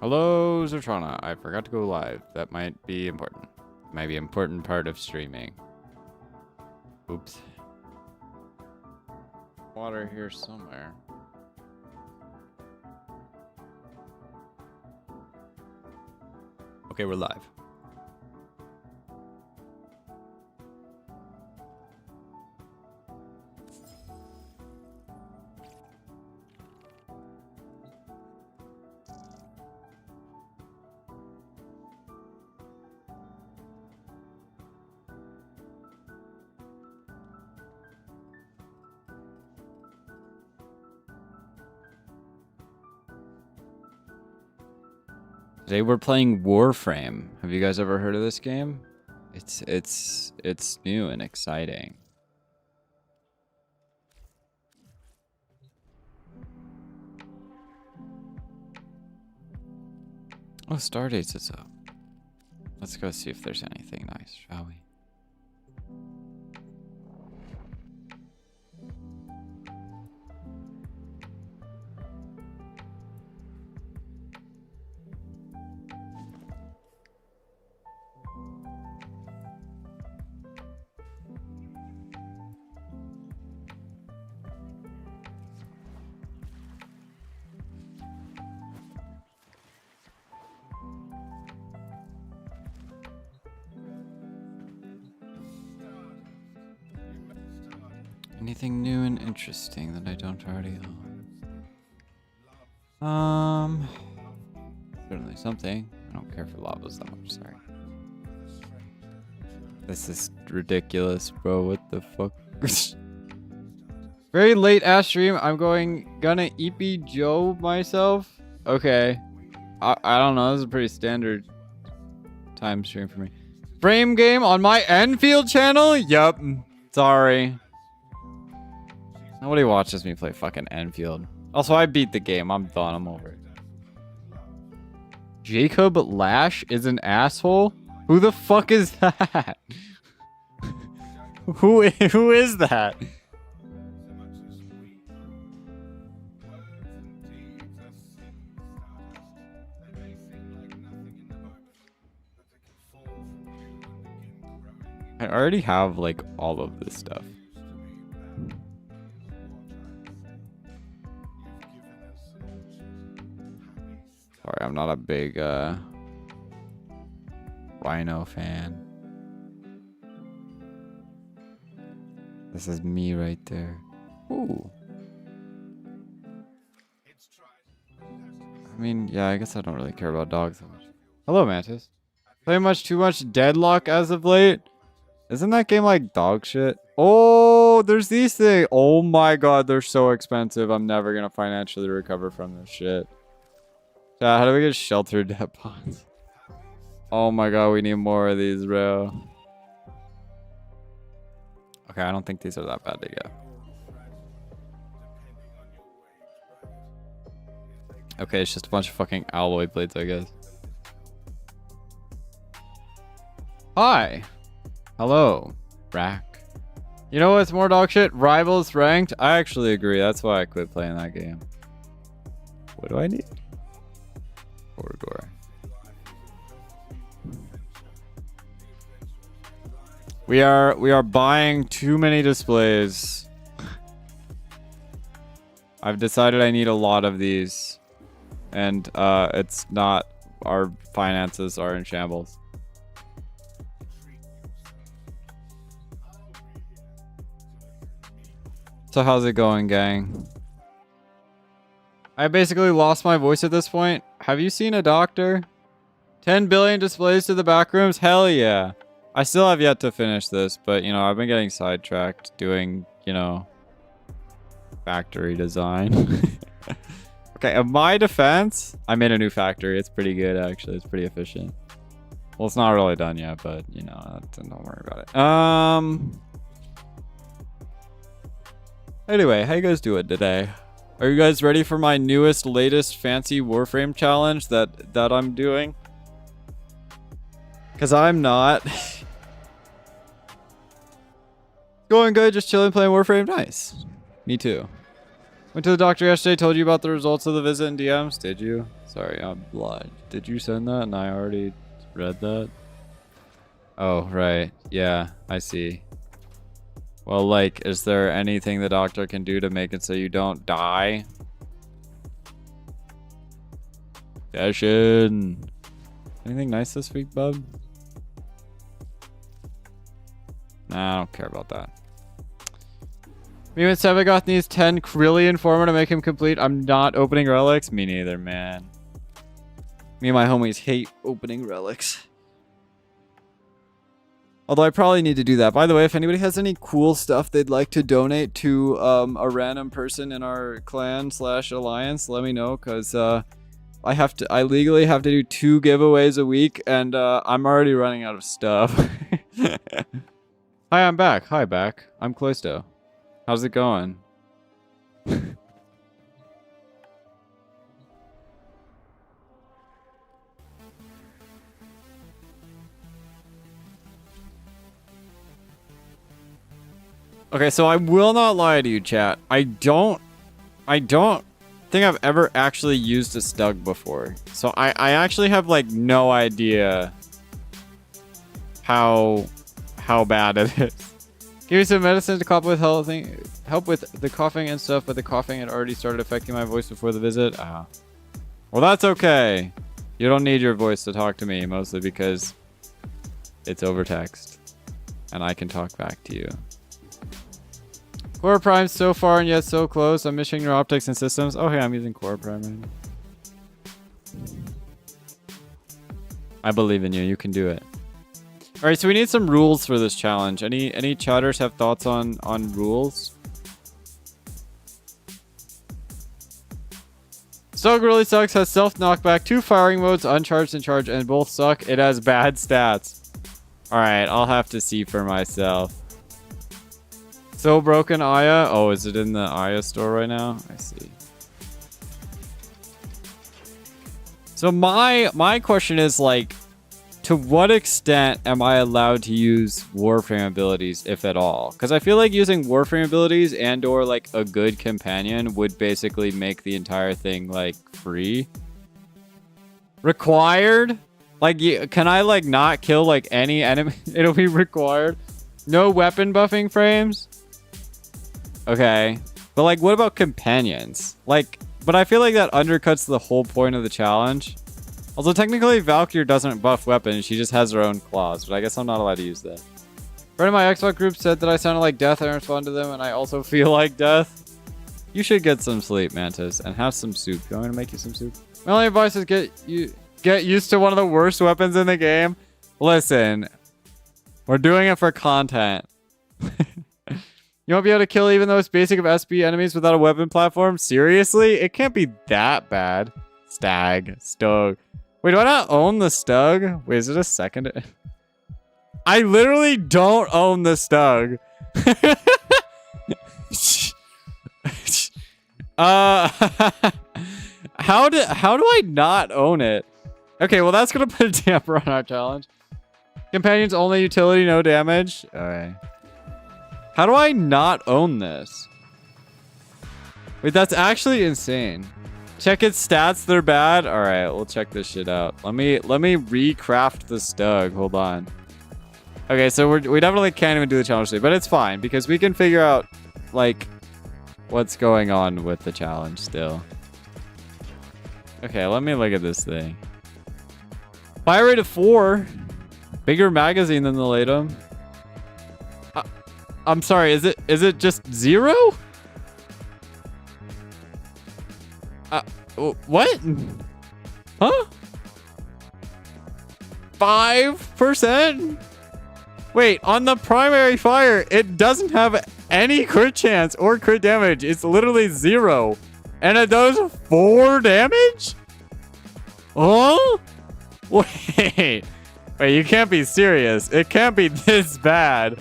Hello, Zertrana. I forgot to go live. That might be important. Might be an important part of streaming. Oops. Water here somewhere. Okay, we're live. Today we're playing Warframe. Have you guys ever heard of this game? It's new and exciting. Oh, Stardates is up. Let's go see if there's anything nice, shall we? Anything new and interesting that I don't already own? Certainly something. I don't care for lavas that much, sorry. This is ridiculous, bro. What the fuck? Very late ass stream. I'm gonna EP Joe myself. Okay. I don't know. This is a pretty standard time stream for me. Frame game on my Enfield channel? Yup. Sorry. Nobody watches me play fucking Enfield. Also, I beat the game. I'm done. I'm over it. Jacob Lash is an asshole? Who the fuck is that? Who is that? I already have like all of this stuff. Sorry, I'm not a big Rhino fan. This is me right there. Ooh. I mean, yeah, I guess I don't really care about dogs so much. Hello, Mantis. Play too much Deadlock as of late? Isn't that game like dog shit? Oh, there's these things. Oh my god, they're so expensive. I'm never gonna financially recover from this shit. How do we get sheltered debt pods? Oh my god, we need more of these, bro. Okay, I don't think these are that bad to get. Okay, it's just a bunch of fucking alloy blades, I guess. Hi. Hello. Rack. You know what's more dog shit? Rivals ranked? I actually agree. That's why I quit playing that game. What do I need? Corridor. We are buying too many displays. I've decided I need a lot of these, and it's not. Our finances are in shambles. So how's it going, gang? I basically lost my voice at this point. Have you seen a doctor? 10 billion displays to the back rooms? Hell yeah. I still have yet to finish this, but, you know, I've been getting sidetracked doing, you know, factory design. Okay, in my defense, I made a new factory. It's pretty good, actually. It's pretty efficient. Well, it's not really done yet, but, you know, don't worry about it. Anyway, how you guys doing today? Are you guys ready for my latest fancy Warframe challenge that I'm doing? Because I'm not. Going good, just chilling, playing Warframe. Nice. Me too. Went to the doctor yesterday, told you about the results of the visit in DMs. Did you? Sorry, I'm blind. Did you send that and I already read that? Oh, right. Yeah, I see. Well, like, is there anything the doctor can do to make it so you don't die? Dashin. Anything nice this week, bub? Nah, I don't care about that. Me and Sevagoth needs 10 Krillian Former to make him complete. I'm not opening relics. Me neither, man. Me and my homies hate opening relics. Although I probably need to do that. By the way, if anybody has any cool stuff they'd like to donate to a random person in our clan / alliance, let me know, because I legally have to do 2 giveaways a week, and I'm already running out of stuff. Hi, I'm back. Hi, back. I'm Cloysto. How's it going? Okay, so I will not lie to you, chat. I don't think I've ever actually used a Stug before. So I actually have like no idea how bad it is. Give me some medicine to help with the coughing and stuff, but the coughing had already started affecting my voice before the visit. Ah. Well, that's okay. You don't need your voice to talk to me, mostly because it's over text. And I can talk back to you. Core Prime so far and yet so close. I'm missing your optics and systems. Oh, hey, I'm using Core Prime right now. I believe in you. You can do it. All right, so we need some rules for this challenge. Any chatters have thoughts on rules? Stug really sucks. Has self knockback, 2 firing modes, uncharged and charged, and both suck. It has bad stats. All right, I'll have to see for myself. So broken, Aya. Oh, is it in the Aya store right now? I see. So my question is, like, to what extent am I allowed to use Warframe abilities, if at all? Because I feel like using Warframe abilities and or like a good companion would basically make the entire thing like free. Required? Like, can I like not kill like any enemy? It'll be required. No weapon buffing frames? Okay. But like, what about companions? Like, but I feel like that undercuts the whole point of the challenge. Although technically Valkyrie doesn't buff weapons, she just has her own claws, but I guess I'm not allowed to use that. A friend of my Xbox group said that I sounded like death and I responded to them, and I also feel like death. You should get some sleep, Mantis, and have some soup. You want me to make you some soup? My only advice is get used to one of the worst weapons in the game. Listen, we're doing it for content. You won't be able to kill even those basic of SB enemies without a weapon platform? Seriously? It can't be that bad. Stug. Wait, do I not own the Stug? Wait, is it a second? I literally don't own the Stug. How do I not own it? Okay, well that's gonna put a damper on our challenge. Companions only utility, no damage. Alright. How do I not own this? Wait, that's actually insane. Check its stats, they're bad. All right, we'll check this shit out. Let me recraft the Stug. Hold on. Okay, so we definitely can't even do the challenge today, but it's fine because we can figure out like what's going on with the challenge still. Okay, let me look at this thing. Fire rate of 4. Bigger magazine than the Latum. I'm sorry, is it just 0? What? Huh? 5%? Wait, on the primary fire, it doesn't have any crit chance or crit damage. It's literally 0. And it does 4 damage? Oh? Wait, you can't be serious. It can't be this bad.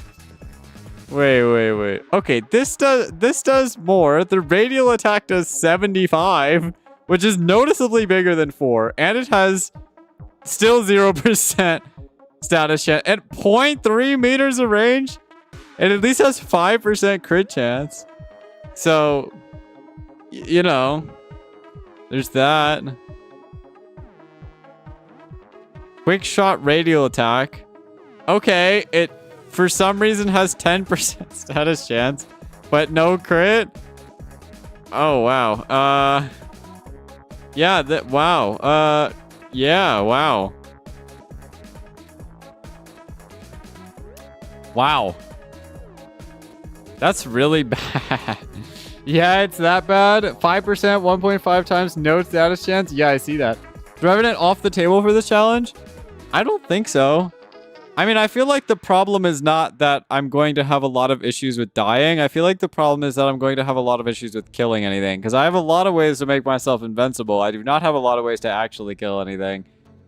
Wait. Okay, this does more. The radial attack does 75, which is noticeably bigger than 4, and it has still 0% status chance at 0.3 meters of range. It at least has 5% crit chance. So you know, there's that. Quick shot radial attack. Okay, it for some reason has 10% status chance, but no crit. Oh wow. Yeah, wow. Yeah, wow. Wow. That's really bad. Yeah, it's that bad. 5%, 1.5 times, no status chance. Yeah, I see that. Do I have it off the table for this challenge? I don't think so. I mean, I feel like the problem is not that I'm going to have a lot of issues with dying. I feel like the problem is that I'm going to have a lot of issues with killing anything. Because I have a lot of ways to make myself invincible. I do not have a lot of ways to actually kill anything.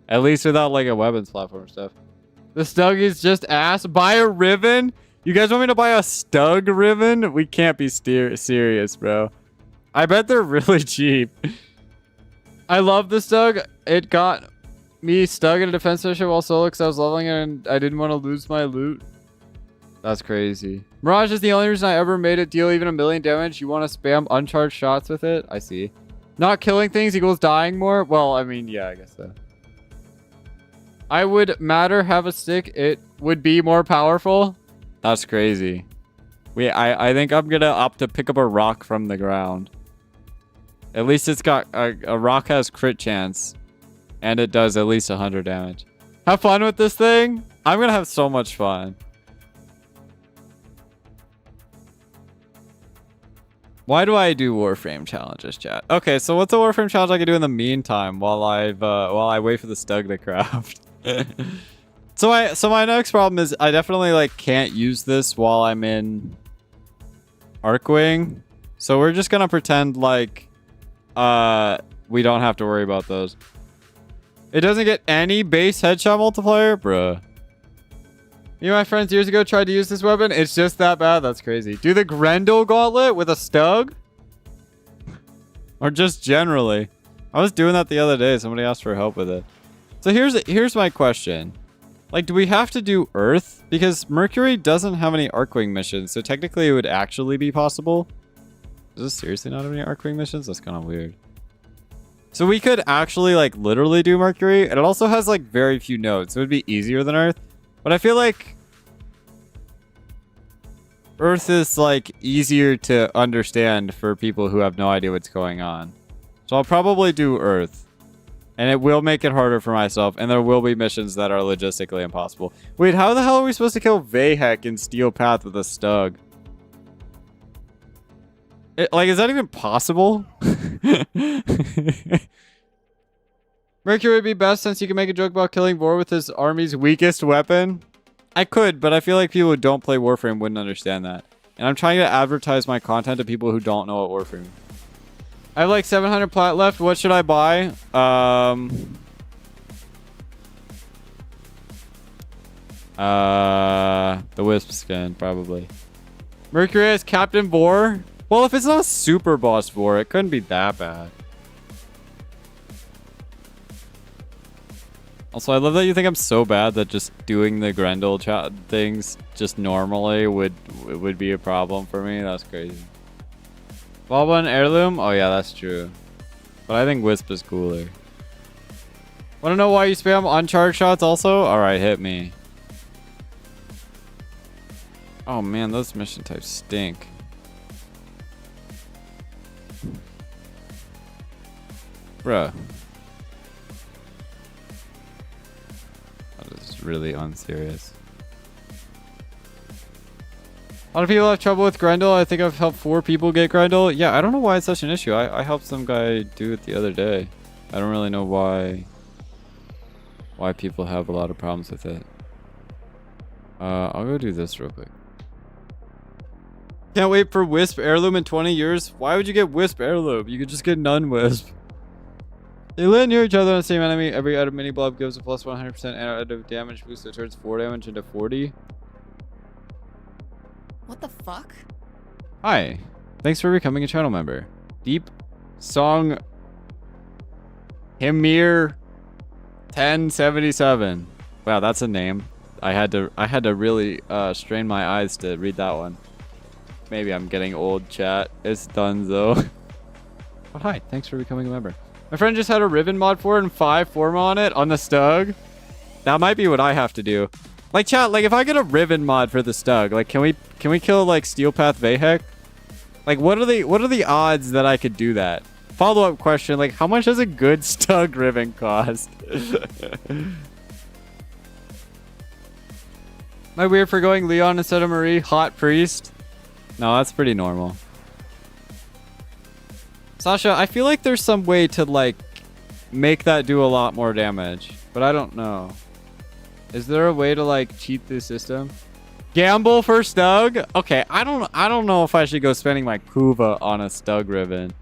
At least without like a weapons platform or stuff. The Stug is just ass. Buy a Riven? You guys want me to buy a Stug Riven? We can't be serious, bro. I bet they're really cheap. I love the Stug. It got me stuck in a defense mission while solo because I was leveling it and I didn't want to lose my loot. That's crazy. Mirage is the only reason I ever made it deal even 1 million damage. You want to spam uncharged shots with it? I see. Not killing things equals dying more? Well, I mean, yeah, I guess so. I would matter have a stick. It would be more powerful. That's crazy. I think I'm gonna opt to pick up a rock from the ground. At least it's got a rock has crit chance, and it does at least 100 damage. Have fun with this thing. I'm gonna have so much fun. Why do I do Warframe challenges, chat? Okay, so what's a Warframe challenge I can do in the meantime while I wait for the Stug to craft? So my next problem is I definitely like can't use this while I'm in Arcwing. So we're just gonna pretend like we don't have to worry about those. It doesn't get any base headshot multiplier? Bruh. Me and my friends years ago tried to use this weapon. It's just that bad. That's crazy. Do the Grendel gauntlet with a Stug? Or just generally? I was doing that the other day. Somebody asked for help with it. So here's my question. Like, do we have to do Earth? Because Mercury doesn't have any Arcwing missions, so technically it would actually be possible. Does this seriously not have any Arcwing missions? That's kind of weird. So we could actually, like, literally do Mercury, and it also has, like, very few nodes, so it would be easier than Earth. But I feel like Earth is, like, easier to understand for people who have no idea what's going on. So I'll probably do Earth. And it will make it harder for myself, and there will be missions that are logistically impossible. Wait, how the hell are we supposed to kill Vahek in Steel Path with a Stug? Like, is that even possible? Mercury would be best since you can make a joke about killing Vor with his army's weakest weapon. I could, but I feel like people who don't play Warframe wouldn't understand that. And I'm trying to advertise my content to people who don't know what Warframe is. I have like 700 plat left. What should I buy? The Wisp skin, probably. Mercury as Captain Vor? Well, if it's not a super boss Vor, it couldn't be that bad. Also, I love that you think I'm so bad that just doing the Grendel things just normally would be a problem for me. That's crazy. Baba and Heirloom? Oh yeah, that's true. But I think Wisp is cooler. Wanna know why you spam uncharged shots also? Alright, hit me. Oh man, those mission types stink. Bruh. That is really unserious. A lot of people have trouble with Grendel. I think I've helped 4 people get Grendel. Yeah, I don't know why it's such an issue. I helped some guy do it the other day. I don't really know why people have a lot of problems with it. I'll go do this real quick. Can't wait for Wisp Heirloom in 20 years. Why would you get Wisp Heirloom? You could just get none Wisp. They land near each other on the same enemy. Every item mini blob gives a plus 100% additive damage boost that turns 4 damage into 40. What the fuck? Hi. Thanks for becoming a channel member. Deep Song Himir 1077. Wow, that's a name. I had to really strain my eyes to read that one. Maybe I'm getting old, chat. It's done though. Oh, hi. Thanks for becoming a member. My friend just had a Riven mod for it and 5 forma on it on the Stug. That might be what I have to do. Like, chat, like, if I get a Riven mod for the Stug, like, can we kill, like, Steel Path Vahek? Like, what are the odds that I could do that? Follow-up question, like, how much does a good Stug Riven cost? Am I weird for going Leon instead of Marie? Hot Priest? No, that's pretty normal. Sasha, I feel like there's some way to, like, make that do a lot more damage. But I don't know. Is there a way to, like, cheat the system? Gamble for Stug? Okay, I don't know if I should go spending my Kuva on a Stug Riven.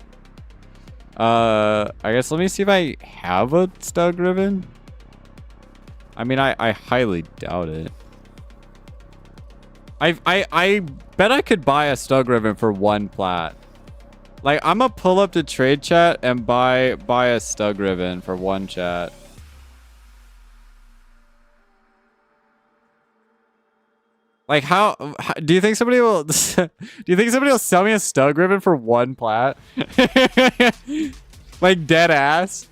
I guess let me see if I have a Stug Riven. I mean, I highly doubt it. I bet I could buy a Stug Riven for 1 plat. Like, I'm gonna pull up to trade chat and buy a Stug Riven for 1 chat. Like, how do you think somebody will do you think somebody will sell me a Stug Riven for 1 plat? Like, dead ass.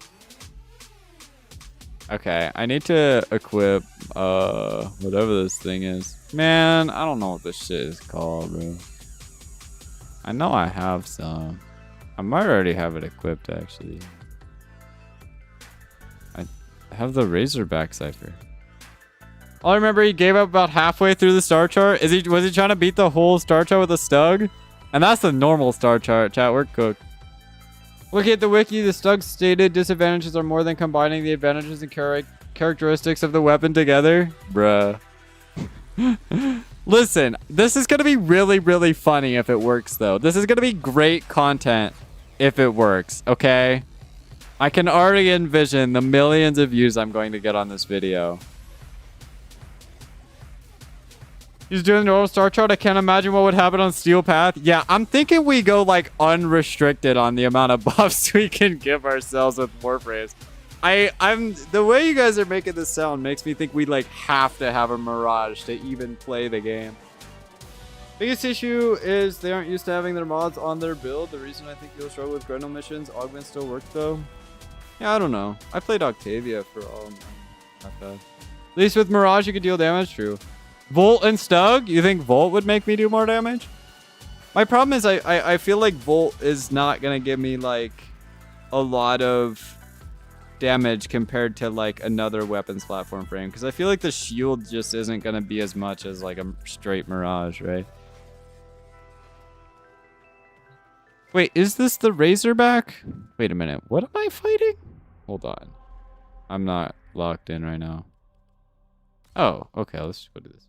Okay, I need to equip whatever this thing is. Man, I don't know what this shit is called, bro. I know I have some. I might already have it equipped, actually. I have the Razorback Cypher. All I remember, he gave up about halfway through the star chart. Was he trying to beat the whole star chart with a Stug? And that's the normal star chart, chat. We're cooked. Looking at the wiki, the Stug's stated disadvantages are more than combining the advantages and characteristics of the weapon together. Bruh. Listen, this is going to be really, really funny if it works, though. This is going to be great content if it works, okay? I can already envision the millions of views I'm going to get on this video. He's doing the normal star chart. I can't imagine what would happen on Steel Path. Yeah, I'm thinking we go, like, unrestricted on the amount of buffs we can give ourselves with Warframes. The way you guys are making this sound makes me think we, like, have to have a Mirage to even play the game. Biggest issue is they aren't used to having their mods on their build. The reason I think you'll struggle with Grendel missions. Augment still works, though. Yeah, I don't know. I played Octavia for all. Not bad. At least with Mirage, you could deal damage. True. Volt and Stug? You think Volt would make me do more damage? My problem is I feel like Volt is not going to give me, like, a lot of damage compared to, like, another weapons platform frame. Because I feel like the shield just isn't going to be as much as, like, a straight Mirage, right? Wait, is this the Razorback? Wait a minute. What am I fighting? Hold on. I'm not locked in right now. Oh, okay. Let's go do this.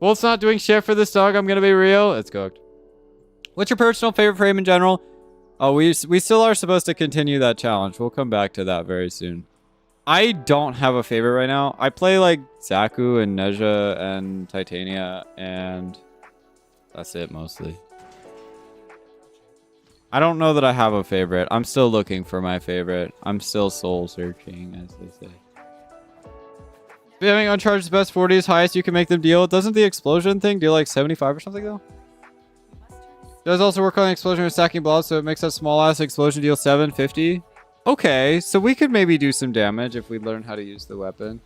Volt's not doing shit for this dog. I'm going to be real. It's cooked. What's your personal favorite frame in general? Oh, we still are supposed to continue that challenge. We'll come back to that very soon. I don't have a favorite right now. I play, like, Zaku and Neja and Titania, and that's it mostly. I don't know that I have a favorite. I'm still looking for my favorite. I'm still soul searching, as they say. Spamming uncharged best 40 is highest you can make them deal. Doesn't the explosion thing deal like 75 or something though? Does also work on the explosion with stacking blobs, so it makes that small ass explosion deal 750. Okay, so we could maybe do some damage if we learn how to use the weapon.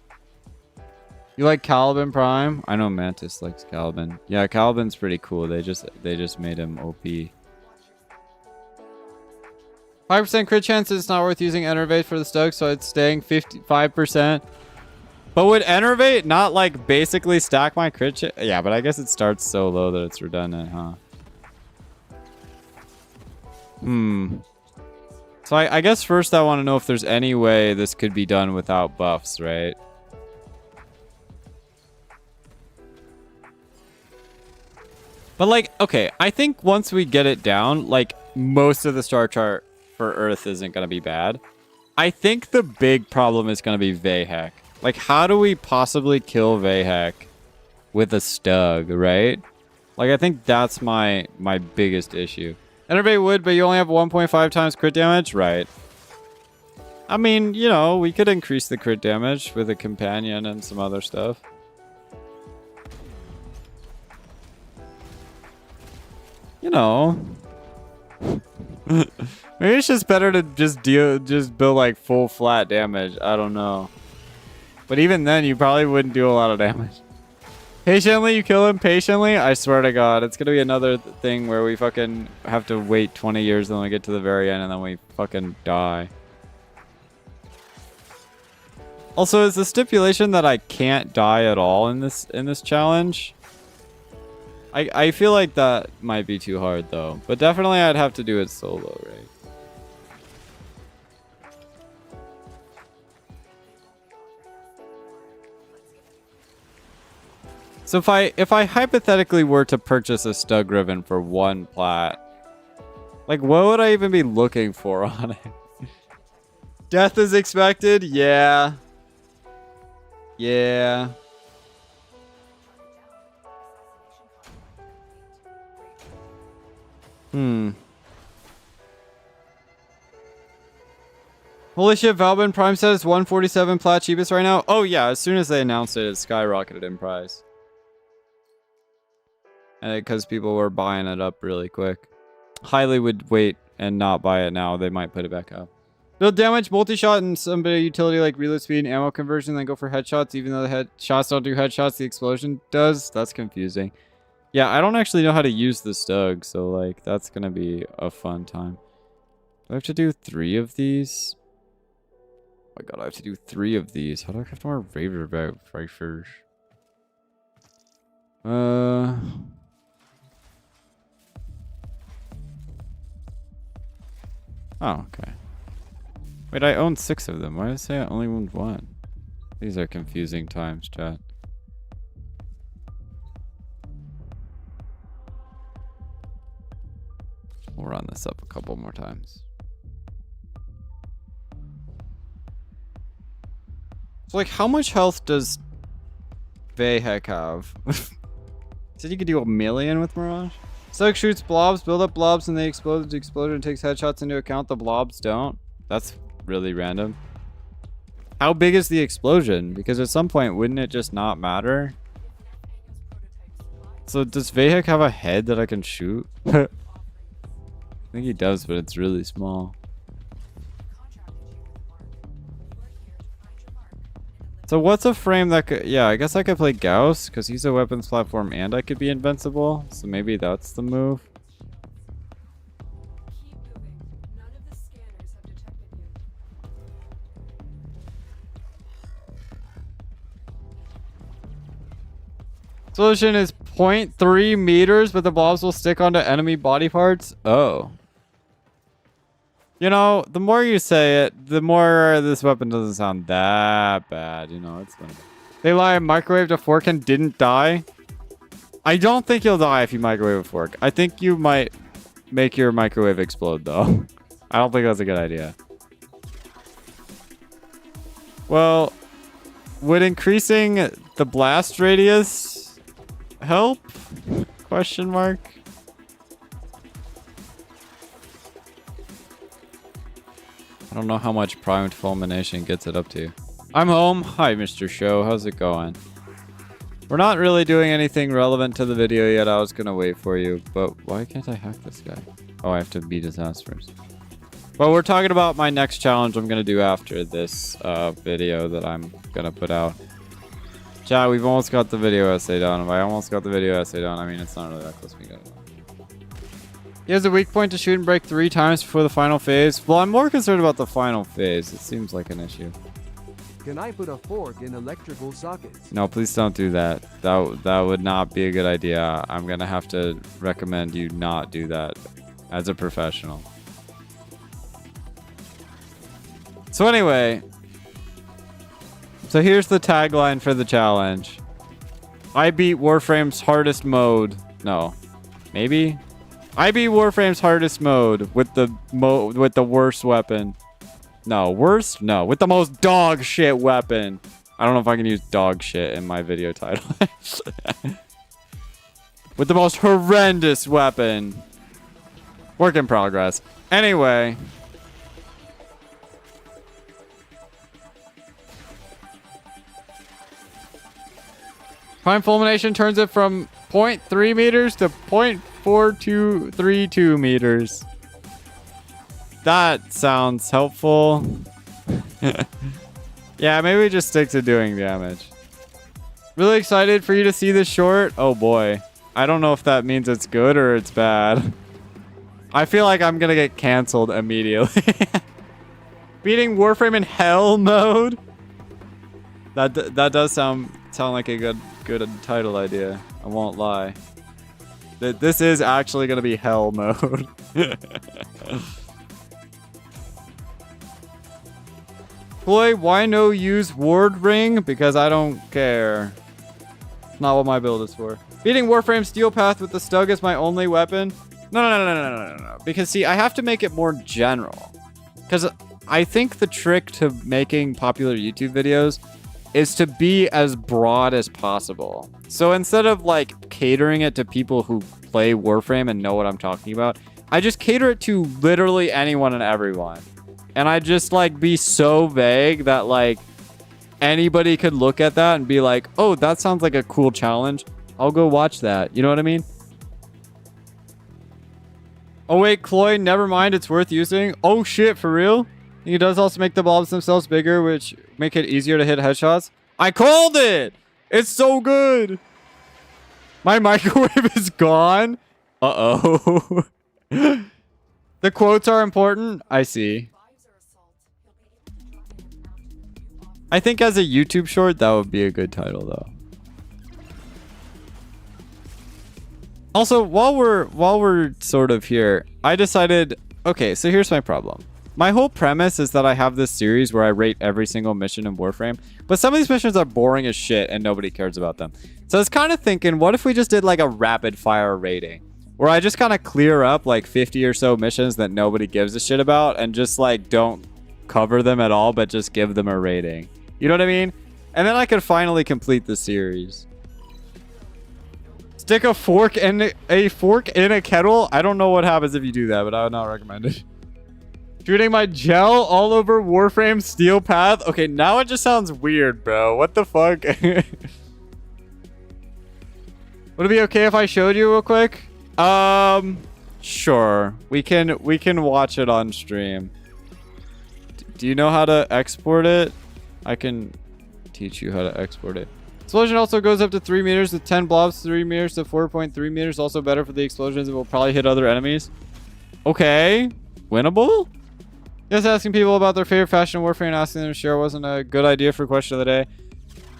You like Caliban Prime? I know Mantis likes Caliban. Yeah, Caliban's pretty cool. They just made him OP. 5% crit chance. It's not worth using Enervate for the Stug, so it's staying 55%. But would Enervate not, like, basically stack my crit chance? Yeah, but I guess it starts so low that it's redundant, huh? So I guess first I want to know if there's any way this could be done without buffs, right? But, like, okay, I think once we get it down, like, most of the star chart for Earth isn't going to be bad. I think the big problem is going to be Vahek. Like, how do we possibly kill Vahek with a Stug, right? Like, I think that's my biggest issue. Enervate would, but you only have 1.5 times crit damage? Right. I mean, you know, we could increase the crit damage with a companion and some other stuff. You know. Maybe it's just better to just build like full flat damage. I don't know. But even then, you probably wouldn't do a lot of damage. Patiently, you kill him patiently? I swear to God, it's gonna be another thing where we fucking have to wait 20 years and then we get to the very end and then we fucking die. Also, is the stipulation that I can't die at all in this challenge? I feel like that might be too hard though. But definitely I'd have to do it solo, right? So if I hypothetically were to purchase a Stug Ribbon for 1 plat, like what would I even be looking for on it? Death is expected? Yeah. Yeah. Holy shit, Valbin Prime says 147 plat cheapest right now? Oh yeah, as soon as they announced it, it skyrocketed in price. And because people were buying it up really quick. Highly would wait and not buy it now. They might put it back up. Build damage, multi-shot, and some bit of utility like reload speed and ammo conversion, then go for headshots. Even though the shots don't do headshots, the explosion does. That's confusing. Yeah, I don't actually know how to use the Stug, so like that's gonna be a fun time. Do I have to do 3 of these? Oh my God, I have to do 3 of these. How do I have more Raver Rifers? Oh, okay. Wait, I own 6 of them. Why did I say I only owned 1? These are confusing times, chat. We'll run this up a couple more times. So, like, how much health does Vahek have? Said you could do 1,000,000 with Mirage? Stug shoots blobs, build up blobs, and they explode. The explosion takes headshots into account. The blobs don't. That's really random. How big is the explosion? Because at some point, wouldn't it just not matter? So does Vahek have a head that I can shoot? I think he does, but it's really small. So what's a frame that could... Yeah, I guess I could play Gauss, because he's a weapons platform and I could be invincible. So maybe that's the move. Solution is 0.3 meters, but the blobs will stick onto enemy body parts. Oh. You know, the more you say it, the more this weapon doesn't sound that bad. You know, it's gonna be... They lie, microwaved a fork and didn't die. I don't think you'll die if you microwave a fork. I think you might make your microwave explode, though. I don't think that's a good idea. Well, would increasing the blast radius help? Question mark. I don't know how much primed fulmination gets it up to. I'm home. Hi, Mr. Show. How's it going? We're not really doing anything relevant to the video yet. I was going to wait for you, but why can't I hack this guy? Oh, I have to beat his ass first. Well, we're talking about my next challenge I'm going to do after this video that I'm going to put out. Chat, we've almost got the video essay done. If I almost got the video essay done, I mean, it's not really that close to me getting it. He has a weak point to shoot and break 3 times before the final phase. Well, I'm more concerned about the final phase. It seems like an issue. Can I put a fork in electrical sockets? No, please don't do that. That would not be a good idea. I'm going to have to recommend you not do that as a professional. So anyway, so here's the tagline for the challenge. I beat Warframe's hardest mode. No, maybe? I beat Warframe's hardest mode with the worst weapon. No, worst? No, with the most dog shit weapon. I don't know if I can use dog shit in my video title. With the most horrendous weapon. Work in progress. Anyway. Prime fulmination turns it from 0.3 meters to 0.4232 meters. That sounds helpful. Yeah, maybe we just stick to doing damage. Really excited for you to see this short. Oh boy. I don't know if that means it's good or it's bad. I feel like I'm gonna get canceled immediately. Beating Warframe in hell mode. That does sound like a good title idea. I won't lie. This is actually gonna be hell mode. Chloe, why no use ward ring? Because I don't care. It's not what my build is for. Beating Warframe Steel Path with the Stug is my only weapon. No. Because see, I have to make it more general. Because I think the trick to making popular YouTube videos is to be as broad as possible. So instead of like catering it to people who play Warframe and know what I'm talking about, I just cater it to literally anyone and everyone. And I just like be so vague that like anybody could look at that and be like, oh, that sounds like a cool challenge. I'll go watch that. You know what I mean? Oh wait, Chloe, never mind. It's worth using. Oh shit, for real? It does also make the blobs themselves bigger, which make it easier to hit headshots. I called it! It's so good! My microwave is gone. Uh-oh. The quotes are important. I see. I think as a YouTube short, that would be a good title, though. Also, while we're sort of here, I decided, okay, so here's my problem. My whole premise is that I have this series where I rate every single mission in Warframe, but some of these missions are boring as shit and nobody cares about them. So I was kind of thinking, what if we just did like a rapid fire rating? Where I just kind of clear up like 50 or so missions that nobody gives a shit about and just like don't cover them at all, but just give them a rating. You know what I mean? And then I could finally complete the series. Stick a fork in a kettle? I don't know what happens if you do that, but I would not recommend it. Shooting my gel all over Warframe Steel Path? Okay, now it just sounds weird, bro. What the fuck? Would it be okay if I showed you real quick? Sure. We can watch it on stream. Do you know how to export it? I can teach you how to export it. Explosion also goes up to 3 meters with 10 blobs, 3 meters to 4.3 meters. Also better for the explosions. It will probably hit other enemies. Okay. Winnable? Just asking people about their favorite fashion in Warframe and asking them to share wasn't a good idea for question of the day.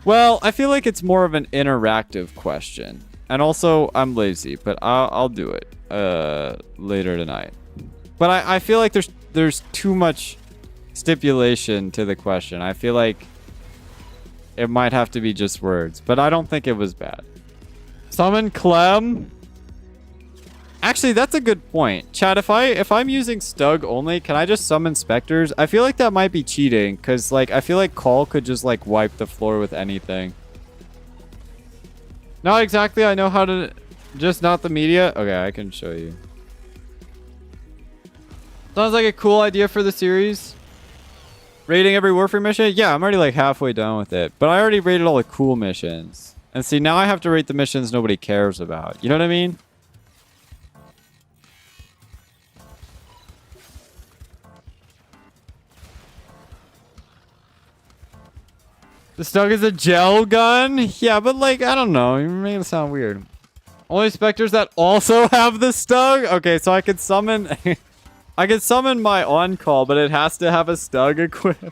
Well, I feel like it's more of an interactive question. And also, I'm lazy, but I'll do it later tonight. But I feel like there's too much stipulation to the question. I feel like it might have to be just words, but I don't think it was bad. Summon Clem. Actually, that's a good point. Chat, if I'm using Stug only, can I just summon Spectres? I feel like that might be cheating, because like I feel like Call could just like wipe the floor with anything. Not exactly. I know how to, just not the media. Okay, I can show you. Sounds like a cool idea for the series. Rating every Warframe mission? Yeah, I'm already like halfway done with it. But I already rated all the cool missions. And see, now I have to rate the missions nobody cares about. You know what I mean? The Stug is a gel gun? Yeah, but like, I don't know. You're making it sound weird. Only Spectres that also have the Stug? Okay, so I could summon... I could summon my on-call, but it has to have a Stug equipped.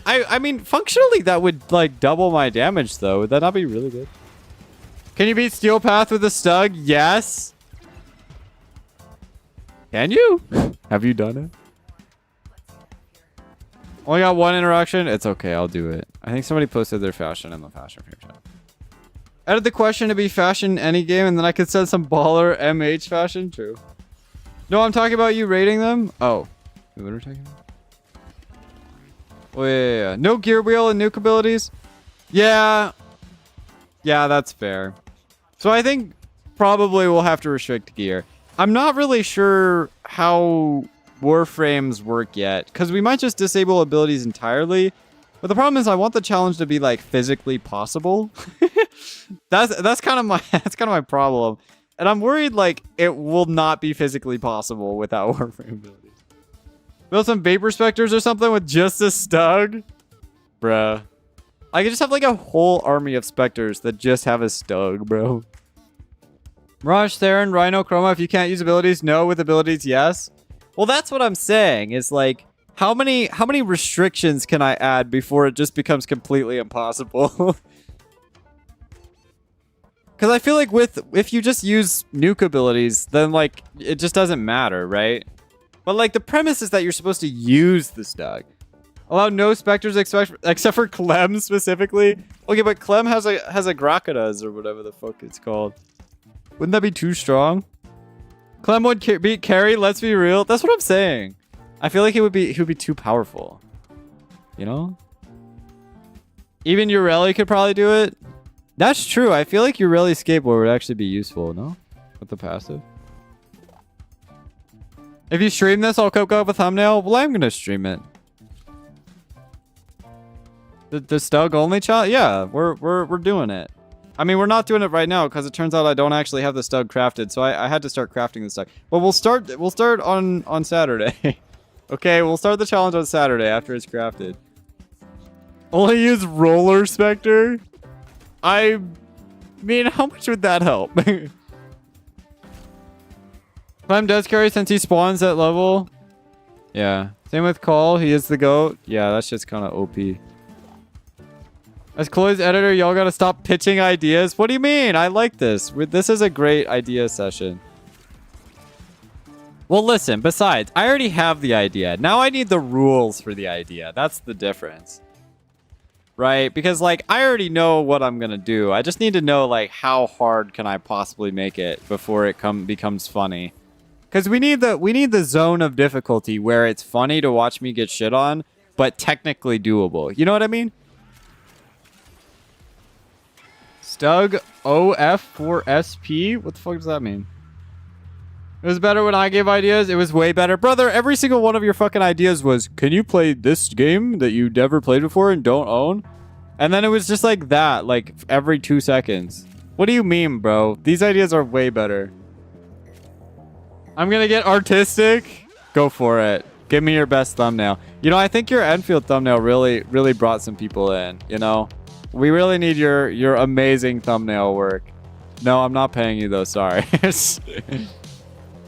I mean, functionally, that would, like, double my damage, though. Would that not be really good? Can you beat Steel Path with a Stug? Yes. Can you? Have you done it? Only got one interaction? It's okay, I'll do it. I think somebody posted their fashion in the fashion frame chat. Edit the question to be fashion in any game, and then I could send some baller MH fashion? True. No, I'm talking about you rating them. Oh. Wait, what are we talking about? Oh, yeah. No gear wheel and nuke abilities? Yeah. Yeah, that's fair. So I think probably we'll have to restrict gear. I'm not really sure how Warframes work yet, because we might just disable abilities entirely. But the problem is I want the challenge to be like physically possible. that's kind of my problem. And I'm worried like it will not be physically possible without Warframe abilities. Build some Vapor Specters or something with just a Stug? Bruh. I could just have like a whole army of Specters that just have a Stug, bro. Mirage, Theron, Rhino, Chroma. If you can't use abilities, no. With abilities, yes. Well, that's what I'm saying. Is like, how many restrictions can I add before it just becomes completely impossible? Because I feel like if you just use nuke abilities, then like it just doesn't matter, right? But like the premise is that you're supposed to use the Stug. Allow no Spectres except for Clem specifically. Okay, but Clem has a Grakadas or whatever the fuck it's called. Wouldn't that be too strong? Clem would beat Carry, let's be real. That's what I'm saying. I feel like he would be too powerful. You know? Even Ureli could probably do it. That's true. I feel like Ureli Skateboard would actually be useful, no? With the passive. If you stream this, I'll cook up a thumbnail. Well, I'm gonna stream it. The Stug only challenge? Yeah, we're doing it. I mean, we're not doing it right now because it turns out I don't actually have the Stug crafted, so I had to start crafting the Stug. But we'll start on Saturday. Okay, we'll start the challenge on Saturday after it's crafted. Only use Roller Spectre? I mean, how much would that help? Clem does carry since he spawns at level. Yeah. Same with Call. He is the GOAT. Yeah, that's just kind of OP. As Chloe's editor, y'all gotta stop pitching ideas. What do you mean? I like this. This is a great idea session. Well, listen, besides, I already have the idea. Now I need the rules for the idea. That's the difference. Right? Because, like, I already know what I'm gonna do. I just need to know, like, how hard can I possibly make it before it becomes funny. Because we need the zone of difficulty where it's funny to watch me get shit on, but technically doable. You know what I mean? Stug OF4SP? What the fuck does that mean? It was better when I gave ideas. It was way better. Brother, every single one of your fucking ideas was, can you play this game that you never played before and don't own? And then it was just like that, like every 2 seconds. What do you mean, bro? These ideas are way better. I'm gonna get artistic. Go for it. Give me your best thumbnail. You know, I think your Enfield thumbnail really brought some people in, you know? We really need your amazing thumbnail work. No, I'm not paying you though, sorry.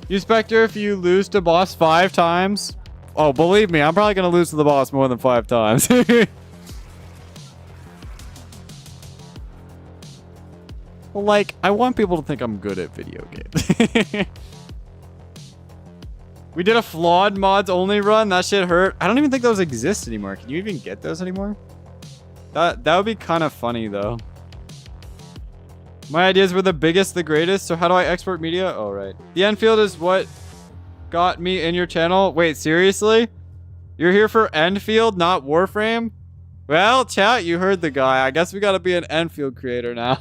You Spectre, if you lose to boss 5 times. Oh, believe me, I'm probably gonna lose to the boss more than 5 times. Well, like, I want people to think I'm good at video games. We did a flawed mods only run. That shit hurt. I don't even think those exist anymore. Can you even get those anymore? That would be kind of funny, though. My ideas were the biggest, the greatest. So how do I export media? Oh, right. The Enfield is what got me in your channel. Wait, seriously? You're here for Enfield, not Warframe? Well, chat, you heard the guy. I guess we gotta be an Enfield creator now.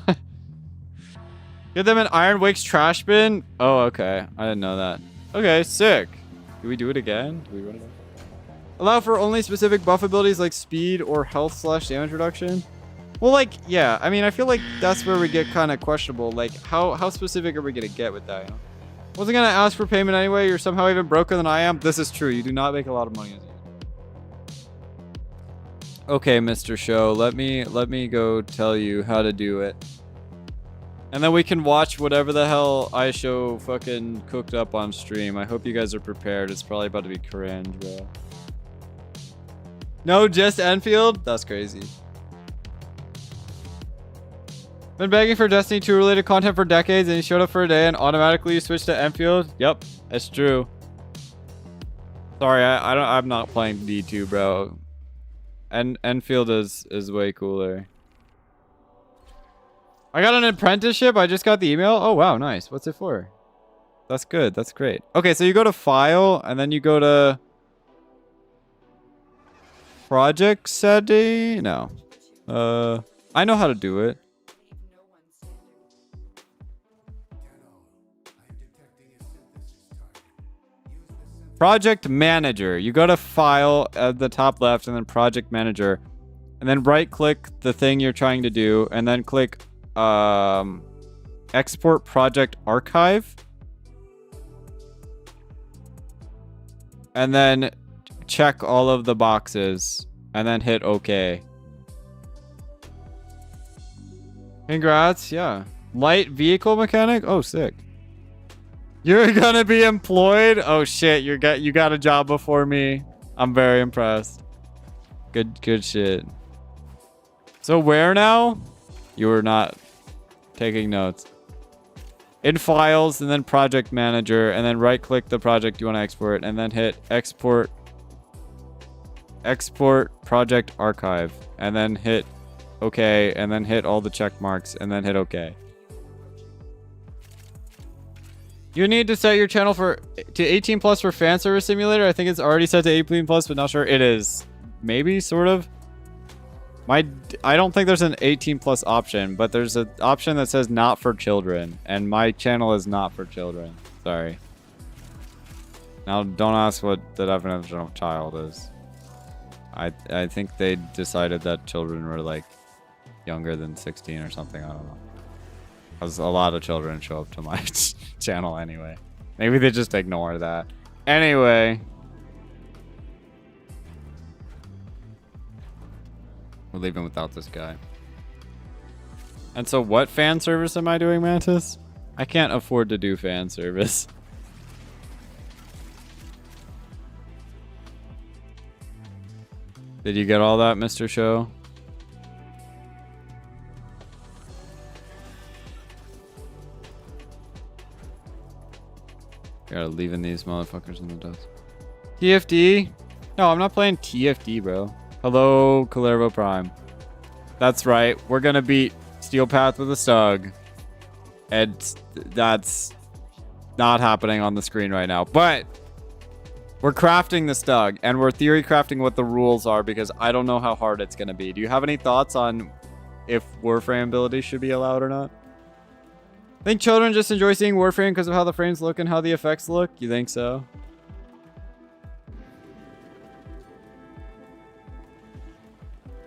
Get them in Iron Wake's trash bin? Oh, okay. I didn't know that. Okay, sick. Do we do it again? Do we run it again? Allow for only specific buff abilities like speed or health / damage reduction. Well, like, yeah. I mean, I feel like that's where we get kind of questionable. Like, how specific are we going to get with that, you know? Wasn't going to ask for payment anyway. You're somehow even broker than I am. This is true. You do not make a lot of money. Okay, Mr. Show. Let me go tell you how to do it. And then we can watch whatever the hell I show fucking cooked up on stream. I hope you guys are prepared. It's probably about to be cringe, bro. No, just Enfield? That's crazy. Been begging for Destiny 2 related content for decades, and you showed up for a day and automatically you switched to Enfield? Yep, that's true. Sorry, I'm not playing D2, bro. Enfield is way cooler. I got an apprenticeship. I just got the email. Oh, wow, nice. What's it for? That's good. That's great. Okay, so you go to File, and then you go to Project Setting. No. I know how to do it. Project Manager. You go to File at the top left, and then Project Manager, and then right-click the thing you're trying to do, and then click Export Project Archive, and then check all of the boxes and then hit OK. Congrats. Yeah. Light vehicle mechanic. Oh, sick. You're gonna be employed. Oh shit. You got a job before me. I'm very impressed. Good shit. So where now? You were not taking notes. In files, and then project manager, and then right click the project you want to export, and then hit export project archive, and then hit OK, and then hit all the check marks, and then hit OK. You need to set your channel to 18 plus for fan service simulator. I think it's already set to 18 plus, but not sure. It is. Maybe, sort of. I don't think there's an 18 plus option, but there's an option that says not for children, and my channel is not for children. Sorry. Now, don't ask what the definition of child is. I think they decided that children were like younger than 16 or something. I don't know. Because a lot of children show up to my channel anyway. Maybe they just ignore that. Anyway. We're leaving without this guy. And so what fan service am I doing, Mantis? I can't afford to do fan service. Did you get all that, Mr. Show? Gotta leaving these motherfuckers in the dust. TFD? No, I'm not playing TFD, bro. Hello, Calervo Prime. That's right. We're gonna beat Steel Path with a Stug. And that's not happening on the screen right now. But we're crafting the Stug, and we're theory crafting what the rules are because I don't know how hard it's gonna be. Do you have any thoughts on if Warframe abilities should be allowed or not? I think children just enjoy seeing Warframe because of how the frames look and how the effects look. You think so?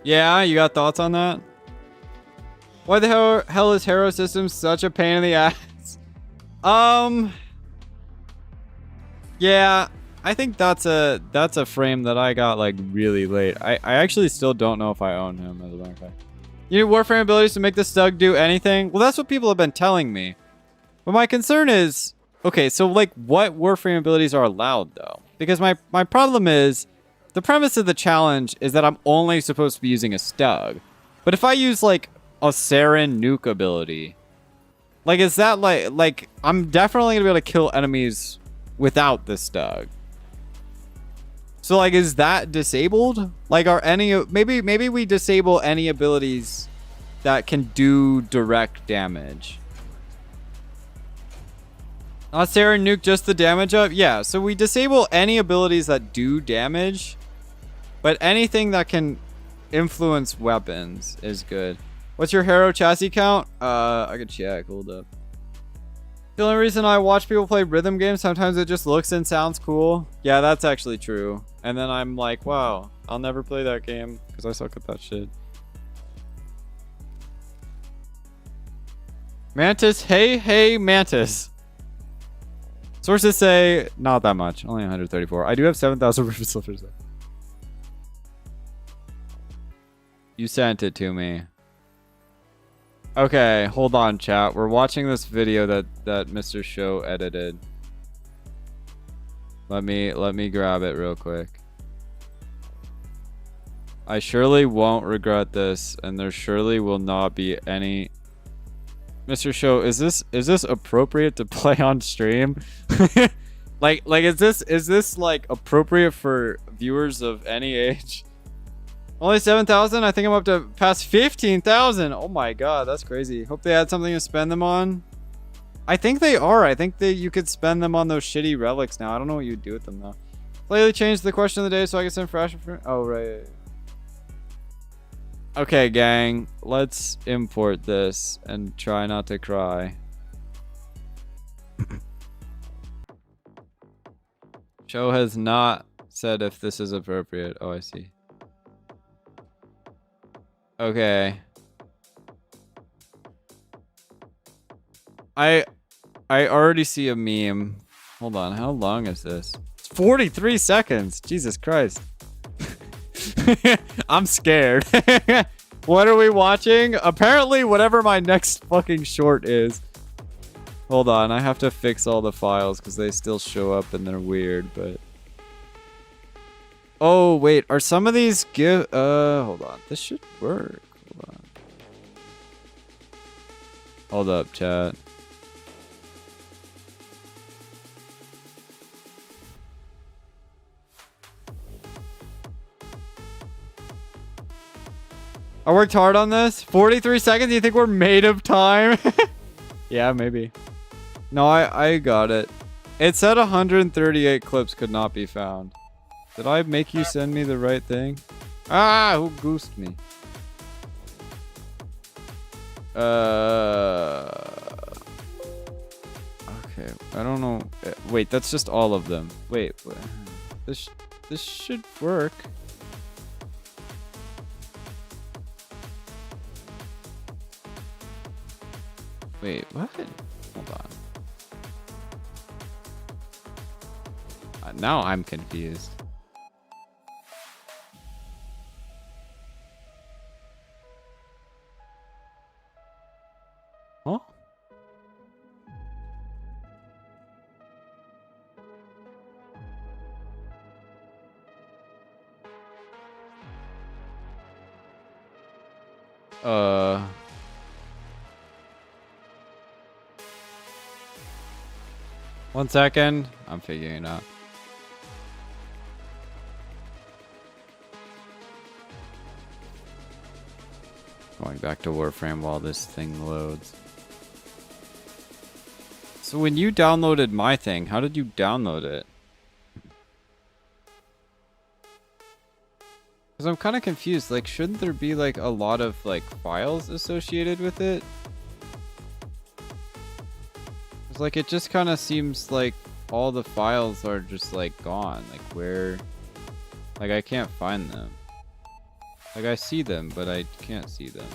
Yeah, you got thoughts on that? Why the hell is Hero Systems such a pain in the ass? Yeah, I think that's a frame that I got like really late. I actually still don't know if I own him as a matter of fact. You need Warframe abilities to make the Stug do anything? Well, that's what people have been telling me. But my concern is, okay, so like what Warframe abilities are allowed though? Because my problem is, the premise of the challenge is that I'm only supposed to be using a Stug. But if I use like a Saren nuke ability, like is that like I'm definitely gonna be able to kill enemies without the Stug. So like is that disabled? Like are any maybe we disable any abilities that can do direct damage. Not Saren nuke, just the damage up? Yeah, so we disable any abilities that do damage. But anything that can influence weapons is good. What's your hero chassis count? I could check. Hold up. The only reason I watch people play rhythm games, sometimes it just looks and sounds cool. Yeah, that's actually true. And then I'm like, wow, I'll never play that game because I suck at that shit. Mantis, hey, Mantis. Sources say not that much. Only 134. I do have 7,000 River Silvers though. You sent it to me. Okay, hold on, chat. We're watching this video that Mr. Show edited. Let me grab it real quick. I surely won't regret this, and there surely will not be any. Mr. Show, is this appropriate to play on stream? like is this like appropriate for viewers of any age? Only 7,000? I think I'm up to past 15,000. Oh my god, that's crazy. Hope they had something to spend them on. I think they are. I think you could spend them on those shitty relics now. I don't know what you'd do with them though. Slightly changed the question of the day so I can send fresh. Oh, right. Okay, gang. Let's import this and try not to cry. Show has not said if this is appropriate. Oh, I see. Okay. I already see a meme. Hold on. How long is this? It's 43 seconds. Jesus Christ. I'm scared. What are we watching? Apparently, whatever my next fucking short is. Hold on, I have to fix all the files because they still show up and they're weird, but... Oh, wait, are some of these hold on, this should work. Hold on. Hold up, chat. I worked hard on this. 43 seconds? You think we're made of time? Yeah, maybe. No, I got it. It said 138 clips could not be found. Did I make you send me the right thing? Ah, who goosed me? Okay, I don't know. Wait, that's just all of them. Wait, this should work. Wait, what? Hold on. Now I'm confused. Huh? One second. I'm figuring it out. Going back to Warframe while this thing loads. So when you downloaded my thing, how did you download it? Because I'm kind of confused. Like, shouldn't there be like a lot of like files associated with it? It's like it just kind of seems like all the files are just like gone. Like where? Like I can't find them. Like I see them, but I can't see them.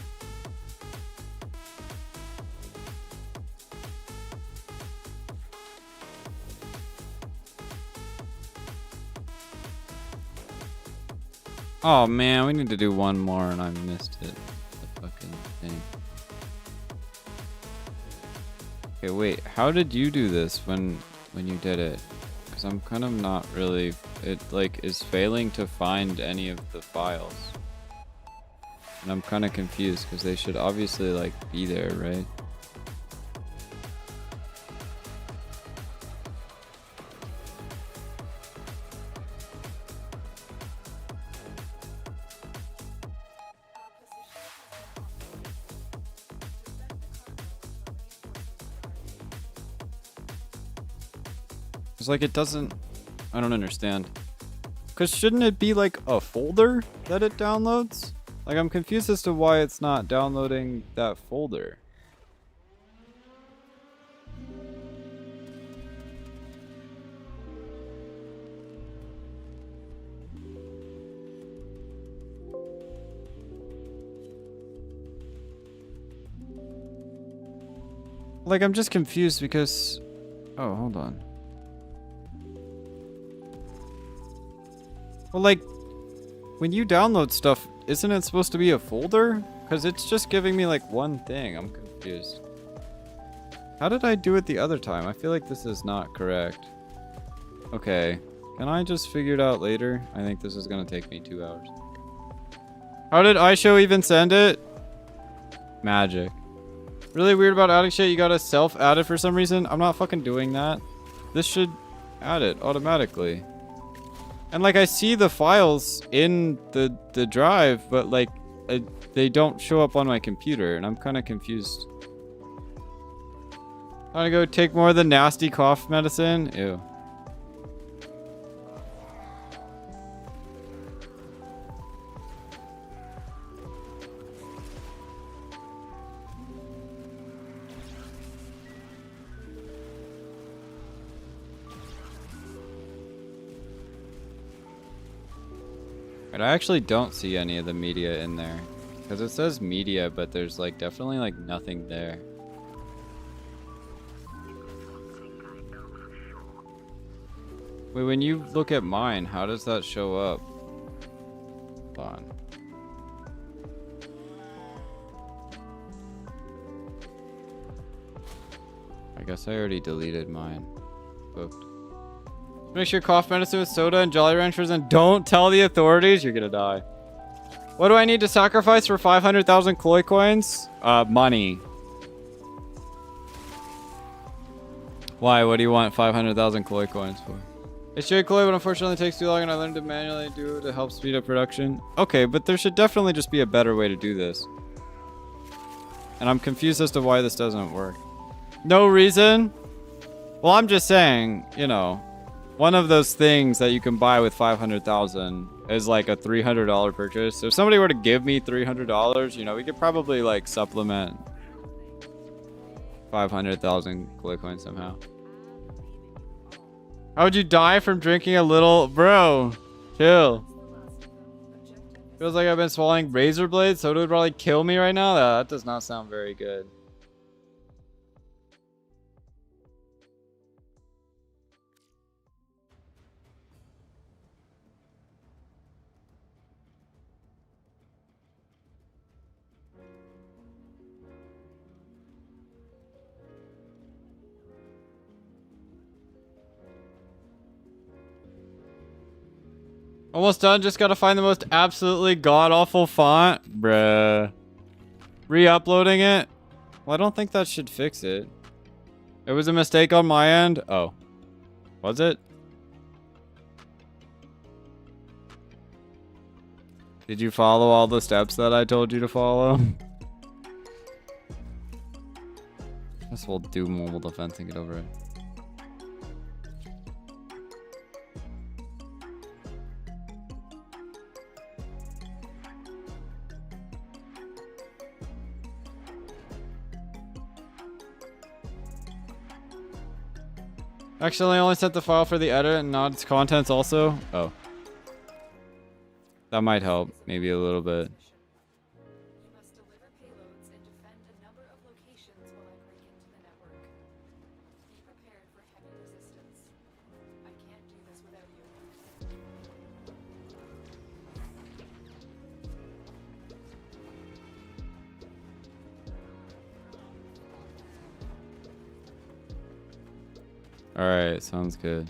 Oh man, we need to do one more and I missed it. The fucking thing. Okay, wait. How did you do this when you did it? Because I'm kind of not really... It like is failing to find any of the files. And I'm kind of confused because they should obviously like be there, right? It's like it doesn't... I don't understand. Because shouldn't it be like a folder that it downloads? Like I'm confused as to why it's not downloading that folder. Like I'm just confused because... Oh, hold on. Well, like, when you download stuff, isn't it supposed to be a folder? Because it's just giving me, like, one thing. I'm confused. How did I do it the other time? I feel like this is not correct. Okay. Can I just figure it out later? I think this is going to take me 2 hours. How did iShow even send it? Magic. Really weird about adding shit. You gotta self-add it for some reason. I'm not fucking doing that. This should add it automatically. And like I see the files in the drive, but like they don't show up on my computer, and I'm kind of confused. I'm gonna go take more of the nasty cough medicine. Ew. But I actually don't see any of the media in there. Because it says media, but there's like definitely like nothing there. Wait, when you look at mine, how does that show up? Hold on. I guess I already deleted mine. Booked. Make sure cough medicine with soda and Jolly Ranchers and don't tell the authorities. You're gonna die. What do I need to sacrifice for 500,000 Cloy coins? Money. Why? What do you want 500,000 Cloy coins for? It's straight Cloy, but unfortunately it takes too long and I learned to manually do it to help speed up production. Okay, but there should definitely just be a better way to do this. And I'm confused as to why this doesn't work. No reason? Well, I'm just saying, you know, one of those things that you can buy with 500,000 is like a $300 purchase. So if somebody were to give me $300, you know, we could probably like supplement 500,000 Cloy coins somehow. How would you die from drinking a little? Bro, chill. Feels like I've been swallowing razor blades. Soda would probably kill me right now. That does not sound very good. Almost done. Just gotta find the most absolutely god-awful font. Bruh. Re-uploading it? Well, I don't think that should fix it. It was a mistake on my end. Oh. Was it? Did you follow all the steps that I told you to follow? Guess we'll do mobile defense and get over it. Actually, I only sent the file for the edit and not its contents also. Oh. That might help, maybe a little bit. You must deliver payloads and defend a number of locations while I break into the network. Be prepared for heavy resistance. I can't do this without you. Alright, sounds good.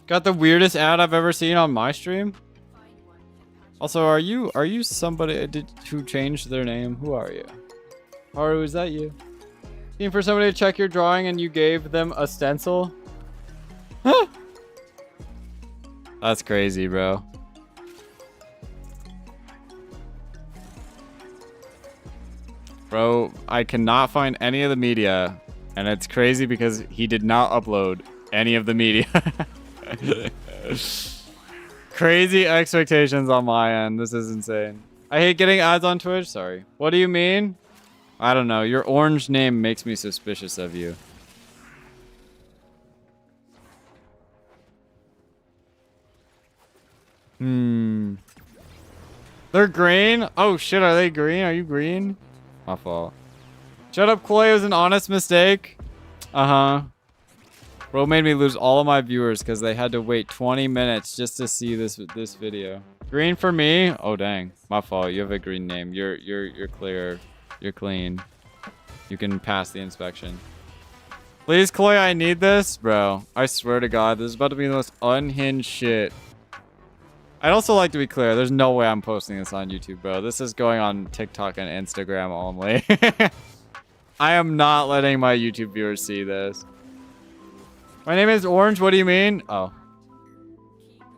Got the weirdest ad I've ever seen on my stream. Also, are you somebody who changed their name? Who are you? Haru, is that you? Looking for somebody to check your drawing and you gave them a stencil? That's crazy, bro. Bro, I cannot find any of the media, and it's crazy because he did not upload any of the media. Crazy expectations on my end. This is insane. I hate getting ads on Twitch. Sorry. What do you mean? I don't know. Your orange name makes me suspicious of you. They're green? Oh shit, are they green? Are you green? My fault. Shut up, Cloy. It was an honest mistake. Uh-huh. Bro made me lose all of my viewers because they had to wait 20 minutes just to see this video. Green for me? Oh dang. My fault. You have a green name. You're clear. You're clean. You can pass the inspection. Please, Cloy, I need this. Bro, I swear to God, this is about to be the most unhinged shit. I'd also like to be clear, there's no way I'm posting this on YouTube, bro. This is going on TikTok and Instagram only. I am not letting my YouTube viewers see this. My name is Orange, what do you mean? Oh.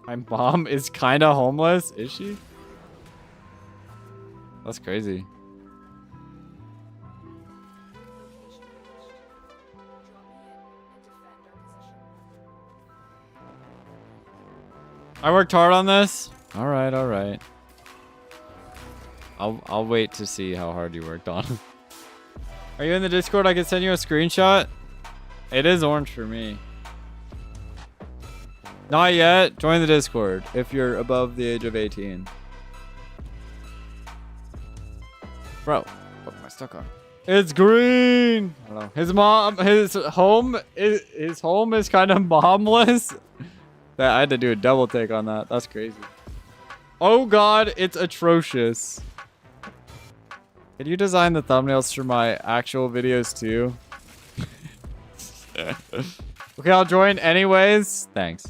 My mom is kinda homeless? Is she? That's crazy. I worked hard on this. All right, all right. I'll wait to see how hard you worked on. Are you in the Discord? I can send you a screenshot. It is orange for me. Not yet. Join the Discord if you're above the age of 18. Bro, what am I stuck on? It's green. I don't know. His mom, his home is kind of momless. I had to do a double take on that. That's crazy. Oh God, it's atrocious. Can you design the thumbnails for my actual videos too? Okay, I'll join anyways. Thanks.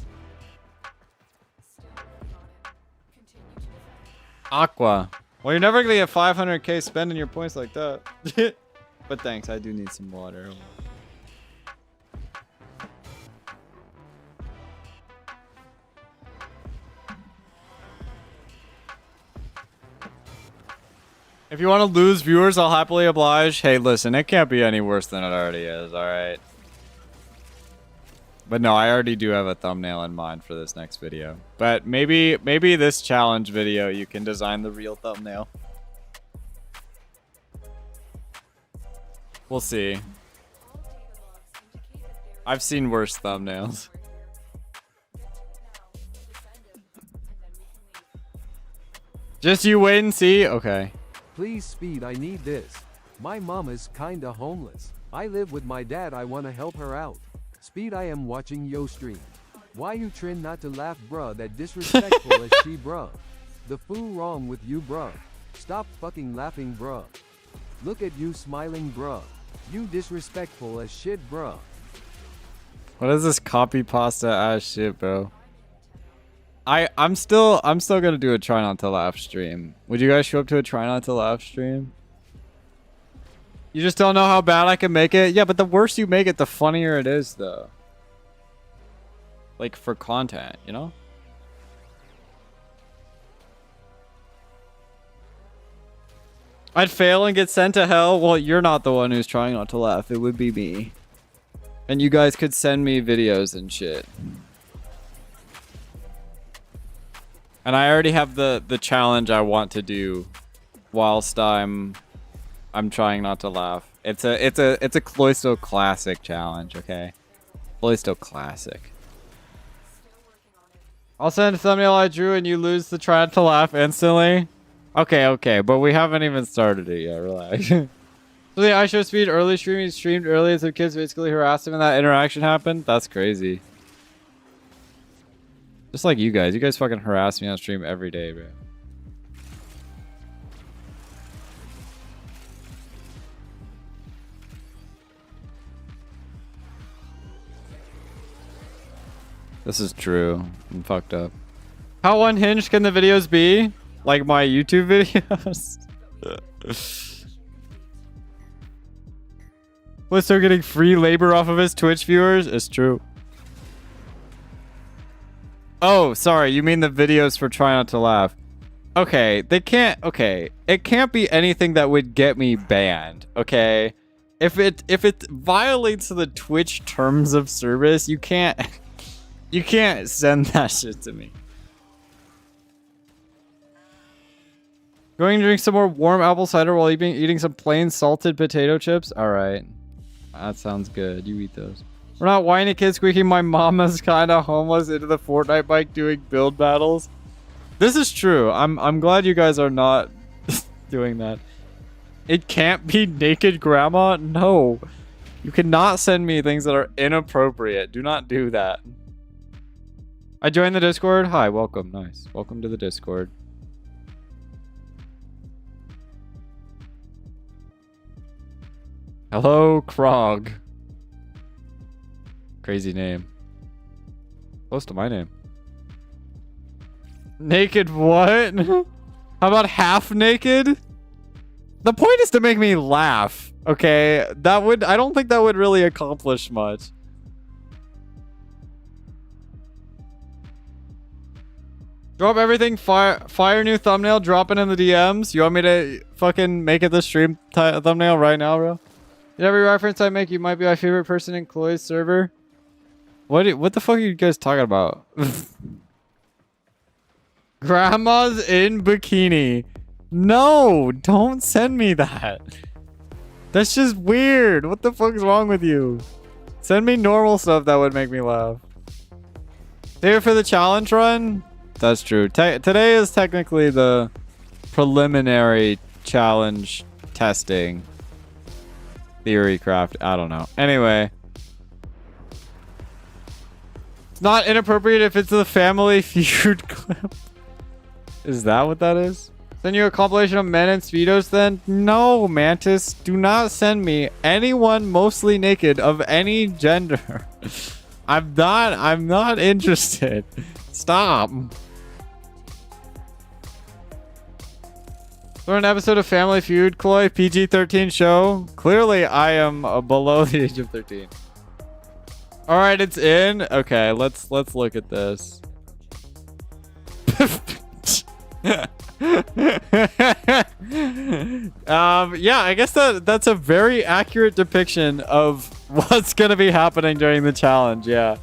Aqua. Well, you're never gonna get 500k spending your points like that. But thanks, I do need some water. If you want to lose viewers, I'll happily oblige. Hey, listen, it can't be any worse than it already is, alright? But no, I already do have a thumbnail in mind for this next video. But maybe this challenge video, you can design the real thumbnail. We'll see. I've seen worse thumbnails. Just you wait and see? Okay. Please, Speed, I need this. My mom is kinda homeless. I live with my dad, I wanna help her out. Speed, I am watching yo stream. Why you trying not to laugh, bruh? That disrespectful as she, bruh. The fool wrong with you, bruh. Stop fucking laughing, bruh. Look at you smiling, bruh. You disrespectful as shit, bruh. What is this copy pasta ass shit, bro? I'm still gonna do a try not to laugh stream. Would you guys show up to a try not to laugh stream? You just don't know how bad I can make it? Yeah, but the worse you make it, the funnier it is, though. Like, for content, you know? I'd fail and get sent to hell? Well, you're not the one who's trying not to laugh. It would be me. And you guys could send me videos and shit. And I already have the challenge I want to do whilst I'm trying not to laugh. It's a Cloysto classic challenge, okay? Cloysto classic. I'll send a thumbnail I drew and you lose the try not to laugh instantly. Okay, but we haven't even started it yet, relax. So the I Show Speed early streaming streamed early so kids basically harassed him and that interaction happened? That's crazy. Just like you guys. You guys fucking harass me on stream every day, bro. This is true. I'm fucked up. How unhinged can the videos be? Like my YouTube videos? Let's start getting free labor off of his Twitch viewers? It's true. Oh, sorry. You mean the videos for Try Not to Laugh. Okay, they can't... Okay, it can't be anything that would get me banned, okay? If it violates the Twitch terms of service, you can't... You can't send that shit to me. Going to drink some more warm apple cider while eating some plain salted potato chips? Alright. That sounds good. You eat those. We're not whiny kids squeaking my mama's kinda homeless into the Fortnite bike doing build battles. This is true. I'm glad you guys are not doing that. It can't be naked grandma? No. You cannot send me things that are inappropriate. Do not do that. I joined the Discord. Hi, welcome. Nice. Welcome to the Discord. Hello, Krog. Crazy name. Close to my name. Naked what? How about half naked? The point is to make me laugh. Okay, I don't think that would really accomplish much. Drop everything, fire new thumbnail, drop it in the DMs. You want me to fucking make it the stream thumbnail right now, bro? In every reference I make, you might be my favorite person in Chloe's server. What the fuck are you guys talking about? Grandma's in bikini. No, don't send me that. That's just weird. What the fuck is wrong with you? Send me normal stuff that would make me laugh. Save it for the challenge run? That's true. Today is technically the preliminary challenge testing. Theory craft. I don't know. Anyway. It's not inappropriate if it's the Family Feud clip. Is that what that is? Send you a compilation of men in Speedos then? No, Mantis. Do not send me anyone mostly naked of any gender. I'm not interested. Stop. For an episode of Family Feud, Chloe, PG-13 show. Clearly, I am below the age of 13. All right, it's in. Okay, let's look at this. Yeah, I guess that's a very accurate depiction of what's gonna be happening during the challenge. Yeah.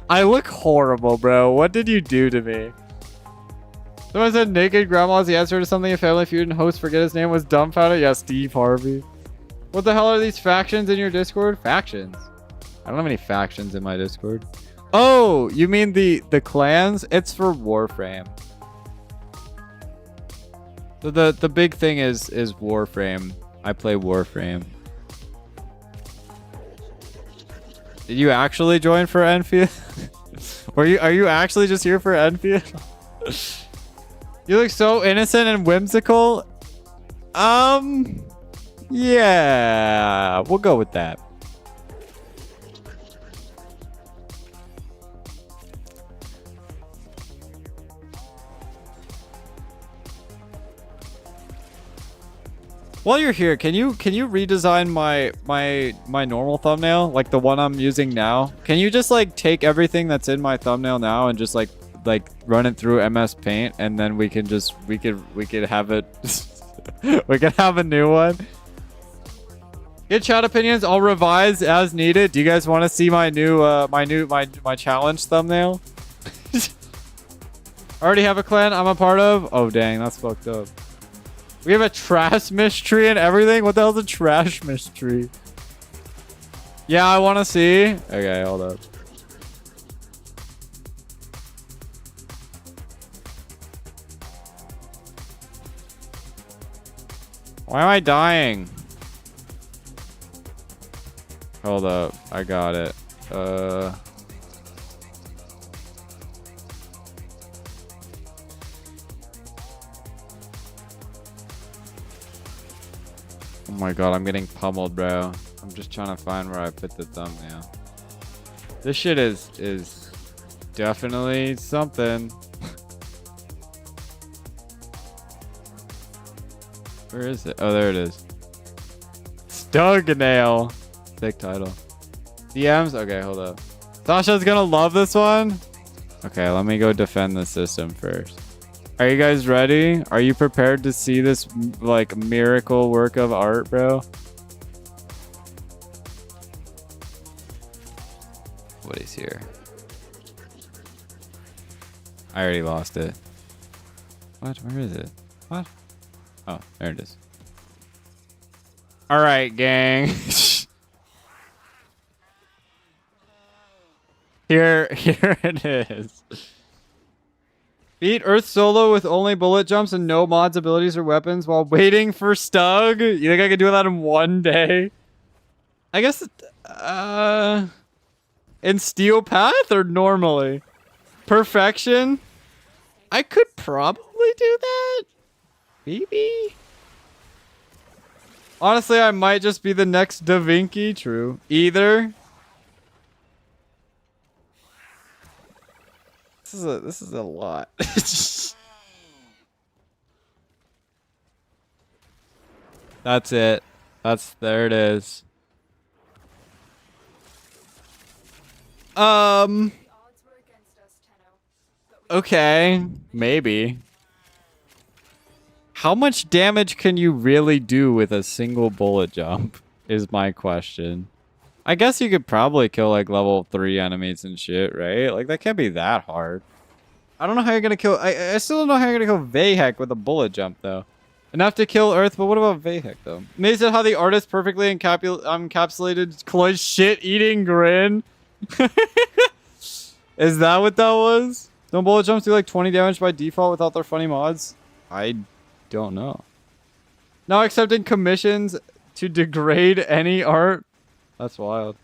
I look horrible, bro. What did you do to me? Someone said naked grandma is the answer to something in Family Feud, and host forget his name was dumbfounded. Yeah, Steve Harvey. What the hell are these factions in your Discord? Factions? I don't have any factions in my Discord. Oh, you mean the clans? It's for Warframe. So the big thing is Warframe. I play Warframe. Did you actually join for Enfield? Are you actually just here for Enfield? You look so innocent and whimsical. Yeah, we'll go with that. While you're here, can you redesign my normal thumbnail, like the one I'm using now? Can you just like take everything that's in my thumbnail now and just like run it through MS Paint, and then we could have it we could have a new one. Get chat opinions. I'll revise as needed. Do you guys want to see my new my challenge thumbnail? Already have a clan I'm a part of. Oh dang, that's fucked up. We have a trash mystery and everything. What the hell's a trash mystery? Yeah, I want to see. Okay, hold up. Why am I dying? Hold up. I got it. Oh my god, I'm getting pummeled, bro. I'm just trying to find where I put the thumbnail. This shit is definitely something. Where is it? Oh, there it is. Stug nail. Thick title. DMs? Okay, hold up. Sasha's gonna love this one. Okay, let me go defend the system first. Are you guys ready? Are you prepared to see this like miracle work of art, bro? What is here? I already lost it. What? Where is it? What? Oh, there it is. All right, gang. Here it is. Beat Earth solo with only bullet jumps and no mods, abilities, or weapons while waiting for Stug. You think I could do that in one day? I guess, in Steel Path or normally? Perfection? I could probably do that. Maybe. Honestly, I might just be the next Da Vinci. True. Either. This is a lot. That's it. There it is. Okay, maybe. How much damage can you really do with a single bullet jump is my question. I guess you could probably kill like level 3 enemies and shit, right? Like that can't be that hard. I don't know how you're gonna kill. I still don't know how you're gonna kill Vahek with a bullet jump though. Enough to kill Earth, but what about Vahek though? Amazed at how the artist perfectly encapsulated Chloe's shit-eating grin. Is that what that was? Don't bullet jumps do like 20 damage by default without their funny mods? I don't know. Now accepting commissions to degrade any art. That's wild.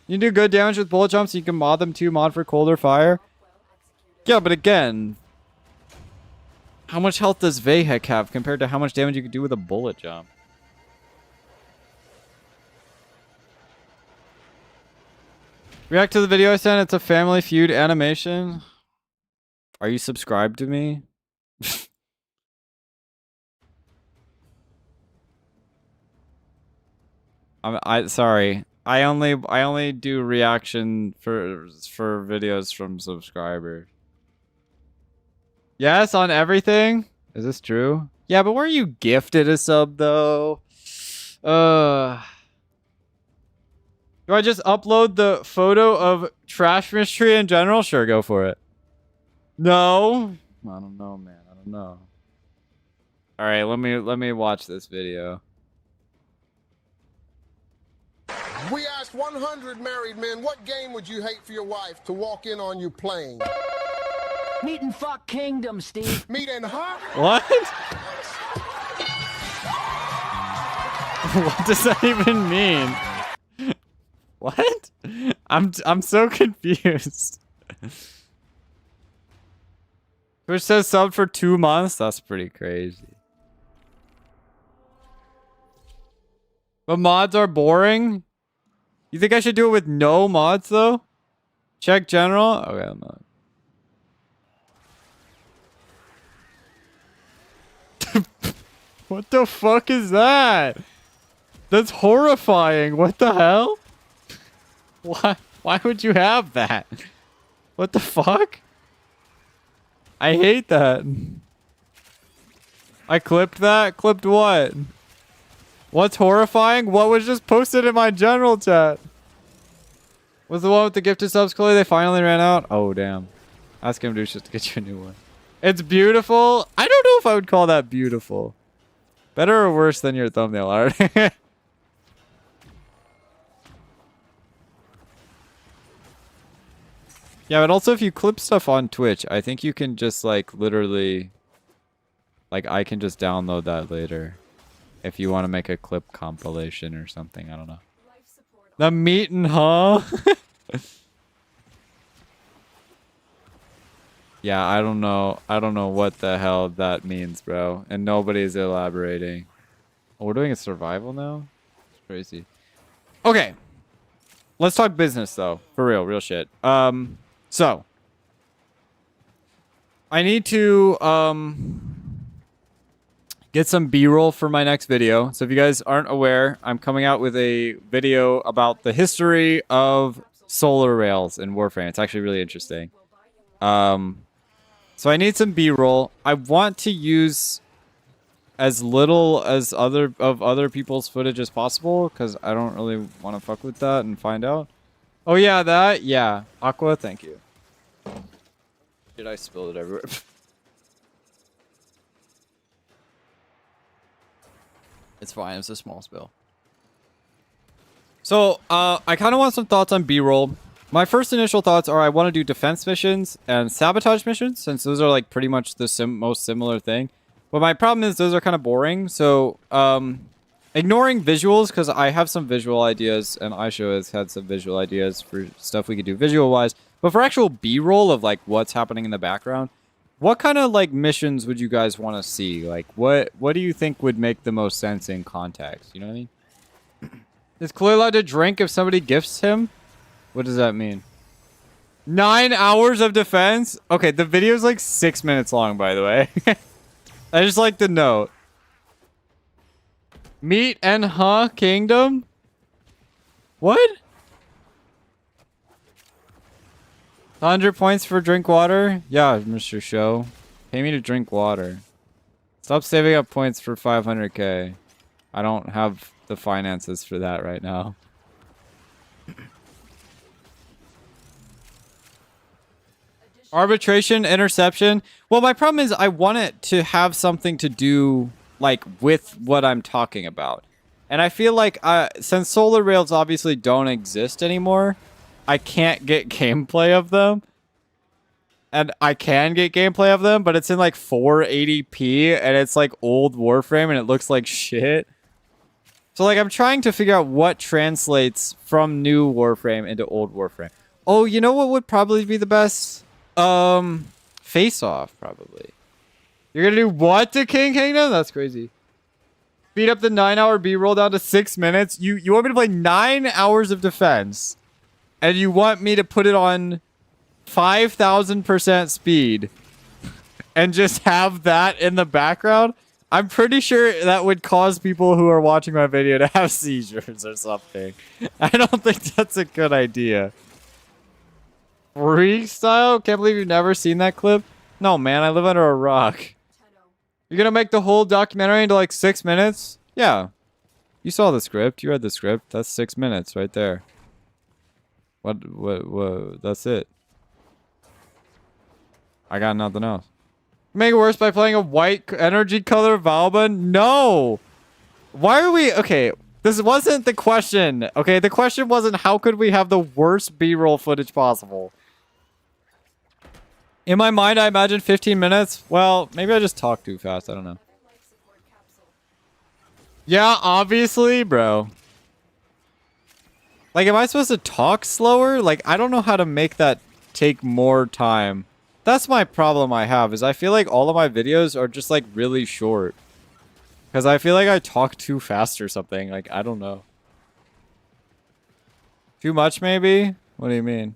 You can do good damage with bullet jumps. You can mod them too. Mod for cold or fire. Yeah, but again, how much health does Vahek have compared to how much damage you could do with a bullet jump? React to the video I sent. It's a Family Feud animation. Are you subscribed to me? Sorry. I only do reaction for videos from subscribers. Yes, on everything? Is this true? Yeah, but weren't you gifted a sub though? Do I just upload the photo of trash mystery in general? Sure, go for it. No. I don't know, man. I don't know. All right, let me watch this video. We asked 100 married men, what game would you hate for your wife to walk in on you playing? Meat and fuck kingdom, Steve. Meat and huh? What? What does that even mean? What? I'm so confused. Twitch says sub for 2 months? That's pretty crazy. But mods are boring? You think I should do it with no mods though? Check general? Okay, I'm not. What the fuck is that? That's horrifying. What the hell? Why would you have that? What the fuck? I hate that. I clipped that? Clipped what? What's horrifying? What was just posted in my general chat? Was the one with the gifted subs, Chloe? They finally ran out? Oh, damn. Ask him to just to get you a new one. It's beautiful. I don't know if I would call that beautiful. Better or worse than your thumbnail art? Yeah, but also if you clip stuff on Twitch, I think you can just like literally, like I can just download that later. If you want to make a clip compilation or something, I don't know. The meetin', huh? Yeah, I don't know. I don't know what the hell that means, bro. And nobody's elaborating. Oh, we're doing a survival now? It's crazy. Okay. Let's talk business though. For real shit. So I need to get some B-roll for my next video. So if you guys aren't aware, I'm coming out with a video about the history of solar rails in Warframe. It's actually really interesting. So I need some B-roll. I want to use as little as other people's footage as possible because I don't really want to fuck with that and find out. Oh yeah, that? Yeah. Aqua, thank you. Did I spill it everywhere? It's fine. It's a small spill. So, I kind of want some thoughts on B-roll. My first initial thoughts are I want to do defense missions and sabotage missions, since those are like pretty much the most similar thing. But my problem is those are kind of boring. So, ignoring visuals, because I have some visual ideas, and Aisho has had some visual ideas for stuff we could do visual-wise. But for actual B-roll of like what's happening in the background, what kind of like missions would you guys want to see? Like, what do you think would make the most sense in context? You know what I mean? Is Chloe allowed to drink if somebody gifts him? What does that mean? 9 hours of defense? Okay, the video's like 6 minutes long, by the way. I just like to note. Meat and huh kingdom? What? 100 points for drink water? Yeah, Mr. Show. Pay me to drink water. Stop saving up points for 500k. I don't have the finances for that right now. Arbitration, interception. Well, my problem is I want it to have something to do like with what I'm talking about. And I feel like since solar rails obviously don't exist anymore, I can't get gameplay of them. and I can get gameplay of them, but it's in like 480p and it's like old Warframe and it looks like shit. So like I'm trying to figure out what translates from new Warframe into old Warframe. Oh, you know what would probably be the best? Face Off, probably. You're gonna do what to King Kingdom? That's crazy. Speed up the 9-hour B-roll down to 6 minutes. You want me to play 9 hours of defense, and you want me to put it on 5,000% speed, and just have that in the background? I'm pretty sure that would cause people who are watching my video to have seizures or something. I don't think that's a good idea. Freak style? Can't believe you've never seen that clip. No, man, I live under a rock. You're gonna make the whole documentary into like 6 minutes? Yeah. You saw the script. You read the script. That's 6 minutes right there. What, that's it. I got nothing else. Make it worse by playing a white energy color Valba? No! Why are we... Okay, this wasn't the question. Okay, the question wasn't how could we have the worst B-roll footage possible. In my mind, I imagined 15 minutes. Well, maybe I just talk too fast. I don't know. Yeah, obviously, bro. Like, am I supposed to talk slower? Like, I don't know how to make that take more time. That's my problem I have, is I feel like all of my videos are just, like, really short. Because I feel like I talk too fast or something. Like, I don't know. Too much, maybe? What do you mean?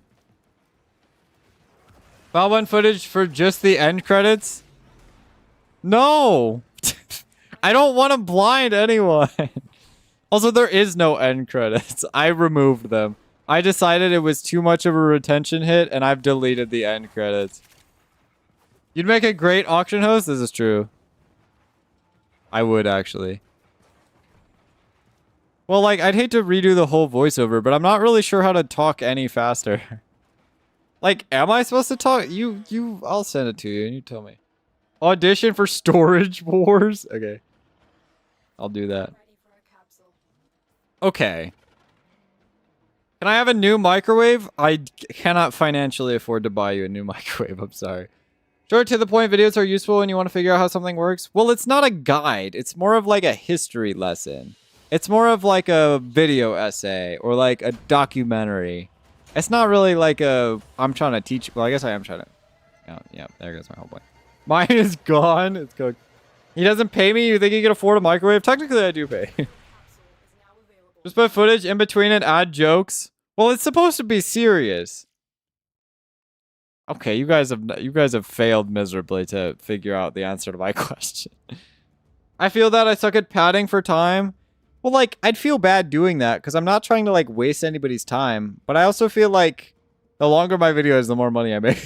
Valve footage for just the end credits? No! I don't want to blind anyone. Also, there is no end credits. I removed them. I decided it was too much of a retention hit, and I've deleted the end credits. You'd make a great auction host? This is true. I would, actually. Well, like, I'd hate to redo the whole voiceover, but I'm not really sure how to talk any faster. Like, am I supposed to talk? I'll send it to you and you tell me. Audition for Storage Wars? Okay. I'll do that. Okay. Can I have a new microwave? I cannot financially afford to buy you a new microwave. I'm sorry. Short to the point videos are useful when you want to figure out how something works. Well, it's not a guide. It's more of like a history lesson. It's more of like a video essay or like a documentary. It's not really like a, I'm trying to teach. Well, I guess I am trying to. Oh, yeah, there goes my whole point. Mine is gone. It's cooked. He doesn't pay me? You think he can afford a microwave? Technically, I do pay. Just put footage in between and add jokes. Well, it's supposed to be serious. Okay, you guys have failed miserably to figure out the answer to my question. I feel that I suck at padding for time. Well, like, I'd feel bad doing that because I'm not trying to, like, waste anybody's time. But I also feel like the longer my video is, the more money I make.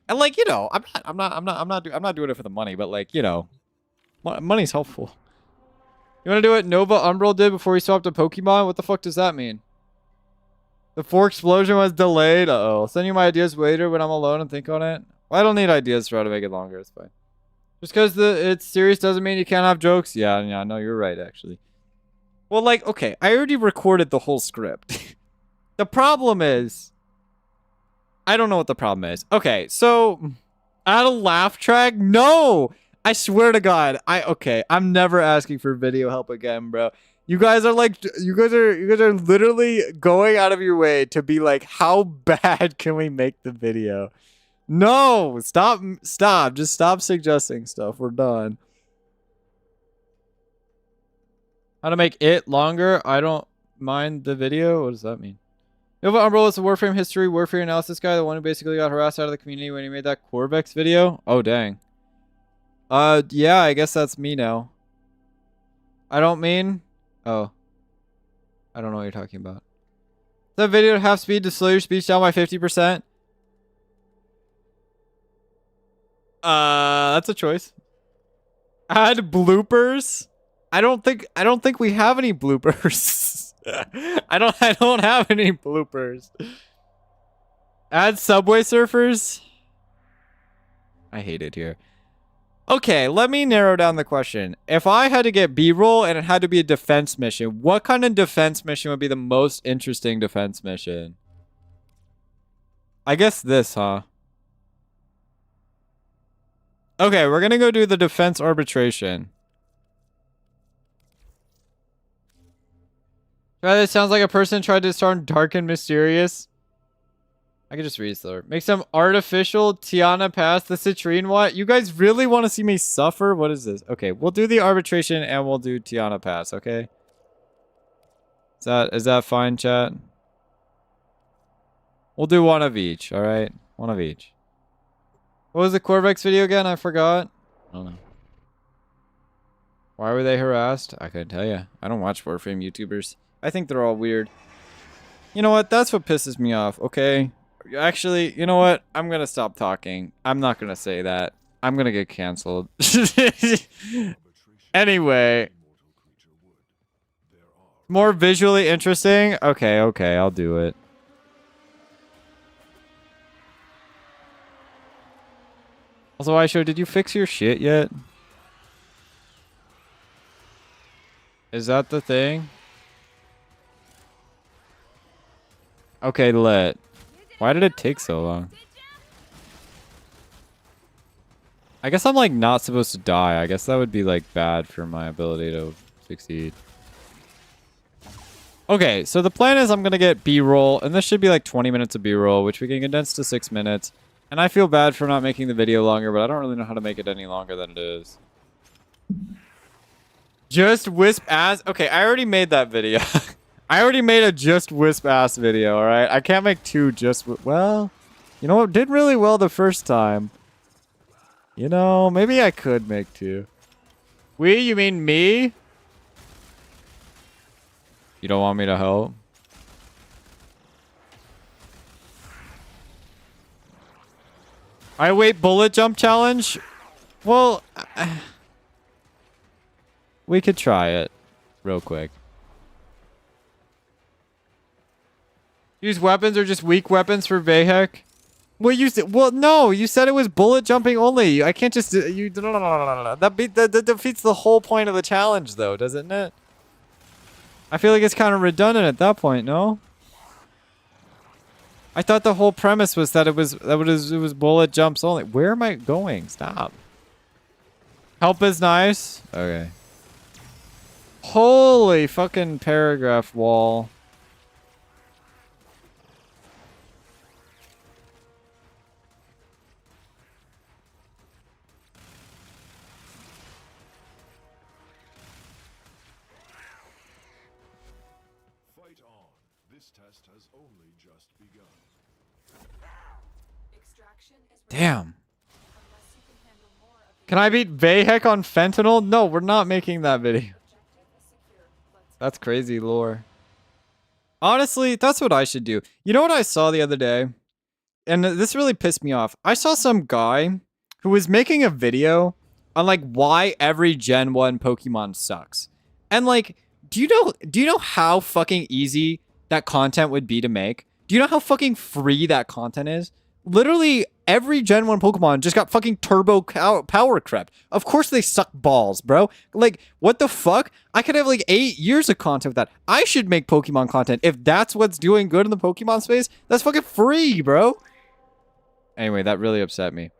And, like, you know, I'm not doing it for the money, but, like, you know, money's helpful. You want to do what Nova Umbral did before he swapped a Pokemon? What the fuck does that mean? The 4 explosion was delayed. Uh-oh. I'll send you my ideas later when I'm alone and think on it. Well, I don't need ideas for how to make it longer. It's fine. Just because it's serious doesn't mean you can't have jokes. Yeah, no, you're right, actually. Well, like, okay, I already recorded the whole script. The problem is... I don't know what the problem is. Okay, so... Add a laugh track? No! I swear to God. Okay, I'm never asking for video help again, bro. You guys are like... You guys are literally going out of your way to be like, how bad can we make the video? No! Stop. Just stop suggesting stuff. We're done. How to make it longer? I don't mind the video? What does that mean? Nova Umbrella is a Warframe history, Warframe analysis guy, the one who basically got harassed out of the community when he made that Corvex video? Oh, dang. Yeah, I guess that's me now. I don't mean... Oh. I don't know what you're talking about. That video at half speed to slow your speech down by 50%? That's a choice. Add bloopers? I don't think we have any bloopers. I don't have any bloopers. Add Subway Surfers? I hate it here. Okay, let me narrow down the question. If I had to get B-roll and it had to be a defense mission, what kind of defense mission would be the most interesting defense mission? I guess this, huh? Okay, we're gonna go do the defense arbitration. That sounds like a person tried to sound dark and mysterious. I could just read slower. Make some artificial Tiana pass the citrine. What? You guys really want to see me suffer? What is this? Okay, we'll do the arbitration and we'll do Tiana pass, okay? Is that fine, chat? We'll do one of each, alright? One of each. What was the Corvex video again? I forgot. I don't know. Why were they harassed? I couldn't tell you. I don't watch Warframe YouTubers. I think they're all weird. You know what? That's what pisses me off, okay? Actually, you know what? I'm gonna stop talking. I'm not gonna say that. I'm gonna get canceled. Anyway. More visually interesting? Okay, I'll do it. Also, Aisho, did you fix your shit yet? Is that the thing? Okay, lit. Why did it take so long? I guess I'm like not supposed to die. I guess that would be like bad for my ability to succeed. Okay, so the plan is I'm gonna get B-roll, and this should be like 20 minutes of B-roll, which we can condense to 6 minutes. And I feel bad for not making the video longer, but I don't really know how to make it any longer than it is. Just wisp ass? Okay, I already made that video. I already made a just wisp ass video, alright? I can't make two just well, you know what? Did really well the first time. You know, maybe I could make two. We? You mean me? You don't want me to help? I wait, bullet jump challenge? Well, we could try it real quick. Use weapons or just weak weapons for Vahek? Well, well, no, you said it was bullet jumping only. I can't just that defeats the whole point of the challenge, though, doesn't it? I feel like it's kind of redundant at that point, no? I thought the whole premise was that it was bullet jumps only. Where am I going? Stop. Help is nice. Okay. Holy fucking paragraph wall. Fight on. This test has only just begun. Extraction is Damn. unless you can handle more of the Can I beat Vahek on fentanyl? No, we're not making that video. objective is secure. Let's That's crazy lore. Honestly, that's what I should do. You know what I saw the other day? And this really pissed me off. I saw some guy who was making a video on like why every Gen 1 Pokemon sucks. And like, do you know how fucking easy that content would be to make? Do you know how fucking free that content is? Literally every Gen 1 Pokemon just got fucking turbo power crept. Of course they suck balls, bro. Like, what the fuck? I could have like 8 years of content with that. I should make Pokemon content. If that's what's doing good in the Pokemon space, that's fucking free, bro. Anyway, that really upset me.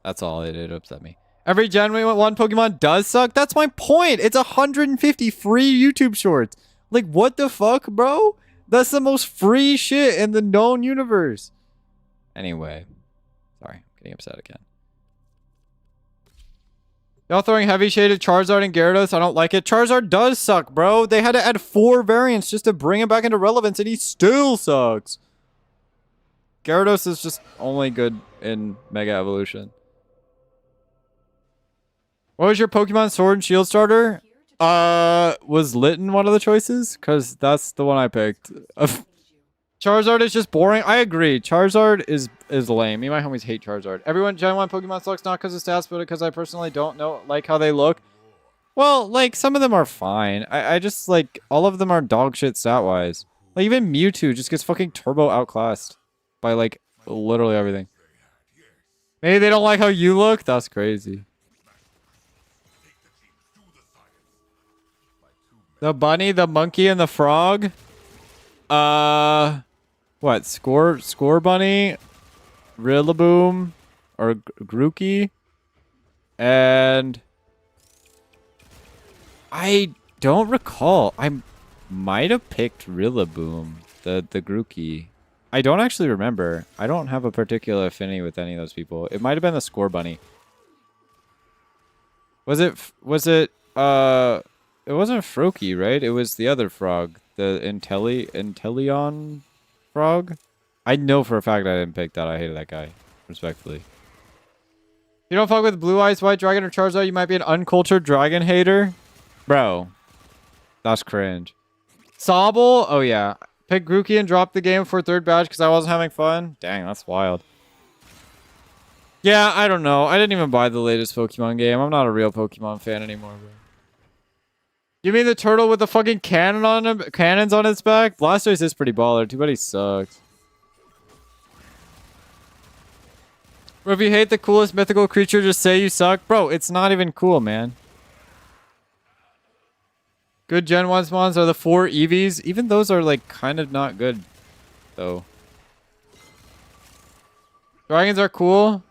That's all it did upset me. Every Gen 1 Pokemon does suck? That's my point. It's 150 free YouTube shorts. Like, what the fuck, bro? That's the most free shit in the known universe. Anyway. Sorry, I'm getting upset again. Y'all throwing heavy shaded Charizard and Gyarados? I don't like it. Charizard does suck, bro. They had to add 4 variants just to bring him back into relevance, and he still sucks. Gyarados is just only good in Mega Evolution. What was your Pokemon Sword and Shield starter? Was Litten one of the choices? Because that's the one I picked. Charizard is just boring. I agree. Charizard is lame. Me and my homies hate Charizard. Everyone, Gen 1 Pokemon sucks not because of stats, but because I personally don't like how they look. Well, like, some of them are fine. I just, like, all of them are dog shit stat-wise. Like, even Mewtwo just gets fucking turbo outclassed by, like, literally everything. Maybe they don't like how you look? That's crazy. The bunny, the monkey, and the frog. What? Score bunny, Rillaboom, or Grookey, and I don't recall. I might have picked Rillaboom, the Grookey. I don't actually remember. I don't have a particular affinity with any of those people. It might have been the Score Bunny. Was it it wasn't Froakie, right? It was the other frog, the Inteleon frog. I know for a fact I didn't pick that. I hated that guy, respectfully. If you don't fuck with Blue Eyes White Dragon or Charizard, you might be an uncultured dragon hater. Bro, that's cringe. Sobble? Oh yeah. Pick Grookey and drop the game for third badge because I wasn't having fun? Dang, that's wild. Yeah, I don't know. I didn't even buy the latest Pokemon game. I'm not a real Pokemon fan anymore, bro. You mean the turtle with the fucking cannon on him, cannons on its back? Blastoise is pretty baller. Too bad he sucks. Bro, if you hate the coolest mythical creature, just say you suck. Bro, it's not even cool, man. Good Gen 1 spawns are the 4 EVs. Even those are, like, kind of not good, though. Dragons are cool.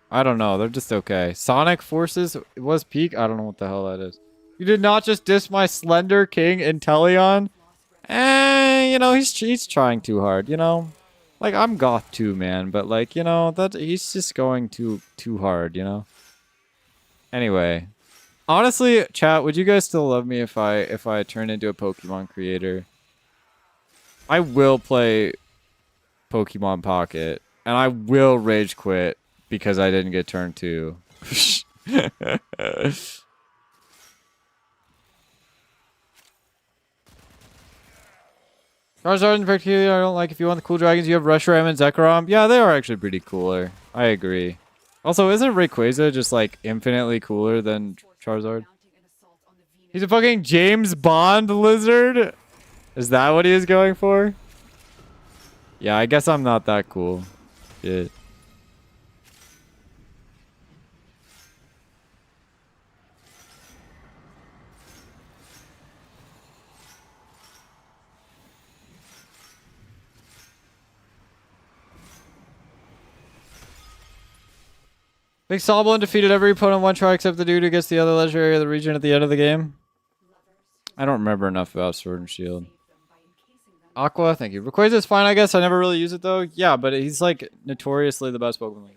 I don't know. They're just okay. Sonic Forces was peak. I don't know what the hell that is. You did not just diss my Slender King Inteleon. You know, he's trying too hard, you know? Like, I'm goth too, man. But, like, you know, that he's just going too hard, you know? Anyway. Honestly, chat, would you guys still love me if I turn into a Pokemon creator? I will play Pokemon Pocket, and I will rage quit because I didn't get turn 2. Charizard in particular, I don't like. If you want the cool dragons, you have Reshiram and Zekrom. Yeah, they are actually pretty cooler. I agree. Also, isn't Rayquaza just, like, infinitely cooler than Charizard? He's a fucking James Bond lizard? Is that what he is going for? Yeah, I guess I'm not that cool. Shit. Big Soblin defeated every opponent in one try except the dude who gets the other legendary of the region at the end of the game. I don't remember enough about Sword and Shield. Aqua, thank you. Rayquaza is fine, I guess. I never really use it, though. Yeah, but he's, like, notoriously the best Pokemon.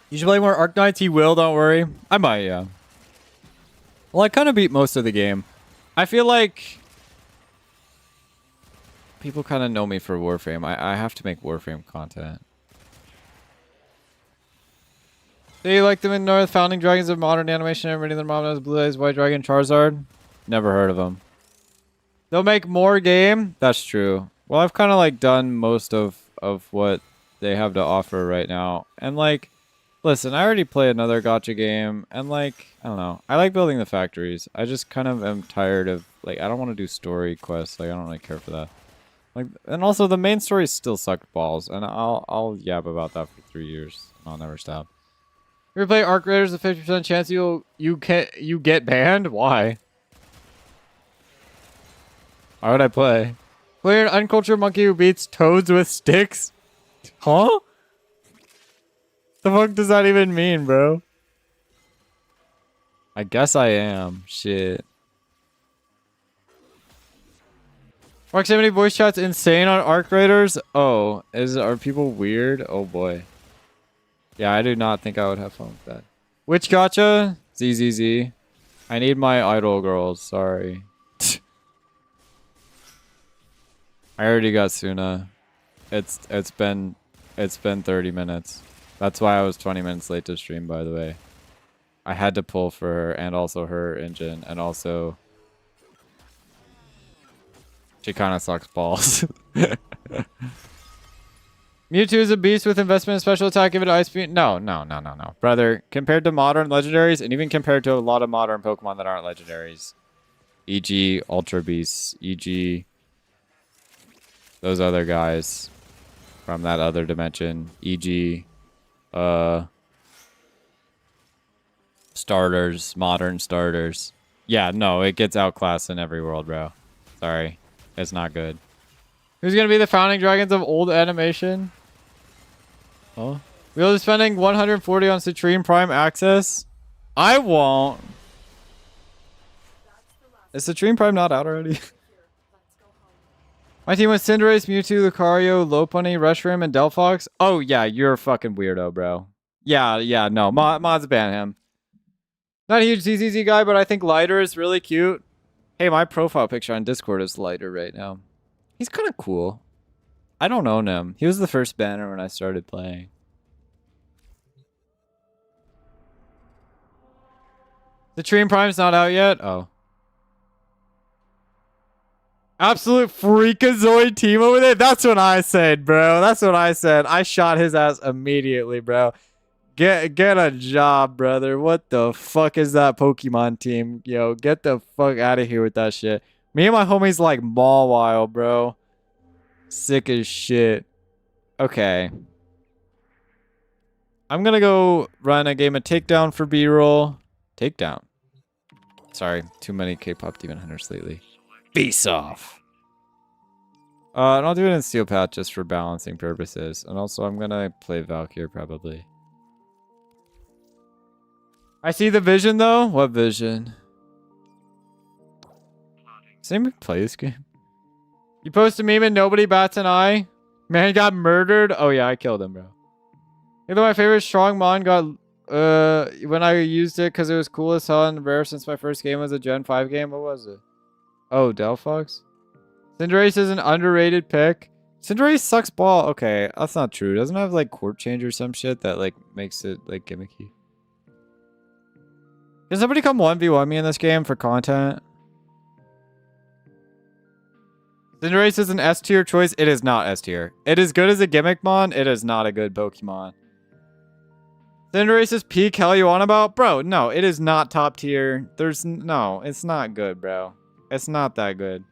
You should play more Arcanites. He will, don't worry. I might, yeah. Well, I kind of beat most of the game. I feel like people kind of know me for Warframe. I have to make Warframe content. Do you like them in North? Founding dragons of modern animation. Everybody in their mom knows Blue Eyes White Dragon Charizard. Never heard of them. They'll make more game. That's true. Well, I've kind of like done most of what they have to offer right now. And like, listen, I already play another gacha game. And like, I don't know. I like building the factories. I just kind of am tired of like, I don't want to do story quests. Like, I don't really care for that. Like, and also the main story still sucked balls. And I'll yap about that for 3 years. I'll never stop. If you play Arc Raiders, a 50% chance you get banned? Why? Why would I play? Play an uncultured monkey who beats toads with sticks? Huh? The fuck does that even mean, bro? I guess I am. Shit. Proximity voice chat's insane on Arc Raiders? Oh, are people weird? Oh boy. Yeah, I do not think I would have fun with that. Which gacha? ZZZ. I need my idol girls. Sorry. I already got Suna. It's been 30 minutes. That's why I was 20 minutes late to stream, by the way. I had to pull for her and also her engine and also she kind of sucks balls. Mewtwo is a beast with investment and special attack. Give it ice beam. No. Brother, compared to modern legendaries, and even compared to a lot of modern Pokemon that aren't legendaries, e.g. Ultra Beasts, e.g. those other guys from that other dimension, e.g. starters, modern starters. Yeah, no, it gets outclassed in every world, bro. Sorry. It's not good. Who's gonna be the founding dragons of old animation? Oh. We'll be spending 140 on Citrine Prime access? I won't. Is Citrine Prime not out already? My team was Cinderace, Mewtwo, Lucario, Lopunny, Reshiram, and Delphox. Oh, yeah, you're a fucking weirdo, bro. Yeah, no. Mods ban him. Not a huge ZZZ guy, but I think Lighter is really cute. Hey, my profile picture on Discord is Lighter right now. He's kind of cool. I don't own him. He was the first banner when I started playing. The Citrine Prime's not out yet? Oh. Absolute freakazoid team over there? That's what I said, bro. That's what I said. I shot his ass immediately, bro. Get a job, brother. What the fuck is that Pokemon team? Yo, get the fuck out of here with that shit. Me and my homies like Mawile, bro. Sick as shit. Okay. I'm gonna go run a game of Takedown for B-roll. Takedown. Sorry, too many K-pop Demon Hunters lately. Face off. And I'll do it in Steel Path just for balancing purposes. And also, I'm gonna play Valkyrie probably. I see the vision though. What vision? Does anybody play this game? You post a meme and nobody bats an eye. Man got murdered. Oh yeah, I killed him, bro. Even though my favorite strong mon got when I used it because it was cool as hell and rare since my first game was a Gen 5 game. What was it? Oh, Delphox? Cinderace is an underrated pick. Cinderace sucks ball. Okay, that's not true. Doesn't it have like court change or some shit that like makes it like gimmicky? Can somebody come 1v1 me in this game for content? Cinderace is an S tier choice. It is not S tier. It is good as a gimmick mon. It is not a good Pokemon. Cinderace's peak, hell you on about? Bro, no, it is not top tier. No, it's not good, bro. It's not that good.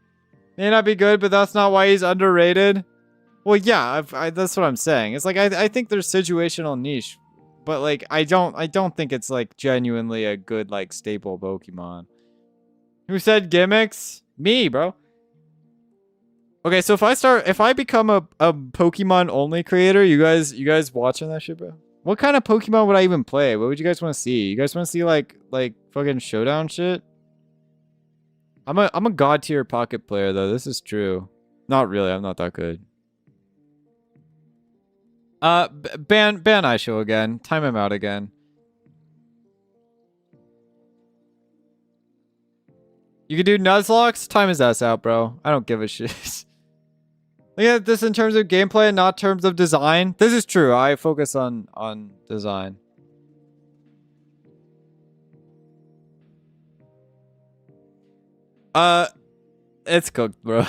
May not be good, but that's not why he's underrated. Well, yeah, that's what I'm saying. It's like, I think there's situational niche, but like, I don't think it's like genuinely a good, like, staple Pokemon. Who said gimmicks? Me, bro. Okay, so if I become a Pokemon only creator, you guys watching that shit, bro? What kind of Pokemon would I even play? What would you guys want to see? You guys want to see like fucking showdown shit? I'm a god tier pocket player though. This is true. Not really. I'm not that good. Ban Aisho again. Time him out again. You can do Nuzlocke? Time his ass out, bro. I don't give a shit. Look at this in terms of gameplay and not terms of design. This is true. I focus on design. It's cooked, bro.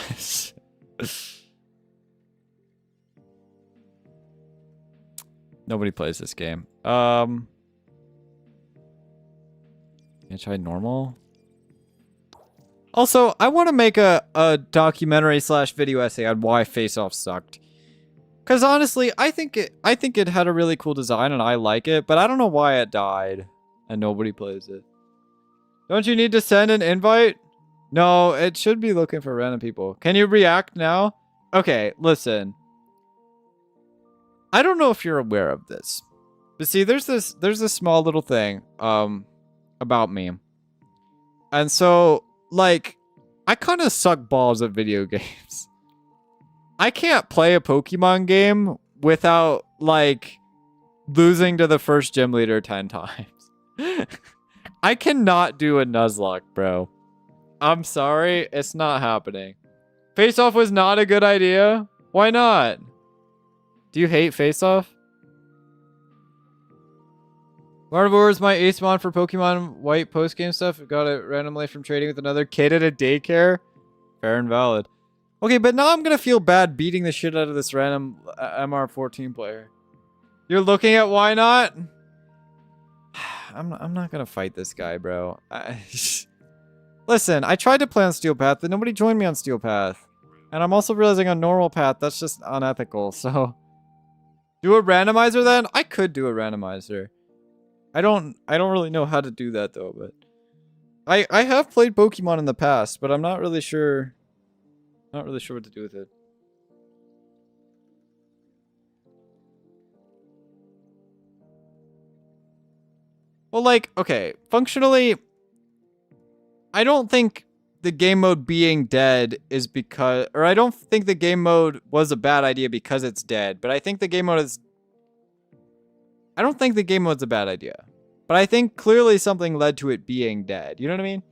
Nobody plays this game. Can I try normal? Also, I want to make a documentary / video essay on why Face Off sucked. Cause honestly, I think it had a really cool design and I like it, but I don't know why it died and nobody plays it. Don't you need to send an invite? No, it should be looking for random people. Can you react now? Okay, listen. I don't know if you're aware of this, but see, there's this small little thing about me, and so like I kind of suck balls at video games. I can't play a Pokemon game without like losing to the first gym leader 10 times. I cannot do a Nuzlocke, bro. I'm sorry, it's not happening. Face Off was not a good idea. Why not? Do you hate Face Off? Gardevoir is my ace mon for Pokemon White post-game stuff. Got it randomly from trading with another kid at a daycare. Fair and valid. Okay, but now I'm gonna feel bad beating the shit out of this random MR14 player. You're looking at why not? I'm not gonna fight this guy, bro. Listen, I tried to play on Steel Path, but nobody joined me on Steel Path. And I'm also realizing on normal path, that's just unethical, so... Do a randomizer then? I could do a randomizer. I don't really know how to do that though, but I have played Pokemon in the past, but I'm not really sure what to do with it. Well, like, okay, functionally, I don't think the game mode being dead is because, or I don't think the game mode was a bad idea because it's dead, but I think the game mode is, I don't think the game mode's a bad idea, but I think clearly something led to it being dead. You know what I mean?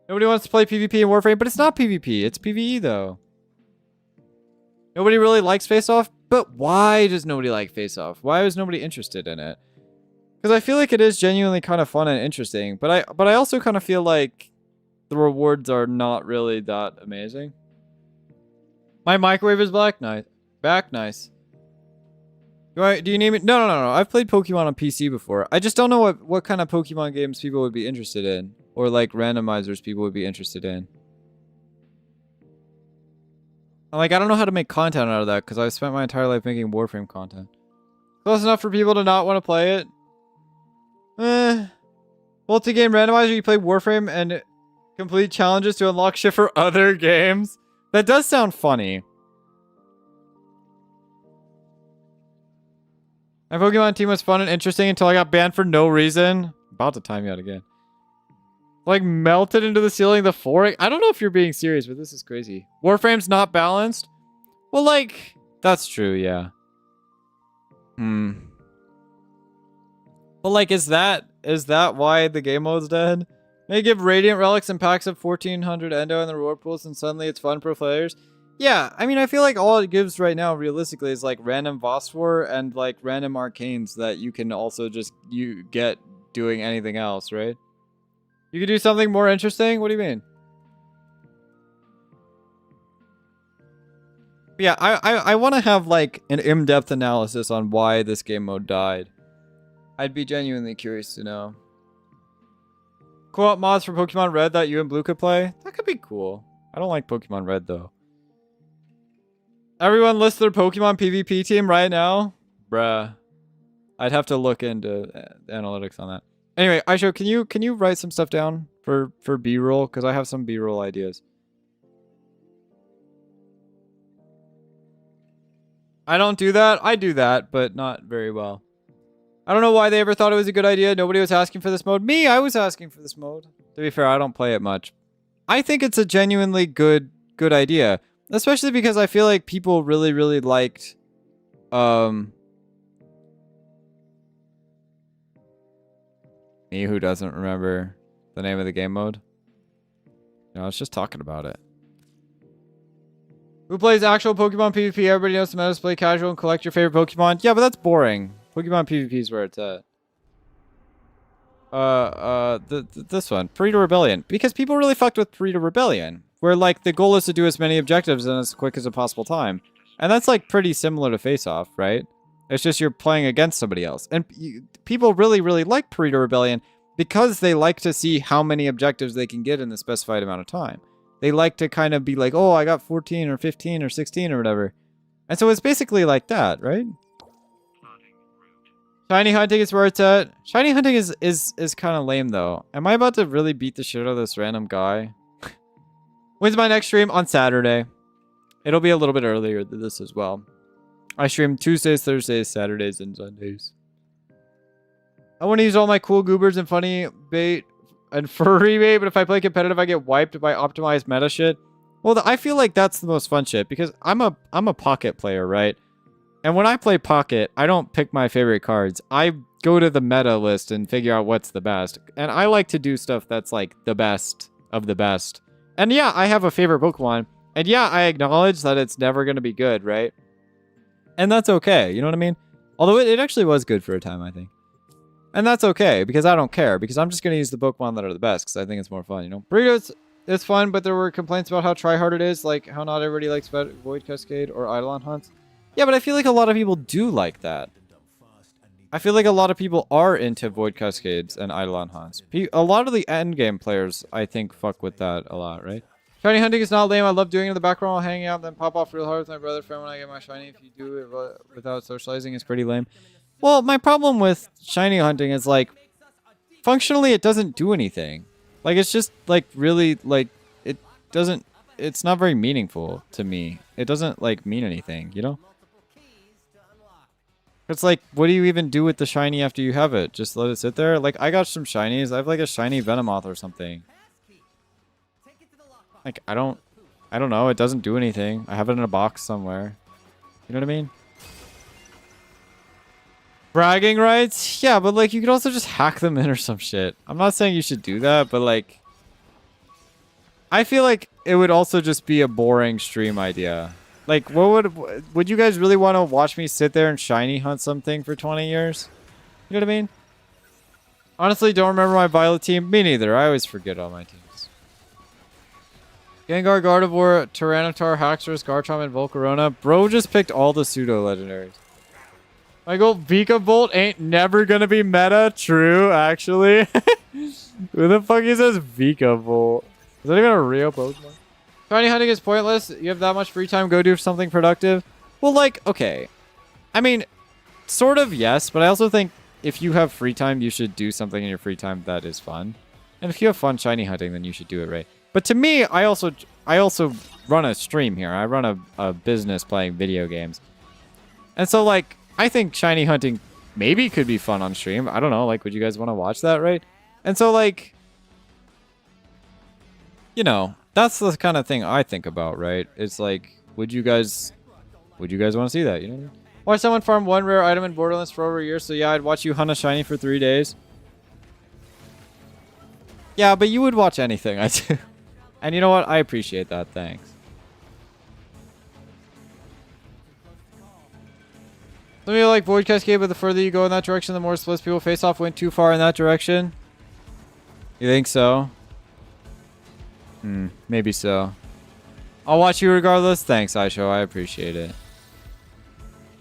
Nobody wants to play PvP in Warframe, but it's not PvP, it's PvE though. Nobody really likes Face Off, but why does nobody like Face Off? Why is nobody interested in it? Because I feel like it is genuinely kind of fun and interesting, but I also kind of feel like the rewards are not really that amazing. My microwave is black. Nice. Back. Nice. Do you name it? No. I've played Pokemon on PC before. I just don't know what kind of Pokemon games people would be interested in. Or like randomizers people would be interested in. Like, I don't know how to make content out of that because I've spent my entire life making Warframe content. Close enough for people to not want to play it. Multi-game randomizer, you play Warframe and complete challenges to unlock shit for other games. That does sound funny. My Pokemon team was fun and interesting until I got banned for no reason. About to time you out again. Like, melted into the ceiling, the flooring. I don't know if you're being serious, but this is crazy. Warframe's not balanced? Well, like, that's true, yeah. But like, is that why the game mode's dead? They give Radiant Relics and packs of 1400 Endo in the reward pools and suddenly it's fun for players? Yeah, I mean, I feel like all it gives right now, realistically, is like random Phosphor and like random Arcanes that you can also just get doing anything else, right? You could do something more interesting? What do you mean? Yeah, I want to have like an in-depth analysis on why this game mode died. I'd be genuinely curious to know. Co-op mods for Pokemon Red that you and Blue could play? That could be cool. I don't like Pokemon Red though. Everyone list their Pokemon PvP team right now? Bruh. I'd have to look into analytics on that. Anyway, Aisho, can you write some stuff down for B-roll? Because I have some B-roll ideas. I don't do that. I do that, but not very well. I don't know why they ever thought it was a good idea. Nobody was asking for this mode. Me, I was asking for this mode. To be fair, I don't play it much. I think it's a genuinely good idea. Especially because I feel like people really, really liked... Me who doesn't remember the name of the game mode. You know, I was just talking about it. Who plays actual Pokemon PvP? Everybody knows the meta is play casual and collect your favorite Pokemon. Yeah, but that's boring. Pokemon PvP is where it's at. This one. Purita Rebellion. Because people really fucked with Purita Rebellion. Where, like, the goal is to do as many objectives in as quick as a possible time. And that's, like, pretty similar to Face Off, right? It's just you're playing against somebody else. And people really, really like Purita Rebellion because they like to see how many objectives they can get in the specified amount of time. They like to kind of be like, oh, I got 14 or 15 or 16 or whatever. And so it's basically like that, right? Shiny hunting is where it's at. Shiny hunting is kind of lame, though. Am I about to really beat the shit out of this random guy? When's my next stream? On Saturday. It'll be a little bit earlier than this as well. I stream Tuesdays, Thursdays, Saturdays, and Sundays. I want to use all my cool goobers and funny bait and furry bait, but if I play competitive, I get wiped by optimized meta shit. Well, I feel like that's the most fun shit because I'm a pocket player, right? And when I play pocket, I don't pick my favorite cards. I go to the meta list and figure out what's the best. And I like to do stuff that's like the best of the best. And yeah, I have a favorite Pokemon. And yeah, I acknowledge that it's never going to be good, right? And that's okay, you know what I mean? Although it actually was good for a time, I think. And that's okay, because I don't care, because I'm just going to use the Pokemon that are the best, because I think it's more fun, you know? Burritos is fun, but there were complaints about how try-hard it is, like how not everybody likes Void Cascade or Eidolon hunts. Yeah, but I feel like a lot of people do like that. I feel like a lot of people are into Void Cascades and Eidolon hunts. A lot of the endgame players, I think, fuck with that a lot, right? Shiny hunting is not lame. I love doing it in the background while hanging out, then pop off real hard with my brother friend when I get my shiny. If you do it without socializing, it's pretty lame. Well, my problem with shiny hunting is like, functionally, it doesn't do anything. Like, it's just like really like it doesn't. It's not very meaningful to me. It doesn't like mean anything, you know? It's like, what do you even do with the shiny after you have it? Just let it sit there? Like, I got some shinies. I have like a shiny Venomoth or something. Like, I don't know. It doesn't do anything. I have it in a box somewhere. You know what I mean? Bragging rights? Yeah, but like, you could also just hack them in or some shit. I'm not saying you should do that, but like, I feel like it would also just be a boring stream idea. Like, what would you guys really want to watch me sit there and shiny hunt something for 20 years? You know what I mean? Honestly, don't remember my Violet team? Me neither. I always forget all my teams. Gengar, Gardevoir, Tyranitar, Haxorus, Garchomp, and Volcarona. Bro just picked all the pseudo-legendaries. Michael, Vikavolt ain't never gonna be meta. True, actually. Who the fuck he says Vikavolt? Is that even a real Pokemon? Shiny hunting is pointless. You have that much free time. Go do something productive. Well, like, okay. I mean, sort of, yes. But I also think if you have free time, you should do something in your free time that is fun. And if you have fun shiny hunting, then you should do it right. But to me, I also run a stream here. I run a business playing video games. And so, like, I think shiny hunting maybe could be fun on stream. I don't know. Like, would you guys want to watch that, right? And so, like, you know, that's the kind of thing I think about, right? It's like, would you guys want to see that? You know what I mean? Watch someone farm one rare item in Borderlands for over a year, so yeah, I'd watch you hunt a shiny for 3 days. Yeah, but you would watch anything I do. And you know what? I appreciate that. Thanks. Some of you like Void Cascade, but the further you go in that direction, the more splits people face off. Went too far in that direction. You think so? Maybe so. I'll watch you regardless. Thanks, Aisho. I appreciate it.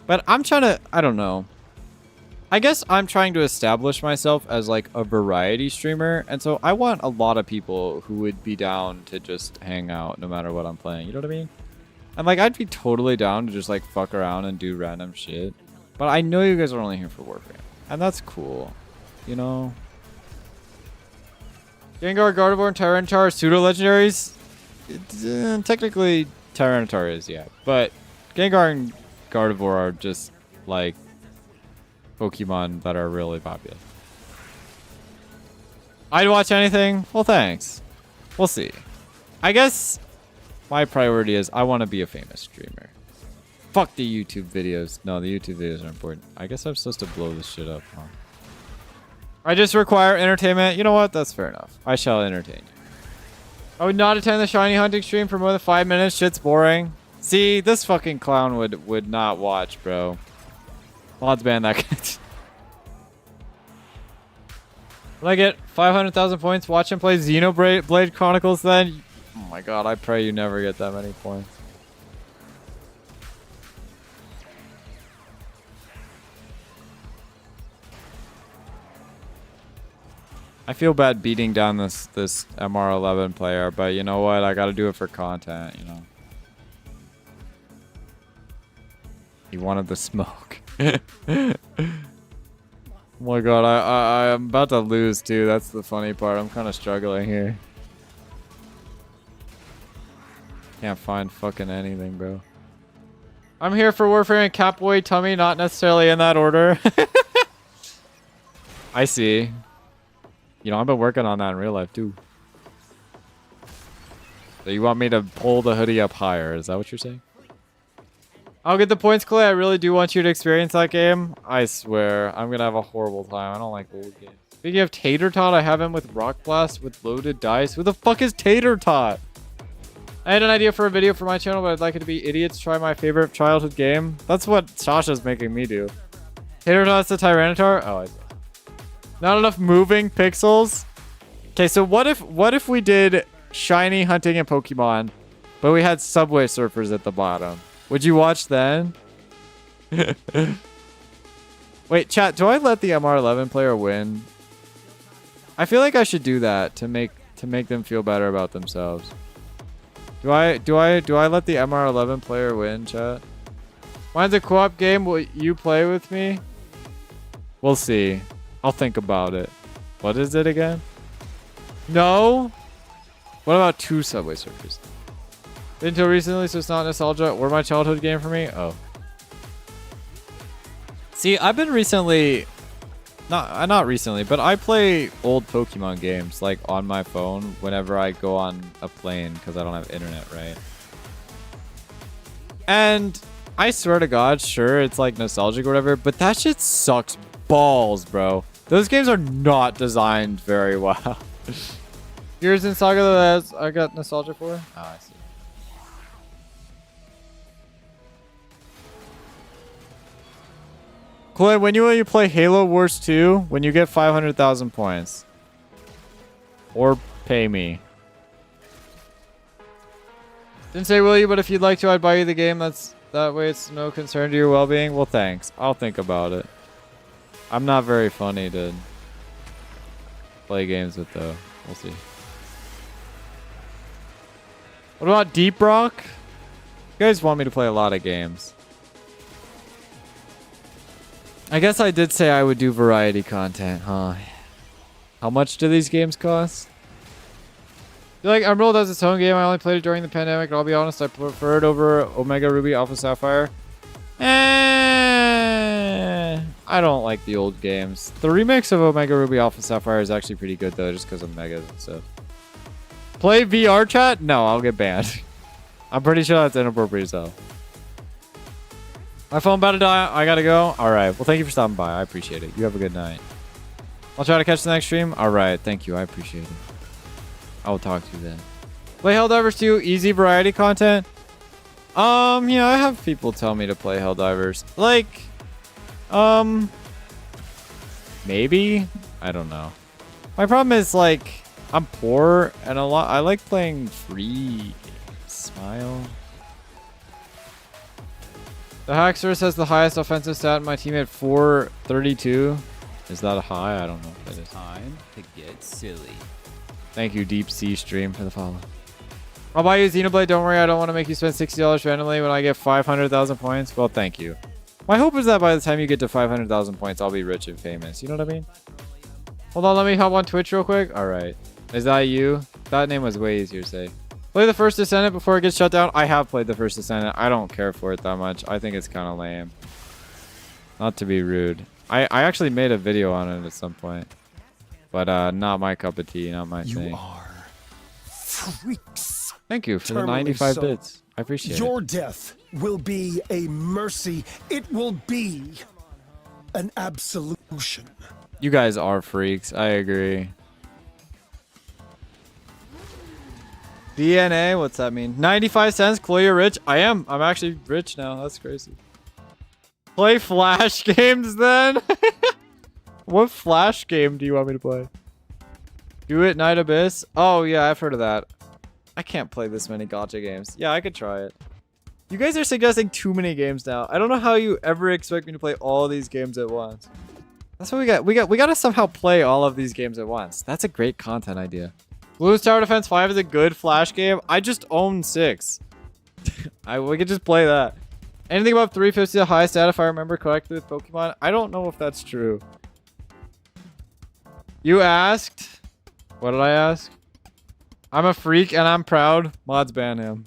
But I'm trying to... I don't know. I guess I'm trying to establish myself as like a variety streamer. And so I want a lot of people who would be down to just hang out no matter what I'm playing. You know what I mean? And like, I'd be totally down to just like fuck around and do random shit. But I know you guys are only here for Warframe. And that's cool. You know? Gengar, Gardevoir, and Tyranitar are pseudo-legendaries? Technically, Tyranitar is, yeah. But Gengar and Gardevoir are just, like, Pokemon that are really popular. I'd watch anything? Well, thanks. We'll see. I guess my priority is I want to be a famous streamer. Fuck the YouTube videos. No, the YouTube videos are important. I guess I'm supposed to blow this shit up, huh? I just require entertainment. You know what? That's fair enough. I shall entertain you. I would not attend the shiny hunting stream for more than 5 minutes. Shit's boring. See, this fucking clown would not watch, bro. Mods ban that guy. Will I get 500,000 points? Watch him play Xenoblade Chronicles then? Oh my god, I pray you never get that many points. I feel bad beating down this MR11 player, but you know what? I gotta do it for content, you know. He wanted the smoke. Oh my god, I'm about to lose too. That's the funny part. I'm kind of struggling here. Can't find fucking anything, bro. I'm here for Warfare and Catboy Tummy, not necessarily in that order. I see. You know, I've been working on that in real life, too. So you want me to pull the hoodie up higher? Is that what you're saying? I'll get the points, Clay. I really do want you to experience that game. I swear. I'm going to have a horrible time. I don't like old games. Speaking of Tater Tot, I have him with Rock Blast with loaded dice. Who the fuck is Tater Tot? I had an idea for a video for my channel, but I'd like it to be idiots try my favorite childhood game. That's what Sasha's making me do. Tater Tot's the Tyranitar? Oh, I see. Not enough moving pixels. Okay, so what if we did shiny hunting in Pokemon, but we had Subway Surfers at the bottom? Would you watch then? Wait, chat, do I let the MR11 player win? I feel like I should do that to make them feel better about themselves. Do I let the MR11 player win, chat? Mine's a co-op game. Will you play with me? We'll see. I'll think about it. What is it again? No. What about 2 Subway Surfers? Until recently, so it's not nostalgia or my childhood game for me. Oh. See, I've been recently, not recently, but I play old Pokemon games like on my phone whenever I go on a plane because I don't have internet, right? And I swear to God, sure, it's like nostalgic or whatever, but that shit sucks balls, bro. Those games are not designed very well. Here's in Saga that I got nostalgia for. Oh, I see. Clint, when you play Halo Wars 2, when you get 500,000 points. Or pay me. Didn't say will you, but if you'd like to, I'd buy you the game. That way it's no concern to your well-being. Well, thanks. I'll think about it. I'm not very funny to play games with, though. We'll see. What about Deep Rock? You guys want me to play a lot of games. I guess I did say I would do variety content, huh? How much do these games cost? I feel like Emerald has its own game. I only played it during the pandemic, and I'll be honest, I prefer it over Omega Ruby Alpha Sapphire. I don't like the old games. The remix of Omega Ruby Alpha Sapphire is actually pretty good, though, just because of Megas and stuff. Play VR chat? No, I'll get banned. I'm pretty sure that's inappropriate as hell. My phone about to die. I gotta go. All right. Well, thank you for stopping by. I appreciate it. You have a good night. I'll try to catch the next stream. All right. Thank you. I appreciate it. I will talk to you then. Play Helldivers 2. Easy variety content. Yeah, I have people tell me to play Helldivers. Like, maybe. I don't know. My problem is like I'm poor and I like playing free games. Smile. The Hackster has the highest offensive stat in my team at 432. Is that a high? I don't know if that is. Time to get silly. Thank you, Deep Sea Stream, for the follow. I'll buy you Xenoblade. Don't worry, I don't want to make you spend $60 randomly when I get 500,000 points. Well, thank you. My hope is that by the time you get to 500,000 points, I'll be rich and famous. You know what I mean? Hold on, let me hop on Twitch real quick. All right. Is that you? That name was way easier to say. Play the First Descendant before it gets shut down. I have played the First Descendant. I don't care for it that much. I think it's kind of lame. Not to be rude. I actually made a video on it at some point. But not my cup of tea, not my thing. You are freaks. Thank you for the Terminally 95 so. bits. I appreciate Your it. death will be a mercy. It will be an absolution. You guys are freaks. I agree. DNA, what's that mean? 95 cents, Chloe, you're rich? I am. I'm actually rich now. That's crazy. Play Flash games then? What Flash game do you want me to play? Do It Night Abyss? Oh, yeah, I've heard of that. I can't play this many gacha games. Yeah, I could try it. You guys are suggesting too many games now. I don't know how you ever expect me to play all these games at once. That's what we got. We got to somehow play all of these games at once. That's a great content idea. Bloons Tower Defense 5 is a good Flash game. I just own 6. We could just play that. Anything above 350 is the highest stat if I remember correctly with Pokemon. I don't know if that's true. You asked. What did I ask? I'm a freak and I'm proud. Mods ban him.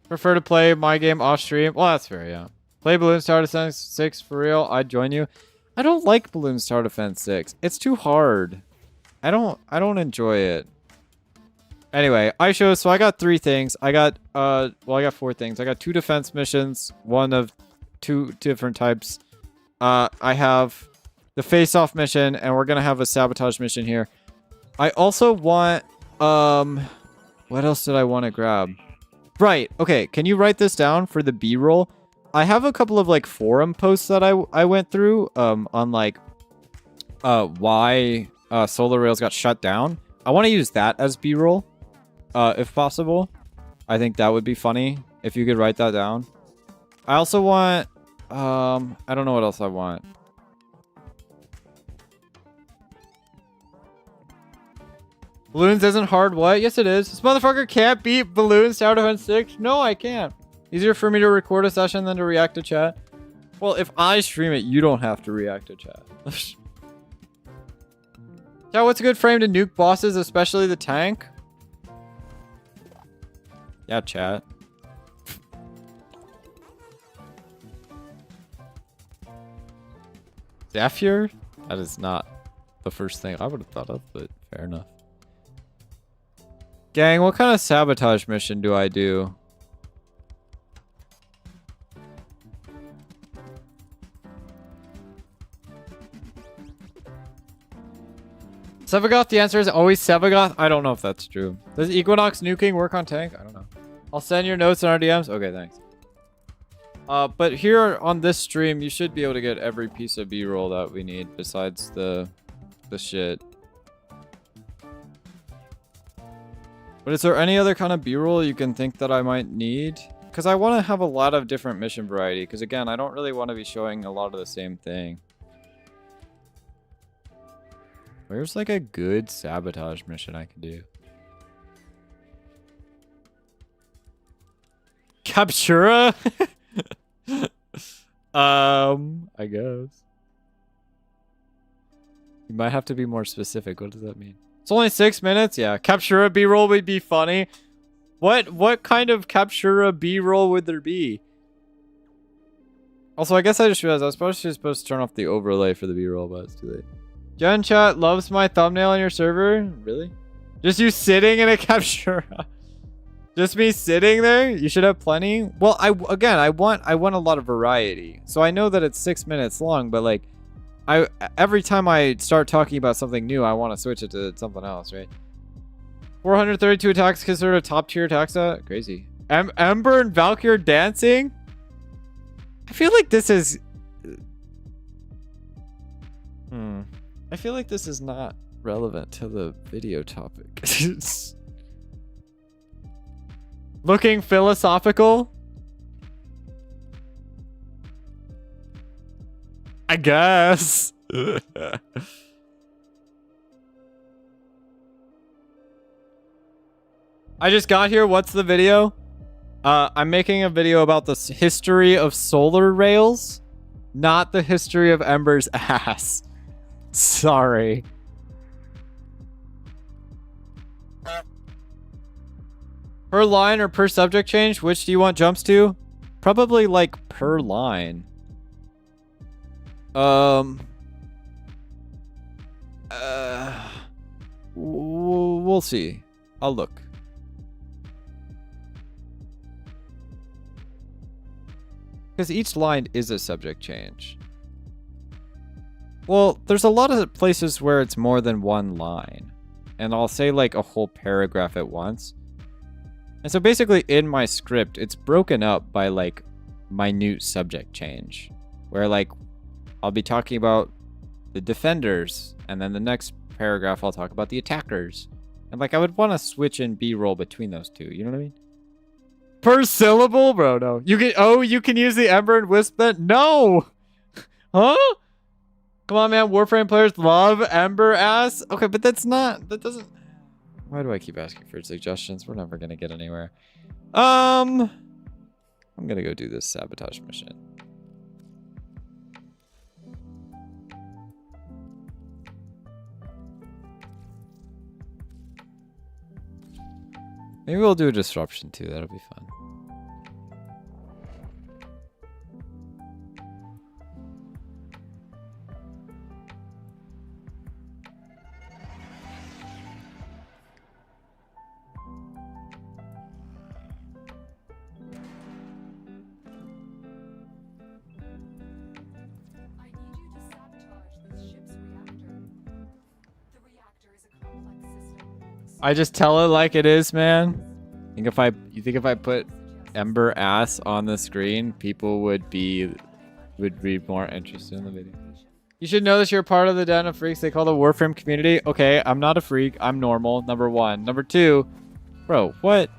Prefer to play my game off stream. Well, that's fair, yeah. Play Bloons Tower Defense 6 for real. I'd join you. I don't like Bloons Tower Defense 6. It's too hard. I don't enjoy it. Anyway, so I got 3 things. I got I got 4 things. I got 2 defense missions, one of 2 different types. I have the face-off mission, and we're gonna have a sabotage mission here. I also want what else did I want to grab? Right. Okay, can you write this down for the B-roll? I have a couple of like forum posts that I went through on like why Solar Rails got shut down. I want to use that as B-roll if possible. I think that would be funny if you could write that down. I also want I don't know what else I want. Balloons isn't hard. What? Yes, it is. This motherfucker can't beat Balloons Tower Defense 6. No, I can't. Easier for me to record a session than to react to chat. Well, if I stream it, you don't have to react to chat. Chat, what's a good frame to nuke bosses, especially the tank? Yeah, chat. Zephyr? That is not the first thing I would have thought of, but fair enough. Gang, what kind of sabotage mission do I do? Sevagoth, the answer is always Sevagoth. I don't know if that's true. Does Equinox nuking work on tank? I don't know. I'll send your notes in our DMs. Okay, thanks. But here on this stream, you should be able to get every piece of B-roll that we need besides the shit. But is there any other kind of B-roll you can think that I might need? Because I want to have a lot of different mission variety. Because again, I don't really want to be showing a lot of the same thing. Where's like a good sabotage mission I can do? Captura? I guess. You might have to be more specific. What does that mean? It's only 6 minutes? Yeah. Captura B-roll would be funny. What kind of Captura B-roll would there be? Also, I guess I just realized I was supposed to turn off the overlay for the B-roll, but it's too late. Gen chat loves my thumbnail on your server? Really? Just you sitting in a Captura? Just me sitting there? You should have plenty. Well, I want a lot of variety. So I know that it's 6 minutes long, but like every time I start talking about something new, I want to switch it to something else, right? 432 attacks considered a top tier attack stat? Crazy. Ember and Valkyrie dancing? I feel like this is I feel like this is not relevant to the video topic. Looking philosophical? I guess. I just got here. What's the video? I'm making a video about the history of solar rails, not the history of Ember's ass. Sorry. Per line or per subject change? Which do you want jumps to? Probably like per line. We'll see. I'll look. Because each line is a subject change. Well, there's a lot of places where it's more than one line. And I'll say like a whole paragraph at once. And so basically in my script, it's broken up by like minute subject change. Where like I'll be talking about the defenders. And then the next paragraph I'll talk about the attackers. And like I would want to switch in B-roll between those two. You know what I mean? Per syllable? Bro, no. You can use the Ember and Wisp then? No! Huh? Come on, man. Warframe players love Ember ass. Okay, but that doesn't... Why do I keep asking for suggestions? We're never going to get anywhere. I'm going to go do this sabotage mission. Maybe we'll do a disruption too. That'll be fun. I need you to sabotage this ship's reactor. The reactor is a complex system. I just tell it like it is, man. You think if I put Ember ass on the screen, people would be more interested in the video. You should know this. You're part of the den of freaks they call the Warframe community. Okay, I'm not a freak. I'm normal. Number one. Number two, bro, what?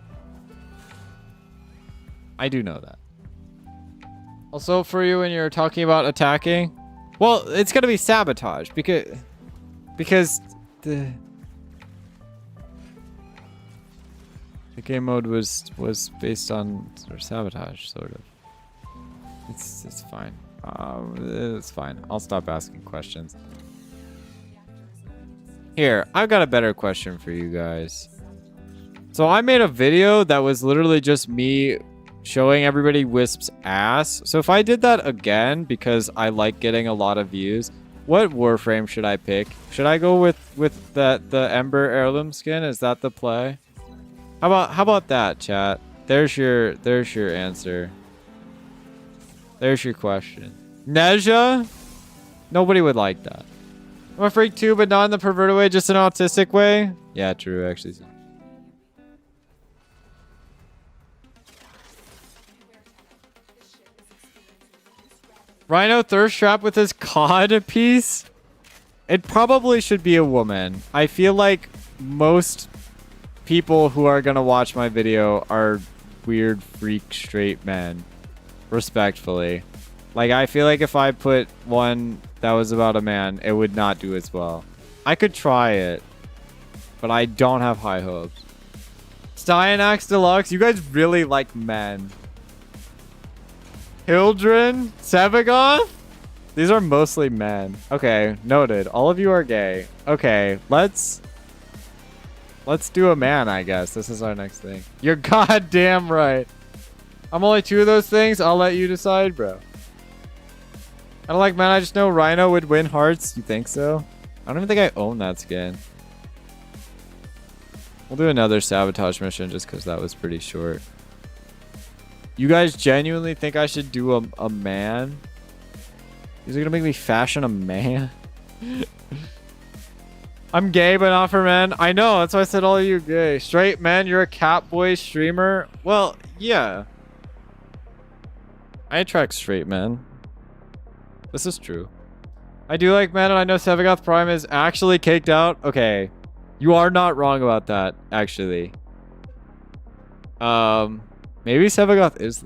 I do know that. Also, for you when you're talking about attacking, well, it's gonna be sabotage because the game mode was based on sort of sabotage, sort of. It's fine. It's fine. I'll stop asking questions. Here, I've got a better question for you guys. So I made a video that was literally just me showing everybody Wisp's ass. So if I did that again, because I like getting a lot of views, what Warframe should I pick? Should I go with the Ember heirloom skin? Is that the play? How about that, chat? There's your answer. There's your question. Neja? Nobody would like that. I'm a freak too, but not in the perverted way, just an autistic way. Yeah, true, actually. Rhino thirst trap with his cod piece? It probably should be a woman. I feel like most people who are gonna watch my video are weird freak straight men. Respectfully. Like, I feel like if I put one that was about a man, it would not do as well. I could try it, but I don't have high hopes. Styanax Deluxe, you guys really like men. Hildren? Sevagoth? These are mostly men. Okay, noted. All of you are gay. Okay, let's do a man, I guess. This is our next thing. You're goddamn right. I'm only 2 of those things. I'll let you decide, bro. I don't like men. I just know Rhino would win hearts. You think so? I don't even think I own that skin. We'll do another sabotage mission just because that was pretty short. You guys genuinely think I should do a man? Is it gonna make me fashion a man? I'm gay, but not for men. I know. That's why I said all of you are gay. Straight men, you're a Catboy streamer. Well, yeah. I attract straight men. This is true. I do like men, and I know Sevagoth Prime is actually caked out. Okay. You are not wrong about that, actually. Maybe Sevagoth is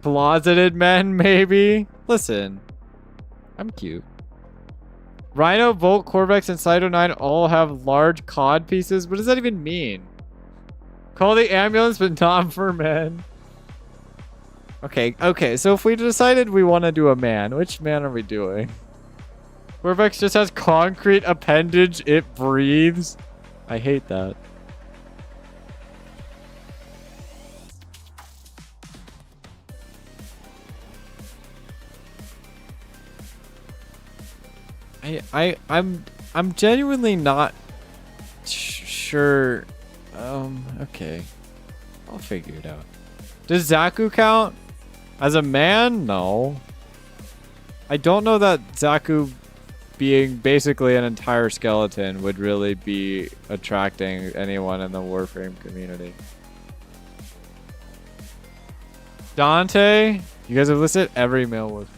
closeted men, maybe. Listen. I'm cute. Rhino, Volt, Corvex, and Cyto 9 all have large cod pieces. What does that even mean? Call the ambulance, but not for men. Okay, so if we decided we want to do a man, which man are we doing? Corvex just has concrete appendage, it breathes. I hate that. I'm genuinely not sure. Okay. I'll figure it out. Does Zaku count as a man? No. I don't know that Zaku being basically an entire skeleton would really be attracting anyone in the Warframe community. Dante? You guys have listed every male Warframe.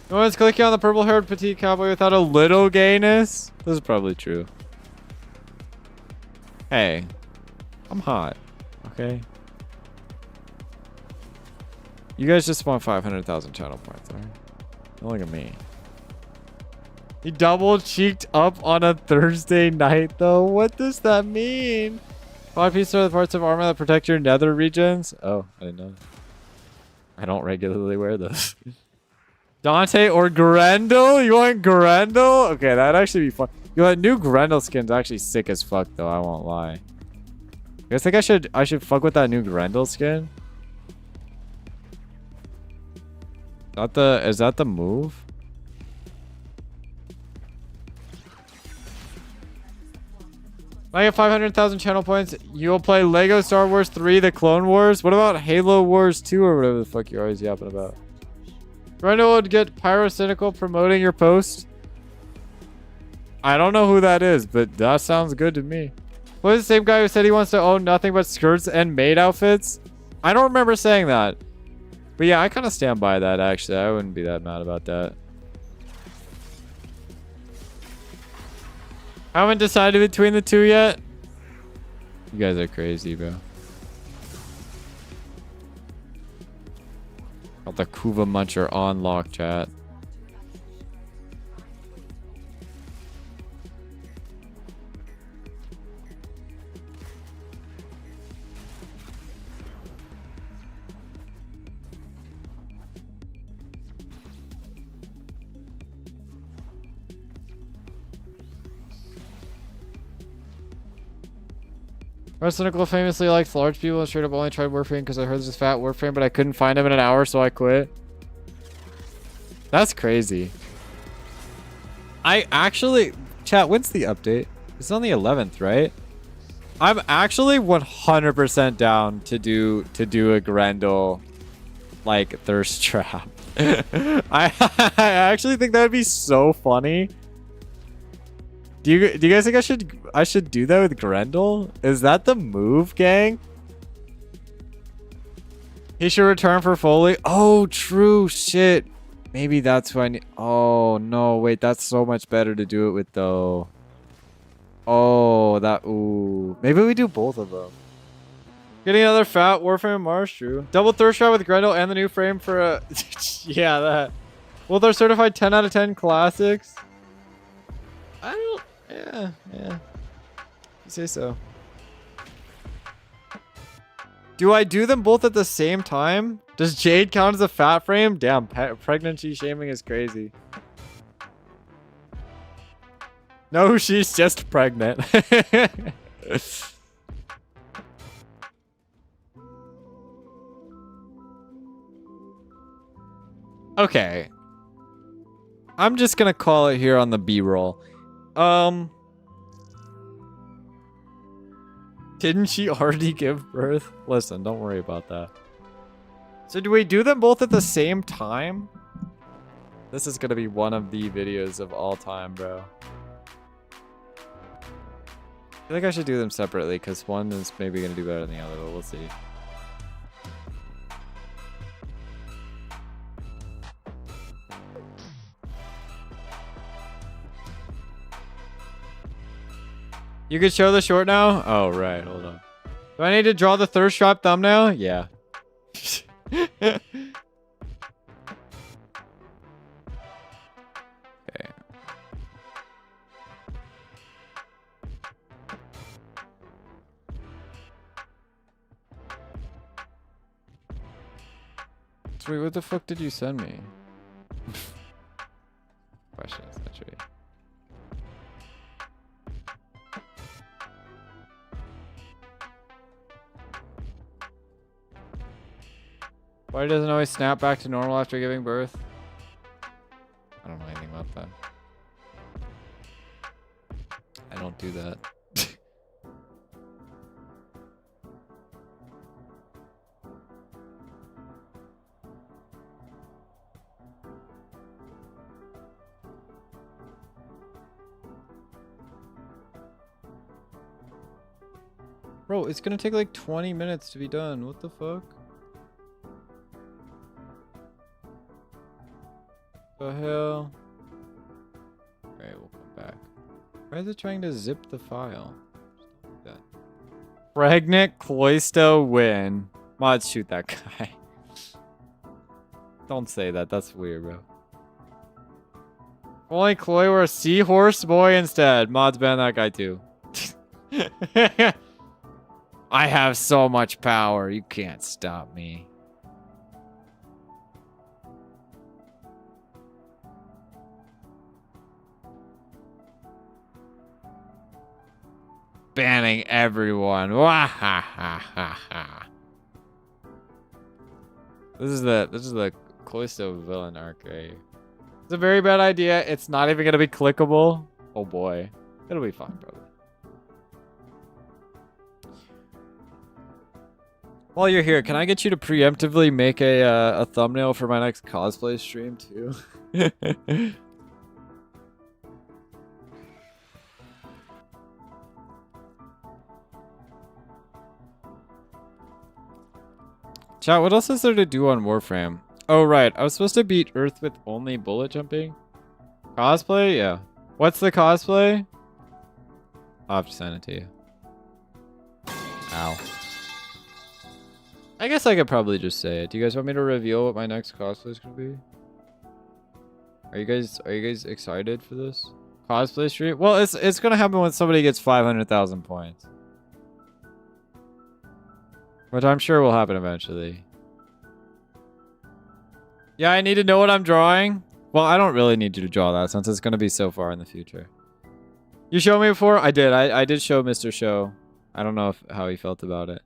No one's clicking on the purple-haired petite cowboy without a little gayness? This is probably true. Hey. I'm hot. Okay? You guys just want 500,000 channel points, alright? Don't look at me. He double-cheeked up on a Thursday night, though? What does that mean? 5 pieces are the parts of armor that protect your nether regions? Oh, I didn't know. I don't regularly wear those. Dante or Grendel? You want Grendel? Okay, that'd actually be fun. You know, that new Grendel skin's actually sick as fuck, though. I won't lie. You guys think I should fuck with that new Grendel skin? Is that the move? When I get 500,000 channel points, you'll play Lego Star Wars 3, The Clone Wars? What about Halo Wars 2 or whatever the fuck you're always yapping about? Rhino would get pyrocynical promoting your post. I don't know who that is, but that sounds good to me. What is the same guy who said he wants to own nothing but skirts and maid outfits? I don't remember saying that. But yeah, I kind of stand by that, actually. I wouldn't be that mad about that. I haven't decided between the two yet. You guys are crazy, bro. Got the Kuva Muncher on lock, chat. Cynical famously likes large people and straight up only tried Warframe because I heard there's a fat Warframe, but I couldn't find him in an hour, so I quit. That's crazy. I actually... Chat, when's the update? It's on the 11th, right? I'm actually 100% down to do a Grendel, like, thirst trap. I actually think that would be so funny. Do you guys think I should do that with Grendel? Is that the move, gang? He should return for Foley. Oh, true. Shit. Maybe that's who I need. Oh, no. Wait, that's so much better to do it with, though. Oh, that. Ooh. Maybe we do both of them. Getting another fat Warframe Mars, true. Double thirst trap with Grendel and the new frame for a... yeah, that. Well, they're certified 10 out of 10 classics. I don't... Yeah. You say so. Do I do them both at the same time? Does Jade count as a fat frame? Damn, pregnancy shaming is crazy. No, she's just pregnant. Okay. I'm just gonna call it here on the B-roll. Didn't she already give birth? Listen, don't worry about that. So do we do them both at the same time? This is gonna be one of the videos of all time, bro. I feel like I should do them separately because one is maybe gonna do better than the other, but we'll see. You could show the short now? Oh, right. Hold on. Do I need to draw the thirst trap thumbnail? Yeah. Okay. Sweet, what the fuck did you send me? Questions, actually. Why doesn't always snap back to normal after giving birth? I don't know anything about that. I don't do that. Bro, it's gonna take like 20 minutes to be done. What the fuck? The hell? Alright, we'll come back. Why is it trying to zip the file? Stop that. Pregnant Cloysto win. Mods, shoot that guy. Don't say that. That's weird, bro. Only Chloe were a seahorse boy instead. Mods ban that guy too. I have so much power. You can't stop me. Banning everyone. Wahahaha. This is the Cloysto villain arc right here. It's a very bad idea. It's not even gonna be clickable. Oh boy. It'll be fine, brother. While you're here, can I get you to preemptively make a thumbnail for my next cosplay stream too? Chat, what else is there to do on Warframe? Oh, right. I was supposed to beat Earth with only bullet jumping. Cosplay? Yeah. What's the cosplay? I'll have to send it to you. Ow. I guess I could probably just say it. Do you guys want me to reveal what my next cosplay is going to be? Are you guys excited for this? Cosplay stream? Well, it's going to happen when somebody gets 500,000 points. Which I'm sure will happen eventually. Yeah, I need to know what I'm drawing. Well, I don't really need you to draw that since it's going to be so far in the future. You showed me before? I did. I did show Mr. Show. I don't know how he felt about it.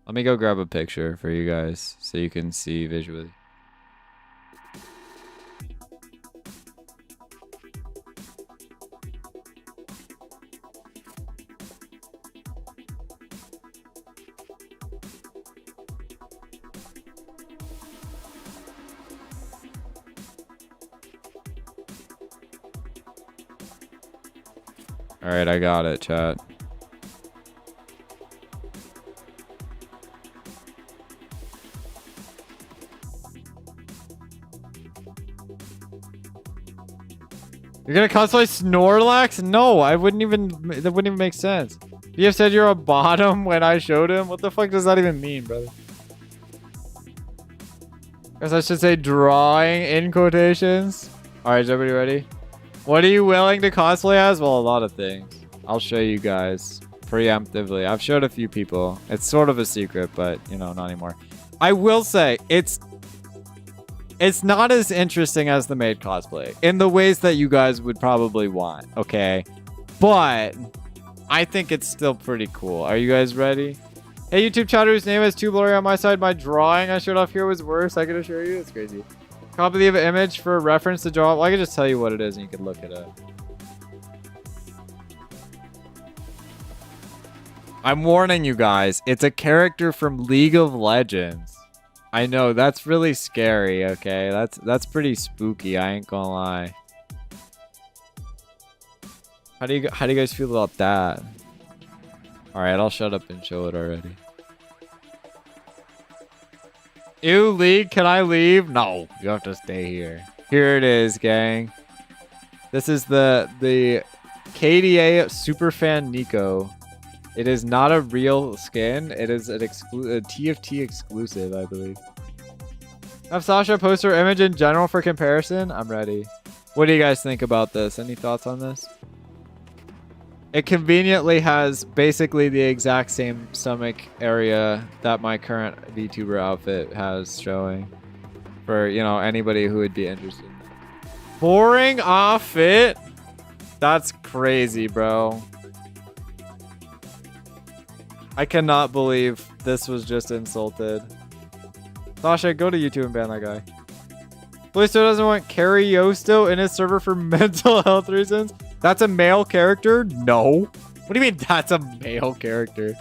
Let me go grab a picture for you guys so you can see visually. All right, I got it, chat. You're gonna cosplay Snorlax? No, I wouldn't even. That wouldn't even make sense. You said you're a bottom when I showed him. What the fuck does that even mean, brother? Guess I should say drawing in quotations. All right, is everybody ready? What are you willing to cosplay as? Well, a lot of things. I'll show you guys preemptively. I've showed a few people. It's sort of a secret, but you know, not anymore. I will say it's not as interesting as the maid cosplay in the ways that you guys would probably want, okay? But I think it's still pretty cool. Are you guys ready? Hey, YouTube chatter whose name is too blurry on my side. My drawing I showed off here was worse, I can assure you. It's crazy. Copy the image for reference to draw. Well, I can just tell you what it is and you can look it up. I'm warning you guys. It's a character from League of Legends. I know, that's really scary, okay? That's pretty spooky, I ain't gonna lie. How do you guys feel about that? Alright, I'll shut up and show it already. Ew, League, can I leave? No, you have to stay here. Here it is, gang. This is the KDA Superfan Nico. It is not a real skin. It is an a TFT exclusive, I believe. Have Sasha post her image in general for comparison? I'm ready. What do you guys think about this? Any thoughts on this? It conveniently has basically the exact same stomach area that my current VTuber outfit has showing. For, you know, anybody who would be interested. Boring outfit? That's crazy, bro. I cannot believe this was just insulted. Sasha, go to YouTube and ban that guy. Cloysto doesn't want Cloysto in his server for mental health reasons. That's a male character? No. What do you mean that's a male character?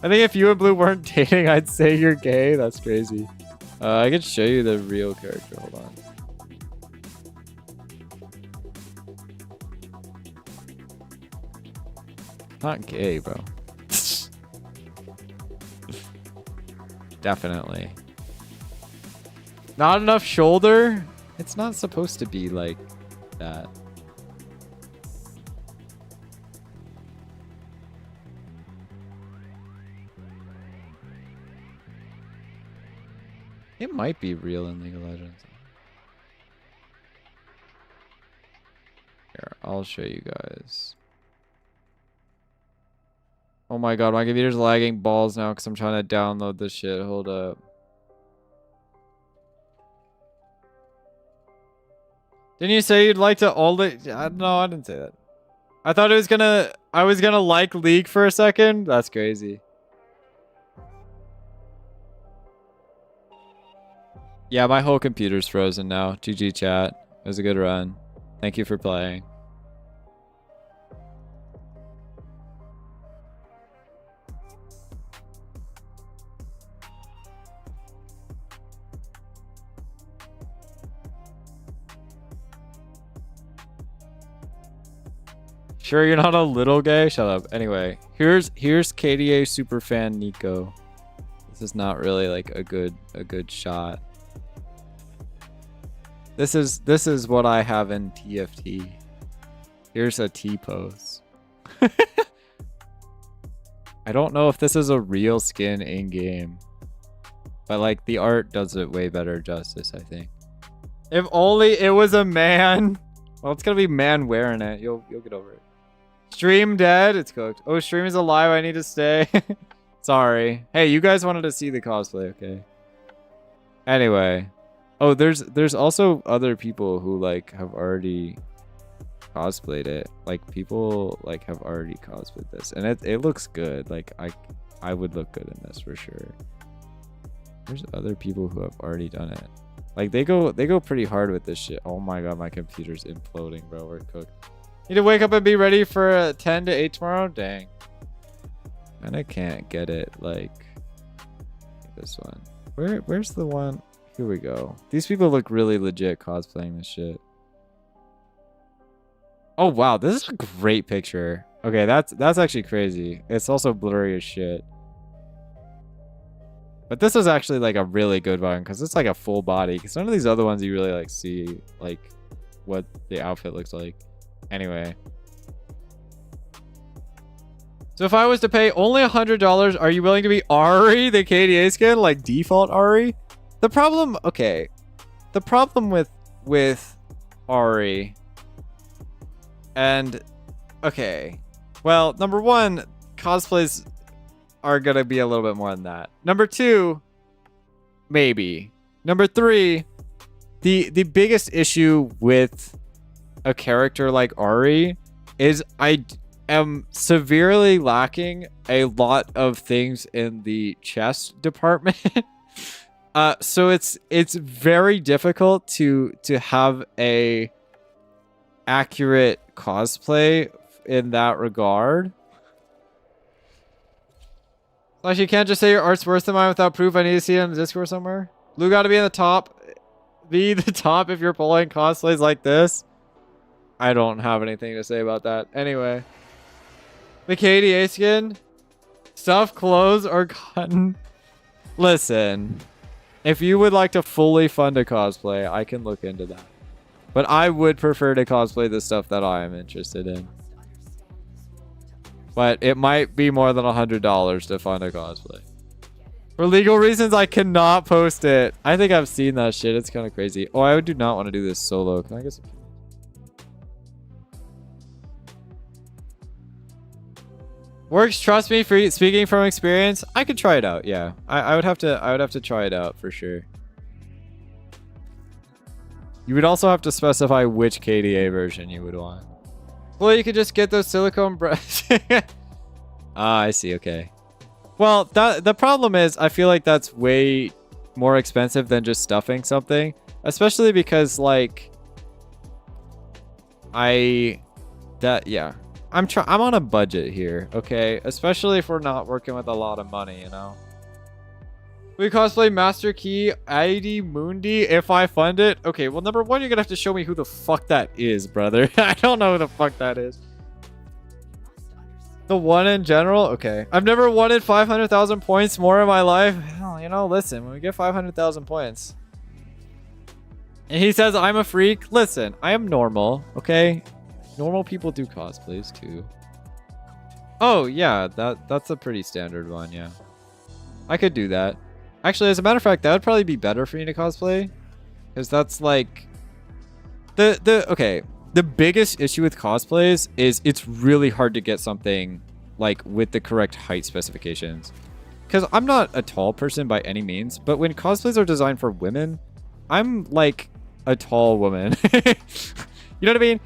I think if you and Blue weren't dating, I'd say you're gay. That's crazy. I could show you the real character. Hold on. Not gay, bro. Definitely. Not enough shoulder? It's not supposed to be like that. It might be real in League of Legends. Here, I'll show you guys. Oh my god, my computer's lagging balls now because I'm trying to download this shit. Hold up. Didn't you say you'd like to all the... No, I didn't say that. I thought I was gonna like League for a second. That's crazy. Yeah, my whole computer's frozen now. GG chat. It was a good run. Thank you for playing. Sure you're not a little gay? Shut up. Anyway, here's KDA Superfan Nico. This is not really like a good shot. This is what I have in TFT. Here's a T-pose. I don't know if this is a real skin in game, but like the art does it way better justice, I think. If only it was a man. Well, it's gonna be man wearing it. You'll get over it. Stream dead. It's cooked. Oh, stream is alive. I need to stay. Sorry. Hey, you guys wanted to see the cosplay, okay? Anyway. Oh, there's also other people who like have already cosplayed it. Like people like have already cosplayed this, and it looks good. Like I would look good in this for sure. There's other people who have already done it. Like they go pretty hard with this shit. Oh my god, my computer's imploding, bro. We're cooked. Need to wake up and be ready for 10 to 8 tomorrow. Dang. And I can't get it like this one. Where's the one? Here we go. These people look really legit cosplaying this shit. Oh wow, this is a great picture. Okay, that's actually crazy. It's also blurry as shit. But this is actually like a really good one because it's like a full body. Because none of these other ones you really like see like what the outfit looks like. Anyway. So if I was to pay only $100, are you willing to be Ari, the KDA skin, like default Ari? The problem, okay. The problem with Ari, and okay. Well, number one, cosplays are gonna be a little bit more than that. Number two, maybe. Number three, the biggest issue with a character like Ari is I am severely lacking a lot of things in the chest department. So it's very difficult to have a accurate cosplay in that regard. Like, you can't just say your art's worse than mine without proof. I need to see it in the Discord somewhere. Lou got to be in the top. Be the top if you're pulling cosplays like this. I don't have anything to say about that. Anyway. The KDA skin. Stuff, clothes, or cotton. Listen. If you would like to fully fund a cosplay, I can look into that. But I would prefer to cosplay the stuff that I am interested in. But it might be more than $100 to fund a cosplay. For legal reasons, I cannot post it. I think I've seen that shit. It's kind of crazy. Oh, I do not want to do this solo. Can I get some? Works, trust me, for speaking from experience. I could try it out, yeah. I would have to try it out for sure. You would also have to specify which KDA version you would want. Well, you could just get those silicone breasts. Ah, I see, okay. Well, the problem is I feel like that's way more expensive than just stuffing something, especially because like yeah. I'm on a budget here, okay? Especially if we're not working with a lot of money, you know? We cosplay Master Key ID Mundi if I fund it. Okay, well, number one, you're gonna have to show me who the fuck that is, brother. I don't know who the fuck that is. The one in general? Okay. I've never wanted 500,000 points more in my life. Well, you know, listen, when we get 500,000 points. And he says I'm a freak. Listen, I am normal, okay? Normal people do cosplays too. Oh, yeah, that's a pretty standard one, yeah. I could do that. Actually, as a matter of fact, that would probably be better for me to cosplay. Because that's like... Okay. The biggest issue with cosplays is it's really hard to get something like with the correct height specifications. Because I'm not a tall person by any means, but when cosplays are designed for women, I'm like a tall woman. You know what I mean?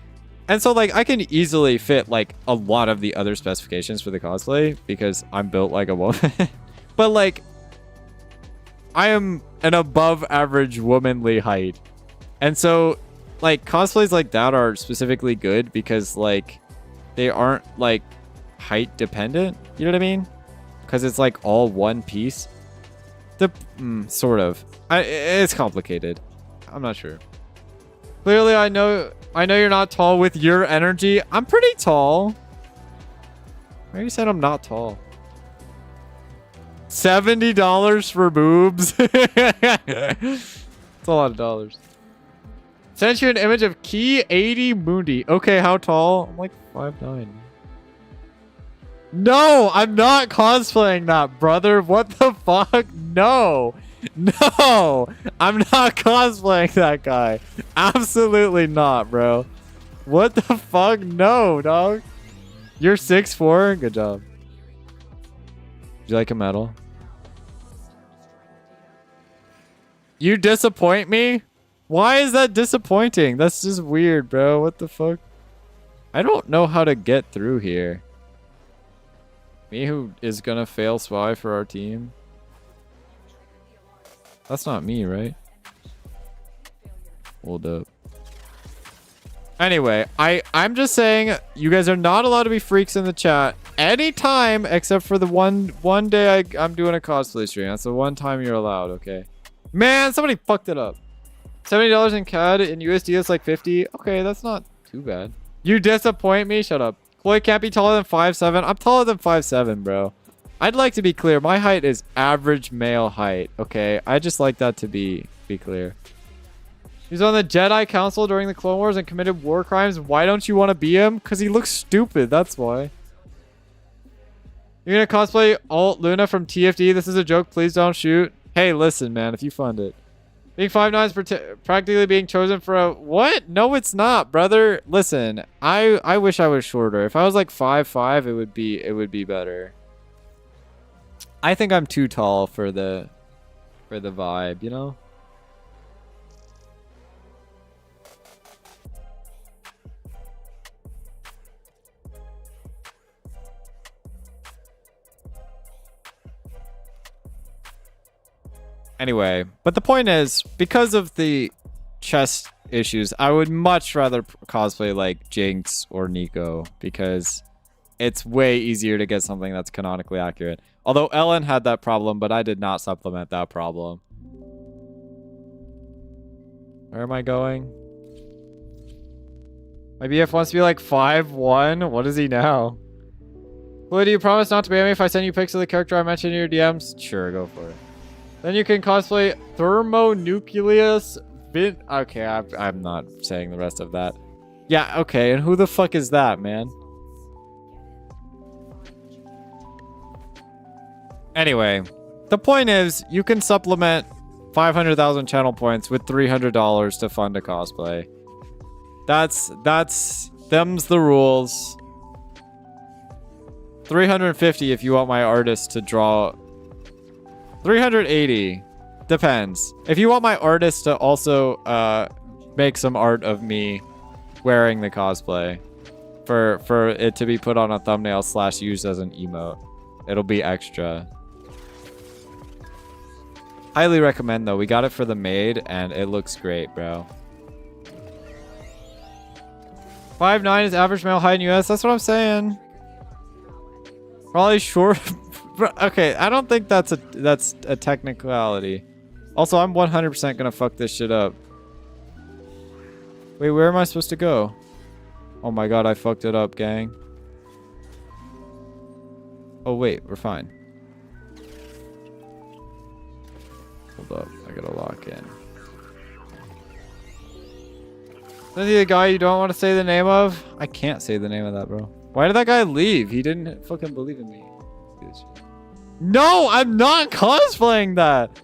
And so like I can easily fit like a lot of the other specifications for the cosplay because I'm built like a woman. But like I am an above average womanly height. And so like cosplays like that are specifically good because like they aren't like height dependent. You know what I mean? Because it's like all one piece. Sort of. It's complicated. I'm not sure. Clearly, I know you're not tall with your energy. I'm pretty tall. Why you said I'm not tall? $70 for boobs. It's a lot of dollars. Sent you an image of Key 80 Mundi. Okay, how tall? I'm like 5'9". No, I'm not cosplaying that, brother. What the fuck? No. No, I'm not cosplaying that guy. Absolutely not, bro. What the fuck? No, dog. You're 6'4"? Good job. Would you like a medal? You disappoint me? Why is that disappointing? That's just weird, bro. What the fuck? I don't know how to get through here. Me who is gonna fail spy for our team? That's not me, right? Hold up. Anyway, I'm just saying you guys are not allowed to be freaks in the chat anytime except for the one day I'm doing a cosplay stream. That's the one time you're allowed, okay? Man, somebody fucked it up. $70 in CAD and USD is like 50. Okay, that's not too bad. You disappoint me. Shut up. Chloe can't be taller than 5'7". I'm taller than 5'7", bro. I'd like to be clear. My height is average male height, okay? I just like that to be clear. He's on the Jedi Council during the Clone Wars and committed war crimes. Why don't you want to be him? Because he looks stupid. That's why. You're going to cosplay Alt Luna from TFD? This is a joke. Please don't shoot. Hey, listen, man. If you fund it. Being 5'9" is practically being chosen for a... What? No, it's not, brother. Listen, I wish I was shorter. If I was like 5'5", it would be better. I think I'm too tall for the vibe, you know? Anyway, but the point is, because of the chest issues, I would much rather cosplay like Jinx or Nico because it's way easier to get something that's canonically accurate. Although Ellen had that problem, but I did not supplement that problem. Where am I going? My BF wants to be like 5'1". What is he now? Chloe, do you promise not to ban me if I send you pics of the character I mentioned in your DMs? Sure, go for it. Then you can cosplay Thermonucleus Vin... Okay, I'm not saying the rest of that. Yeah, okay, and who the fuck is that, man? Anyway, the point is, you can supplement 500,000 channel points with $300 to fund a cosplay. Them's the rules. 350 if you want my artist to draw... 380 depends. If you want my artist to also make some art of me wearing the cosplay for it to be put on a thumbnail / used as an emote, it'll be extra. Highly recommend though. We got it for the maid and it looks great, bro. 5'9" is average male height in US. That's what I'm saying. Probably short. Okay, I don't think that's a technicality. Also, I'm 100% gonna fuck this shit up. Wait, where am I supposed to go? Oh my god, I fucked it up, gang. Oh wait, we're fine. Hold up, I gotta lock in. Is he the guy you don't want to say the name of? I can't say the name of that, bro. Why did that guy leave? He didn't fucking believe in me. No, I'm not cosplaying that.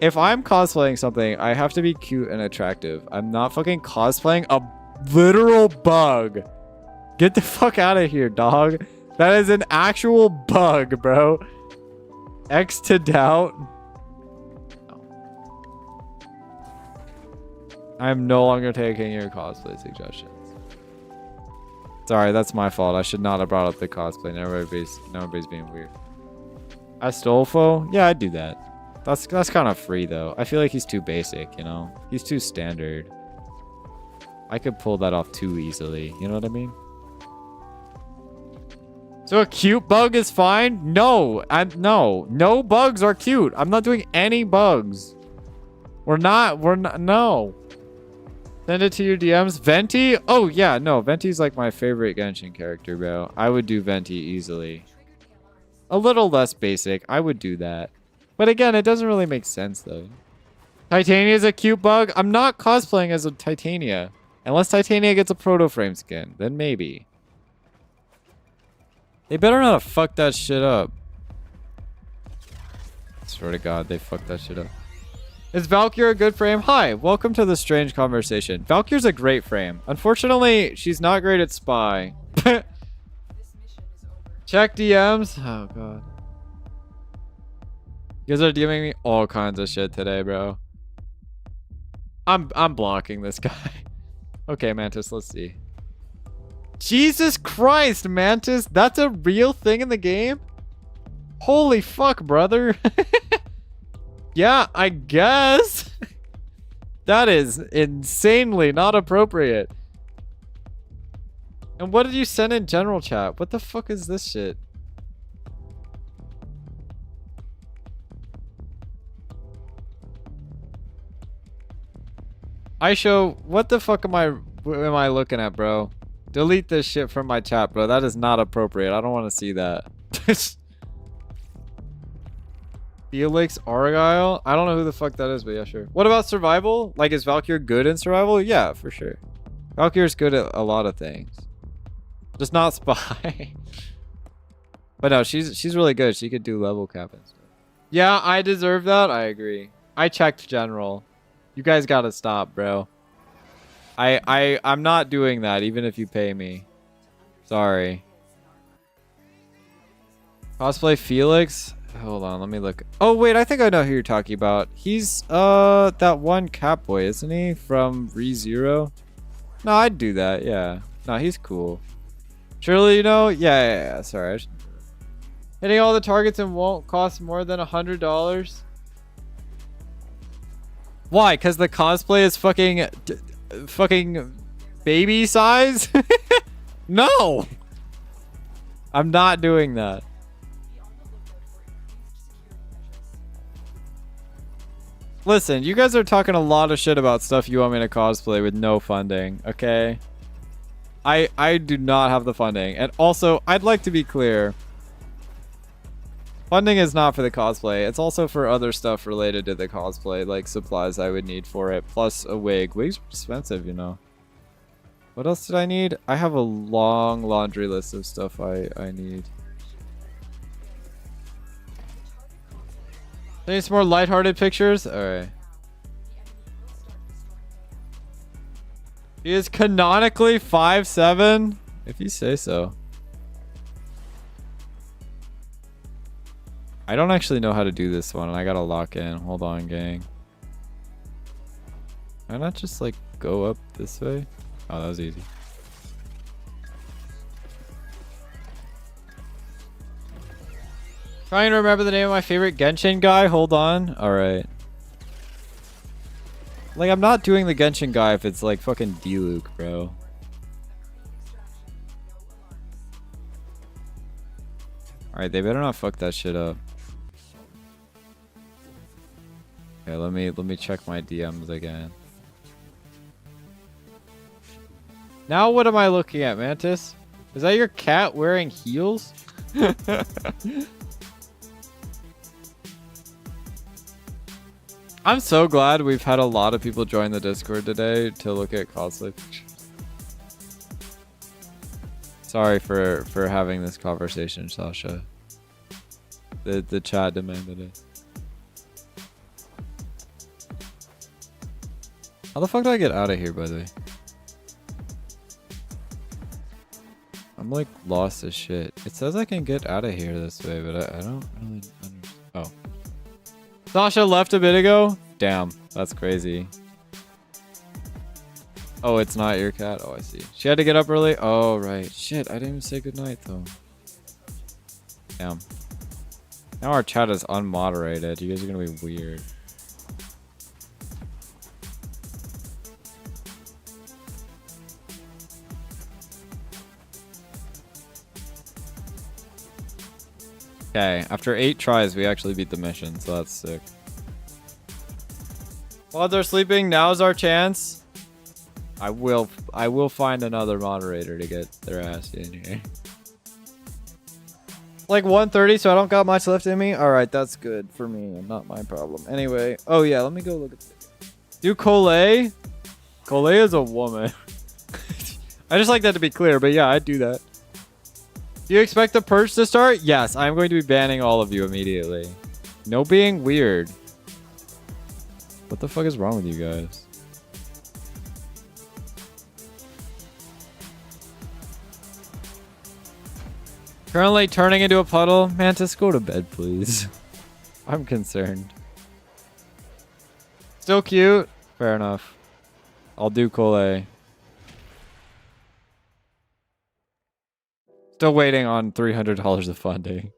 If I'm cosplaying something, I have to be cute and attractive. I'm not fucking cosplaying a literal bug. Get the fuck out of here, dog. That is an actual bug, bro. X to doubt. I'm no longer taking your cosplay suggestions. Sorry, that's my fault. I should not have brought up the cosplay. Now everybody's being weird. Astolfo? Yeah, I'd do that. That's kind of free, though. I feel like he's too basic, you know? He's too standard. I could pull that off too easily. You know what I mean? So a cute bug is fine? No. No bugs are cute. I'm not doing any bugs. We're not, no. Send it to your DMs. Venti? Oh, yeah, no. Venti's like my favorite Genshin character, bro. I would do Venti easily. A little less basic. I would do that. But again, it doesn't really make sense, though. Titania is a cute bug. I'm not cosplaying as a Titania. Unless Titania gets a proto-frame skin. Then maybe. They better not have fucked that shit up. I swear to God, they fucked that shit up. Is Valkyrie a good frame? Hi, welcome to the strange conversation. Valkyrie's a great frame. Unfortunately, she's not great at spy. Check DMs. Oh, God. You guys are DMing me all kinds of shit today, bro. I'm blocking this guy. Okay, Mantis, let's see. Jesus Christ, Mantis. That's a real thing in the game? Holy fuck, brother. Yeah, I guess. That is insanely not appropriate. And what did you send in general chat? What the fuck is this shit? Aisho, what the fuck am I looking at, bro? Delete this shit from my chat, bro. That is not appropriate. I don't want to see that. Felix Argyle? I don't know who the fuck that is, but yeah, sure. What about survival? Like, is Valkyr good in survival? Yeah, for sure. Valkyr's good at a lot of things. Just not spy. But no, she's really good. She could do level cap and stuff. Yeah, I deserve that. I agree. I checked general. You guys gotta stop, bro. I'm not doing that, even if you pay me. Sorry. Cosplay Felix? Hold on, let me look. Oh, wait, I think I know who you're talking about. He's, that one Catboy, isn't he? From ReZero? No, I'd do that, yeah. No, he's cool. Surely, you know? Yeah. Sorry. Hitting all the targets and won't cost more than $100? Why? Because the cosplay is fucking baby size? No! I'm not doing that. Listen, you guys are talking a lot of shit about stuff you want me to cosplay with no funding, okay? I do not have the funding. And also, I'd like to be clear. Funding is not for the cosplay. It's also for other stuff related to the cosplay, like supplies I would need for it, plus a wig. Wigs are expensive, you know. What else did I need? I have a long laundry list of stuff I need. Need some more lighthearted pictures? Alright. He is canonically 5'7"? If you say so. I don't actually know how to do this one, and I gotta lock in. Hold on, gang. Can I not just, like, go up this way? Oh, that was easy. Trying to remember the name of my favorite Genshin guy. Hold on. Alright. Like, I'm not doing the Genshin guy if it's, like, fucking Diluc, bro. Alright, they better not fuck that shit up. Okay, let me check my DMs again. Now what am I looking at, Mantis? Is that your cat wearing heels? I'm so glad we've had a lot of people join the Discord today to look at cosplay pictures. Sorry for having this conversation, Sasha. The chat demanded it. How the fuck do I get out of here, by the way? I'm like lost as shit. It says I can get out of here this way, but I don't really understand. Oh. Sasha left a bit ago? Damn, that's crazy. Oh, it's not your cat? Oh, I see. She had to get up early? Oh, right. Shit, I didn't even say goodnight, though. Damn. Now our chat is unmoderated. You guys are gonna be weird. Okay, after 8 tries, we actually beat the mission, so that's sick. While they're sleeping, now's our chance. I will find another moderator to get their ass in here. Like 1:30, so I don't got much left in me. All right, that's good for me and not my problem. Anyway, oh yeah, let me go look at the video. Do Colette? Colette is a woman. I just like that to be clear, but yeah, I'd do that. Do you expect the purge to start? Yes, I'm going to be banning all of you immediately. No being weird. What the fuck is wrong with you guys? Currently turning into a puddle. Mantis, go to bed, please. I'm concerned. Still cute? Fair enough. I'll do Colette. Still waiting on $300 of funding.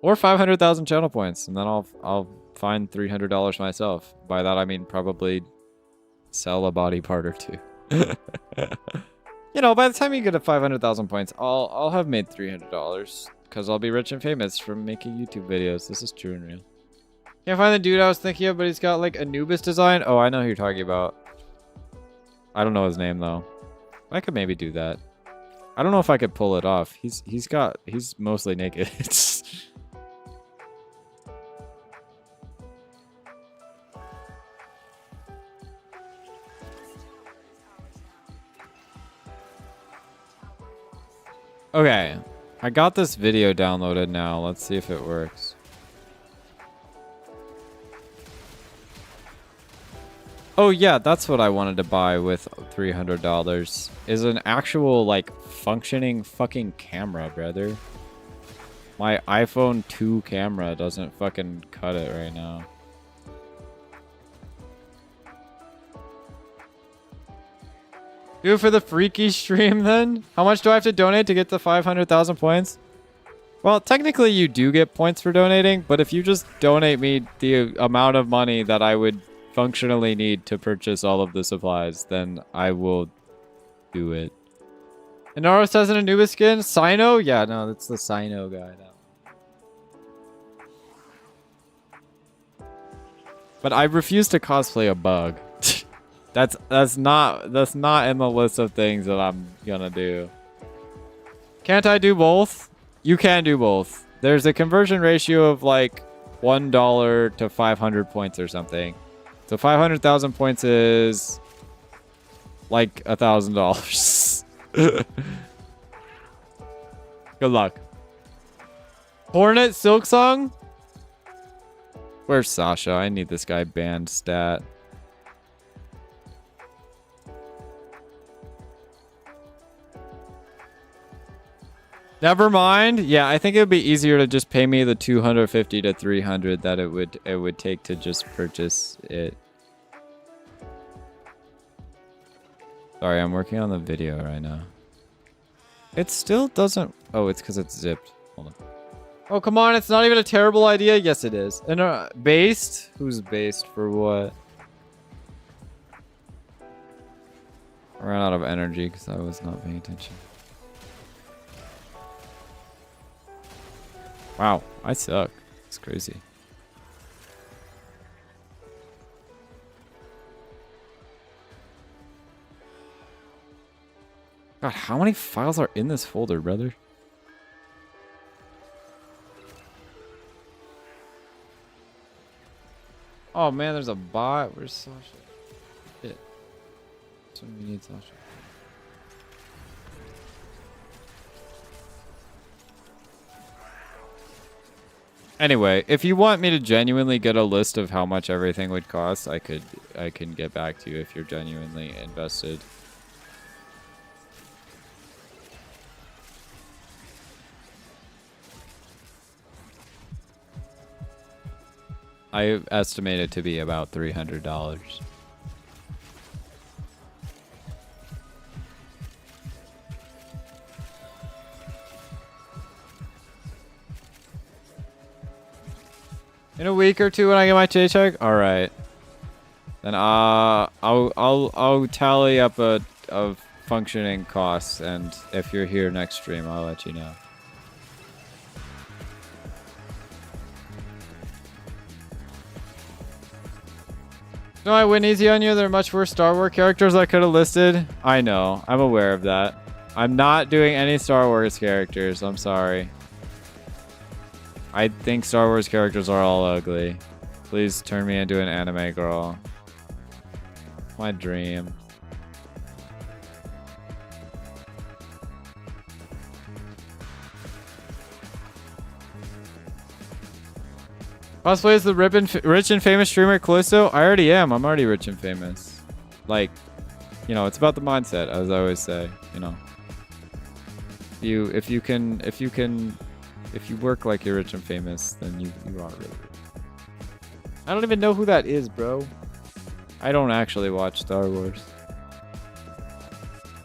Or 500,000 channel points, and then I'll find $300 myself. By that I mean probably sell a body part or two. You know, by the time you get to 500,000 points, I'll have made $300 because I'll be rich and famous from making YouTube videos. This is true and real. Can't find the dude I was thinking of, but he's got like Anubis design. Oh, I know who you're talking about. I don't know his name though. I could maybe do that. I don't know if I could pull it off. He's mostly naked. Okay, I got this video downloaded now. Let's see if it works. Oh yeah, that's what I wanted to buy with $300. Is an actual, like, functioning fucking camera, brother. My iPhone 2 camera doesn't fucking cut it right now. Do it for the freaky stream then? How much do I have to donate to get to 500,000 points? Well, technically you do get points for donating, but if you just donate me the amount of money that I would functionally need to purchase all of the supplies, then I will do it. And Naros has an Anubis skin? Sino? Yeah, no, that's the Sino guy now. But I refuse to cosplay a bug. That's not in the list of things that I'm gonna do. Can't I do both? You can do both. There's a conversion ratio of like $1 to 500 points or something. So 500,000 points is like $1,000. Good luck. Hornet Silksong? Where's Sasha? I need this guy banned stat. Never mind. Yeah, I think it would be easier to just pay me the 250 to 300 that it would take to just purchase it. Sorry, I'm working on the video right now. It still doesn't. Oh, it's because it's zipped. Hold on. Oh, come on. It's not even a terrible idea. Yes, it is. And based? Who's based for what? I ran out of energy because I was not paying attention. Wow, I suck. It's crazy. God, how many files are in this folder, brother? Oh man, there's a bot. Where's Sasha? Shit. That's when we need Sasha. Anyway, if you want me to genuinely get a list of how much everything would cost, I can get back to you if you're genuinely invested. I estimate it to be about $300. In a week or two when I get my paycheck? All right. Then I'll tally up a functioning costs, and if you're here next stream, I'll let you know. No, I went easy on you. There are much worse Star Wars characters I could have listed. I know. I'm aware of that. I'm not doing any Star Wars characters. I'm sorry. I think Star Wars characters are all ugly. Please turn me into an anime girl. My dream. Cosplay is the rich and famous streamer Cloysto. I already am. I'm already rich and famous. Like, you know, it's about the mindset, as I always say. You know, if you work like you're rich and famous, then you are really rich. I don't even know who that is, bro. I don't actually watch Star Wars.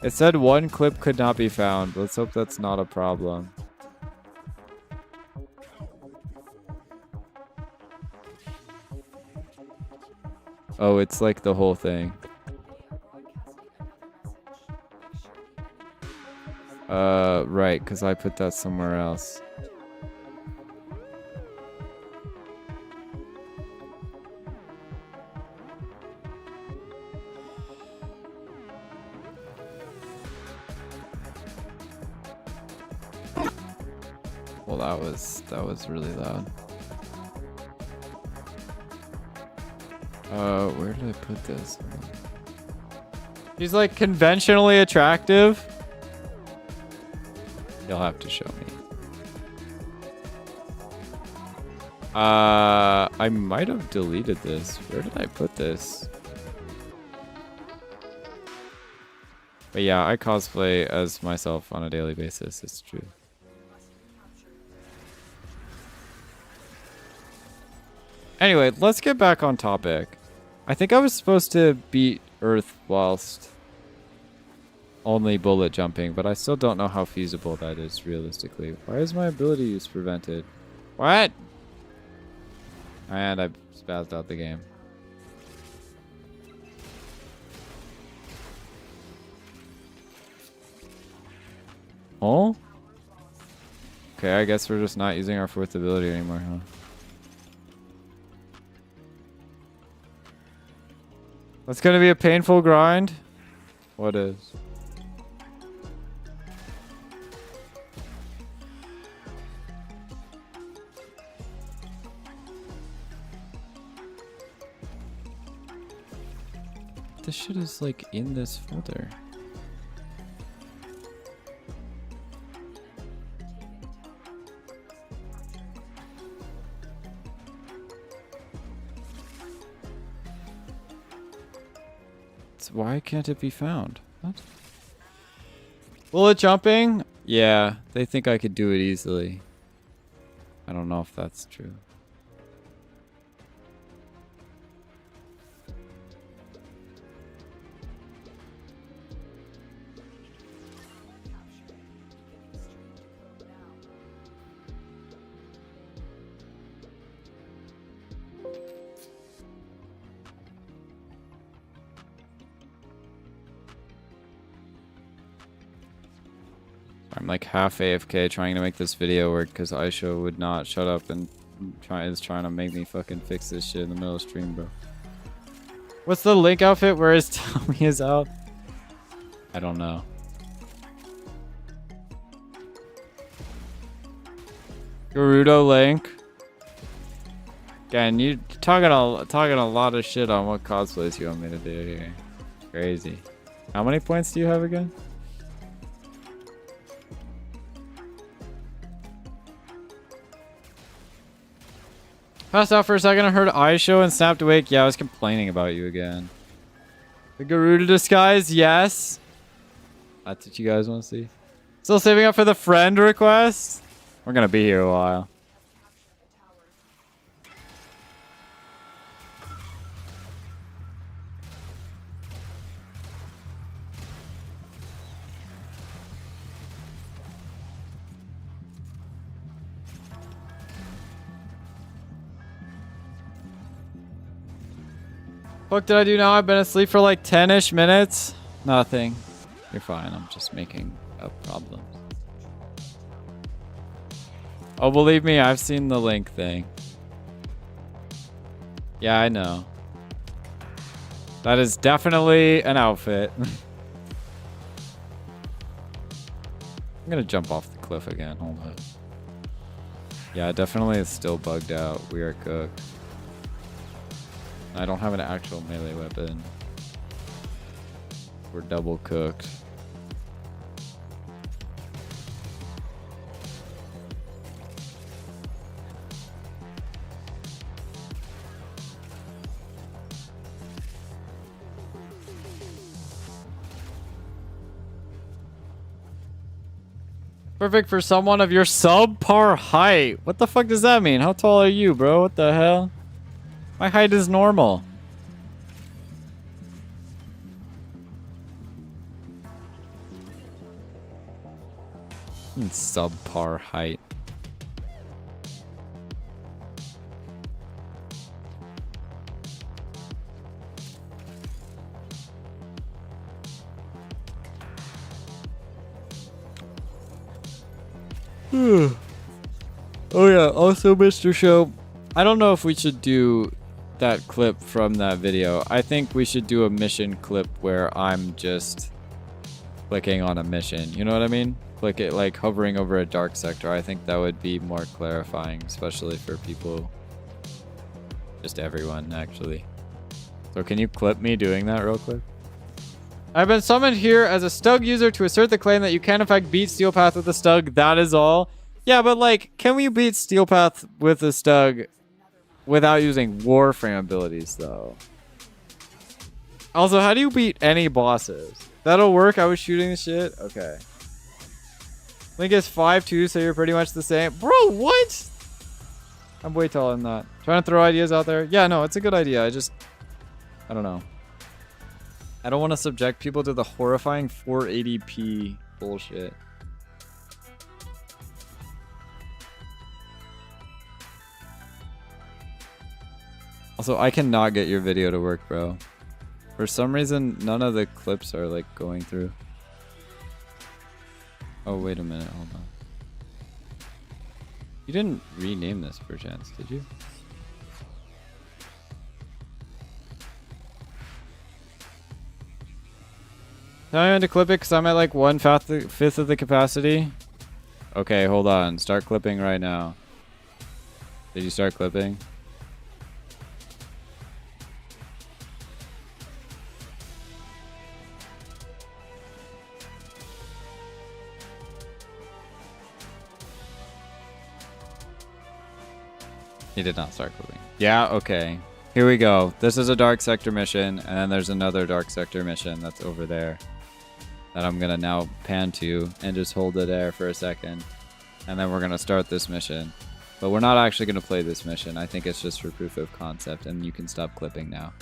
It said one clip could not be found. Let's hope that's not a problem. Oh, it's like the whole thing. Right, because I put that somewhere else. Well, that was really loud. Where did I put this? She's like conventionally attractive. You'll have to show me. I might have deleted this. Where did I put this? But yeah, I cosplay as myself on a daily basis. It's true. Anyway, let's get back on topic. I think I was supposed to beat Earth whilst only bullet jumping, but I still don't know how feasible that is realistically. Why is my ability use prevented? What? And I spazzed out the game. Oh? Okay, I guess we're just not using our fourth ability anymore, huh? That's gonna be a painful grind. What is? This shit is like in this folder. Why can't it be found? What? Bullet jumping? Yeah, they think I could do it easily. I don't know if that's true. I'm like half AFK trying to make this video work because Aisha would not shut up and is trying to make me fucking fix this shit in the middle of stream, bro. What's the Link outfit where his tummy is out? I don't know. Gerudo Link. Again, you talking a lot of shit on what cosplays you want me to do here. Crazy. How many points do you have again? Passed out for a second, I heard Aisho and snapped awake. Yeah, I was complaining about you again. The Garuda disguise, yes. That's what you guys want to see. Still saving up for the friend request? We're gonna be here a while. What did I do now? I've been asleep for like 10-ish minutes. Nothing. You're fine. I'm just making up problems. Oh, believe me, I've seen the Link thing. Yeah, I know. That is definitely an outfit. I'm gonna jump off the cliff again. Hold on. Yeah, definitely it's still bugged out. We are cooked. I don't have an actual melee weapon. We're double cooked. Perfect for someone of your subpar height. What the fuck does that mean? How tall are you, bro? What the hell? My height is normal. Subpar height. Oh yeah, also Mr. Show, I don't know if we should do that clip from that video. I think we should do a mission clip where I'm just clicking on a mission. You know what I mean? Click it like hovering over a dark sector. I think that would be more clarifying, especially for people, just everyone actually. So can you clip me doing that real quick? I've been summoned here as a Stug user to assert the claim that you can in fact beat Steel Path with a Stug. That is all. Yeah, but like, can we beat Steel Path with a Stug without using Warframe abilities though? Also, how do you beat any bosses? That'll work. I was shooting the shit. Okay. Link is 5'2", so you're pretty much the same. Bro, what? I'm way taller than that. Trying to throw ideas out there. Yeah, no, it's a good idea. I don't know. I don't want to subject people to the horrifying 480p bullshit. Also, I cannot get your video to work, bro. For some reason, none of the clips are like going through. Oh, wait a minute. Hold on. You didn't rename this perchance, did you? Tell me when to clip it because I'm at like 1/5 of the capacity. Okay, hold on. Start clipping right now. Did you start clipping? He did not start clipping. Yeah, okay. Here we go. This is a dark sector mission, and then there's another dark sector mission that's over there that I'm gonna now pan to and just hold it there for a second. And then we're gonna start this mission. But we're not actually gonna play this mission. I think it's just for proof of concept, and you can stop clipping now.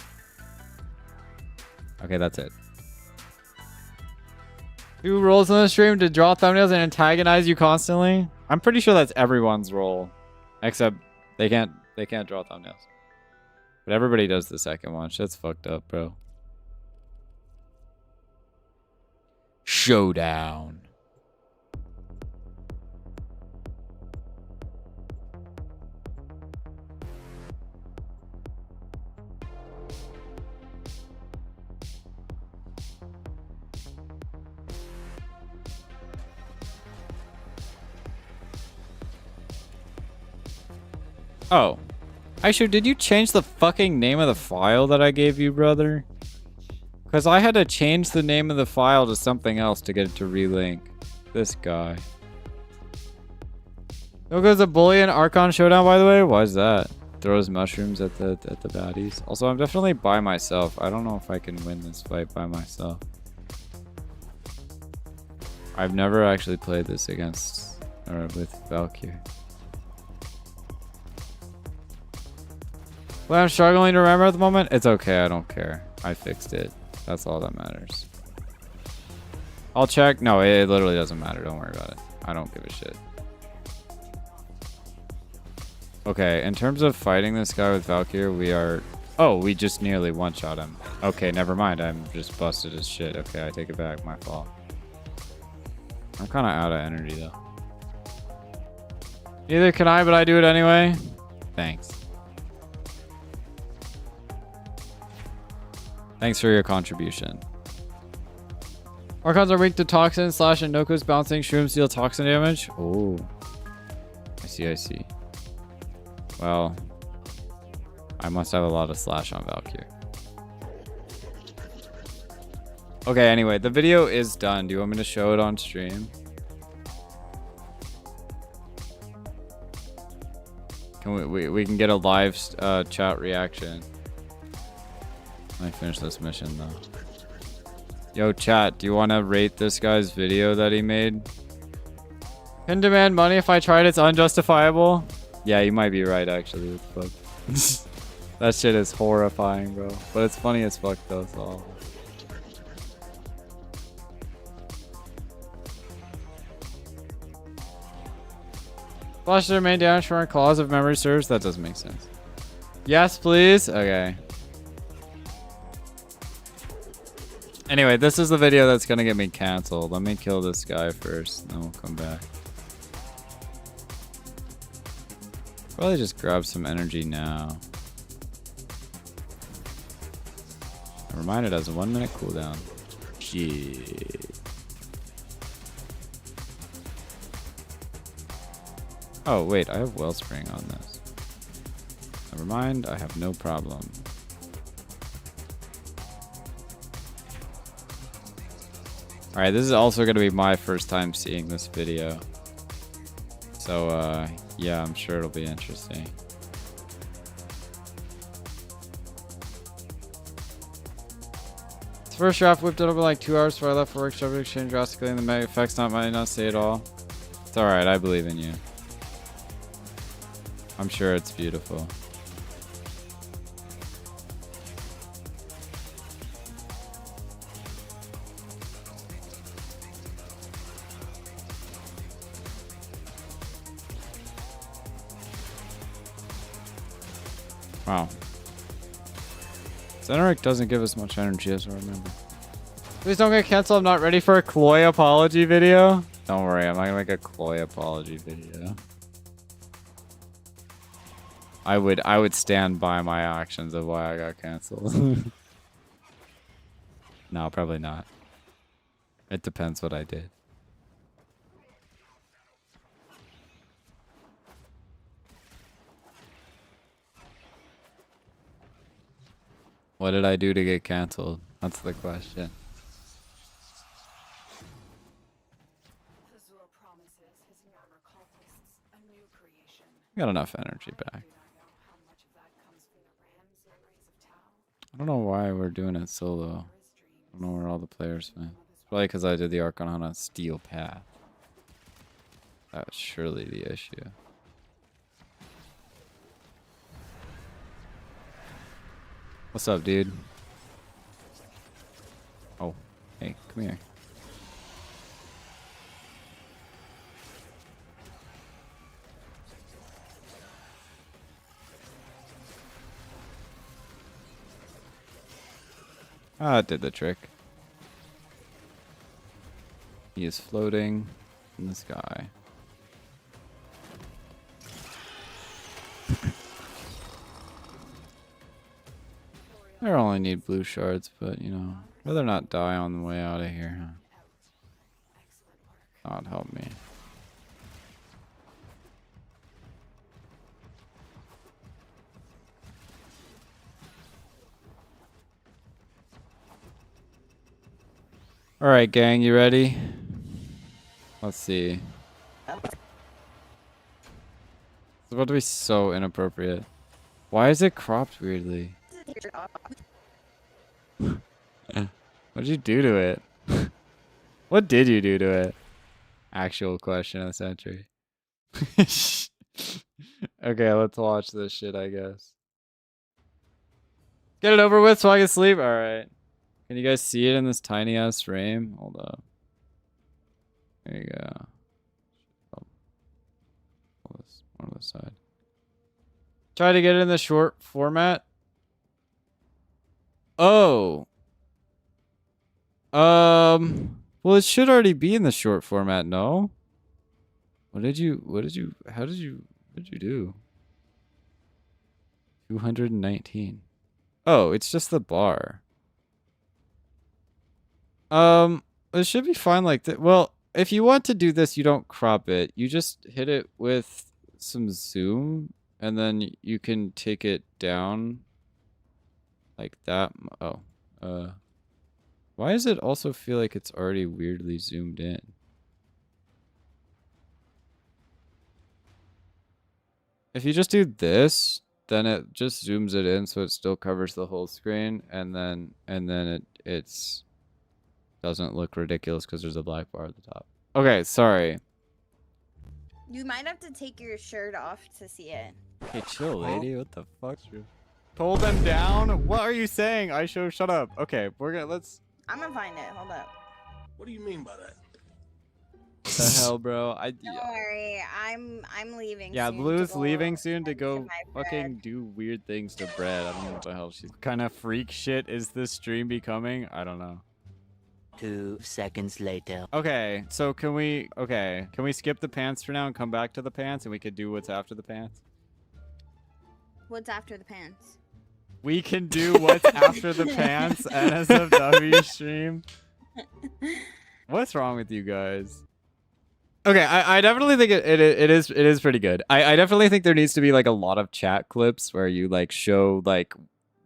Okay, that's it. Who rolls on the stream to draw thumbnails and antagonize you constantly? I'm pretty sure that's everyone's role. Except they can't draw thumbnails. But everybody does the second one. Shit's fucked up, bro. Showdown. Oh. Aishu, did you change the fucking name of the file that I gave you, brother? Because I had to change the name of the file to something else to get it to relink. This guy. Gogo's a bully in Archon Showdown, by the way? Why is that? Throws mushrooms at the baddies. Also, I'm definitely by myself. I don't know if I can win this fight by myself. I've never actually played this against or with Valkyrie. What I'm struggling to remember at the moment? It's okay, I don't care. I fixed it. That's all that matters. I'll check. No, it literally doesn't matter. Don't worry about it. I don't give a shit. Okay, in terms of fighting this guy with Valkyrie, we are... Oh, we just nearly one-shot him. Okay, never mind. I'm just busted as shit. Okay, I take it back. My fault. I'm kind of out of energy, though. Neither can I, but I do it anyway. Thanks. Thanks for your contribution. Archons are weak to toxin / Inoko's bouncing shrooms deal toxin damage. Oh. I see. Well, I must have a lot of slash on Valkyrie. Okay, anyway, the video is done. Do you want me to show it on stream? Can we can get a live chat reaction. Let me finish this mission though. Yo, chat, do you want to rate this guy's video that he made? Can demand money if I tried, it's unjustifiable. Yeah, you might be right actually. What the fuck? That shit is horrifying, bro. But it's funny as fuck though, so. Flash their main damage for claws if memory serves. That doesn't make sense. Yes, please. Okay. Anyway, this is the video that's gonna get me canceled. Let me kill this guy first, then we'll come back. Probably just grab some energy now. Never mind, it has a 1 minute cooldown. Shit. Oh, wait, I have Wellspring on this. Never mind, I have no problem. Alright, this is also going to be my first time seeing this video. So, yeah, I'm sure it'll be interesting. This first draft whipped it over like 2 hours before I left for work, shoved exchange drastically, and the mega effects might not say it all. It's alright, I believe in you. I'm sure it's beautiful. Wow. Zeneric doesn't give us much energy as I remember. Please don't get canceled. I'm not ready for a Cloy apology video. Don't worry, I'm not gonna make a Cloy apology video. I would stand by my actions of why I got canceled. No, probably not. It depends what I did. What did I do to get canceled? That's the question. Azul promises his Yammer cultists a new creation. Got enough energy back. Do not know how much of that comes from the Ram's memories of Tau I don't know why we're doing it solo. or his dreams. I don't know where all the players went. It's probably because I did the Archon on a steel path. That's surely the issue. What's up, dude? Oh, hey, come here. Ah, it did the trick. He is floating in the sky. I only need blue shards, but you know, rather not die on the way out of here. Huh? Not help me. All right, gang, you ready? Let's see. It's about to be so inappropriate. Why is it cropped weirdly? What'd you do to it? What did you do to it? Actual question of the century. Okay, let's watch this shit, I guess. Get it over with so I can sleep? Alright. Can you guys see it in this tiny ass frame? Hold up. There you go. Oh. Pull this on the side. Try to get it in the short format. Oh. Well, it should already be in the short format, no? What did you do? 219. Oh, it's just the bar. It should be fine like that. Well, if you want to do this, you don't crop it. You just hit it with some zoom, and then you can take it down like that. Oh, why does it also feel like it's already weirdly zoomed in? If you just do this, then it just zooms it in so it still covers the whole screen, and then it's doesn't look ridiculous because there's a black bar at the top. Okay, sorry. You might have to take your shirt off to see it. Hey, chill, lady. What the fuck? Pull them down? What are you saying? Aisho, shut up. Okay, let's. I'm gonna find it. Hold up. What do you mean by that? The hell, bro? Don't worry, I'm leaving. Yeah, soon to Blue's go leaving soon to tend go my fucking bread. do weird things to bread. I don't know what the hell she's kind of freak shit is this stream becoming? I don't know. 2 seconds later. Okay, so can we skip the pants for now and come back to the pants and we could do what's after the pants? What's after the pants? We can do what's after the pants NSFW stream. What's wrong with you guys? Okay, I definitely think it is pretty good. I definitely think there needs to be like a lot of chat clips where you like show like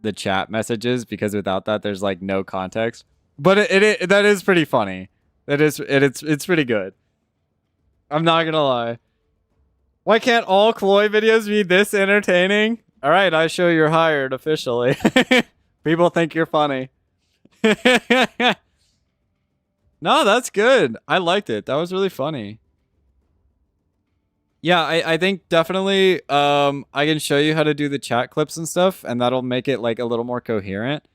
the chat messages, because without that there's like no context. But that is pretty funny. It's pretty good. I'm not gonna lie. Why can't all Cloy videos be this entertaining? All right, I show you're hired officially. People think you're funny. No, that's good. I liked it. That was really funny. Yeah, I think definitely I can show you how to do the chat clips and stuff, and that'll make it like a little more coherent.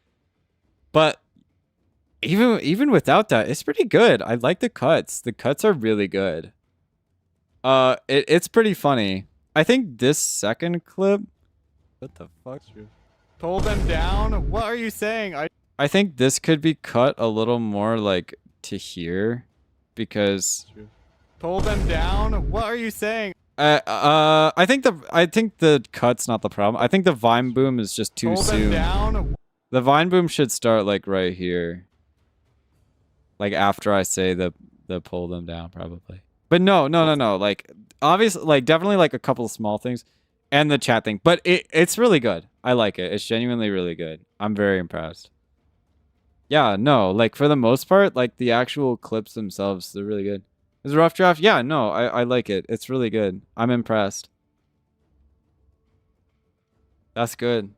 But even without that, it's pretty good. I like the cuts. The cuts are really good. It's pretty funny. I think this second clip. What the fuck? Pull them down? What are you saying? I think this could be cut a little more like to here, because pull them down. What are you saying? I think the cut's not the problem. I think the vine boom is just too soon. Down. The vine boom should start like right here. Like after I say the pull them down, probably. But no. Like obviously, like definitely like a couple of small things, and the chat thing. But it's really good. I like it. It's genuinely really good. I'm very impressed. Yeah, no, like for the most part, like the actual clips themselves, they're really good. Is a rough draft? Yeah, no, I like it. It's really good. I'm impressed. That's good.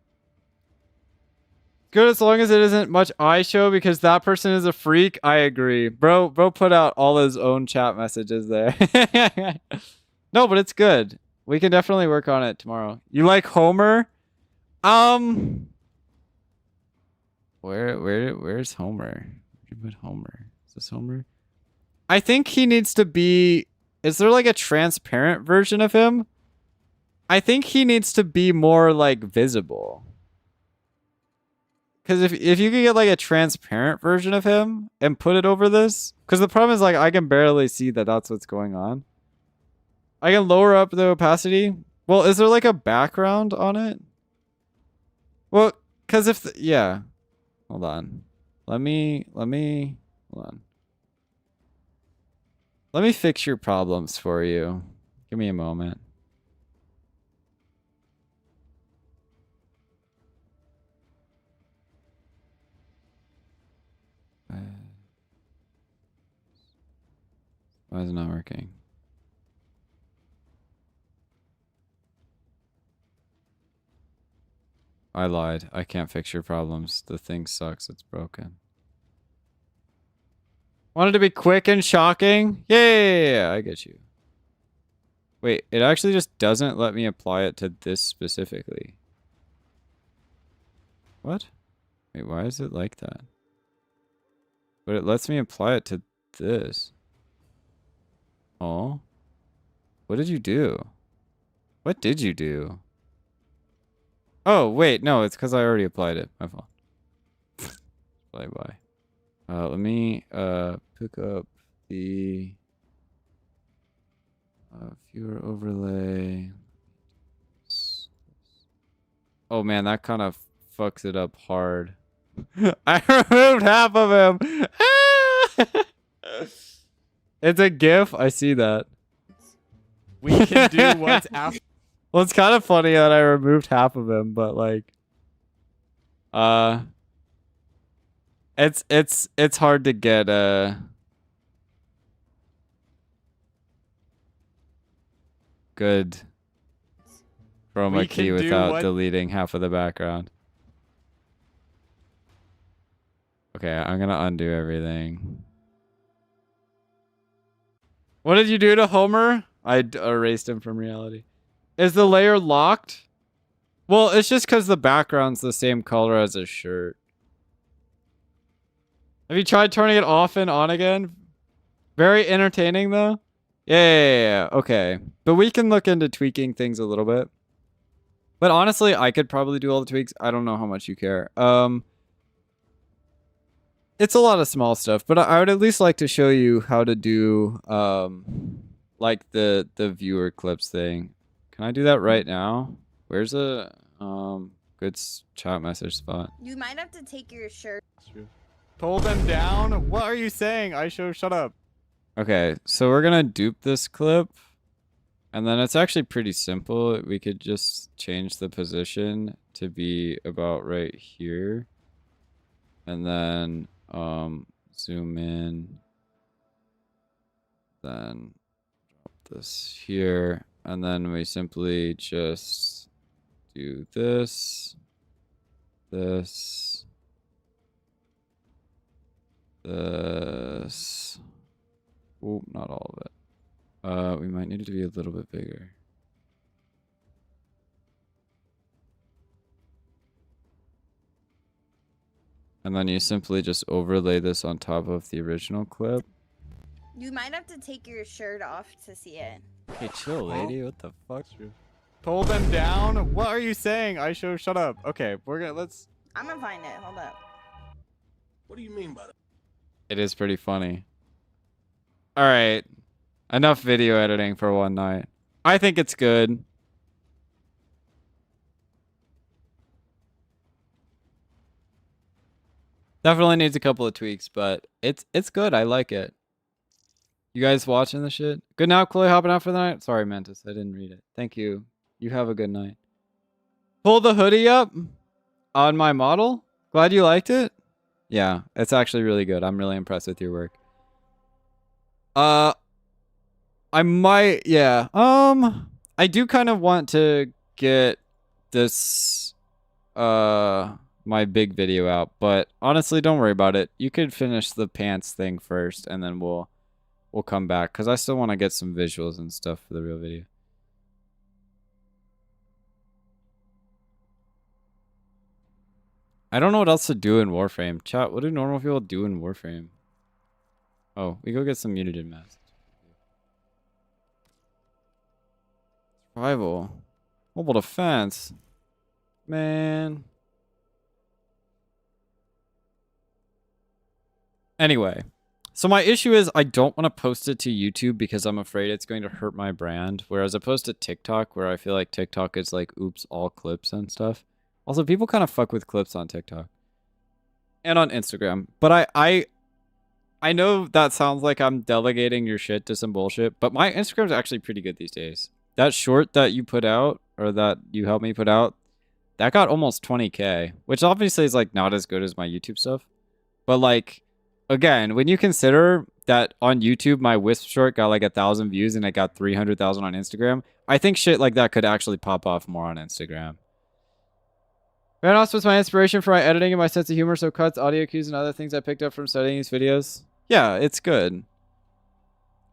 Good as long as it isn't much eye show, because that person is a freak. I agree. Bro put out all his own chat messages there. No, but it's good. We can definitely work on it tomorrow. You like Homer? Where's Homer? Where'd you put Homer? Is this Homer? I think he needs to be... Is there like a transparent version of him? I think he needs to be more like visible. Because if you could get like a transparent version of him and put it over this... Because the problem is like I can barely see that that's what's going on. I can lower up the opacity. Well, is there like a background on it? Well, because if... yeah. Hold on. Let me... Hold on. Let me fix your problems for you. Give me a moment. Why is it not working? I lied. I can't fix your problems. The thing sucks. It's broken. Wanted to be quick and shocking? Yeah, I get you. Wait, it actually just doesn't let me apply it to this specifically. What? Wait, why is it like that? But it lets me apply it to this. Oh. What did you do? What did you do? Oh, wait, no, it's because I already applied it. My fault. Bye. Let me pick up the viewer overlay. Oh man, that kind of fucks it up hard. I removed half of him. It's a GIF. I see that. We can do what's after. Well, it's kind of funny that I removed half of him, but like, it's hard to get good chroma key without deleting half of the background. Okay, I'm gonna undo everything. What did you do to Homer? I erased him from reality. Is the layer locked? Well, it's just because the background's the same color as his shirt. Have you tried turning it off and on again? Very entertaining though. Yeah. Okay. But we can look into tweaking things a little bit. But honestly, I could probably do all the tweaks. I don't know how much you care. It's a lot of small stuff, but I would at least like to show you how to do like the viewer clips thing. Can I do that right now? Where's a good chat message spot? You might have to take your shirt. Pull them down? What are you saying? Shut up. Okay, so we're gonna dupe this clip. And then it's actually pretty simple. We could just change the position to be about right here. And then zoom in. Then drop this here. And then we simply just do this. This. This. Oop, not all of it. We might need it to be a little bit bigger. And then you simply just overlay this on top of the original clip. You might have to take your shirt off to see it. Okay, chill, lady. What the fuck? Pull them down? What are you saying? Shut up. Okay, let's... I'm gonna find it. Hold up. What do you mean by that? It is pretty funny. Alright. Enough video editing for one night. I think it's good. Definitely needs a couple of tweaks, but it's good. I like it. You guys watching the shit? Good night, Chloe. Hopping out for the night? Sorry, Mantis. I didn't read it. Thank you. You have a good night. Pull the hoodie up on my model. Glad you liked it. Yeah, it's actually really good. I'm really impressed with your work. I might, yeah. I do kind of want to get this, my big video out, but honestly, don't worry about it. You could finish the pants thing first, and then we'll come back, because I still want to get some visuals and stuff for the real video. I don't know what else to do in Warframe. Chat, what do normal people do in Warframe? Oh, we go get some muted masks. Survival. Mobile defense. Man. Anyway. So my issue is I don't want to post it to YouTube because I'm afraid it's going to hurt my brand. Whereas opposed to TikTok, where I feel like TikTok is like, oops, all clips and stuff. Also, people kind of fuck with clips on TikTok. And on Instagram. But I know that sounds like I'm delegating your shit to some bullshit. But my Instagram's actually pretty good these days. That short that you put out, or that you helped me put out, that got almost 20K. Which obviously is like not as good as my YouTube stuff. But like, again, when you consider that on YouTube, my Wisp short got like 1,000 views and it got 300,000 on Instagram, I think shit like that could actually pop off more on Instagram. Vanoss was my inspiration for my editing and my sense of humor, so cuts, audio cues, and other things I picked up from studying these videos. Yeah, it's good.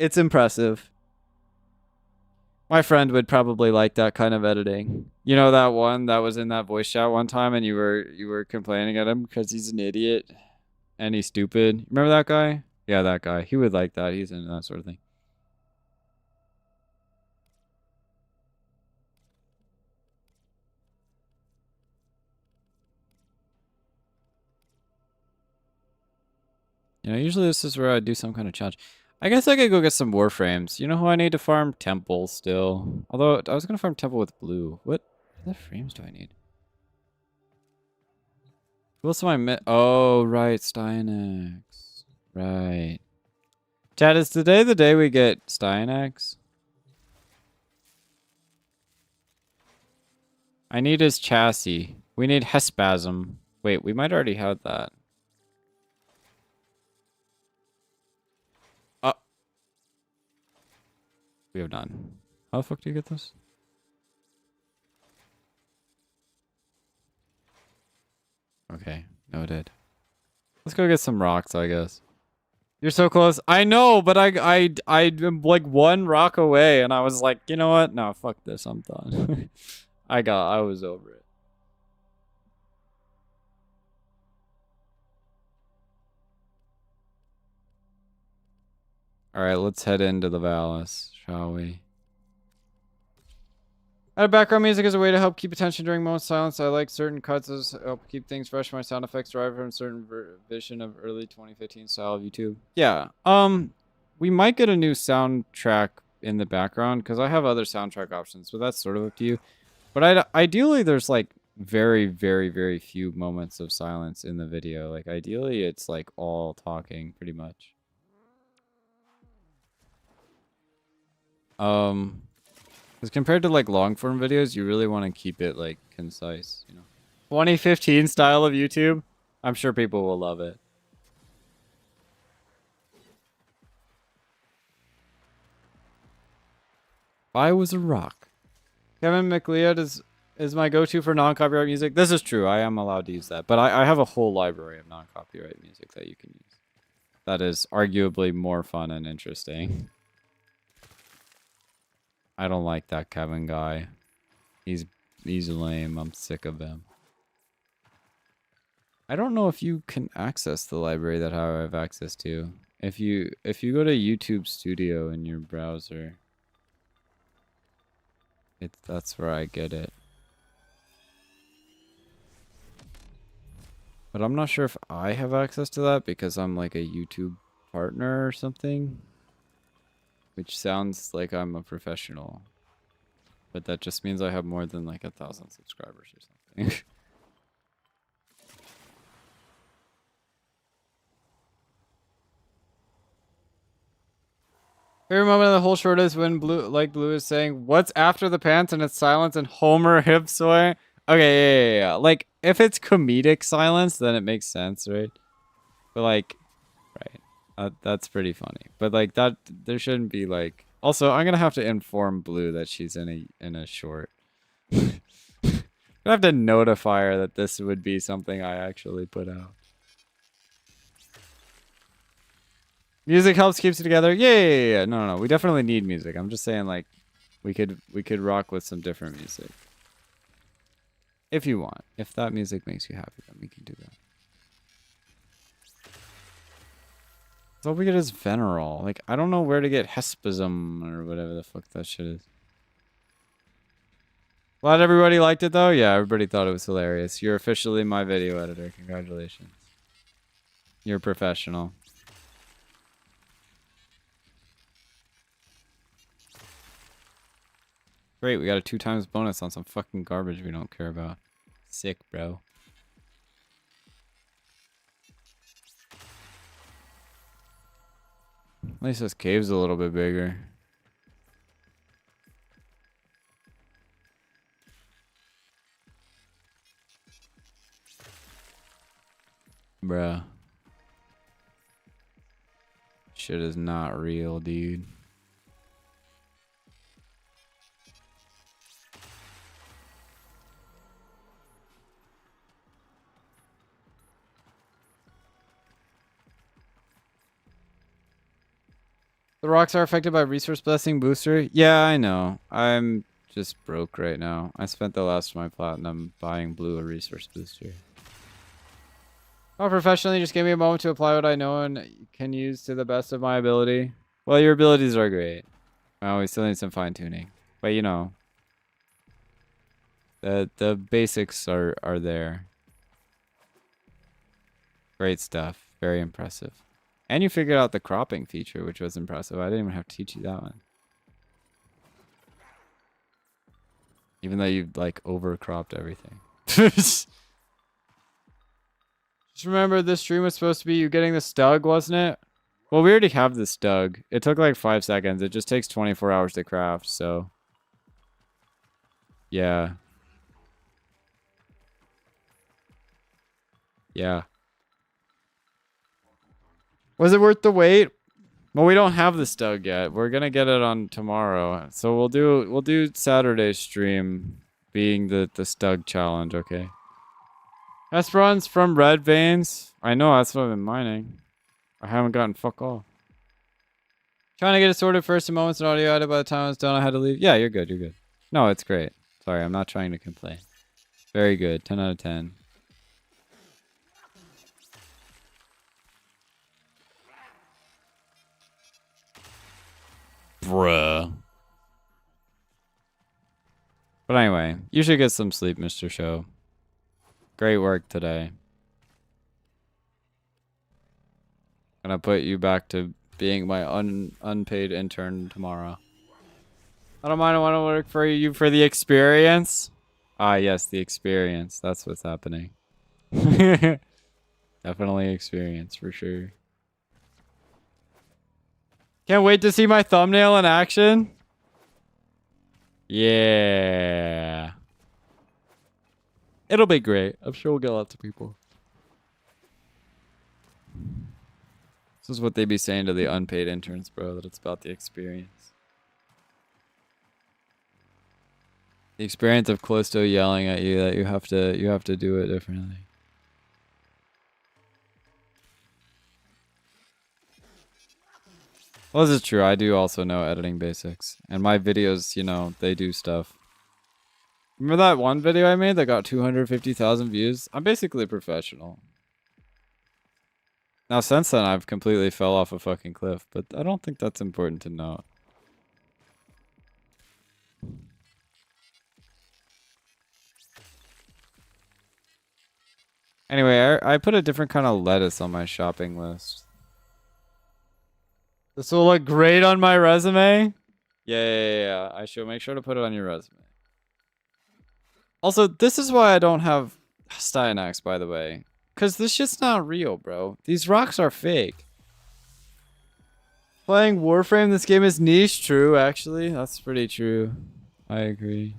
It's impressive. My friend would probably like that kind of editing. You know that one that was in that voice chat one time and you were complaining at him because he's an idiot and he's stupid. Remember that guy? Yeah, that guy. He would like that. He's into that sort of thing. You know, usually this is where I do some kind of challenge. I guess I could go get some Warframes. You know who I need to farm? Temple still. Although, I was going to farm Temple with blue. What other frames do I need? Who else am I met? Oh, right. Styanax. Right. Chad, is today the day we get Styanax? I need his chassis. We need Hespasm. Wait, we might already have that. We have none. How the fuck do you get this? Okay, noted. Let's go get some rocks, I guess. You're so close. I know, but I'm like one rock away, and I was like, you know what? No, fuck this. I'm done. I was over it. Alright, let's head into the Valis, shall we? Add background music as a way to help keep attention during moments of silence. I like certain cuts as help keep things fresh. My sound effects derive from a certain vision of early 2015 style of YouTube. Yeah. We might get a new soundtrack in the background because I have other soundtrack options, but that's sort of up to you. But ideally, there's like very, very, very few moments of silence in the video. Like ideally, it's like all talking pretty much. Because compared to like long form videos, you really want to keep it like concise, you know. 2015 style of YouTube, I'm sure people will love it. I was a rock. Kevin McLeod is my go-to for non-copyright music. This is true. I am allowed to use that, but I have a whole library of non-copyright music that you can use. That is arguably more fun and interesting. I don't like that Kevin guy. He's lame. I'm sick of him. I don't know if you can access the library that I have access to. If you go to YouTube Studio in your browser, that's where I get it. But I'm not sure if I have access to that because I'm like a YouTube partner or something. Which sounds like I'm a professional. But that just means I have more than like 1,000 subscribers or something. Favorite moment of the whole short is when Blue is saying, "What's after the pants?" and it's silence and Homer hipsoy. Okay, yeah. Like if it's comedic silence, then it makes sense, right? But like, right, that's pretty funny. But like that, there shouldn't be like. Also, I'm gonna have to inform Blue that she's in a short. I have to notify her that this would be something I actually put out. Music helps keeps it together. Yeah. No. We definitely need music. I'm just saying, like, we could rock with some different music. If you want. If that music makes you happy, then we can do that. So all we get is Venerol. Like, I don't know where to get Hespism or whatever the fuck that shit is. Glad everybody liked it, though. Yeah, everybody thought it was hilarious. You're officially my video editor. Congratulations. You're a professional. Great, we got a 2x bonus on some fucking garbage we don't care about. Sick, bro. At least this cave's a little bit bigger. Bruh. Shit is not real, dude. The rocks are affected by resource blessing booster. Yeah, I know. I'm just broke right now. I spent the last of my platinum buying Blue a resource booster. Oh, professionally, just give me a moment to apply what I know and can use to the best of my ability. Well, your abilities are great. Well, we still need some fine tuning, but you know, the basics are there. Great stuff. Very impressive. And you figured out the cropping feature, which was impressive. I didn't even have to teach you that one. Even though you like overcropped everything. Just remember this stream was supposed to be you getting the Stug, wasn't it? Well, we already have the Stug. It took like 5 seconds. It just takes 24 hours to craft, so. Yeah. Yeah. Was it worth the wait? Well, we don't have the Stug yet. We're gonna get it on tomorrow. So we'll do Saturday's stream being the Stug challenge, okay? Esperon's from Red Veins. I know, that's what I've been mining. I haven't gotten fuck all. Trying to get it sorted first in moments and audio added by the time I was done. I had to leave. Yeah, you're good. You're good. No, it's great. Sorry, I'm not trying to complain. Very good. 10 out of 10. But anyway, you should get some sleep, Mr. Show. Great work today. Gonna put you back to being my unpaid intern tomorrow. I don't mind. I want to work for you for the experience. Ah, yes, the experience. That's what's happening. Definitely experience for sure. Can't wait to see my thumbnail in action. Yeah. It'll be great. I'm sure we'll get lots of people. This is what they be saying to the unpaid interns, bro, that it's about the experience. The experience of Cloysto yelling at you that you have to do it differently. Well, this is true. I do also know editing basics. And my videos, you know, they do stuff. Remember that one video I made that got 250,000 views? I'm basically a professional. Now, since then, I've completely fell off a fucking cliff, but I don't think that's important to note. Anyway, I put a different kind of lettuce on my shopping list. This will look great on my resume. Yeah. I should make sure to put it on your resume. Also, this is why I don't have Styanax, by the way. Because this shit's not real, bro. These rocks are fake. Playing Warframe, this game is niche. True, actually. That's pretty true. I agree.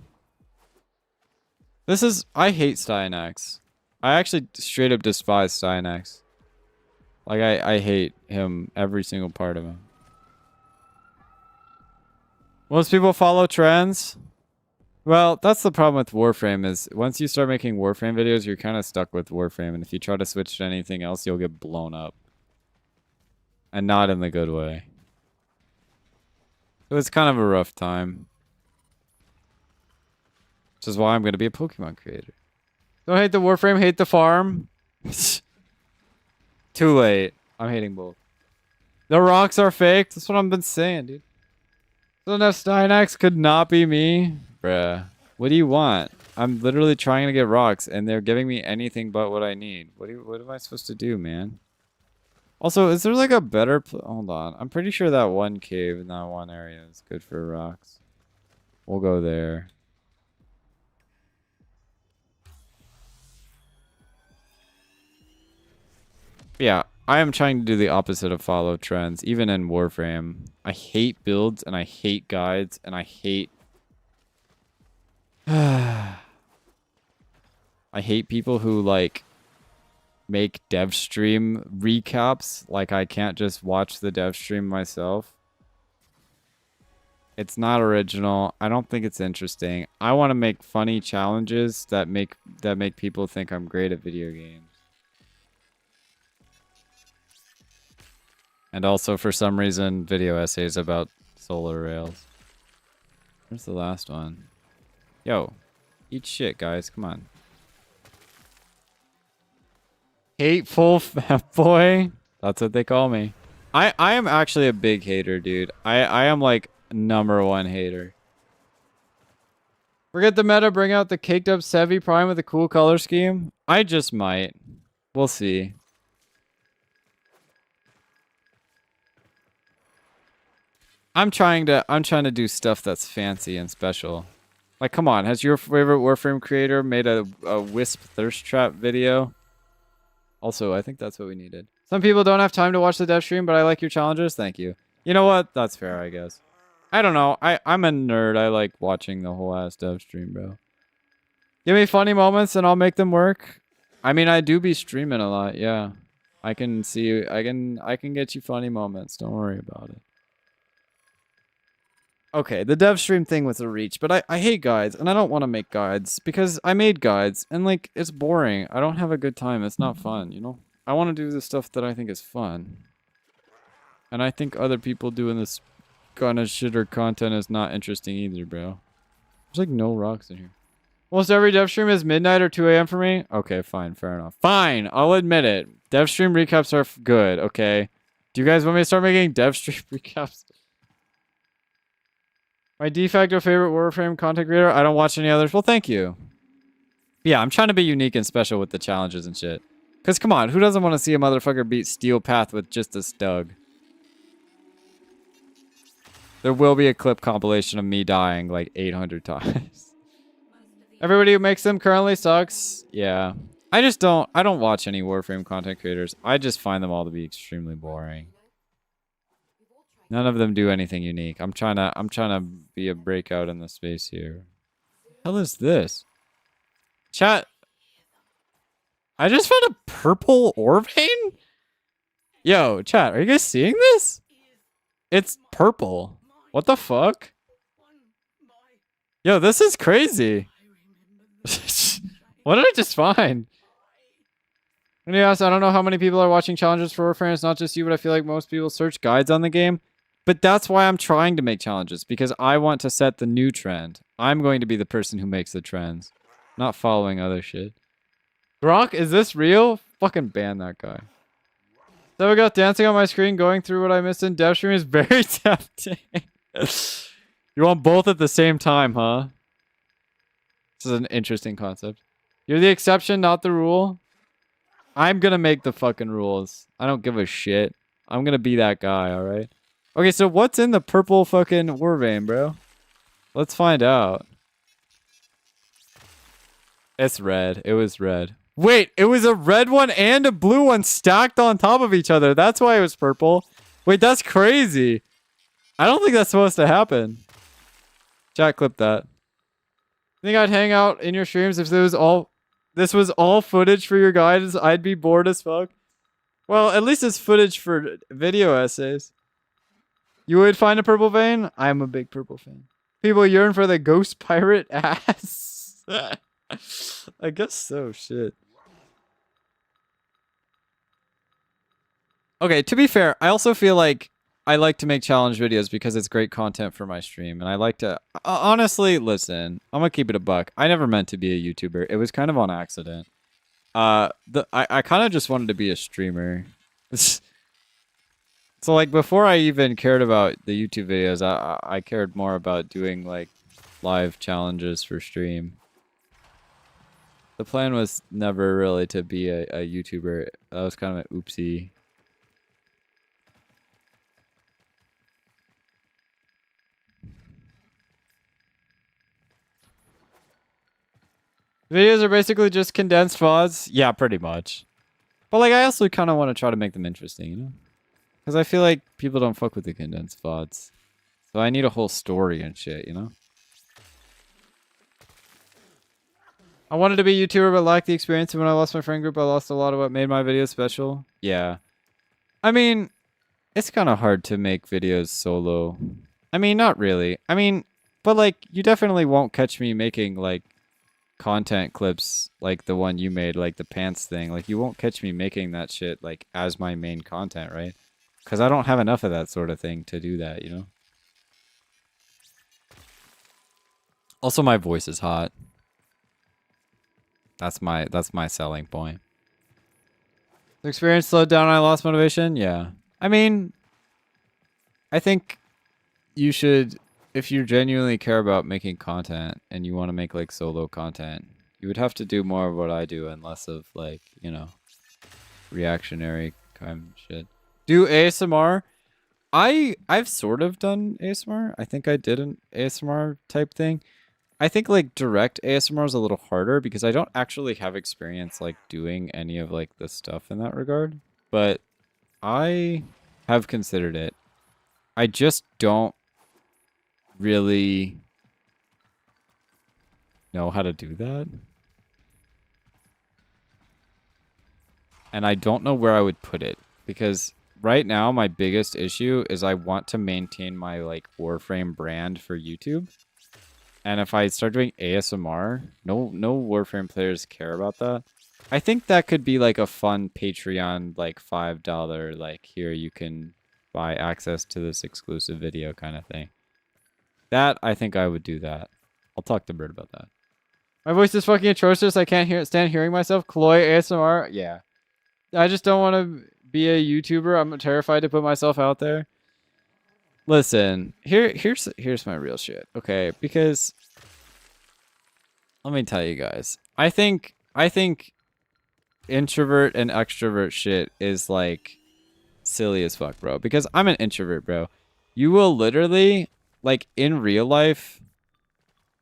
I hate Styanax. I actually straight up despise Styanax. Like, I hate him, every single part of him. Most people follow trends. Well, that's the problem with Warframe is once you start making Warframe videos, you're kind of stuck with Warframe. And if you try to switch to anything else, you'll get blown up. And not in the good way. So it's kind of a rough time. Which is why I'm going to be a Pokemon creator. Don't hate the Warframe, hate the farm. Too late. I'm hating both. The rocks are fake. That's what I've been saying, dude. So now Styanax could not be me. Bruh. What do you want? I'm literally trying to get rocks, and they're giving me anything but what I need. What am I supposed to do, man? Also, is there like a better... Hold on. I'm pretty sure that one cave in that one area is good for rocks. We'll go there. Yeah, I am trying to do the opposite of follow trends, even in Warframe. I hate builds, and I hate guides, and I hate... I hate people who, like, make dev stream recaps. Like, I can't just watch the dev stream myself. It's not original. I don't think it's interesting. I want to make funny challenges that make people think I'm great at video games. And also, for some reason, video essays about solar rails. Where's the last one? Yo, eat shit, guys. Come on. Hateful fat boy. That's what they call me. I am actually a big hater, dude. I am like #1 hater. Forget the meta. Bring out the caked up Sevi Prime with a cool color scheme. I just might. We'll see. I'm trying to do stuff that's fancy and special. Like, come on, has your favorite Warframe creator made a Wisp thirst trap video? Also, I think that's what we needed. Some people don't have time to watch the dev stream, but I like your challenges. Thank you. You know what? That's fair, I guess. I don't know. I'm a nerd. I like watching the whole ass dev stream, bro. Give me funny moments and I'll make them work. I mean, I do be streaming a lot, yeah. I can see you. I can get you funny moments. Don't worry about it. Okay, the dev stream thing was a reach, but I hate guides, and I don't want to make guides, because I made guides, and, like, it's boring. I don't have a good time. It's not fun, you know? I want to do the stuff that I think is fun. And I think other people doing this kind of shitter content is not interesting either, bro. There's, like, no rocks in here. Almost every dev stream is midnight or 2 a.m. for me? Okay, fine, fair enough. Fine, I'll admit it. Dev stream recaps are good, okay? Do you guys want me to start making dev stream recaps? My de facto favorite Warframe content creator. I don't watch any others. Well, thank you. Yeah, I'm trying to be unique and special with the challenges and shit. Because, come on, who doesn't want to see a motherfucker beat Steel Path with just a Stug? There will be a clip compilation of me dying like 800 times. Everybody who makes them currently sucks. Yeah. I don't watch any Warframe content creators. I just find them all to be extremely boring. None of them do anything unique. I'm trying to be a breakout in the space here. What the hell is this? Chat. I just found a purple ore vein? Yo, chat, are you guys seeing this? It's purple. What the fuck? Yo, this is crazy. What did I just find? And yes, I don't know how many people are watching challenges for Warframe. It's not just you, but I feel like most people search guides on the game. But that's why I'm trying to make challenges, because I want to set the new trend. I'm going to be the person who makes the trends, not following other shit. Gronk, is this real? Fucking ban that guy. So we got dancing on my screen, going through what I missed in dev stream is very tempting. You want both at the same time, huh? This is an interesting concept. You're the exception, not the rule. I'm gonna make the fucking rules. I don't give a shit. I'm gonna be that guy, alright? Okay, so what's in the purple fucking war vein, bro? Let's find out. It's red. It was red. Wait, it was a red one and a blue one stacked on top of each other. That's why it was purple. Wait, that's crazy. I don't think that's supposed to happen. Chat, clip that. Think I'd hang out in your streams if this was all footage for your guides? I'd be bored as fuck. Well, at least it's footage for video essays. You would find a purple vein? I'm a big purple fan. People yearn for the ghost pirate ass. I guess so, shit. Okay, to be fair, I also feel like I like to make challenge videos because it's great content for my stream. And I like to... honestly, listen, I'm gonna keep it a buck. I never meant to be a YouTuber. It was kind of on accident. I kind of just wanted to be a streamer. So, like, before I even cared about the YouTube videos, I cared more about doing, like, live challenges for stream. The plan was never really to be a YouTuber. That was kind of an oopsie. Videos are basically just condensed VODs. Yeah, pretty much. But, like, I also kind of want to try to make them interesting, you know? Because I feel like people don't fuck with the condensed VODs. So I need a whole story and shit, you know? I wanted to be a YouTuber but lacked the experience, and when I lost my friend group, I lost a lot of what made my videos special. Yeah. I mean, it's kind of hard to make videos solo. I mean, not really. I mean, but, like, you definitely won't catch me making, like, content clips like the one you made, like the pants thing. Like, you won't catch me making that shit, like, as my main content, right? Because I don't have enough of that sort of thing to do that, you know? Also, my voice is hot. That's my selling point. The experience slowed down and I lost motivation? Yeah. I mean, I think you should, if you genuinely care about making content and you want to make, like, solo content, you would have to do more of what I do and less of, like, you know, reactionary kind of shit. Do ASMR? I've sort of done ASMR. I think I did an ASMR type thing. I think, like, direct ASMR is a little harder because I don't actually have experience, like, doing any of, like, this stuff in that regard. But I have considered it. I just don't really know how to do that. And I don't know where I would put it because right now my biggest issue is I want to maintain my, like, Warframe brand for YouTube. And if I start doing ASMR, no Warframe players care about that. I think that could be, like, a fun Patreon, like, $5, like, here you can buy access to this exclusive video kind of thing. That, I think I would do that. I'll talk to Bird about that. My voice is fucking atrocious. I can't stand hearing myself. Cloy ASMR? Yeah. I just don't want to be a YouTuber. I'm terrified to put myself out there. Listen, here's my real shit. Okay, because let me tell you guys. I think introvert and extrovert shit is like silly as fuck, bro. Because I'm an introvert, bro. You will literally, like, in real life,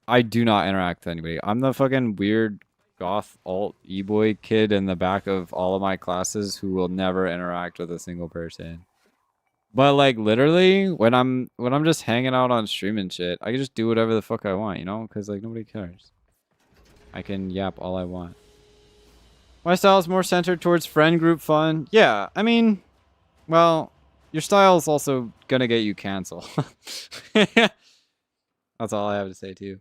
I do not interact with anybody. I'm the fucking weird goth alt e-boy kid in the back of all of my classes who will never interact with a single person. But like literally, when I'm just hanging out on stream and shit, I can just do whatever the fuck I want, you know? Because like nobody cares. I can yap all I want. My style is more centered towards friend group fun. Yeah, I mean, well, your style is also gonna get you canceled. That's all I have to say to you.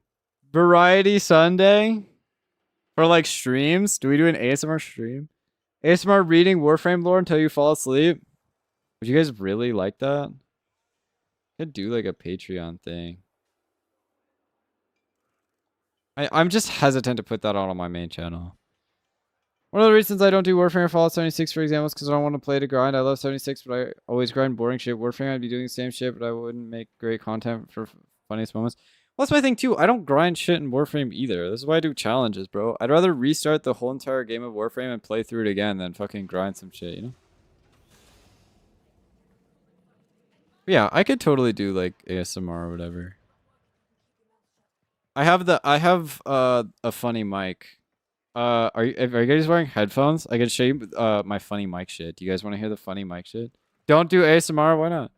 Variety Sunday? For like streams? Do we do an ASMR stream? ASMR reading Warframe lore until you fall asleep? Would you guys really like that? Could do like a Patreon thing. I'm just hesitant to put that out on my main channel. One of the reasons I don't do Warframe or Fallout 76, for example, is because I don't want to play to grind. I love 76, but I always grind boring shit. Warframe, I'd be doing the same shit, but I wouldn't make great content for funniest moments. Well, that's my thing, too. I don't grind shit in Warframe either. This is why I do challenges, bro. I'd rather restart the whole entire game of Warframe and play through it again than fucking grind some shit, you know? But yeah, I could totally do, like, ASMR or whatever. I have a funny mic. Are you guys wearing headphones? I can show you my funny mic shit. Do you guys want to hear the funny mic shit? Don't do ASMR. Why not?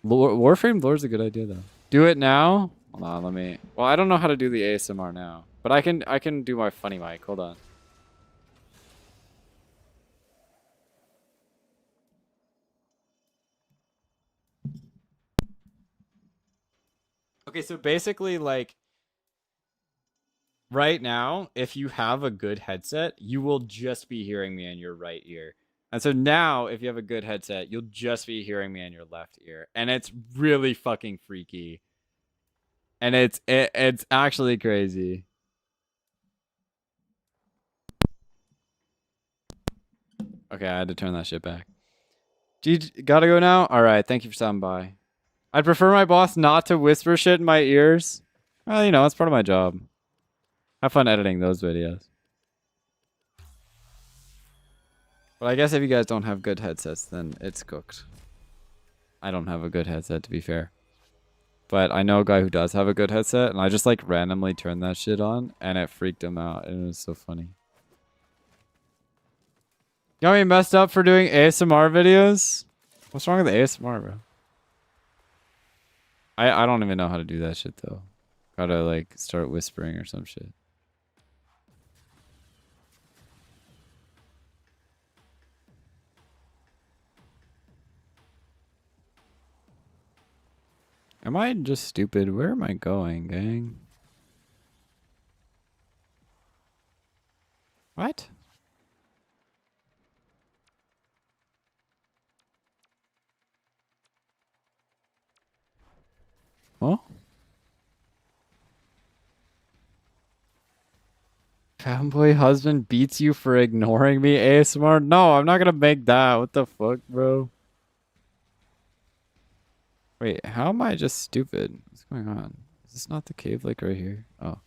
Warframe lore's a good idea though. Do it now. Hold on, let me. Well, I don't know how to do the ASMR now, but I can do my funny mic. Hold on. Okay, so basically, like, right now, if you have a good headset, you will just be hearing me in your right ear. And so now, if you have a good headset, you'll just be hearing me in your left ear. And it's really fucking freaky. And it's actually crazy. Okay, I had to turn that shit back. Gotta go now? Alright, thank you for stopping by. I'd prefer my boss not to whisper shit in my ears. Well, you know, it's part of my job. Have fun editing those videos. But I guess if you guys don't have good headsets, then it's cooked. I don't have a good headset, to be fair. But I know a guy who does have a good headset, and I just, like, randomly turned that shit on, and it freaked him out, and it was so funny. You got me messed up for doing ASMR videos? What's wrong with ASMR, bro? I don't even know how to do that shit, though. Gotta, like, start whispering or some shit. Am I just stupid? Where am I going, gang? What? Oh? Fanboy husband beats you for ignoring me, ASMR? No, I'm not gonna make that. What the fuck, bro? Wait, how am I just stupid? What's going on? Is this not the cave, like, right here? Oh.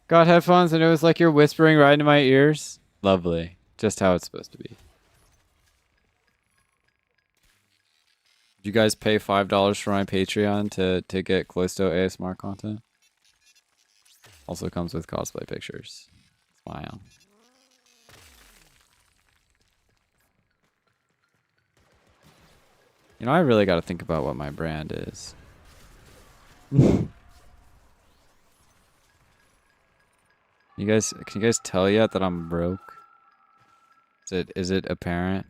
Got headphones and it was like you're whispering right into my ears? Lovely. Just how it's supposed to be. Did you guys pay $5 for my Patreon to get Cloysto ASMR content? Also comes with cosplay pictures. Smile. You know, I really got to think about what my brand is. Can you guys tell yet that I'm broke? Is it apparent?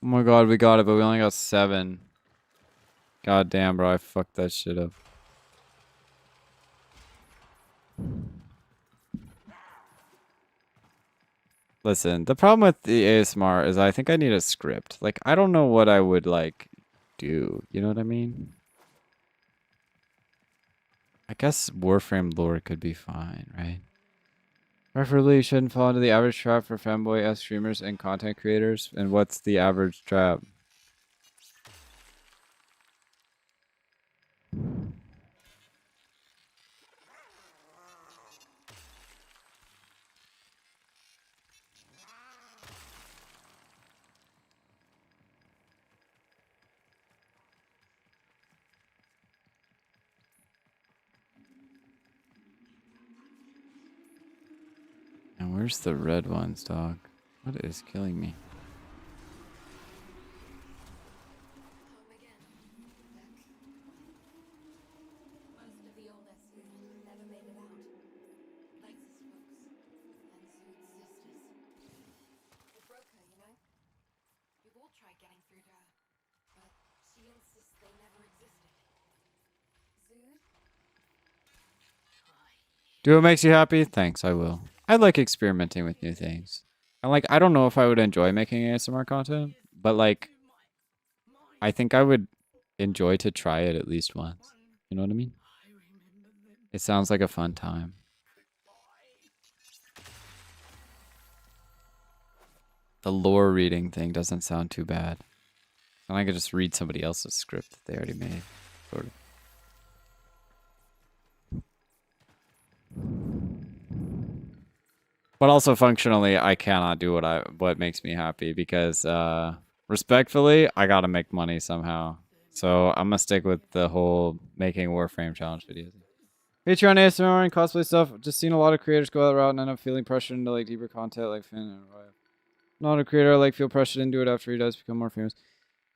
Oh my god, we got it, but we only got 7. God damn, bro, I fucked that shit up. Listen, the problem with the ASMR is I think I need a script. Like, I don't know what I would, like, do. You know what I mean? I guess Warframe lore could be fine, right? Preferably, you shouldn't fall into the average trap for femboy streamers and content creators. And what's the average trap? And where's the red ones, dog? What is killing me? Home again. Back. Most of the old SU never made it out. Lex's folks. And Zood's sisters. It broke her, you know? We've all tried getting through to her. But she insists they never existed. Zood? Do what makes you happy? Thanks, I will. I like experimenting with new things. And like, I don't know if I would enjoy making ASMR content, but like, I think I would enjoy to try it at least once. You know what I mean? It sounds like a fun time. The lore reading thing doesn't sound too bad. And I could just read somebody else's script that they already made, sort of. But also functionally, I cannot do what makes me happy because respectfully, I gotta make money somehow. So I'm gonna stick with the whole making Warframe challenge videos. Patreon ASMR and cosplay stuff. Just seen a lot of creators go that route and end up feeling pressured into like deeper content like Finn and Riot. Not a creator, I like feel pressured into it after he does become more famous.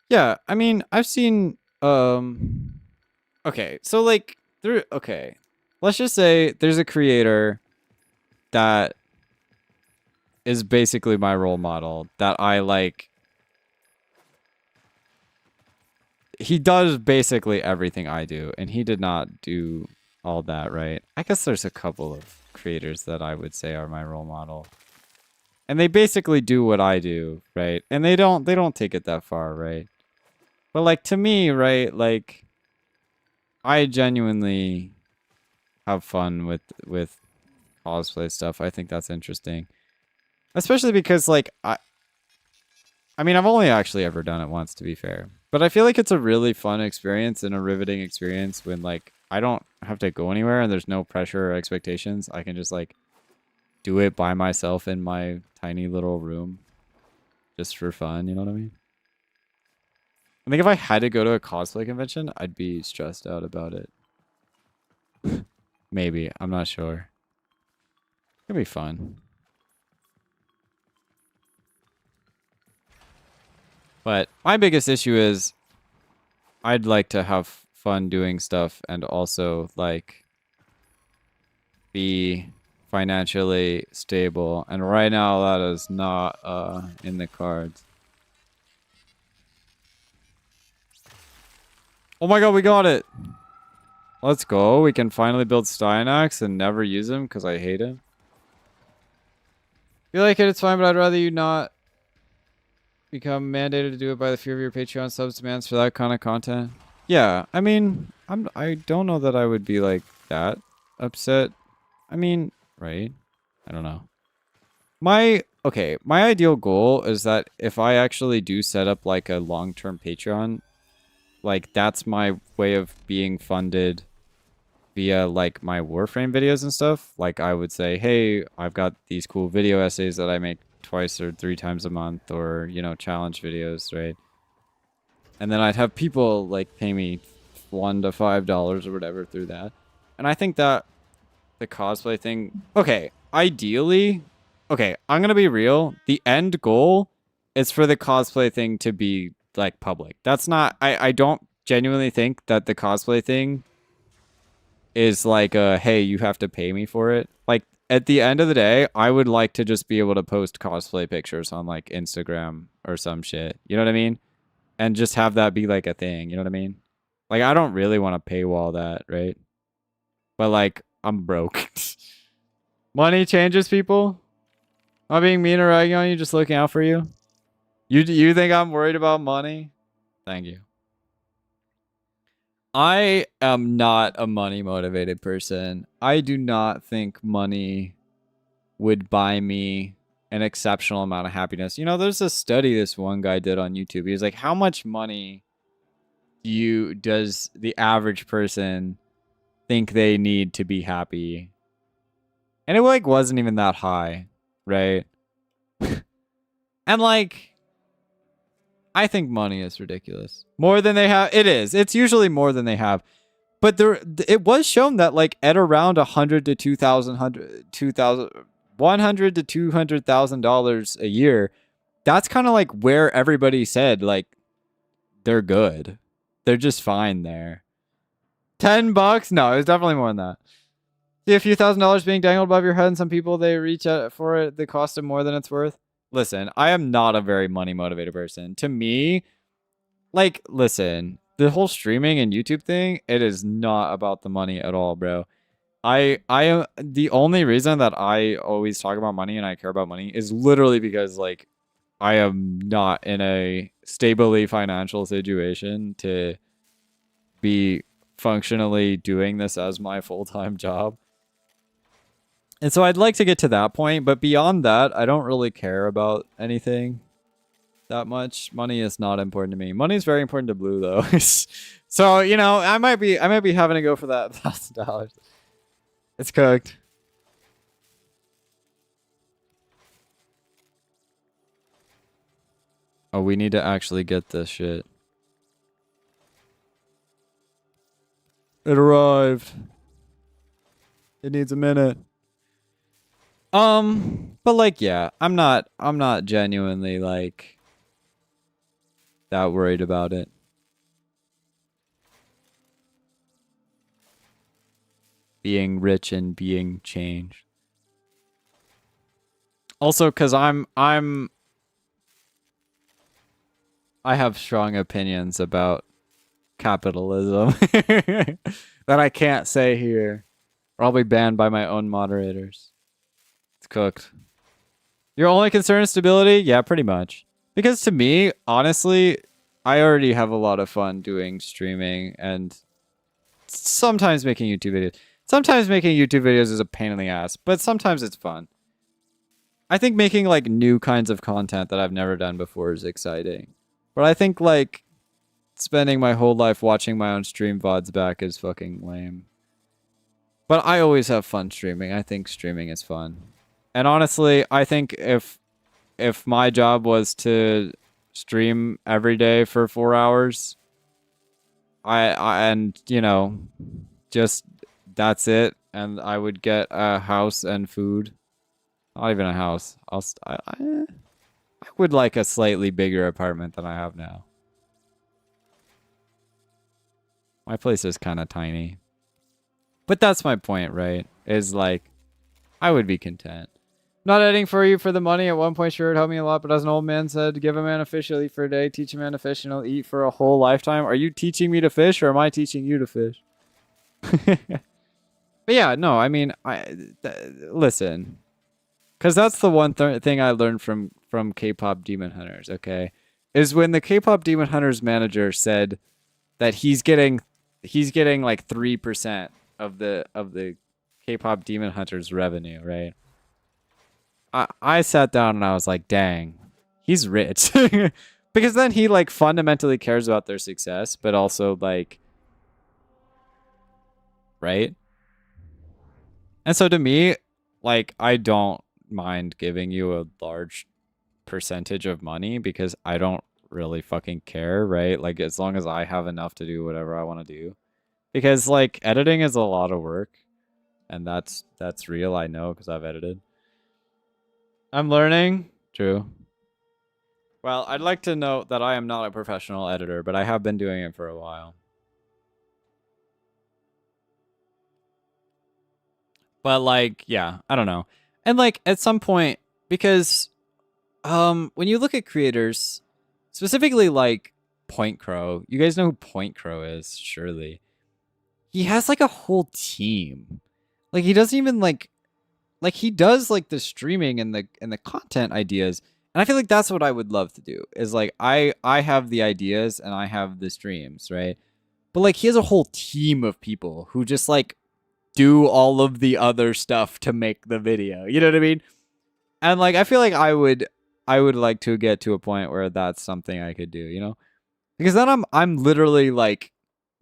Yeah, I mean, I've seen okay, so like okay. Let's just say there's a creator that is basically my role model that I like. He does basically everything I do, and he did not do all that, right? I guess there's a couple of creators that I would say are my role model. And they basically do what I do, right? And they don't take it that far, right? But like to me, right, like I genuinely have fun with cosplay stuff. I think that's interesting. Especially because like I mean, I've only actually ever done it once, to be fair. But I feel like it's a really fun experience and a riveting experience when, like, I don't have to go anywhere and there's no pressure or expectations. I can just, like, do it by myself in my tiny little room just for fun, you know what I mean? I think if I had to go to a cosplay convention, I'd be stressed out about it. Maybe. I'm not sure. It'd be fun. But my biggest issue is I'd like to have fun doing stuff and also like be financially stable. And right now that is not in the cards. Oh my god, we got it. Let's go. We can finally build Styanax and never use him because I hate him. Feel like it's fine, but I'd rather you not become mandated to do it by the fear of your Patreon subs demands for that kind of content. Yeah, I mean, I don't know that I would be like that upset. I mean, right? I don't know. My ideal goal is that if I actually do set up like a long-term Patreon, like that's my way of being funded via like my Warframe videos and stuff. Like I would say, hey, I've got these cool video essays that I make twice or 3 times a month, or, you know, challenge videos, right? And then I'd have people like pay me $1 to $5 or whatever through that. And I think that the cosplay thing, okay, ideally, okay, I'm gonna be real. The end goal is for the cosplay thing to be like public. That's not, I don't genuinely think that the cosplay thing is like a, hey, you have to pay me for it. Like at the end of the day, I would like to just be able to post cosplay pictures on like Instagram or some shit. You know what I mean? And just have that be like a thing. You know what I mean? Like I don't really want to paywall that, right? But like I'm broke. Money changes people. Not being mean or ragging on you, just looking out for you. You think I'm worried about money? Thank you. I am not a money motivated person. I do not think money would buy me an exceptional amount of happiness. You know, there's a study this one guy did on YouTube. He was like, how much money does the average person think they need to be happy? And it like wasn't even that high, right? And like, I think money is ridiculous. More than they have. It is. It's usually more than they have. But it was shown that like at around $100 to $2,000, $100 to $200,000 a year, that's kind of like where everybody said like they're good. They're just fine there. $10? No, it was definitely more than that. See a few $1,000s being dangled above your head, and some people they reach out for it. They cost them more than it's worth. Listen, I am not a very money motivated person. To me, like, listen, the whole streaming and YouTube thing, it is not about the money at all, bro. I am the only reason that I always talk about money and I care about money is literally because like I am not in a stably financial situation to be functionally doing this as my full-time job. And so I'd like to get to that point, but beyond that, I don't really care about anything that much. Money is not important to me. Money is very important to Blue though. So, you know, I might be having to go for that $1,000. It's cooked. Oh, we need to actually get this shit. It arrived. It needs a minute. But like, yeah, I'm not genuinely like that worried about it. Being rich and being changed. Also, cause I have strong opinions about capitalism that I can't say here, or I'll be banned by my own moderators. It's cooked. Your only concern is stability? Yeah, pretty much. Because to me, honestly, I already have a lot of fun doing streaming and sometimes making YouTube videos. Sometimes making YouTube videos is a pain in the ass, but sometimes it's fun. I think making like new kinds of content that I've never done before is exciting. But I think like spending my whole life watching my own stream VODs back is fucking lame. But I always have fun streaming. I think streaming is fun. And honestly, I think if my job was to stream every day for 4 hours, and you know, just that's it, and I would get a house and food. Not even a house. I would like a slightly bigger apartment than I have now. My place is kind of tiny. But that's my point, right? Is like, I would be content. Not editing for you for the money. At one point, sure, it helped me a lot, but as an old man said, give a man a fish, he'll eat for a day. Teach a man to fish, and he'll eat for a whole lifetime. Are you teaching me to fish, or am I teaching you to fish? But yeah, no, I mean, listen. Because that's the one thing I learned from K-pop Demon Hunters, okay? Is when the K-pop Demon Hunters manager said that he's getting like 3% of the K-pop Demon Hunters revenue, right? I sat down and I was like, dang, he's rich. Because then he like fundamentally cares about their success, but also like, right? And so to me, like, I don't mind giving you a large percentage of money because I don't really fucking care, right? Like, as long as I have enough to do whatever I want to do. Because like editing is a lot of work, and that's real, I know, because I've edited. I'm learning. True. Well, I'd like to note that I am not a professional editor, but I have been doing it for a while. But like, yeah, I don't know. And like at some point, because when you look at creators, specifically like Point Crow, you guys know who Point Crow is, surely. He has like a whole team. Like he doesn't even like he does like the streaming and the content ideas. And I feel like that's what I would love to do. Is like I have the ideas and I have the streams, right? But like he has a whole team of people who just like do all of the other stuff to make the video. You know what I mean? And like I feel like I would like to get to a point where that's something I could do, you know? Because then I'm literally like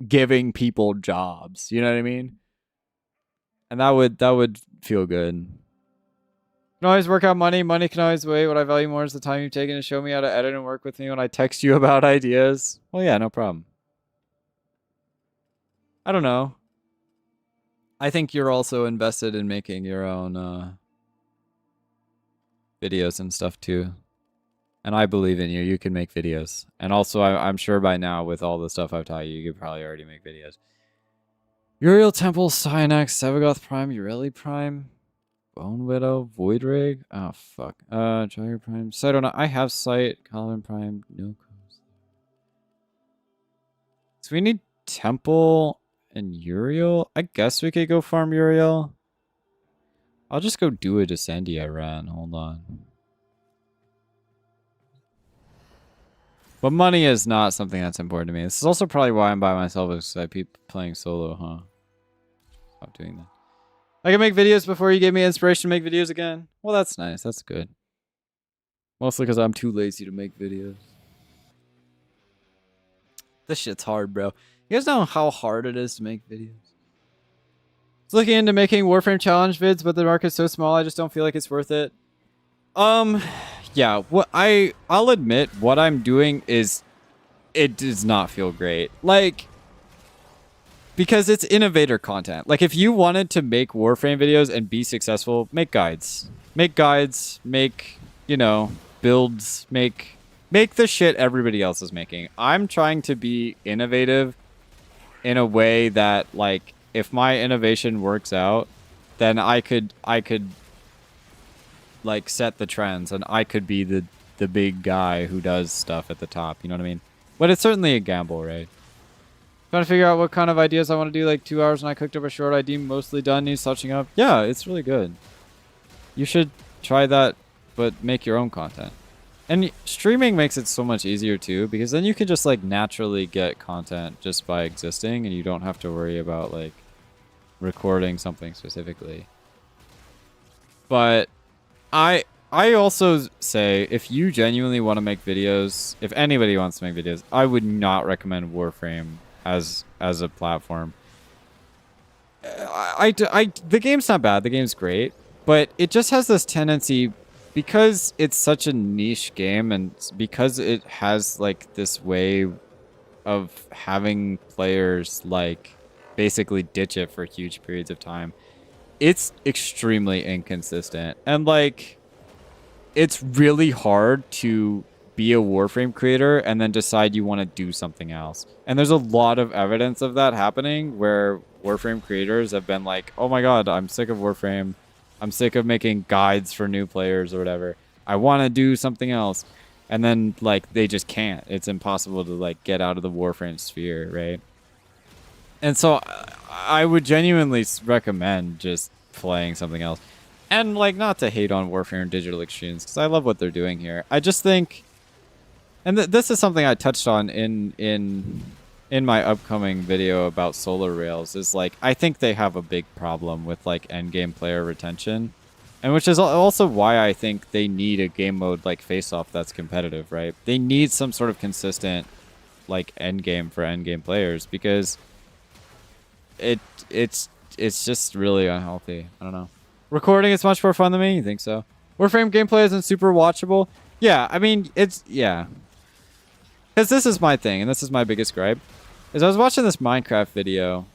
giving people jobs, you know what I mean? And that would feel good. Can always work out money. Money can always wait. What I value more is the time you've taken to show me how to edit and work with me when I text you about ideas. Well, yeah, no problem. I don't know. I think you're also invested in making your own videos and stuff too. And I believe in you. You can make videos. And also, I'm sure by now, with all the stuff I've taught you, you could probably already make videos. Uriel Temple, Cynex, Sevagoth Prime, Ureli Prime, Bone Widow, Void Rig. Oh, fuck. Jagger Prime. Cytona. I have Sight. Calvin Prime. No. So we need Temple and Uriel. I guess we could go farm Uriel. I'll just go do a Descendia run. Hold on. But money is not something that's important to me. This is also probably why I'm by myself, because I keep playing solo, huh? Stop doing that. I can make videos before you gave me inspiration to make videos again. Well, that's nice. That's good. Mostly because I'm too lazy to make videos. This shit's hard, bro. You guys know how hard it is to make videos? I was looking into making Warframe challenge vids, but the market's so small, I just don't feel like it's worth it. Yeah, what I'll admit what I'm doing is it does not feel great. Like, because it's innovator content. Like, if you wanted to make Warframe videos and be successful, make guides. Make guides, make, you know, builds, make the shit everybody else is making. I'm trying to be innovative in a way that, like, if my innovation works out, then I could like set the trends and I could be the big guy who does stuff at the top, you know what I mean? But it's certainly a gamble, right? Trying to figure out what kind of ideas I want to do, like 2 hours and I cooked up a short ID, mostly done, needs touching up. Yeah, it's really good. You should try that, but make your own content. And streaming makes it so much easier too, because then you can just like naturally get content just by existing and you don't have to worry about like recording something specifically. But I also say, if you genuinely want to make videos, if anybody wants to make videos, I would not recommend Warframe as a platform. The game's not bad, the game's great, but it just has this tendency, because it's such a niche game and because it has like this way of having players like basically ditch it for huge periods of time. It's extremely inconsistent, and like it's really hard to be a Warframe creator and then decide you want to do something else. And there's a lot of evidence of that happening where Warframe creators have been like, oh my god, I'm sick of Warframe. I'm sick of making guides for new players or whatever. I want to do something else. And then like they just can't. It's impossible to like get out of the Warframe sphere, right? And so I would genuinely recommend just playing something else. And like, not to hate on Warframe Digital Extremes, because I love what they're doing here. I just think, and this is something I touched on in my upcoming video about Solar Rails, is like, I think they have a big problem with like endgame player retention. And which is also why I think they need a game mode like Face-Off that's competitive, right? They need some sort of consistent like endgame for endgame players, because it's just really unhealthy. I don't know. Recording is much more fun than me. You think so? Warframe gameplay isn't super watchable. Yeah, I mean, yeah. Because this is my thing, and this is my biggest gripe. Is I was watching this Minecraft video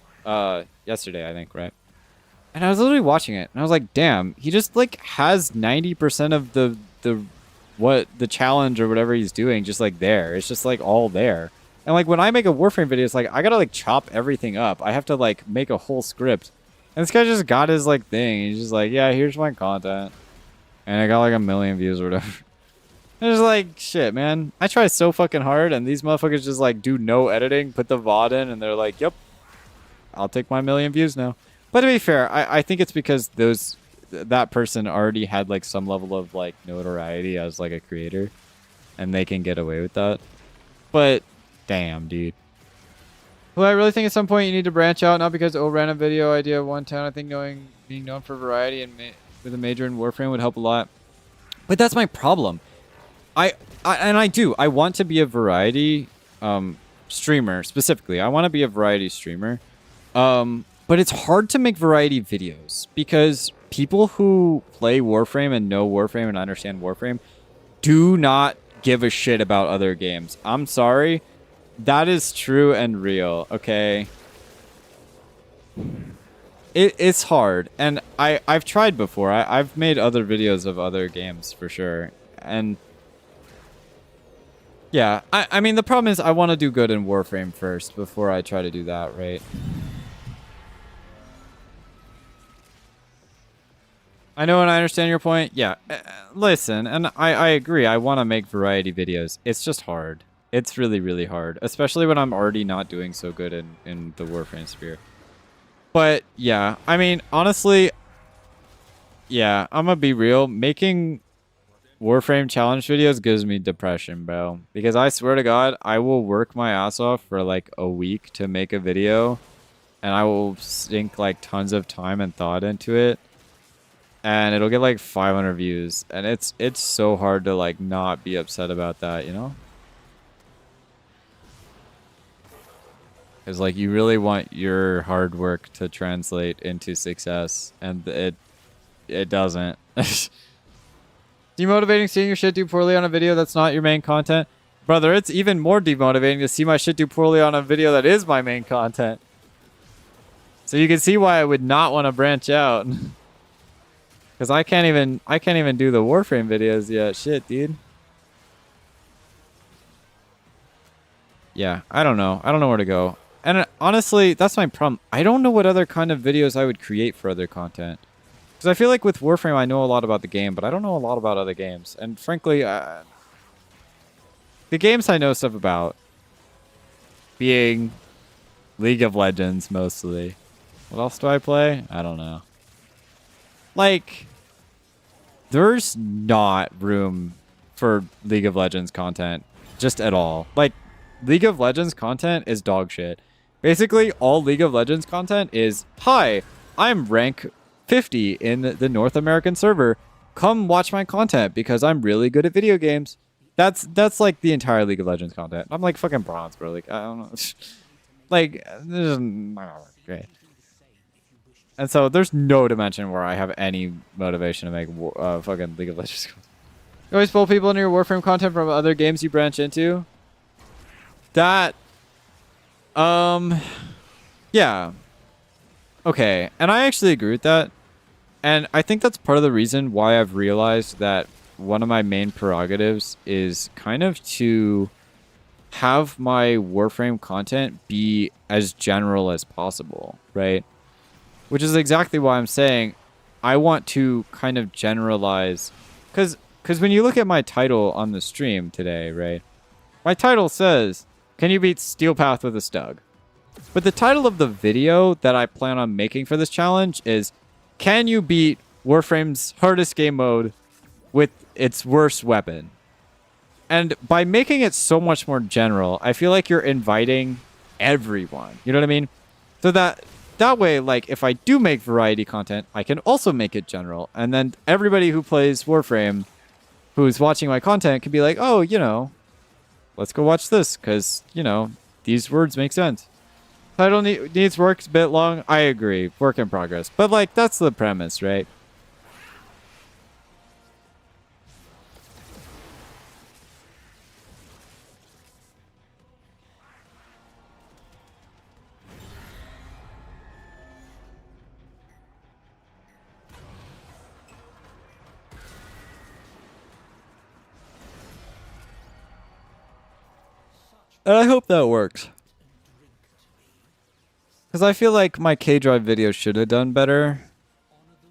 yesterday, I think, right? And I was literally watching it, and I was like, damn, he just like has 90% of the challenge or whatever he's doing just like there. It's just like all there. And like when I make a Warframe video, it's like I gotta like chop everything up. I have to like make a whole script. And this guy just got his like thing. He's just like, yeah, here's my content. And I got like 1 million views or whatever. And it's like, shit, man. I try so fucking hard, and these motherfuckers just like do no editing, put the VOD in, and they're like, yep, I'll take my 1 million views now. But to be fair, I think it's because that person already had like some level of like notoriety as like a creator, and they can get away with that. But damn, dude. Well, I really think at some point you need to branch out, not because random video idea 110. I think being known for variety and with a major in Warframe would help a lot. But that's my problem. I want to be a variety streamer specifically. I want to be a variety streamer. But it's hard to make variety videos because people who play Warframe and know Warframe and understand Warframe do not give a shit about other games. I'm sorry. That is true and real, okay? It's hard. And I've tried before. I've made other videos of other games for sure. And yeah, I mean, the problem is I want to do good in Warframe first before I try to do that, right? I know and I understand your point. Yeah, listen, and I agree. I want to make variety videos. It's just hard. It's really, really hard, especially when I'm already not doing so good in the Warframe sphere. But yeah, I mean, honestly, yeah, I'm gonna be real. Making Warframe challenge videos gives me depression, bro. Because I swear to God, I will work my ass off for like a week to make a video, and I will sink like tons of time and thought into it. And it'll get like 500 views, and it's so hard to like not be upset about that, you know? Because like you really want your hard work to translate into success, and it doesn't. Demotivating seeing your shit do poorly on a video that's not your main content, brother. It's even more demotivating to see my shit do poorly on a video that is my main content. So you can see why I would not want to branch out. Because I can't even do the Warframe videos yet. Shit, dude. Yeah, I don't know. I don't know where to go. And honestly, that's my problem. I don't know what other kind of videos I would create for other content. Because I feel like with Warframe, I know a lot about the game, but I don't know a lot about other games. And frankly, the games I know stuff about being League of Legends mostly. What else do I play? I don't know. Like, there's not room for League of Legends content just at all. Like, League of Legends content is dog shit. Basically, all League of Legends content is, hi, I'm rank 50 in the North American server. Come watch my content because I'm really good at video games. That's like the entire League of Legends content. I'm like fucking bronze, bro. Like, I don't know. Like, this is great. And so there's no dimension where I have any motivation to make fucking League of Legends content. You always pull people into your Warframe content from other games you branch into? That, yeah. Okay, and I actually agree with that. And I think that's part of the reason why I've realized that one of my main prerogatives is kind of to have my Warframe content be as general as possible, right? Which is exactly why I'm saying I want to kind of generalize. Because when you look at my title on the stream today, right? My title says, can you beat Steel Path with a Stug? But the title of the video that I plan on making for this challenge is, can you beat Warframe's hardest game mode with its worst weapon? And by making it so much more general, I feel like you're inviting everyone. You know what I mean? So that way, like, if I do make variety content, I can also make it general. And then everybody who plays Warframe, who's watching my content, can be like, oh, you know, let's go watch this because, you know, these words make sense. Title needs work, a bit long. I agree. Work in progress. But, like, that's the premise, right? And I hope that works. Because I feel like my K-Drive video should have done better.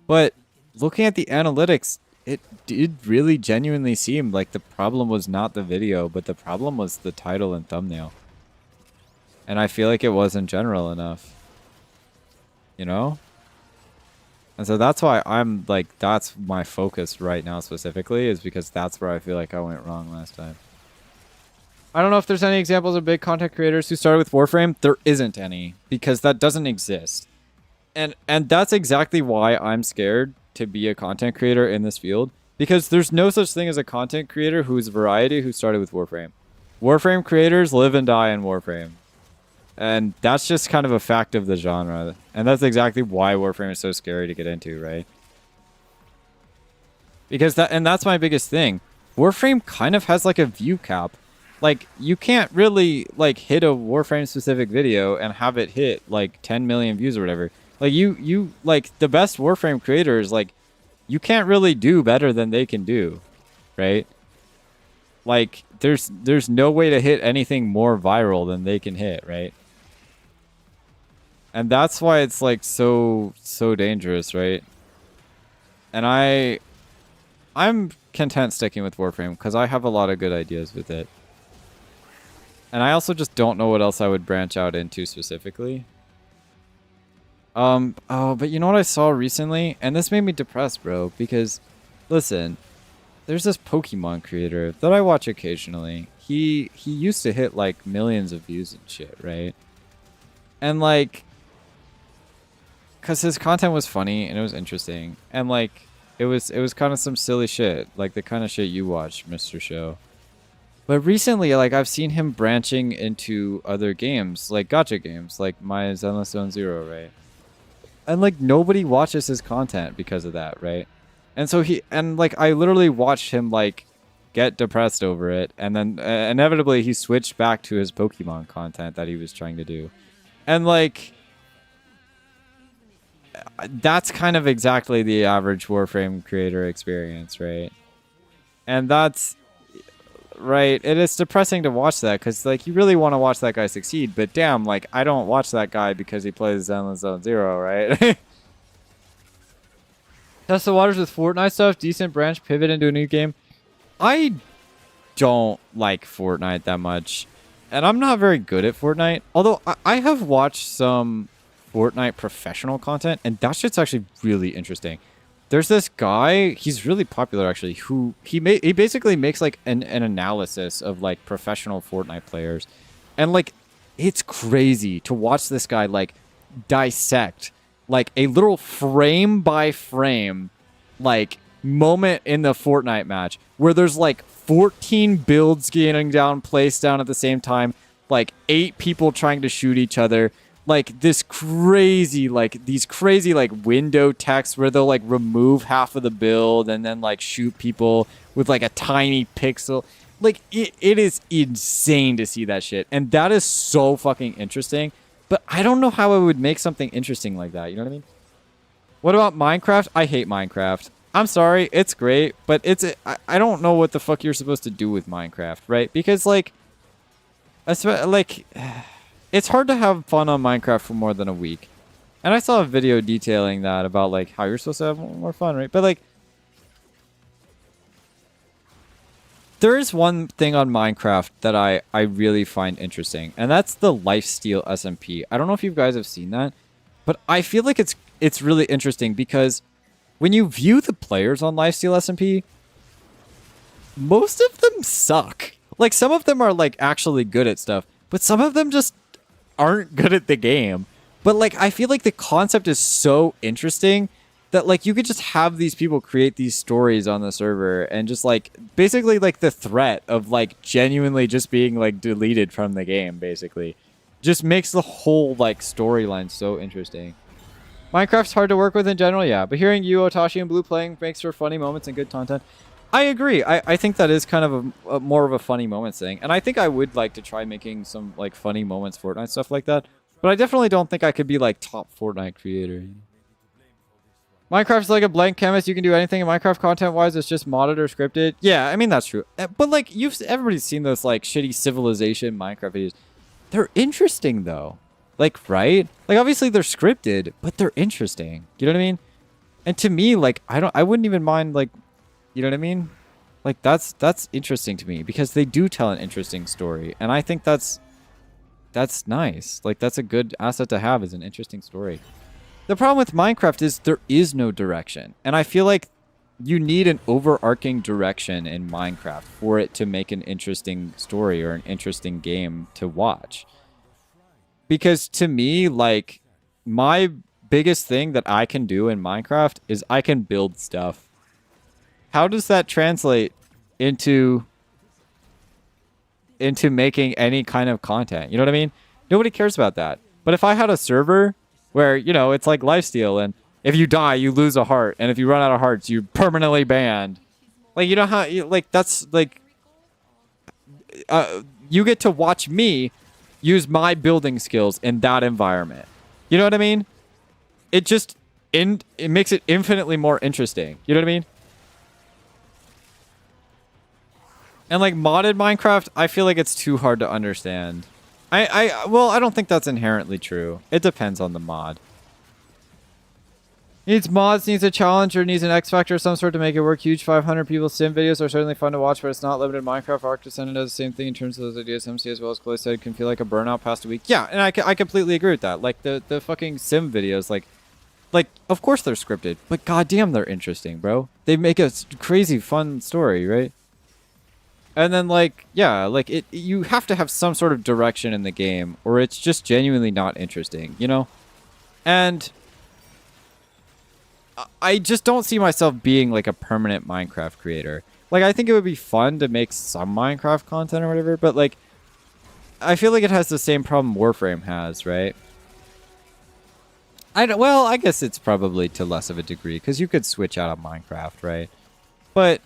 But looking at the analytics, it did really genuinely seem like the problem was not the video, but the problem was the title and thumbnail. And I feel like it wasn't general enough. You know? And so that's why I'm like, that's my focus right now specifically, is because that's where I feel like I went wrong last time. I don't know if there's any examples of big content creators who started with Warframe. There isn't any, because that doesn't exist. And that's exactly why I'm scared to be a content creator in this field, because there's no such thing as a content creator who's variety who started with Warframe. Warframe creators live and die in Warframe. And that's just kind of a fact of the genre. And that's exactly why Warframe is so scary to get into, right? Because that's my biggest thing. Warframe kind of has like a view cap. Like, you can't really like hit a Warframe specific video and have it hit like 10 million views or whatever. Like you like the best Warframe creators, like you can't really do better than they can do, right? Like there's no way to hit anything more viral than they can hit, right? And that's why it's like so dangerous, right? And I'm content sticking with Warframe because I have a lot of good ideas with it. And I also just don't know what else I would branch out into specifically. Oh, but you know what I saw recently? And this made me depressed, bro, because listen, there's this Pokemon creator that I watch occasionally. He used to hit like millions of views and shit, right? And like, cause his content was funny and it was interesting, and like it was kind of some silly shit, like the kind of shit you watch, Mr. Show. But recently, like I've seen him branching into other games, like gacha games, like my Zenless Zone Zero, right? And like nobody watches his content because of that, right? And so I literally watched him like get depressed over it, and then inevitably he switched back to his Pokemon content that he was trying to do. And like that's kind of exactly the average Warframe creator experience, right? And that's right. It is depressing to watch that because like you really want to watch that guy succeed, but damn, like I don't watch that guy because he plays Zenless Zone Zero, right? Test the waters with Fortnite stuff. Decent branch, pivot into a new game. I don't like Fortnite that much, and I'm not very good at Fortnite. Although I have watched some Fortnite professional content, and that shit's actually really interesting. There's this guy, he's really popular actually, who he basically makes like an analysis of like professional Fortnite players. And like it's crazy to watch this guy like dissect like a little frame by frame like moment in the Fortnite match where there's like 14 builds getting down, placed down at the same time, like 8 people trying to shoot each other. Like this crazy, like these crazy like window text where they'll like remove half of the build and then like shoot people with like a tiny pixel. Like it is insane to see that shit. And that is so fucking interesting. But I don't know how I would make something interesting like that. You know what I mean? What about Minecraft? I hate Minecraft. I'm sorry. It's great. But I don't know what the fuck you're supposed to do with Minecraft, right? Because like, it's hard to have fun on Minecraft for more than a week. And I saw a video detailing that about like how you're supposed to have more fun, right? But like there is one thing on Minecraft that I really find interesting, and that's the lifesteal SMP. I don't know if you guys have seen that, but I feel like it's really interesting because when you view the players on lifesteal SMP, most of them suck. Like some of them are like actually good at stuff, but some of them just aren't good at the game. But like I feel like the concept is so interesting that like you could just have these people create these stories on the server and just like basically like the threat of like genuinely just being like deleted from the game basically just makes the whole like storyline so interesting. Minecraft's hard to work with in general, yeah, but hearing you, Otashi, and Blue playing makes for funny moments and good content. I agree. I think that is kind of a more of a funny moments thing. And I think I would like to try making some like funny moments Fortnite stuff like that. But I definitely don't think I could be like top Fortnite creator. Minecraft's like a blank canvas. You can do anything in Minecraft content-wise. It's just modded or scripted. Yeah, I mean, that's true. But like everybody's seen those like shitty Civilization Minecraft videos. They're interesting though. Like, right? Like obviously they're scripted, but they're interesting. You know what I mean? And to me, like I wouldn't even mind like, you know what I mean? Like that's interesting to me because they do tell an interesting story, and I think that's nice. Like that's a good asset to have, is an interesting story. The problem with Minecraft is there is no direction, and I feel like you need an overarching direction in Minecraft for it to make an interesting story or an interesting game to watch. Because to me, like, my biggest thing that I can do in Minecraft is I can build stuff. How does that translate into making any kind of content? You know what I mean? Nobody cares about that. But if I had a server where, you know, it's like lifesteal, and if you die, you lose a heart, and if you run out of hearts, you're permanently banned. Like, you know how, like, that's, like, you get to watch me use my building skills in that environment. You know what I mean? It just, it makes it infinitely more interesting. You know what I mean? And, like, modded Minecraft, I feel like it's too hard to understand. Well, I don't think that's inherently true. It depends on the mod. Needs mods, needs a challenge, or needs an X factor of some sort to make it work. Huge 500 people sim videos are certainly fun to watch, but it's not limited. Minecraft Arc Descendant does the same thing in terms of those ideas. MC as well as Cloysto said, can feel like a burnout past a week. Yeah, and I completely agree with that. Like, the fucking sim videos, like, of course they're scripted, but goddamn they're interesting, bro. They make a crazy fun story, right? And then, like, yeah, like, you have to have some sort of direction in the game, or it's just genuinely not interesting, you know? And I just don't see myself being, like, a permanent Minecraft creator. Like, I think it would be fun to make some Minecraft content or whatever, but, like, I feel like it has the same problem Warframe has, right? Well, I guess it's probably to less of a degree, because you could switch out of Minecraft, right? But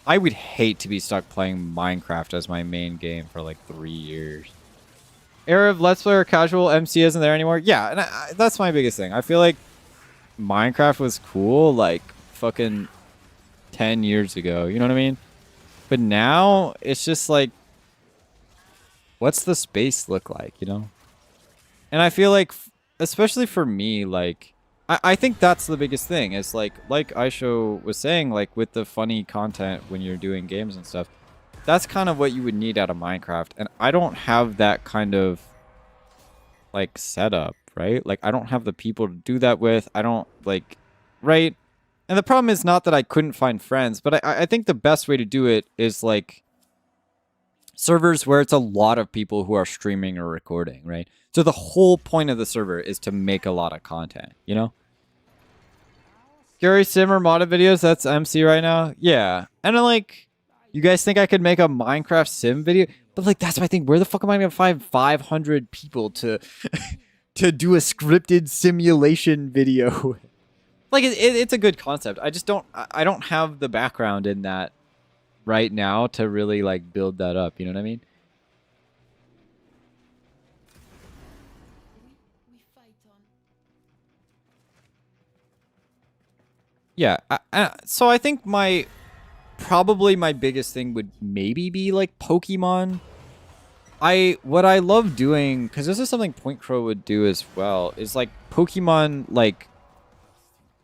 I would hate to be stuck playing Minecraft as my main game for, like, 3 years. Era of Let's Play or casual MC isn't there anymore? Yeah, and that's my biggest thing. I feel like Minecraft was cool, like, fucking 10 years ago. You know what I mean? But now, it's just, like, what's the space look like, you know? And I feel like, especially for me, like, I think that's the biggest thing. Is like Aisho was saying, like, with the funny content when you're doing games and stuff, that's kind of what you would need out of Minecraft. And I don't have that kind of, like, setup, right? Like, I don't have the people to do that with. I don't, like, right? And the problem is not that I couldn't find friends, but I think the best way to do it is, like, servers where it's a lot of people who are streaming or recording, right? So the whole point of the server is to make a lot of content, you know? Gary Simmer modded videos, that's MC right now? Yeah. And I'm like, you guys think I could make a Minecraft sim video? But, like, that's my thing. Where the fuck am I going to find 500 people to to do a scripted simulation video? Like, it's a good concept. I just I don't have the background in that right now to really, like, build that up. You know what I mean? Yeah. So I think probably my biggest thing would maybe be, like, Pokemon. What I love doing, because this is something Point Crow would do as well, is, like, Pokemon, like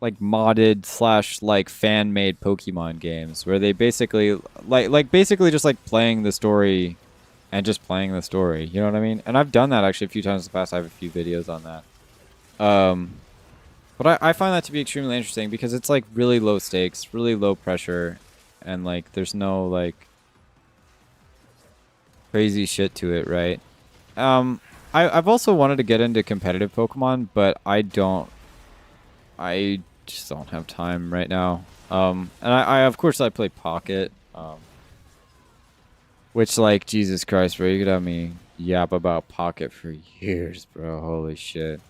modded / like fan-made Pokemon games where they basically basically just, like, playing the story and just playing the story. You know what I mean? And I've done that actually a few times in the past. I have a few videos on that. But I find that to be extremely interesting because it's, like, really low stakes, really low pressure, and, like, there's no, like, crazy shit to it, right? I've also wanted to get into competitive Pokemon, but I just don't have time right now. And I of course I play Pocket, which, like, Jesus Christ, bro, you could have me yap about Pocket for years, bro. Holy shit.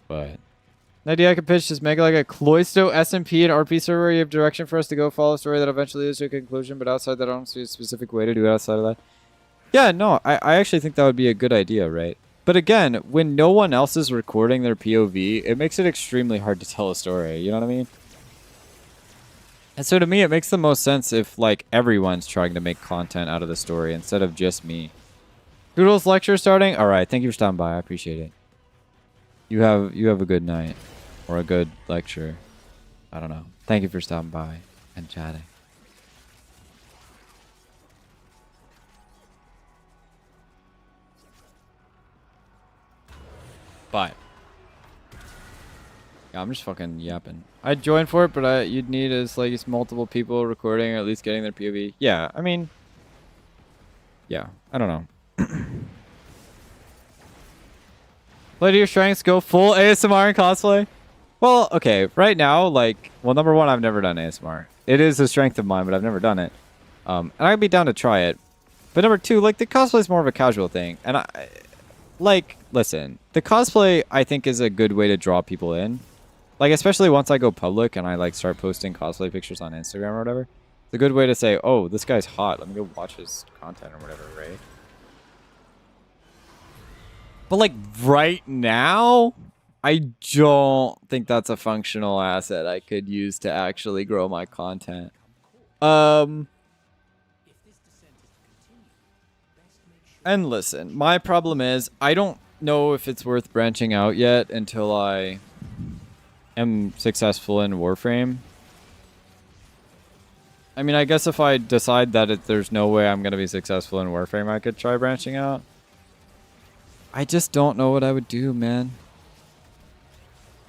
But an idea I could pitch is make, like, a Cloysto SMP and RP server where you have direction for us to go follow a story that eventually leads to a conclusion, but outside that I don't see a specific way to do it outside of that. Yeah, no, I actually think that would be a good idea, right? But again, when no one else is recording their POV, it makes it extremely hard to tell a story, you know what I mean? And so to me, it makes the most sense if, like, everyone's trying to make content out of the story instead of just me. Doodle's lecture starting? Alright, thank you for stopping by, I appreciate it. You have a good night. Or a good lecture. I don't know. Thank you for stopping by and chatting. Bye. Yeah, I'm just fucking yapping. I'd join for it, but you'd need is like multiple people recording or at least getting their POV. Yeah, I mean, yeah, I don't know. Play to your strengths, go full ASMR and cosplay. Well, okay, right now, like, well, number one, I've never done ASMR. It is a strength of mine, but I've never done it. And I'd be down to try it. But number two, like, the cosplay is more of a casual thing. And like, listen, the cosplay, I think, is a good way to draw people in. Like, especially once I go public and I, like, start posting cosplay pictures on Instagram or whatever. It's a good way to say, oh, this guy's hot. Let me go watch his content or whatever, right? But, like, right now, I don't think that's a functional asset I could use to actually grow my content. And listen, my problem is I don't know if it's worth branching out yet until I am successful in Warframe. I mean, I guess if I decide that there's no way I'm going to be successful in Warframe, I could try branching out. I just don't know what I would do, man.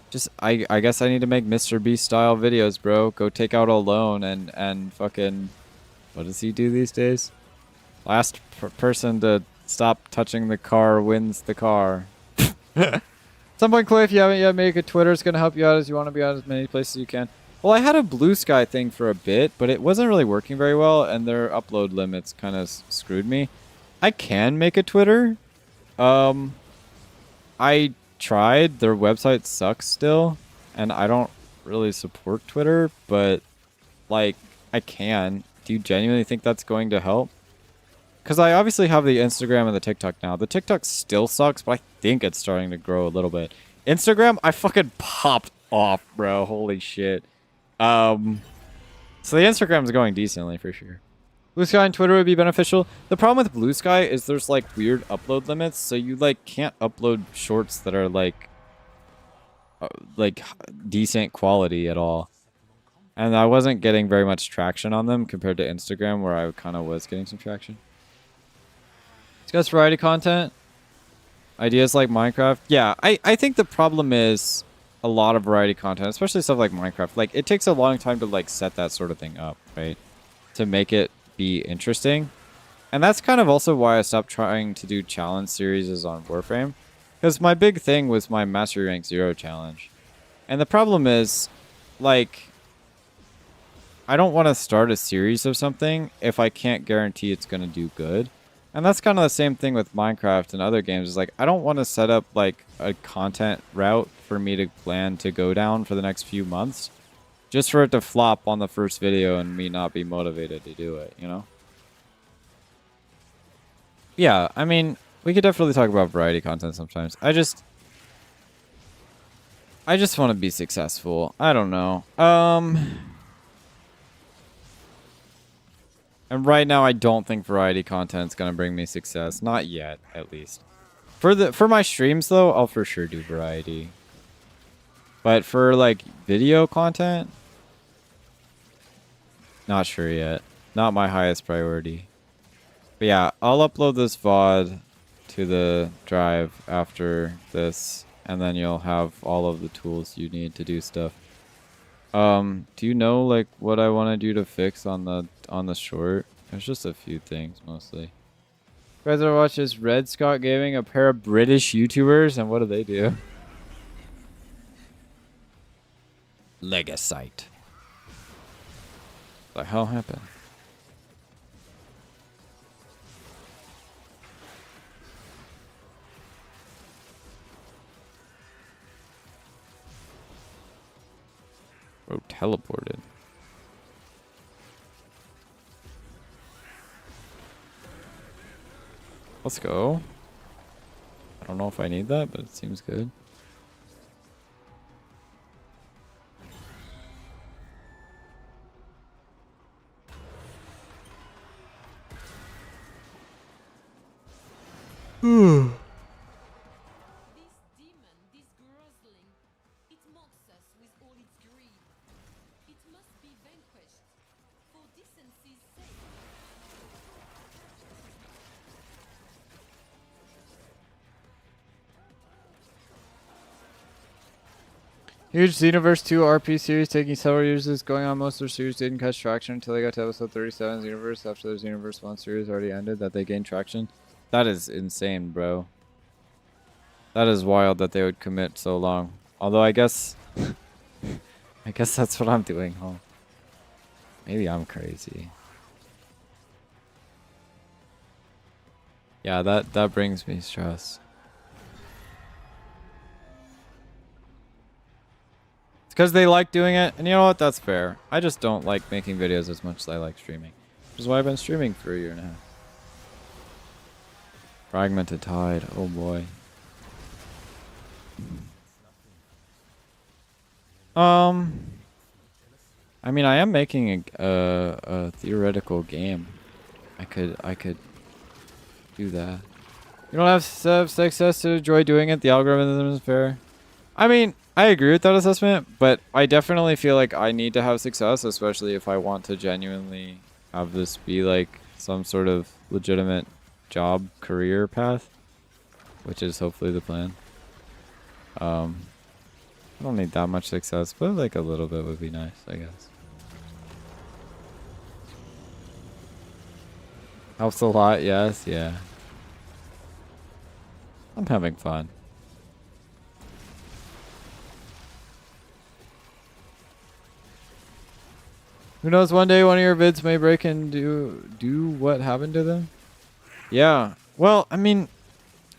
Just, I guess I need to make Mr. Beast style videos, bro. Go take out a loan and fucking... What does he do these days? Last person to stop touching the car wins the car. At some point, Clay, if you haven't yet, make a Twitter. It's going to help you out as you want to be out as many places as you can. Well, I had a Blue Sky thing for a bit, but it wasn't really working very well, and their upload limits kind of screwed me. I can make a Twitter. I tried. Their website sucks still, and I don't really support Twitter, but, like, I can. Do you genuinely think that's going to help? Because I obviously have the Instagram and the TikTok now. The TikTok still sucks, but I think it's starting to grow a little bit. Instagram, I fucking popped off, bro. Holy shit. So the Instagram is going decently for sure. Blue Sky and Twitter would be beneficial. The problem with Blue Sky is there's like weird upload limits, so you like can't upload shorts that are like decent quality at all. And I wasn't getting very much traction on them compared to Instagram, where I kind of was getting some traction. Discuss variety content. Ideas like Minecraft. Yeah, I think the problem is a lot of variety content, especially stuff like Minecraft. Like, it takes a long time to, like, set that sort of thing up, right? To make it be interesting. And that's kind of also why I stopped trying to do challenge series on Warframe. Because my big thing was my Mastery Rank 0 challenge. And the problem is, like, I don't want to start a series of something if I can't guarantee it's going to do good. And that's kind of the same thing with Minecraft and other games. Is like, I don't want to set up like a content route for me to plan to go down for the next few months, just for it to flop on the first video and me not be motivated to do it, you know? Yeah, I mean, we could definitely talk about variety content sometimes. I just want to be successful. I don't know. And right now, I don't think variety content is going to bring me success. Not yet, at least. For my streams, though, I'll for sure do variety. But for, like, video content, not sure yet. Not my highest priority. But yeah, I'll upload this VOD to the drive after this. And then you'll have all of the tools you need to do stuff. Do you know, like, what I want to do to fix on the short? There's just a few things, mostly. You guys ever watch this Red Scott Gaming, a pair of British YouTubers? And what do they do? Legasite. What the hell happened? Bro, teleported. Let's go. I don't know if I need that, but it seems good. Huge Xenoverse 2 RP series taking several years. Is going on. Most of their series didn't catch traction until they got to episode 37 Xenoverse. After the Xenoverse 1 series already ended, that they gained traction. That is insane, bro. That is wild that they would commit so long. Although I guess, I guess that's what I'm doing, huh? Maybe I'm crazy. Yeah, that brings me stress. Because they like doing it, and you know what? That's fair. I just don't like making videos as much as I like streaming. Which is why I've been streaming for a year and a half. Fragmented Tide. Oh boy. I mean, I am making a theoretical game. I could do that. You don't have success to enjoy doing it. The algorithm is fair. I mean, I agree with that assessment, but I definitely feel like I need to have success, especially if I want to genuinely have this be like some sort of legitimate job career path, which is hopefully the plan. I don't need that much success, but like a little bit would be nice, I guess. Helps a lot, yes, yeah. I'm having fun. Who knows, one day one of your vids may break and do what happened to them? Yeah. Well, I mean,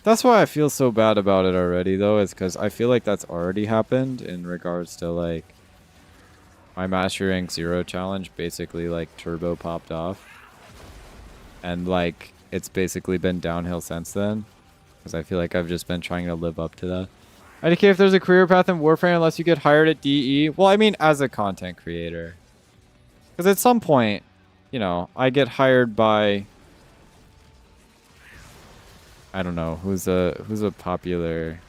that's why I feel so bad about it already, though, is because I feel like that's already happened in regards to, like, my Master Rank 0 challenge basically, like, turbo popped off. And, like, it's basically been downhill since then. Because I feel like I've just been trying to live up to that. IDK, if there's a career path in Warframe unless you get hired at DE. Well, I mean, as a content creator. Because at some point, you know, I get hired by, I don't know, who's a popular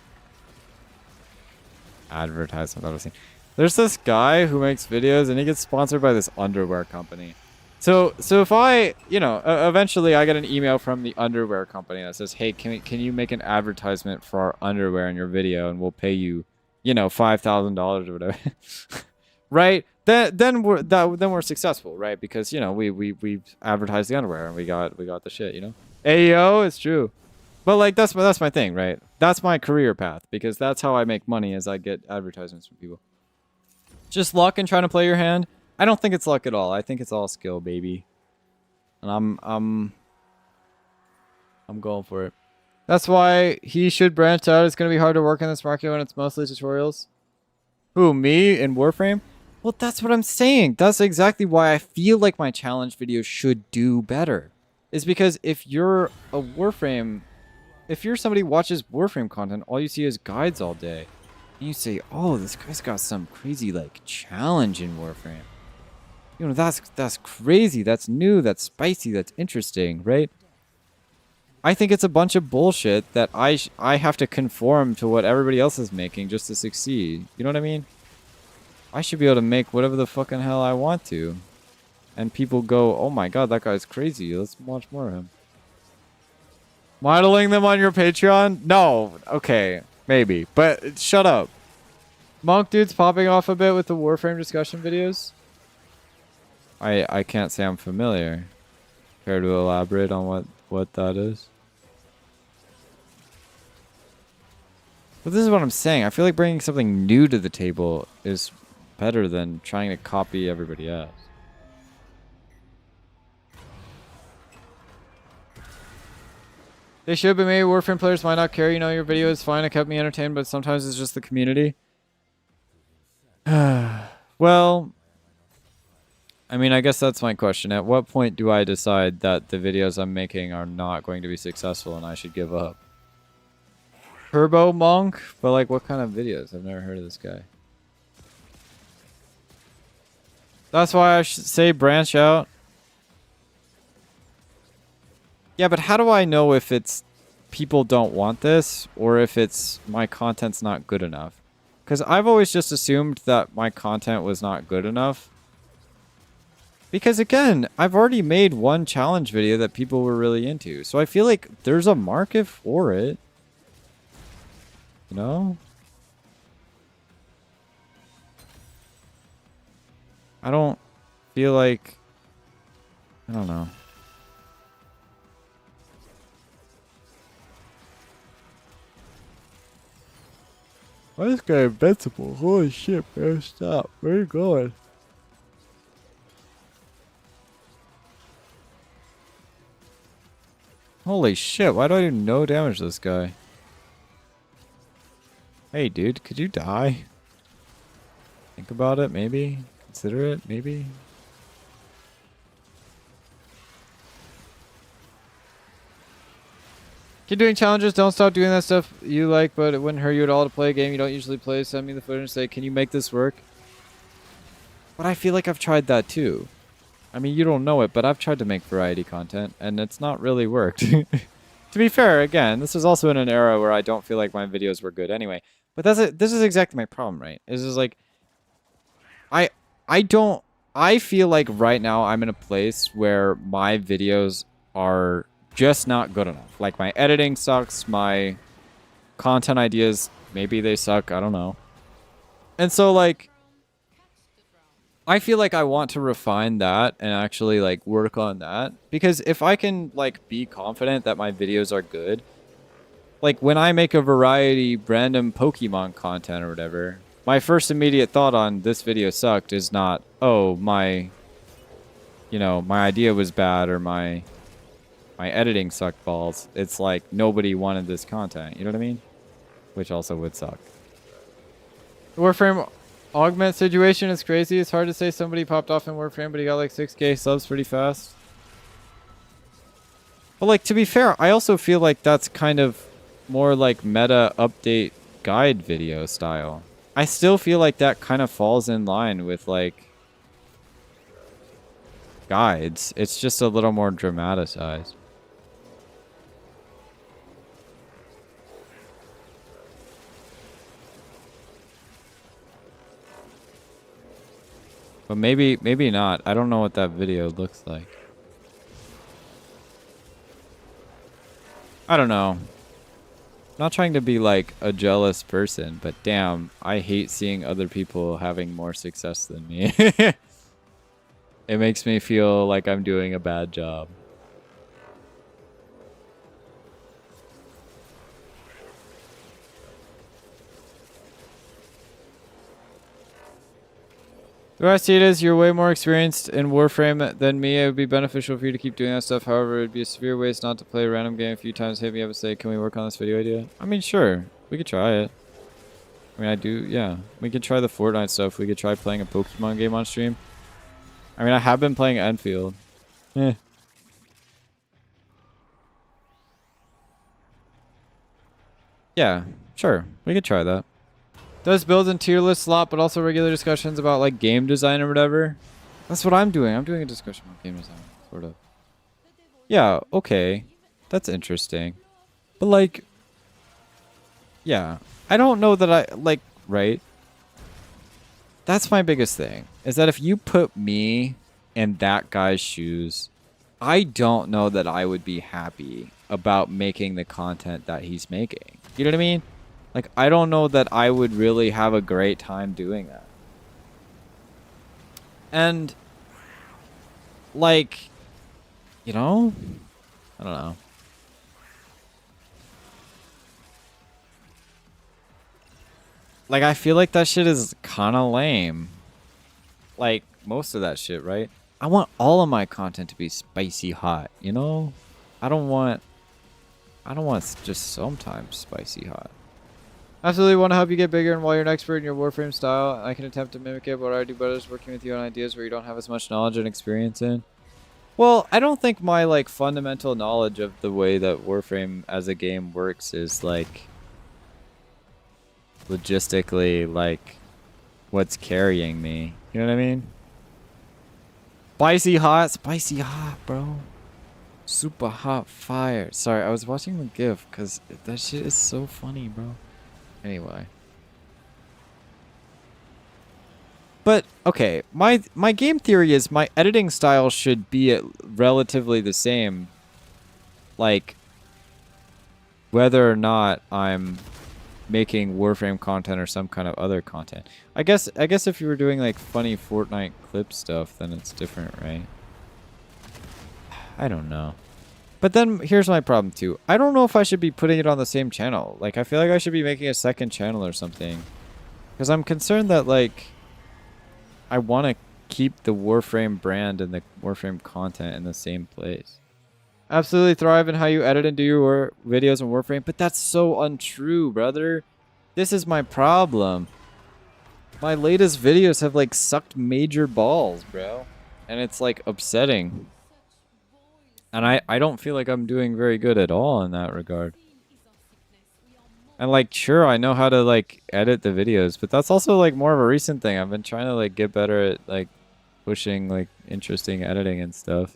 advertisement that I've seen. There's this guy who makes videos and he gets sponsored by this underwear company. So if I, you know, eventually I get an email from the underwear company that says, hey, can you make an advertisement for our underwear in your video and we'll pay you, you know, $5,000 or whatever. Right? Then we're successful, right? Because, you know, we advertised the underwear and we got the shit, you know? Ayo, it's true. But like that's my thing, right? That's my career path because that's how I make money as I get advertisements from people. Just luck and trying to play your hand. I don't think it's luck at all. I think it's all skill, baby. And I'm going for it. That's why he should branch out. It's going to be hard to work in this market when it's mostly tutorials. Who, me in Warframe? Well, that's what I'm saying. That's exactly why I feel like my challenge videos should do better. Is because if you're a Warframe, if you're somebody who watches Warframe content, all you see is guides all day. And you say, oh, this guy's got some crazy, like, challenge in Warframe. You know, that's crazy. That's new. That's spicy. That's interesting, right? I think it's a bunch of bullshit that I have to conform to what everybody else is making just to succeed. You know what I mean? I should be able to make whatever the fucking hell I want to. And people go, oh my god, that guy's crazy. Let's watch more of him. Modeling them on your Patreon? No. Okay. Maybe. But shut up. Monk dude's popping off a bit with the Warframe discussion videos. I can't say I'm familiar. Care to elaborate on what that is? But this is what I'm saying. I feel like bringing something new to the table is better than trying to copy everybody else. They should, but maybe Warframe players might not care. You know, your video is fine. It kept me entertained, but sometimes it's just the community. Well, I mean, I guess that's my question. At what point do I decide that the videos I'm making are not going to be successful and I should give up? Turbo Monk? But like, what kind of videos? I've never heard of this guy. That's why I should say branch out. Yeah, but how do I know if it's people don't want this or if it's my content's not good enough? Because I've always just assumed that my content was not good enough. Because again, I've already made one challenge video that people were really into. So I feel like there's a market for it. You know? I don't feel like... I don't know. Why is this guy invincible? Holy shit, bro. Stop. Where are you going? Holy shit, why do I do no damage to this guy? Hey, dude, could you die? Think about it, maybe? Consider it, maybe? Keep doing challenges, don't stop doing that stuff you like, but it wouldn't hurt you at all to play a game you don't usually play. Send me the footage and say, can you make this work? But I feel like I've tried that too. I mean, you don't know it, but I've tried to make variety content, and it's not really worked. To be fair, again, this is also in an era where I don't feel like my videos were good anyway. But this is exactly my problem, right? Is like, I feel like right now I'm in a place where my videos are just not good enough. Like, my editing sucks, my content ideas, maybe they suck, I don't know. And so, like, I feel like I want to refine that and actually, like, work on that. Because if I can, like, be confident that my videos are good, like, when I make a variety random Pokemon content or whatever, my first immediate thought on this video sucked is not, oh, my idea was bad or my editing sucked balls. It's like, nobody wanted this content, you know what I mean? Which also would suck. The Warframe augment situation is crazy. It's hard to say somebody popped off in Warframe, but he got like 6K subs pretty fast. But like, to be fair, I also feel like that's kind of more like meta update guide video style. I still feel like that kind of falls in line with like guides. It's just a little more dramatized. But maybe not. I don't know what that video looks like. I don't know. Not trying to be like a jealous person, but damn, I hate seeing other people having more success than me. It makes me feel like I'm doing a bad job. The way I see it is, you're way more experienced in Warframe than me. It would be beneficial for you to keep doing that stuff. However, it would be a severe waste not to play a random game a few times. Hit me up and say, can we work on this video idea? I mean, sure. We could try it. I mean, yeah. We could try the Fortnite stuff. We could try playing a Pokemon game on stream. I mean, I have been playing Enfield. Eh. Yeah, sure. We could try that. Does builds and tier lists a lot, but also regular discussions about like game design or whatever. That's what I'm doing. I'm doing a discussion about game design, sort of. Yeah, okay. That's interesting. But like, yeah. I don't know that I, like, right? That's my biggest thing. Is that if you put me in that guy's shoes, I don't know that I would be happy about making the content that he's making. You know what I mean? Like, I don't know that I would really have a great time doing that. And, like, you know? I don't know. Like, I feel like that shit is kind of lame. Like, most of that shit, right? I want all of my content to be spicy hot, you know? I don't want just sometimes spicy hot. Absolutely want to help you get bigger, and while you're an expert in your Warframe style, I can attempt to mimic it, but what I do better is working with you on ideas where you don't have as much knowledge and experience in. Well, I don't think my, like, fundamental knowledge of the way that Warframe as a game works is, like, logistically, like, what's carrying me. You know what I mean? Spicy hot, bro. Super hot fire. Sorry, I was watching the GIF, because that shit is so funny, bro. Anyway. But, okay, my game theory is my editing style should be relatively the same. Like, whether or not I'm making Warframe content or some kind of other content. I guess if you were doing like funny Fortnite clip stuff, then it's different, right? I don't know. But then here's my problem too. I don't know if I should be putting it on the same channel. Like I feel like I should be making a second channel or something. Because I'm concerned that like I want to keep the Warframe brand and the Warframe content in the same place. Absolutely thrive in how you edit and do your videos in Warframe, but that's so untrue, brother. This is my problem. My latest videos have like sucked major balls, bro. And it's like upsetting. And I don't feel like I'm doing very good at all in that regard. And like, sure, I know how to like edit the videos, but that's also like more of a recent thing. I've been trying to like get better at like pushing like interesting editing and stuff.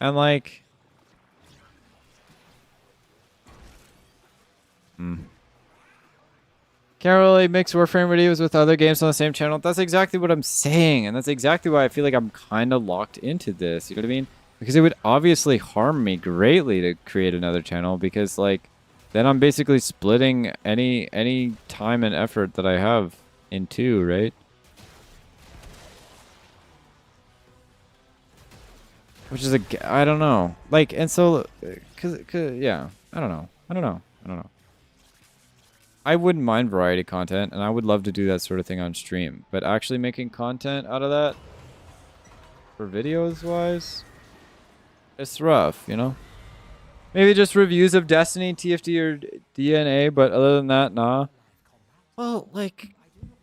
And like... Can't really mix Warframe videos with other games on the same channel. That's exactly what I'm saying. And that's exactly why I feel like I'm kind of locked into this. You know what I mean? Because it would obviously harm me greatly to create another channel. Because, like, then I'm basically splitting any time and effort that I have in two, right? Which is I don't know. Like, and so, yeah. I don't know. I wouldn't mind variety content, and I would love to do that sort of thing on stream. But actually making content out of that, for videos-wise, it's rough, you know? Maybe just reviews of Destiny, TFT, or DNA, but other than that, nah. Well, like,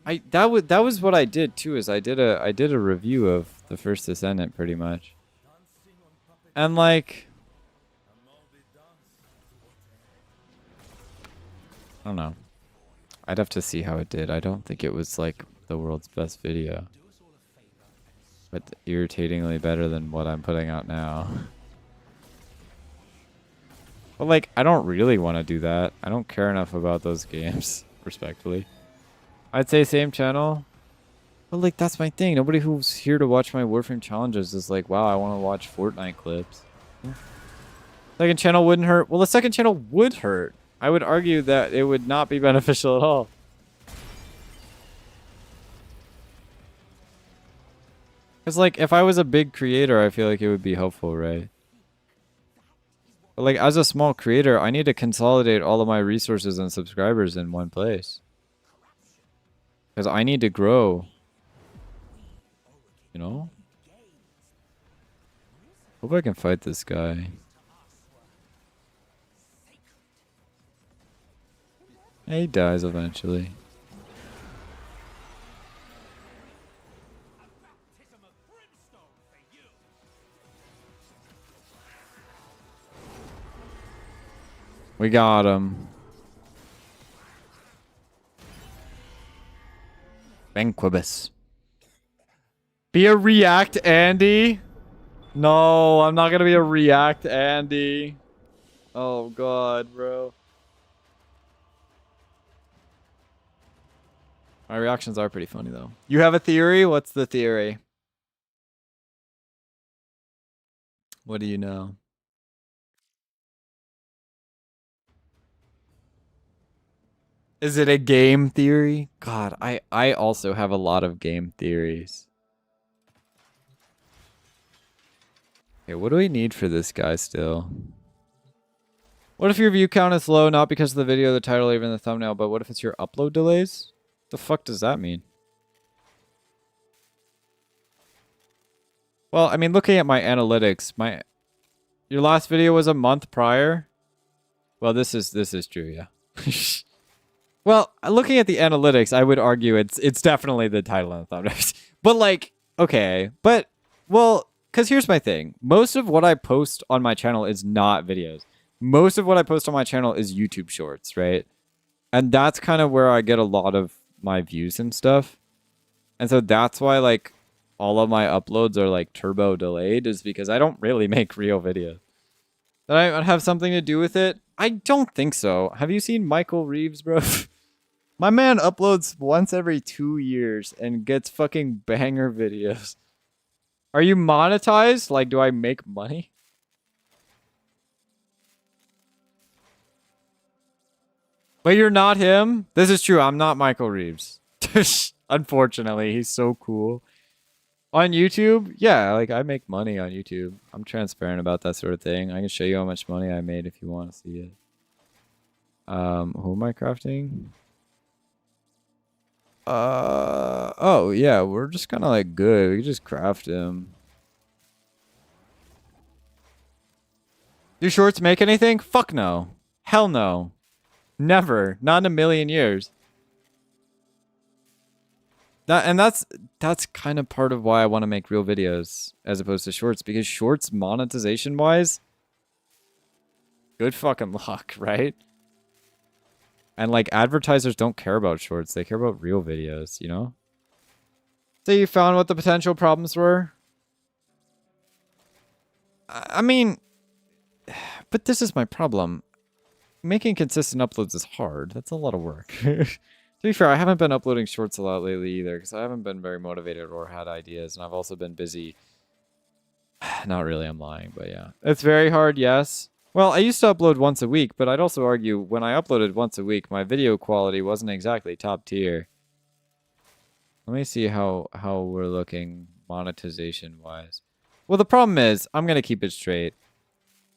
that was what I did too. Is I did a review of the First Descendant, pretty much, and like, I don't know. I'd have to see how it did. I don't think it was like the world's best video, but irritatingly better than what I'm putting out now. But like, I don't really want to do that. I don't care enough about those games, respectfully. I'd say same channel. But like, that's my thing. Nobody who's here to watch my Warframe challenges is like, wow, I want to watch Fortnite clips. Second channel wouldn't hurt. Well, the second channel would hurt. I would argue that it would not be beneficial at all. Because, like, if I was a big creator, I feel like it would be helpful, right? But, like, as a small creator, I need to consolidate all of my resources and subscribers in one place. Because I need to grow. You know? Hope I can fight this guy. He dies eventually. We got him. Banquibus. Be a React Andy? No, I'm not gonna be a React Andy. Oh god, bro. My reactions are pretty funny, though. You have a theory? What's the theory? What do you know? Is it a game theory? God, I also have a lot of game theories. Okay, what do we need for this guy still? What if your view count is low, not because of the video, the title, or even the thumbnail, but what if it's your upload delays? The fuck does that mean? Well, I mean, looking at my analytics, your last video was a month prior. Well, this is true, yeah. Well, looking at the analytics, I would argue it's definitely the title and the thumbnail. But like, okay, but well, because here's my thing: most of what I post on my channel is not videos. Most of what I post on my channel is YouTube Shorts, right? And that's kind of where I get a lot of my views and stuff. And so that's why like all of my uploads are like turbo delayed, is because I don't really make real videos. That I would have something to do with it? I don't think so. Have you seen Michael Reeves, bro? My man uploads once every 2 years and gets fucking banger videos. Are you monetized? Like, do I make money? But you're not him? This is true. I'm not Michael Reeves. Unfortunately, he's so cool. On YouTube, yeah, like I make money on YouTube. I'm transparent about that sort of thing. I can show you how much money I made if you want to see it. Who am I crafting? Oh yeah, we're just kind of like good. We can just craft him. Do shorts make anything? Fuck no. Hell no. Never. Not in a million years. That's kind of part of why I want to make real videos as opposed to shorts, because shorts monetization wise, good fucking luck, right? And like advertisers don't care about shorts, they care about real videos, you know? So you found what the potential problems were? I mean, but this is my problem. Making consistent uploads is hard. That's a lot of work. To be fair, I haven't been uploading shorts a lot lately either, because I haven't been very motivated or had ideas, and I've also been busy. Not really, I'm lying, but yeah. It's very hard, yes. Well, I used to upload once a week, but I'd also argue when I uploaded once a week, my video quality wasn't exactly top tier. Let me see how we're looking monetization-wise. Well, the problem is, I'm going to keep it straight.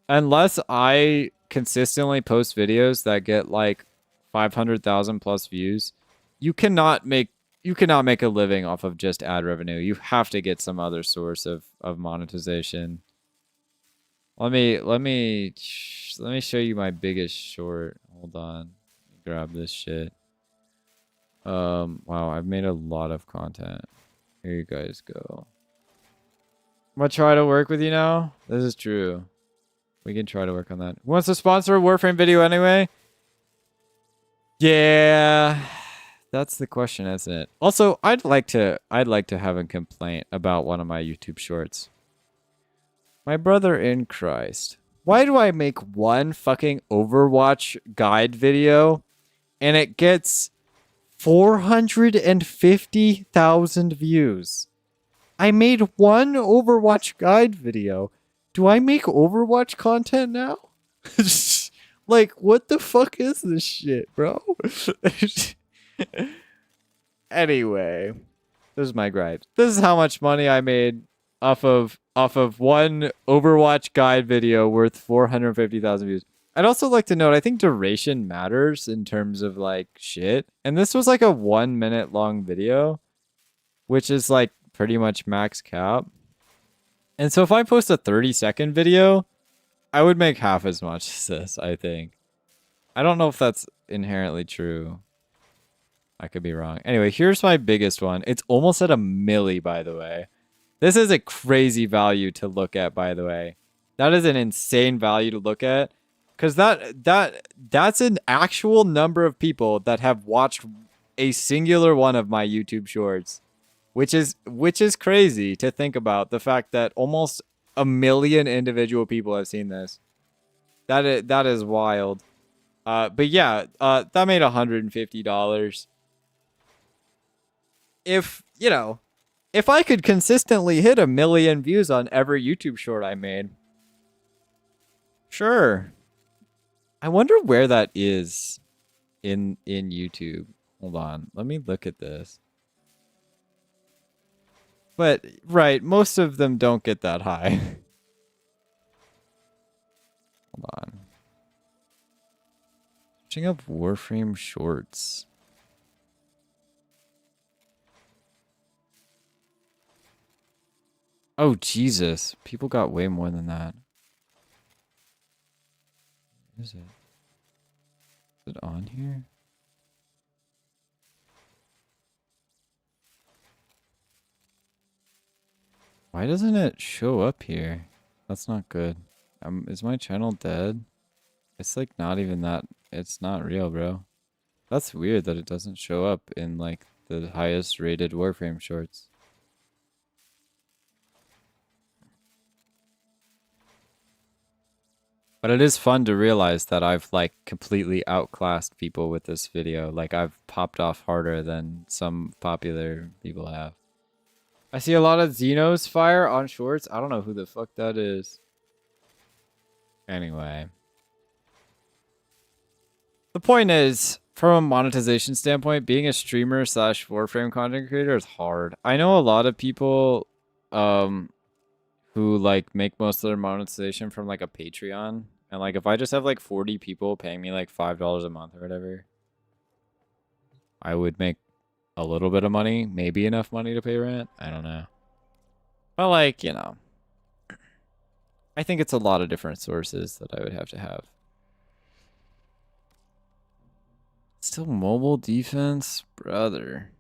Unless I consistently post videos that get like 500,000 plus views, you cannot make a living off of just ad revenue. You have to get some other source of monetization. Let me show you my biggest short. Hold on. Grab this shit. Wow, I've made a lot of content. Here you guys go. I'm gonna try to work with you now. This is true. We can try to work on that. Who wants to sponsor a Warframe video anyway? Yeah, that's the question, isn't it? Also, I'd like to have a complaint about one of my YouTube shorts. My brother in Christ. Why do I make one fucking Overwatch guide video and it gets 450,000 views? I made one Overwatch guide video. Do I make Overwatch content now? Like, what the fuck is this shit, bro? Anyway, this is my gripe. This is how much money I made off of one Overwatch guide video worth 450,000 views. I'd also like to note, I think duration matters in terms of like shit. And this was like a 1 minute long video, which is like pretty much max cap. And so if I post a 30-second video, I would make half as much as this, I think. I don't know if that's inherently true. I could be wrong. Anyway, here's my biggest one. It's almost at 1 milli, by the way. This is a crazy value to look at, by the way. That is an insane value to look at. Because that's an actual number of people that have watched a singular one of my YouTube shorts. Which is crazy to think about. The fact that almost 1 million individual people have seen this. That is wild. But yeah, that made $150. If I could consistently hit 1 million views on every YouTube short I made, sure. I wonder where that is in YouTube. Hold on, let me look at this. But right, most of them don't get that high. Hold on. Searching up Warframe shorts. Oh, Jesus. People got way more than that. What is it? Is it on here? Why doesn't it show up here? That's not good. Is my channel dead? It's like not even that. It's not real, bro. That's weird that it doesn't show up in like the highest rated Warframe shorts. But it is fun to realize that I've like completely outclassed people with this video. Like I've popped off harder than some popular people have. I see a lot of Xenos fire on shorts. I don't know who the fuck that is. Anyway. The point is, from a monetization standpoint, being a streamer slash Warframe content creator is hard. I know a lot of people who like make most of their monetization from like a Patreon. And like if I just have like 40 people paying me like $5 a month or whatever, I would make a little bit of money, maybe enough money to pay rent. I don't know. But like, you know, I think it's a lot of different sources that I would have to have. Still mobile defense, brother.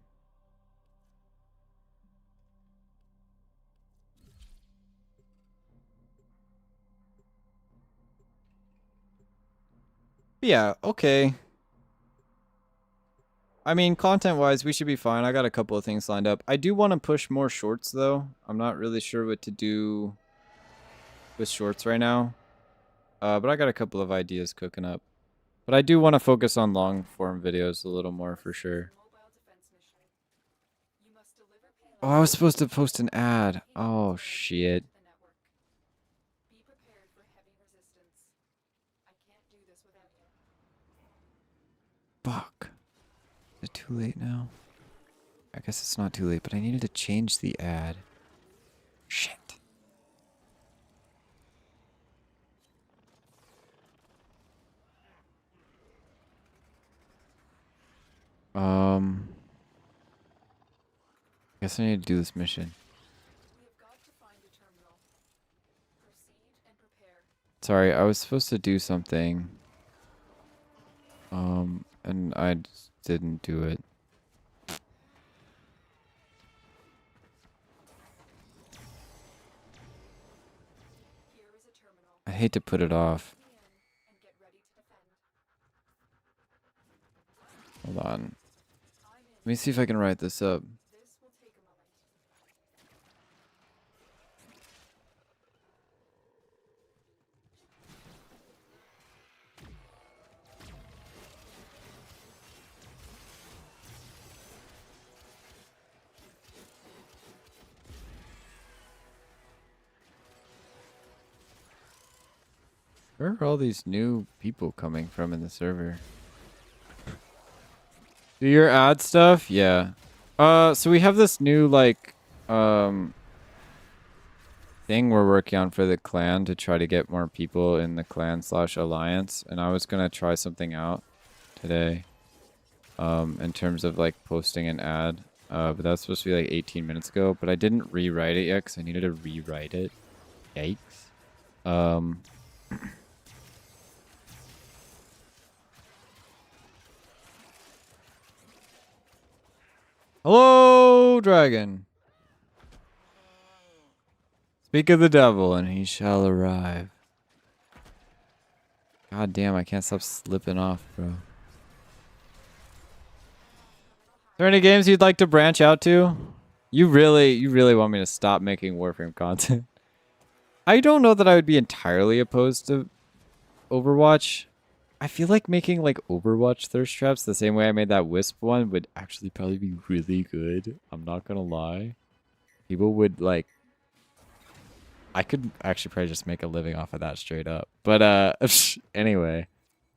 Yeah, okay. I mean, content-wise, we should be fine. I got a couple of things lined up. I do want to push more shorts, though. I'm not really sure what to do with shorts right now. But I got a couple of ideas cooking up. But I do want to focus on long-form videos a little more, for sure. Oh, I was supposed to post an ad. Oh, shit. Fuck. Is it too late now? I guess it's not too late, but I needed to change the ad. Shit. Guess I need to do this mission. Sorry, I was supposed to do something. And I just didn't do it. I hate to put it off. Hold on. Let me see if I can write this up. Where are all these new people coming from in the server? Do your ad stuff? Yeah. So we have this new, like, thing we're working on for the clan to try to get more people in the clan slash alliance. And I was gonna try something out today. In terms of, like, posting an ad. But that was supposed to be, like, 18 minutes ago. But I didn't rewrite it yet because I needed to rewrite it. Yikes. Hello, dragon. Speak of the devil, and he shall arrive. God damn, I can't stop slipping off, bro. Is there any games you'd like to branch out to? You really want me to stop making Warframe content? I don't know that I would be entirely opposed to Overwatch. I feel like making like Overwatch thirst traps the same way I made that Wisp one would actually probably be really good. I'm not gonna lie. People would like... I could actually probably just make a living off of that straight up. But anyway,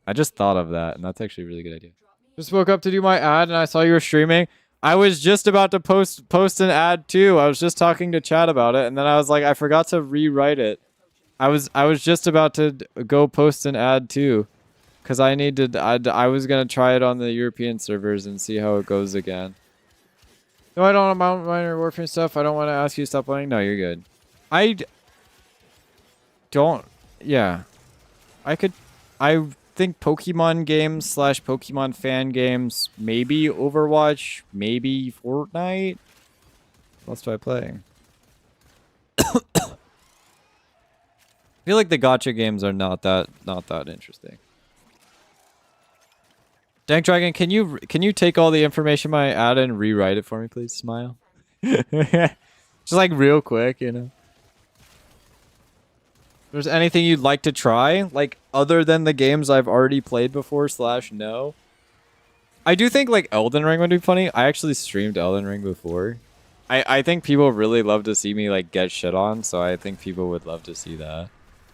I just thought of that and that's actually a really good idea. Just woke up to do my ad and I saw you were streaming. I was just about to post an ad too. I was just talking to Chad about it and then I was like, I forgot to rewrite it. I was just about to go post an ad too. Because I was going to try it on the European servers and see how it goes again. No, I don't want to mount minor Warframe stuff. I don't want to ask you to stop playing. No, you're good. I think Pokemon games slash Pokemon fan games, maybe Overwatch, maybe Fortnite. What else do I play? I feel like the gacha games are not that interesting. Dank Dragon, can you take all the information I add and rewrite it for me, please? Smile. Just like real quick, you know. If there's anything you'd like to try, like other than the games I've already played before / no. I do think like Elden Ring would be funny. I actually streamed Elden Ring before. I think people really love to see me like get shit on, so I think people would love to see that.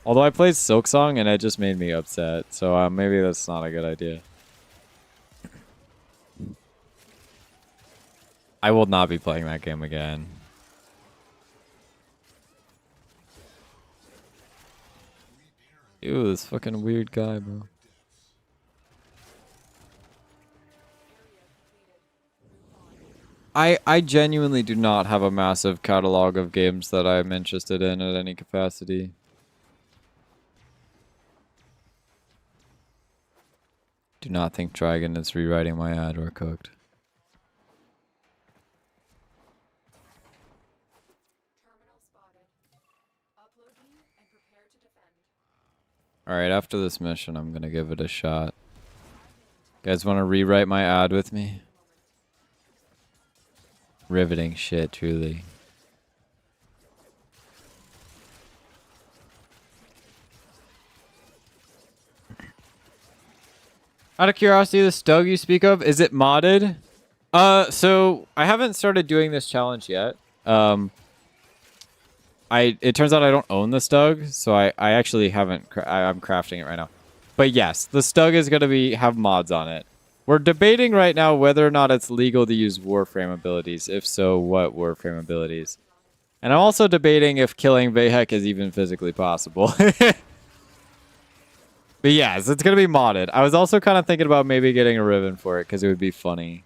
Although I played Silksong and it just made me upset, so maybe that's not a good idea. I will not be playing that game again. Ew, this fucking weird guy, bro. I genuinely do not have a massive catalog of games that I'm interested in at any capacity. Do not think Dragon is rewriting my ad or cooked. Alright, after this mission, I'm gonna give it a shot. Guys want to rewrite my ad with me? Riveting shit, truly. Out of curiosity, the Stug you speak of, is it modded? So I haven't started doing this challenge yet. It turns out I don't own the Stug, so I actually haven't. I'm crafting it right now. But yes, the Stug is gonna have mods on it. We're debating right now whether or not it's legal to use Warframe abilities. If so, what Warframe abilities? And I'm also debating if killing Vahek is even physically possible. But yes, it's going to be modded. I was also kind of thinking about maybe getting a ribbon for it because it would be funny.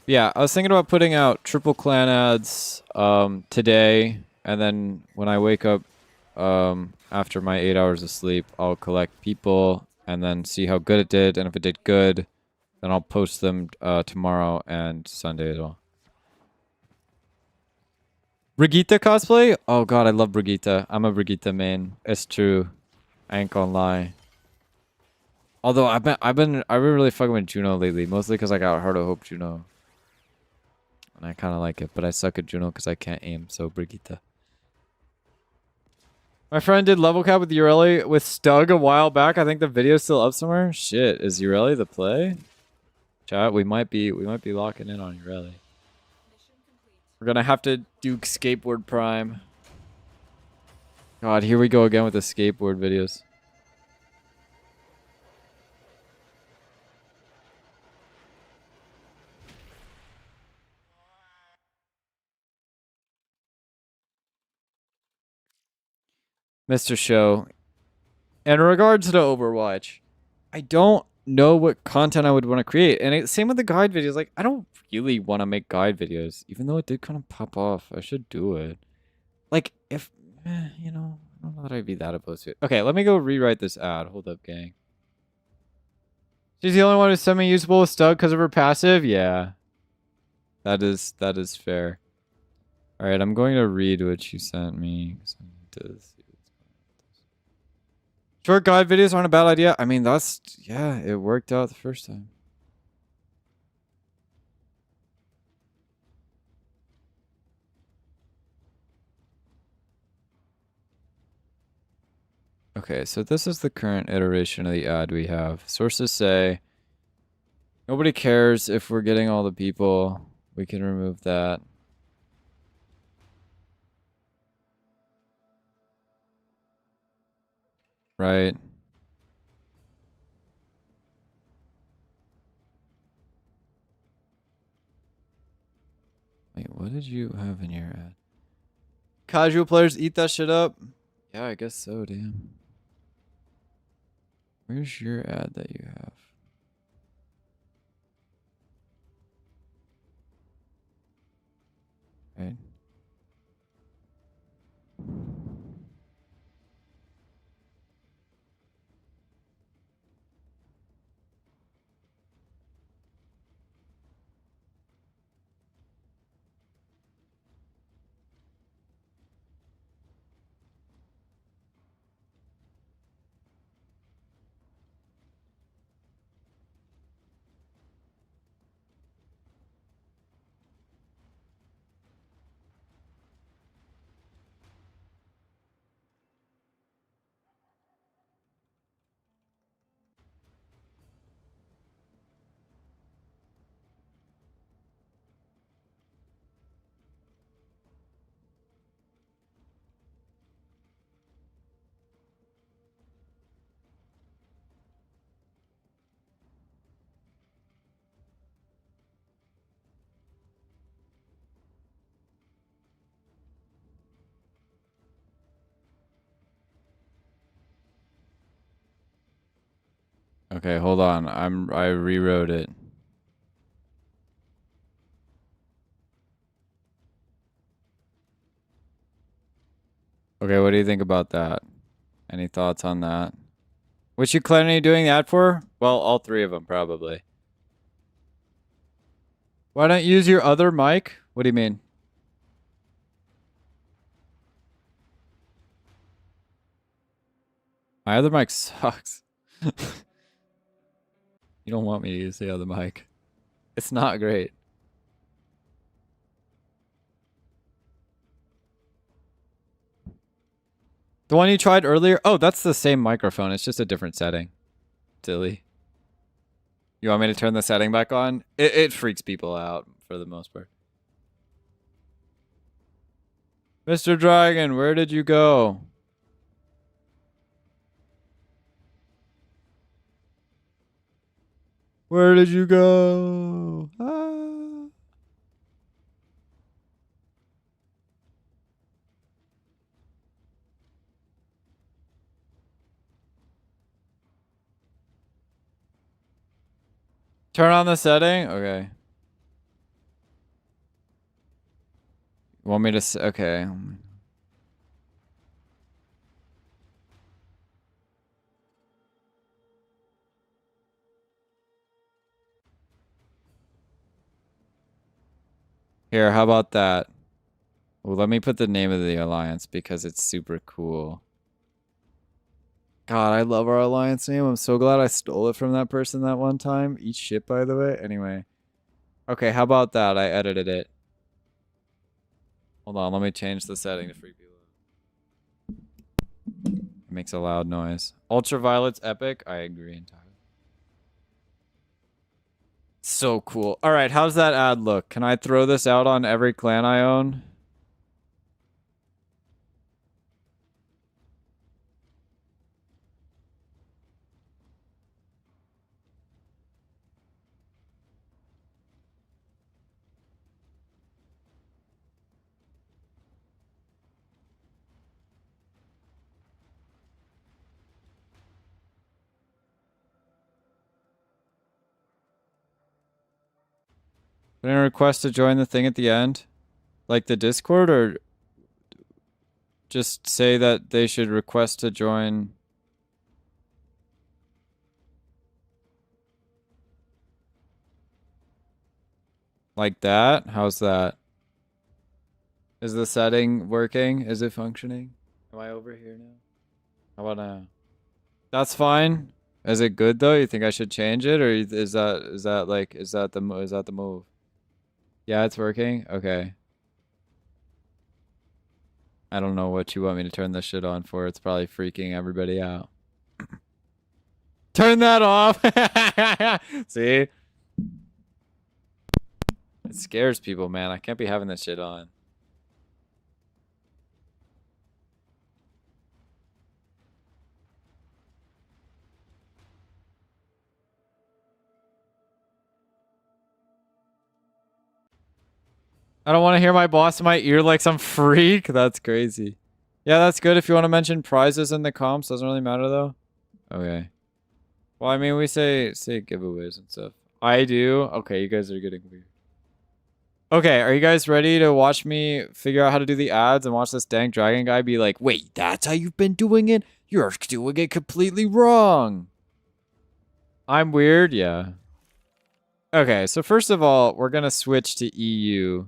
Yeah, I was thinking about putting out triple clan ads today. And then when I wake up after my 8 hours of sleep, I'll collect people and then see how good it did. And if it did good, then I'll post them tomorrow and Sunday as well. Brigitte cosplay? Oh god, I love Brigitte. I'm a Brigitte main. It's true. I ain't gonna lie. Although I've been really fucking with Juno lately, mostly because I got Heart of Hope Juno. And I kinda like it, but I suck at Juno because I can't aim, so Brigitte. My friend did level cap with Ureli with Stug a while back. I think the video's still up somewhere. Shit, is Ureli the play? Chat, we might be locking in on Ureli. We're gonna have to do Skateboard Prime. God, here we go again with the skateboard videos. Mr. Show, in regards to Overwatch, I don't know what content I would want to create. And same with the guide videos. Like, I don't really want to make guide videos, even though it did kind of pop off. I should do it. Like, if, you know, I don't know that I'd be that opposed to it. Okay, let me go rewrite this ad. Hold up, gang. She's the only one who's semi-usable with Stug because of her passive? Yeah. That is fair. Alright, I'm going to read what you sent me. Short guide videos aren't a bad idea. I mean, yeah, it worked out the first time. Okay, so this is the current iteration of the ad we have. Sources say, nobody cares if we're getting all the people. We can remove that. Right. Wait, what did you have in your ad? Casual players eat that shit up? Yeah, I guess so, damn. Where's your ad that you have? Right. Okay, hold on. I rewrote it. Okay, what do you think about that? Any thoughts on that? Which you planning on doing the ad for? Well, all three of them, probably. Why don't you use your other mic? What do you mean? My other mic sucks. You don't want me to use the other mic. It's not great. The one you tried earlier? Oh, that's the same microphone. It's just a different setting. Silly. You want me to turn the setting back on? It freaks people out for the most part. Mr. Dragon, where did you go? Where did you go? Ah. Turn on the setting? Okay. Want me to... Okay. Here, how about that? Well, let me put the name of the alliance because it's super cool. God, I love our alliance name. I'm so glad I stole it from that person that one time. Eat shit, by the way. Anyway. Okay, how about that? I edited it. Hold on, let me change the setting to freak people out. It makes a loud noise. Ultraviolet's epic? I agree entirely. So cool. Alright, how's that ad look? Can I throw this out on every clan I own? Put in a request to join the thing at the end? Like the Discord, or just say that they should request to join? Like that? How's that? Is the setting working? Is it functioning? Am I over here now? How about now? That's fine. Is it good though? You think I should change it, or is that the move? Yeah, it's working. Okay. I don't know what you want me to turn this shit on for. It's probably freaking everybody out. Turn that off. See? It scares people, man. I can't be having this shit on. I don't want to hear my boss in my ear like some freak. That's crazy. Yeah, that's good if you want to mention prizes in the comps. Doesn't really matter though. Okay. Well, I mean, we say giveaways and stuff. I do. Okay, you guys are getting weird. Okay, are you guys ready to watch me figure out how to do the ads and watch this dang dragon guy be like, wait, that's how you've been doing it? You're doing it completely wrong. I'm weird? Yeah. Okay, so first of all, we're gonna switch to EU.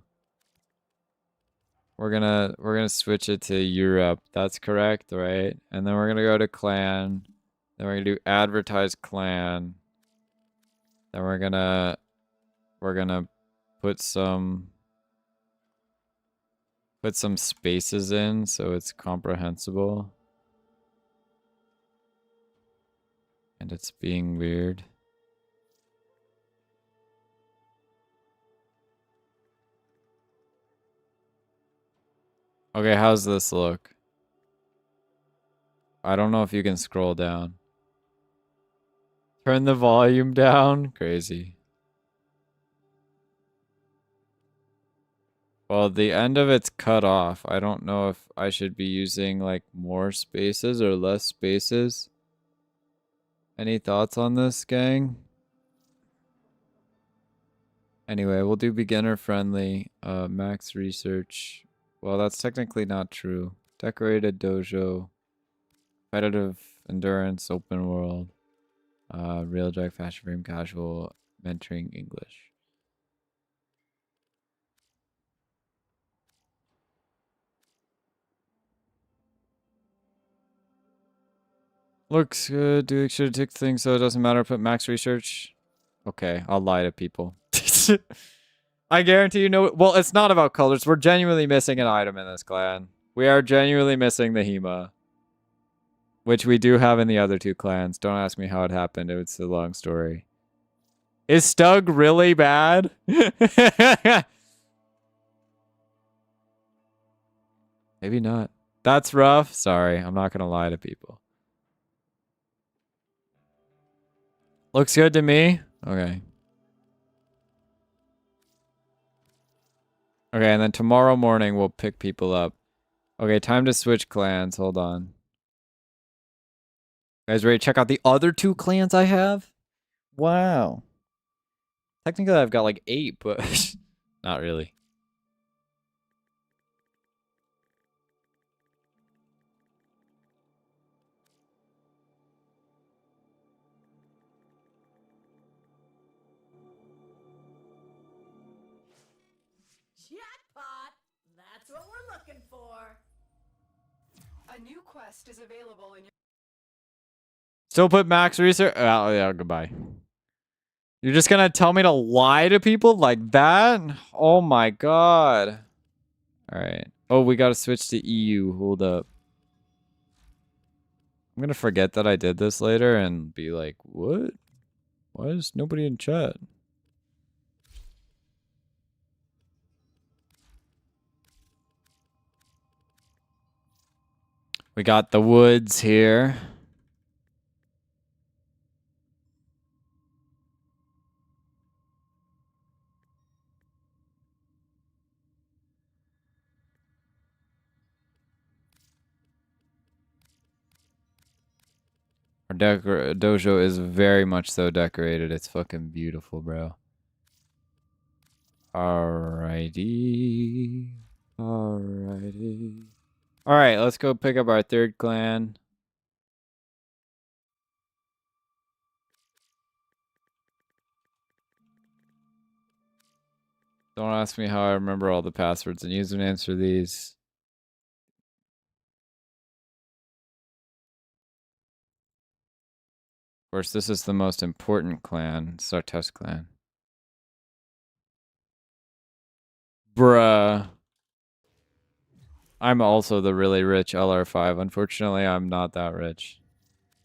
We're gonna switch it to Europe. That's correct, right? And then we're gonna go to clan. Then we're gonna do advertise clan. Then we're gonna put some spaces in so it's comprehensible. And it's being weird. Okay, how's this look? I don't know if you can scroll down. Turn the volume down? Crazy. Well, the end of it's cut off. I don't know if I should be using like more spaces or less spaces. Any thoughts on this, gang? Anyway, we'll do beginner friendly. Max research. Well, that's technically not true. Decorated dojo. Competitive endurance, open world. Real drag, fashion frame, casual, mentoring English. Looks good. Do should have ticked things so it doesn't matter. Put max research. Okay, I'll lie to people. I guarantee you know. Well, it's not about colors. We're genuinely missing an item in this clan. We are genuinely missing the Hema, which we do have in the other two clans. Don't ask me how it happened. It's a long story. Is Stug really bad? Maybe not. That's rough. Sorry, I'm not gonna lie to people. Looks good to me. Okay. Okay, and then tomorrow morning we'll pick people up. Okay, time to switch clans. Hold on. Guys, ready to check out the other two clans I have? Wow. Technically, I've got like 8, but not really. Jackpot! That's what we're looking for. A new quest is available in your... Still put max research. Oh, yeah, goodbye. You're just gonna tell me to lie to people like that? Oh my god. Alright. Oh, we gotta switch to EU. Hold up. I'm gonna forget that I did this later and be like, what? Why is nobody in chat? We got the woods here. Our dojo is very much so decorated. It's fucking beautiful, bro. Alrighty. Alrighty. Alright, let's go pick up our third clan. Don't ask me how I remember all the passwords and usernames for these. Of course, this is the most important clan. It's our test clan. Bruh. I'm also the really rich LR5. Unfortunately, I'm not that rich.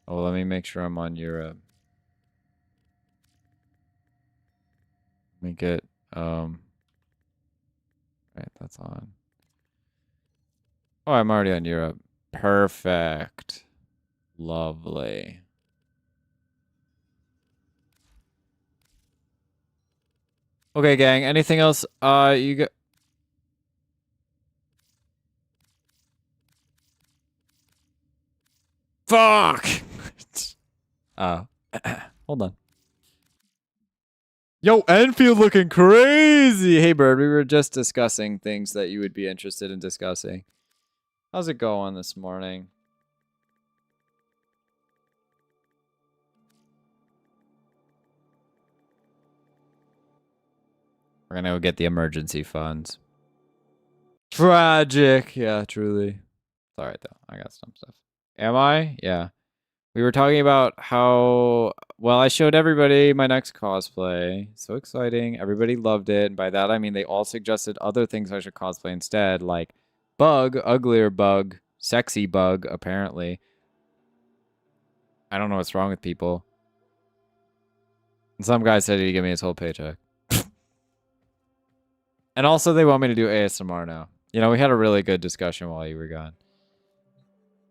Oh, let me make sure I'm on Europe. Let me get, right, that's on. Oh, I'm already on Europe. Perfect. Lovely. Okay, gang. Anything else? You got. Fuck. Hold on. Yo, Enfield looking crazy. Hey, Bird. We were just discussing things that you would be interested in discussing. How's it going this morning? We're gonna go get the emergency funds. Tragic. Yeah, truly. It's alright, though. I got some stuff. Am I? Yeah. We were talking about how... Well, I showed everybody my next cosplay. So exciting. Everybody loved it. And by that, I mean they all suggested other things I should cosplay instead. Like Bug, uglier Bug, sexy Bug, apparently. I don't know what's wrong with people. And some guy said he'd give me his whole paycheck. And also they want me to do ASMR now. You know, we had a really good discussion while you were gone.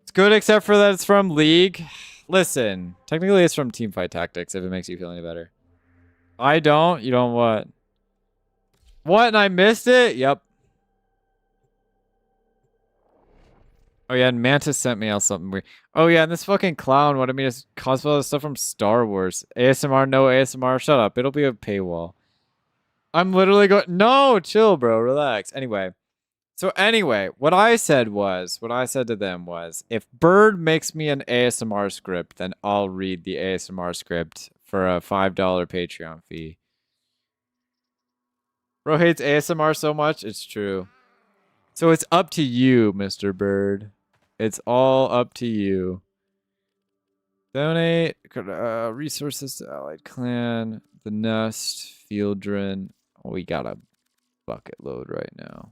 It's good except for that it's from League. Listen, technically it's from Teamfight Tactics if it makes you feel any better. I don't? You don't what? What? And I missed it? Yep. Oh yeah, and Mantis sent me out something weird. Oh yeah, and this fucking clown wanted me to cosplay all this stuff from Star Wars. ASMR, no ASMR. Shut up. It'll be a paywall. I'm literally going. No, chill, bro. Relax. Anyway, what I said to them was, if Bird makes me an ASMR script, then I'll read the ASMR script for a $5 Patreon fee. Bro hates ASMR so much, it's true. So it's up to you, Mr. Bird. It's all up to you. Donate resources to Allied Clan, the Nest, Fieldren. We got a bucket load right now.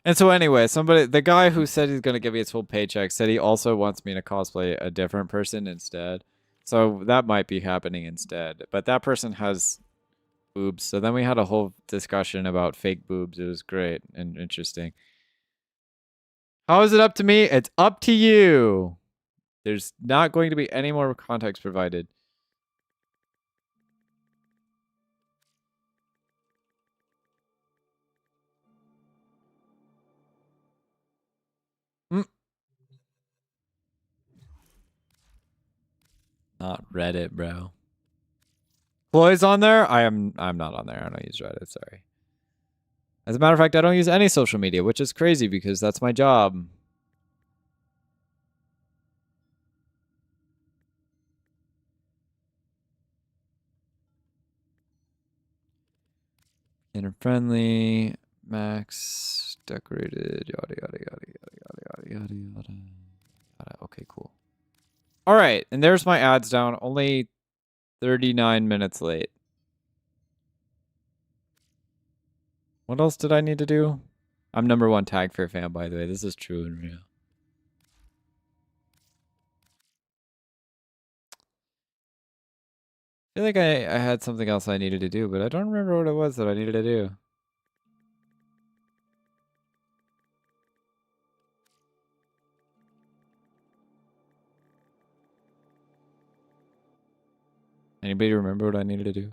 And so anyway, the guy who said he's gonna give me his full paycheck said he also wants me to cosplay a different person instead. So that might be happening instead. But that person has boobs. So then we had a whole discussion about fake boobs. It was great and interesting. How is it up to me? It's up to you. There's not going to be any more context provided. Not Reddit, bro. Chloe's on there? I'm not on there. I don't use Reddit, sorry. As a matter of fact, I don't use any social media, which is crazy because that's my job. Inner friendly, max, decorated, yada yada yada yada yada yada yada yada. Okay, cool. All right, and there's my ads down. Only 39 minutes late. What else did I need to do? I'm #1 Tag Fair fan, by the way. This is true and real. I feel like I had something else I needed to do, but I don't remember what it was that I needed to do. Anybody remember what I needed to do?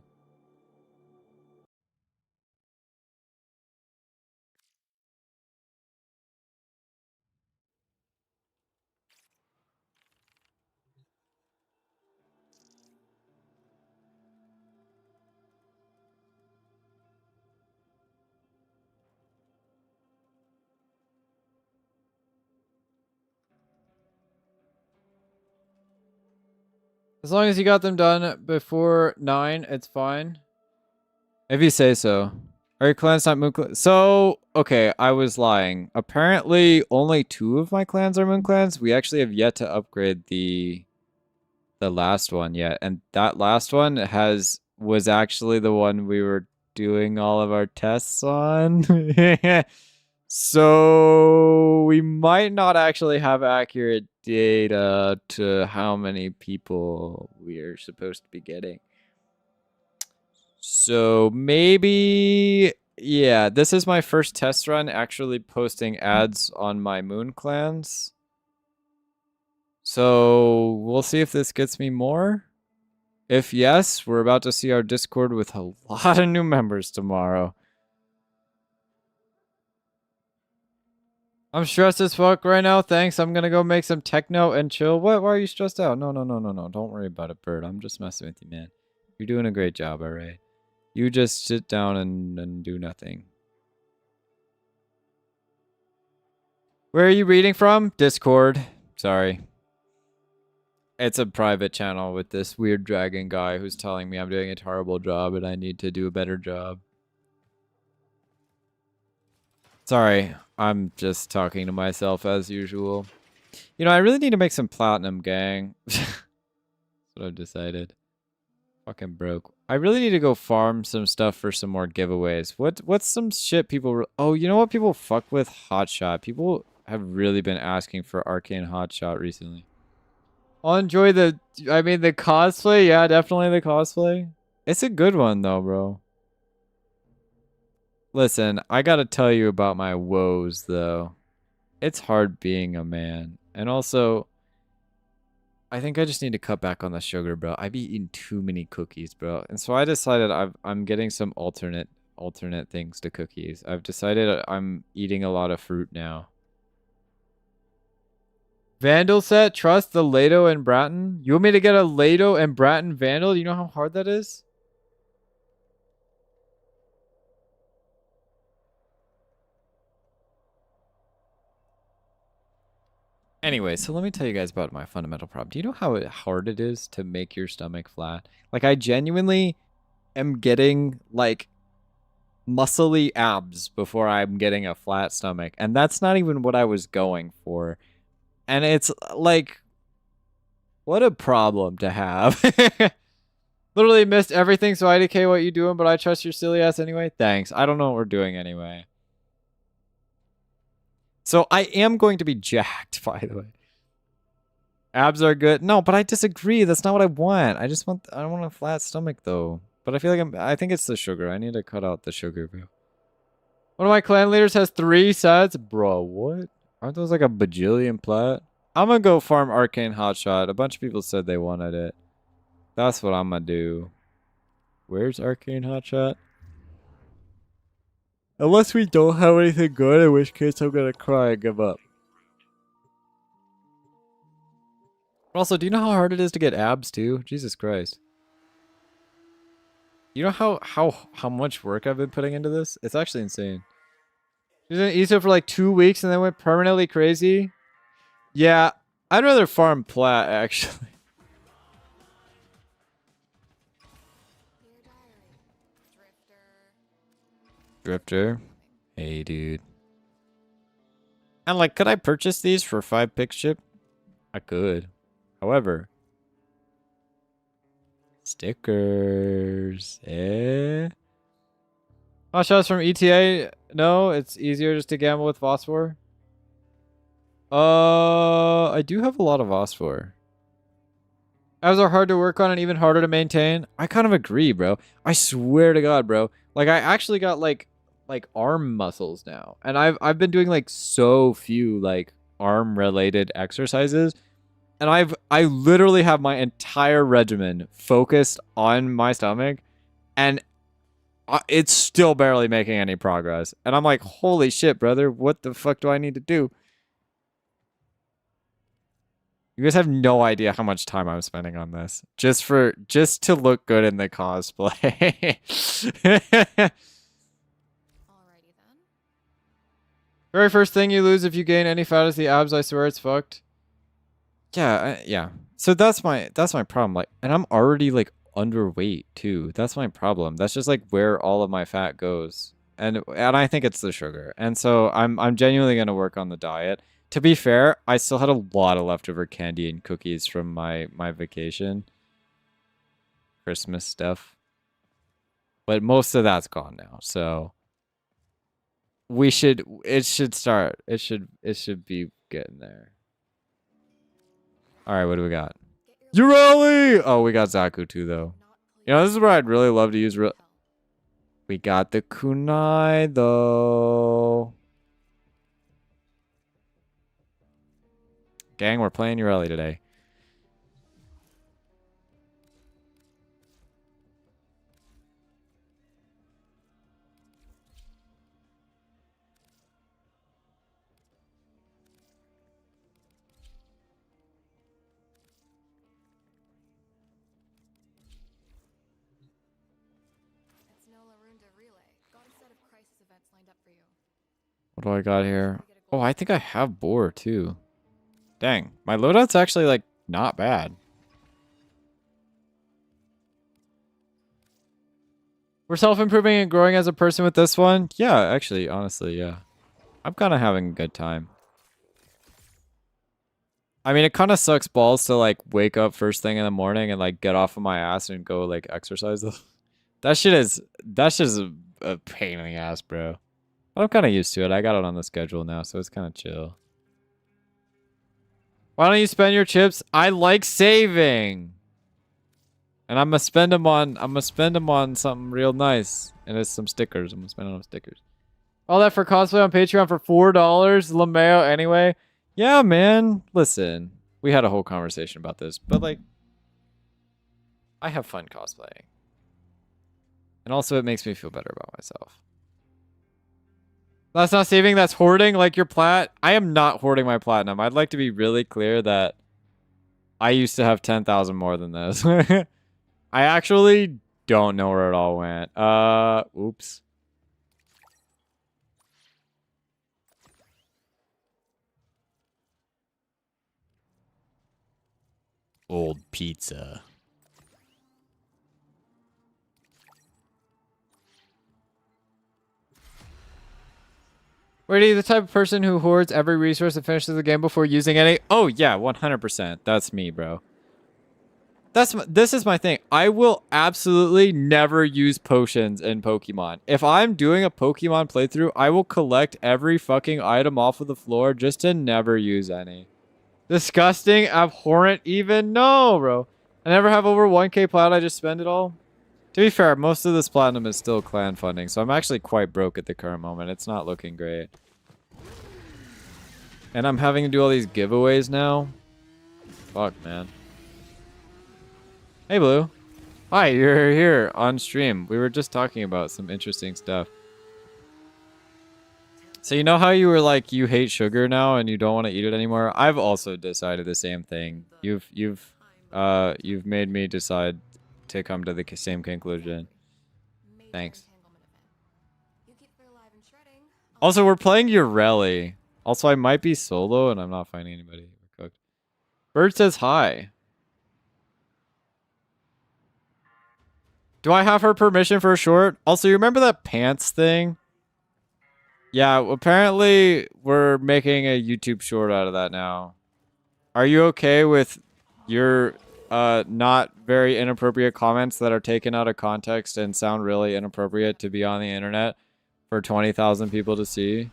As long as you got them done before 9, it's fine. If you say so. Are your clans not moon clans? So, okay, I was lying. Apparently, only 2 of my clans are moon clans. We actually have yet to upgrade the last one yet. And that last one was actually the one we were doing all of our tests on. So we might not actually have accurate data to how many people we're supposed to be getting. So maybe, yeah, this is my first test run actually posting ads on my moon clans. So we'll see if this gets me more. If yes, we're about to see our Discord with a lot of new members tomorrow. I'm stressed as fuck right now. Thanks. I'm gonna go make some techno and chill. What? Why are you stressed out? No. Don't worry about it, Bird. I'm just messing with you, man. You're doing a great job, alright? You just sit down and do nothing. Where are you reading from? Discord. Sorry. It's a private channel with this weird dragon guy who's telling me I'm doing a terrible job and I need to do a better job. Sorry, I'm just talking to myself as usual. You know, I really need to make some platinum, gang. That's what I've decided. Fucking broke. I really need to go farm some stuff for some more giveaways. What's some shit people... Oh, you know what people fuck with? Hotshot. People have really been asking for Arcane Hotshot recently. I'll enjoy the cosplay. Yeah, definitely the cosplay. It's a good one, though, bro. Listen, I gotta tell you about my woes, though. It's hard being a man. And also, I think I just need to cut back on the sugar, bro. I be eating too many cookies, bro. And so I decided I'm getting some alternate things to cookies. I've decided I'm eating a lot of fruit now. Vandal set, trust the Lato and Bratton. You want me to get a Lato and Bratton Vandal? You know how hard that is? Anyway, so let me tell you guys about my fundamental problem. Do you know how hard it is to make your stomach flat? Like, I genuinely am getting, like, muscly abs before I'm getting a flat stomach. And that's not even what I was going for. And it's, like, what a problem to have. Literally missed everything, so IDK what you doing, but I trust your silly ass anyway. Thanks. I don't know what we're doing anyway. So I am going to be jacked, by the way. Abs are good. No, but I disagree. That's not what I want. I don't want a flat stomach though. But I feel like I think it's the sugar. I need to cut out the sugar, bro. One of my clan leaders has 3 sets. Bro, what? Aren't those like a bajillion plat? I'm gonna go farm Arcane Hotshot. A bunch of people said they wanted it. That's what I'm gonna do. Where's Arcane Hotshot? Unless we don't have anything good, in which case I'm gonna cry and give up. Also, do you know how hard it is to get abs too? Jesus Christ. You know how much work I've been putting into this? It's actually insane. Didn't eat it for like 2 weeks and then went permanently crazy? Yeah, I'd rather farm plat actually. Drifter. Hey, dude. And like, could I purchase these for 5 pick ship? I could. However, stickers. Eh? Hot shots from ETA? No, it's easier just to gamble with phosphor. I do have a lot of phosphor. Abs are hard to work on and even harder to maintain. I kind of agree, bro. I swear to God, bro. Like, I actually got like arm muscles now, and I've been doing like so few like arm related exercises, and I literally have my entire regimen focused on my stomach, and it's still barely making any progress. And I'm like, holy shit, brother, what the fuck do I need to do? You guys have no idea how much time I'm spending on this just to look good in the cosplay. Very first thing you lose if you gain any fat is the abs. I swear it's fucked. Yeah, yeah. So that's my problem. Like, and I'm already like underweight too. That's my problem. That's just like where all of my fat goes, and I think it's the sugar. And so I'm genuinely gonna work on the diet. To be fair, I still had a lot of leftover candy and cookies from my vacation, Christmas stuff, but most of that's gone now. So it should be getting there. All right, what do we got? Urali! Oh, we got Zaku too, though. You know, this is where I'd really love to use. We got the kunai, though. Gang, we're playing Urali today. What do I got here? Oh, I think I have boar too. Dang, my loadout's actually like not bad. We're self-improving and growing as a person with this one. Yeah, actually, honestly, yeah. I'm kind of having a good time. I mean, it kind of sucks balls to like wake up first thing in the morning and like get off of my ass and go like exercise. That's just a pain in the ass, bro. But I'm kind of used to it. I got it on the schedule now, so it's kind of chill. Why don't you spend your chips? I like saving. And I'm gonna spend them on something real nice. And it's some stickers. I'm gonna spend it on stickers. All that for cosplay on Patreon for $4. LeMayo anyway. Yeah, man. Listen. We had a whole conversation about this, but like, I have fun cosplaying. And also it makes me feel better about myself. That's not saving, that's hoarding like your plat. I am not hoarding my platinum. I'd like to be really clear that I used to have 10,000 more than this. I actually don't know where it all went. Oops. Old pizza. Were you the type of person who hoards every resource and finishes the game before using any? Oh yeah, 100%. That's me, bro. This is my thing. I will absolutely never use potions in Pokemon. If I'm doing a Pokemon playthrough, I will collect every fucking item off of the floor just to never use any. Disgusting, abhorrent even? No, bro. I never have over 1k plat, I just spend it all. To be fair, most of this platinum is still clan funding, so I'm actually quite broke at the current moment. It's not looking great. And I'm having to do all these giveaways now. Fuck, man. Hey, Blue. Hi, you're here on stream. We were just talking about some interesting stuff. So you know how you were like, you hate sugar now and you don't want to eat it anymore? I've also decided the same thing. You've made me decide to come to the same conclusion. Thanks. Also, we're playing Urelli. Also, I might be solo and I'm not finding anybody. We're cooked. Bird says hi. Do I have her permission for a short? Also, you remember that pants thing? Yeah, apparently we're making a YouTube short out of that now. Are you okay with your not very inappropriate comments that are taken out of context and sound really inappropriate to be on the internet for 20,000 people to see?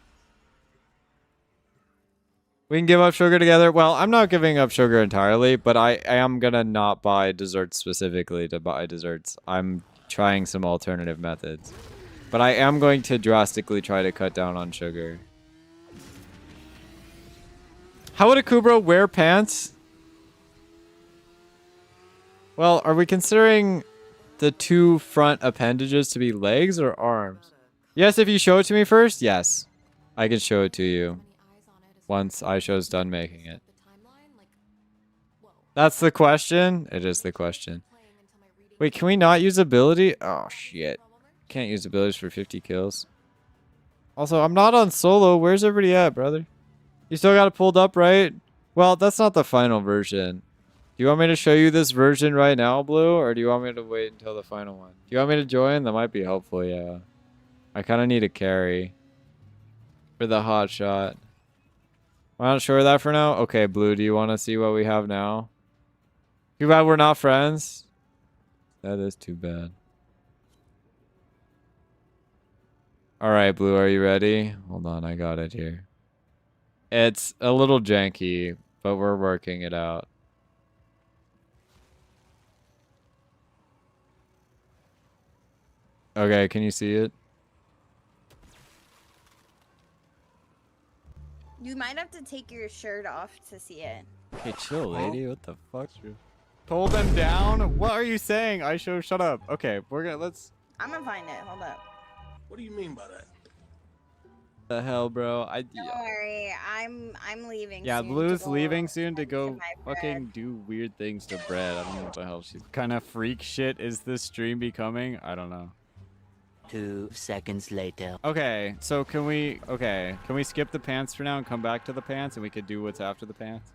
We can give up sugar together. Well, I'm not giving up sugar entirely, but I am gonna not buy desserts specifically to buy desserts. I'm trying some alternative methods. But I am going to drastically try to cut down on sugar. How would a Kubro wear pants? Well, are we considering the two front appendages to be legs or arms? Yes, if you show it to me first, yes. I can show it to you. Once iShow's done making it. That's the question? It is the question. Wait, can we not use ability? Oh, shit. Can't use abilities for 50 kills. Also, I'm not on solo. Where's everybody at, brother? You still got it pulled up, right? Well, that's not the final version. Do you want me to show you this version right now, Blue? Or do you want me to wait until the final one? Do you want me to join? That might be helpful, yeah. I kind of need a carry for the hot shot. We're not sure of that for now? Okay, Blue, do you want to see what we have now? Too bad we're not friends. That is too bad. Alright, Blue, are you ready? Hold on, I got it here. It's a little janky, but we're working it out. Okay, can you see it? You might have to take your shirt off to see it. Okay, chill, lady. What the fuck? Pull them down? What are you saying? iShow, shut up. Okay, we're gonna let's. I'm gonna find it. Hold up. What do you mean by that? The hell, bro? Don't worry. I'm leaving. Yeah, soon Blue's to go leaving soon to tend go my fucking bread. do weird things to bread. I don't know what the hell she's. Kind of freak shit is this stream becoming? I don't know. 2 seconds later. Okay, so can we skip the pants for now and come back to the pants and we could do what's after the pants?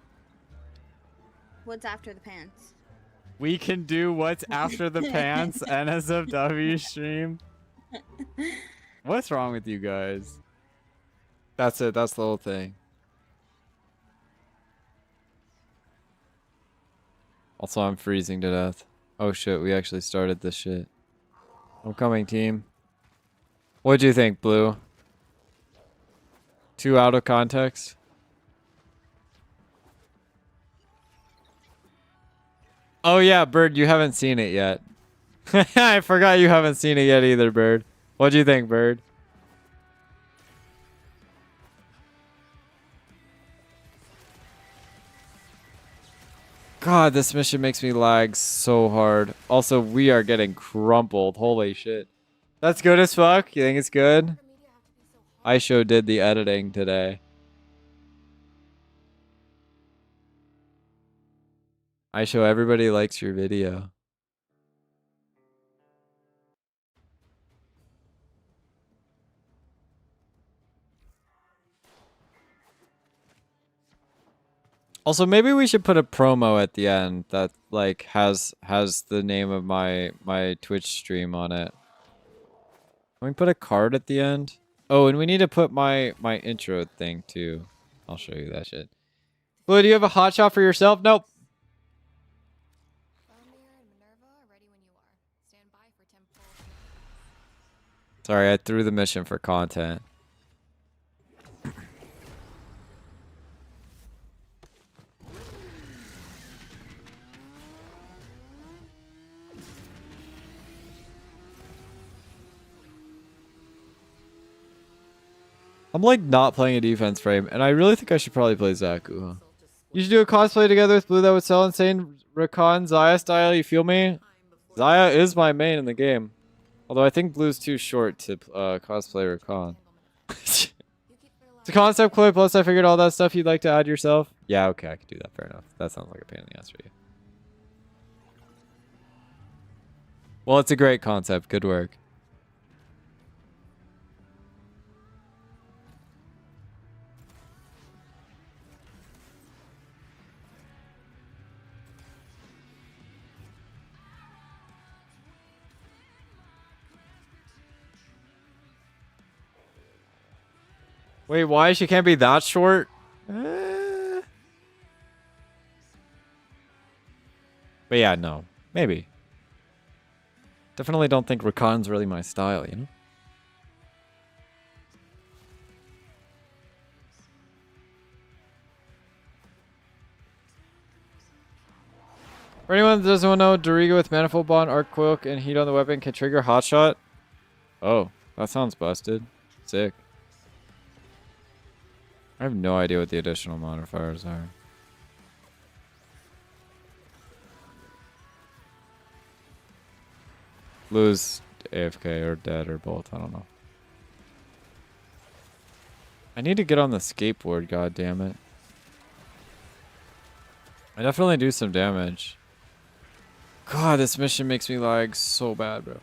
What's after the pants? We can do what's after the pants NSFW stream. What's wrong with you guys? That's it. That's the whole thing. Also, I'm freezing to death. Oh shit, we actually started this shit. I'm coming, team. What'd you think, Blue? Too out of context? Oh yeah, Bird, you haven't seen it yet. I forgot you haven't seen it yet either, Bird. What'd you think, Bird? God, this mission makes me lag so hard. Also, we are getting crumpled. Holy shit. That's good as fuck? You think it's good? I sure did the editing today. I show everybody likes your video. Also, maybe we should put a promo at the end that like has the name of my Twitch stream on it. Can we put a card at the end? Oh, and we need to put my intro thing too. I'll show you that shit. Blue, do you have a hot shot for yourself? Nope. Sorry, I threw the mission for content. I'm like not playing a defense frame, and I really think I should probably play Zaku, huh? You should do a cosplay together with Blue that would sell insane Rakan Zaya style, you feel me? Zaya is my main in the game. Although I think Blue's too short to cosplay Rakan. It's a concept, Chloe, plus I figured all that stuff you'd like to add yourself. Yeah, okay, I could do that, fair enough. That sounds like a pain in the ass for you. Well, it's a great concept, good work. Wait, why? She can't be that short? But yeah, no. Maybe. Definitely don't think Rakan's really my style, you know? For anyone that doesn't know, Dorigo with Manifold Bond, Arc Quilk, and Heat on the weapon can trigger Hotshot. Oh, that sounds busted. Sick. I have no idea what the additional modifiers are. Blue's AFK or dead or both, I don't know. I need to get on the skateboard, god damn it. I definitely do some damage. God, this mission makes me lag so bad, bro.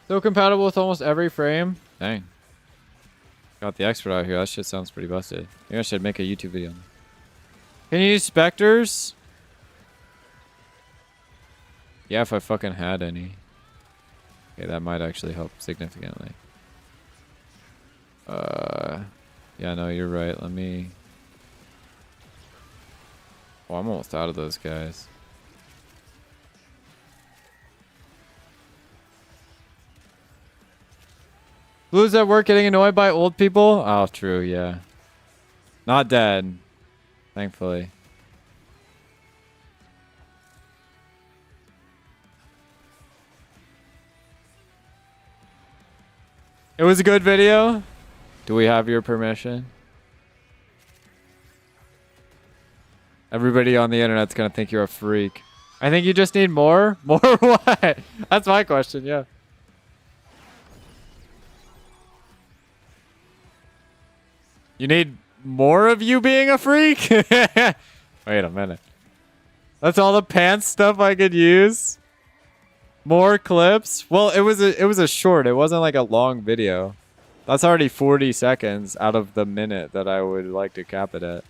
So compatible with almost every frame. Dang. Got the expert out here. That shit sounds pretty busted. Maybe I should make a YouTube video on that. Can you use specters? Yeah, if I fucking had any. Okay, that might actually help significantly. Yeah, no, you're right. Let me... Oh, I'm almost out of those guys. Blue's at work getting annoyed by old people? Oh, true, yeah. Not dead. Thankfully. It was a good video. Do we have your permission? Everybody on the internet's gonna think you're a freak. I think you just need more? More what? That's my question, yeah. You need more of you being a freak? Wait a minute. That's all the pants stuff I could use? More clips? Well, it was a short. It wasn't like a long video. That's already 40 seconds out of the minute that I would like to cap it at.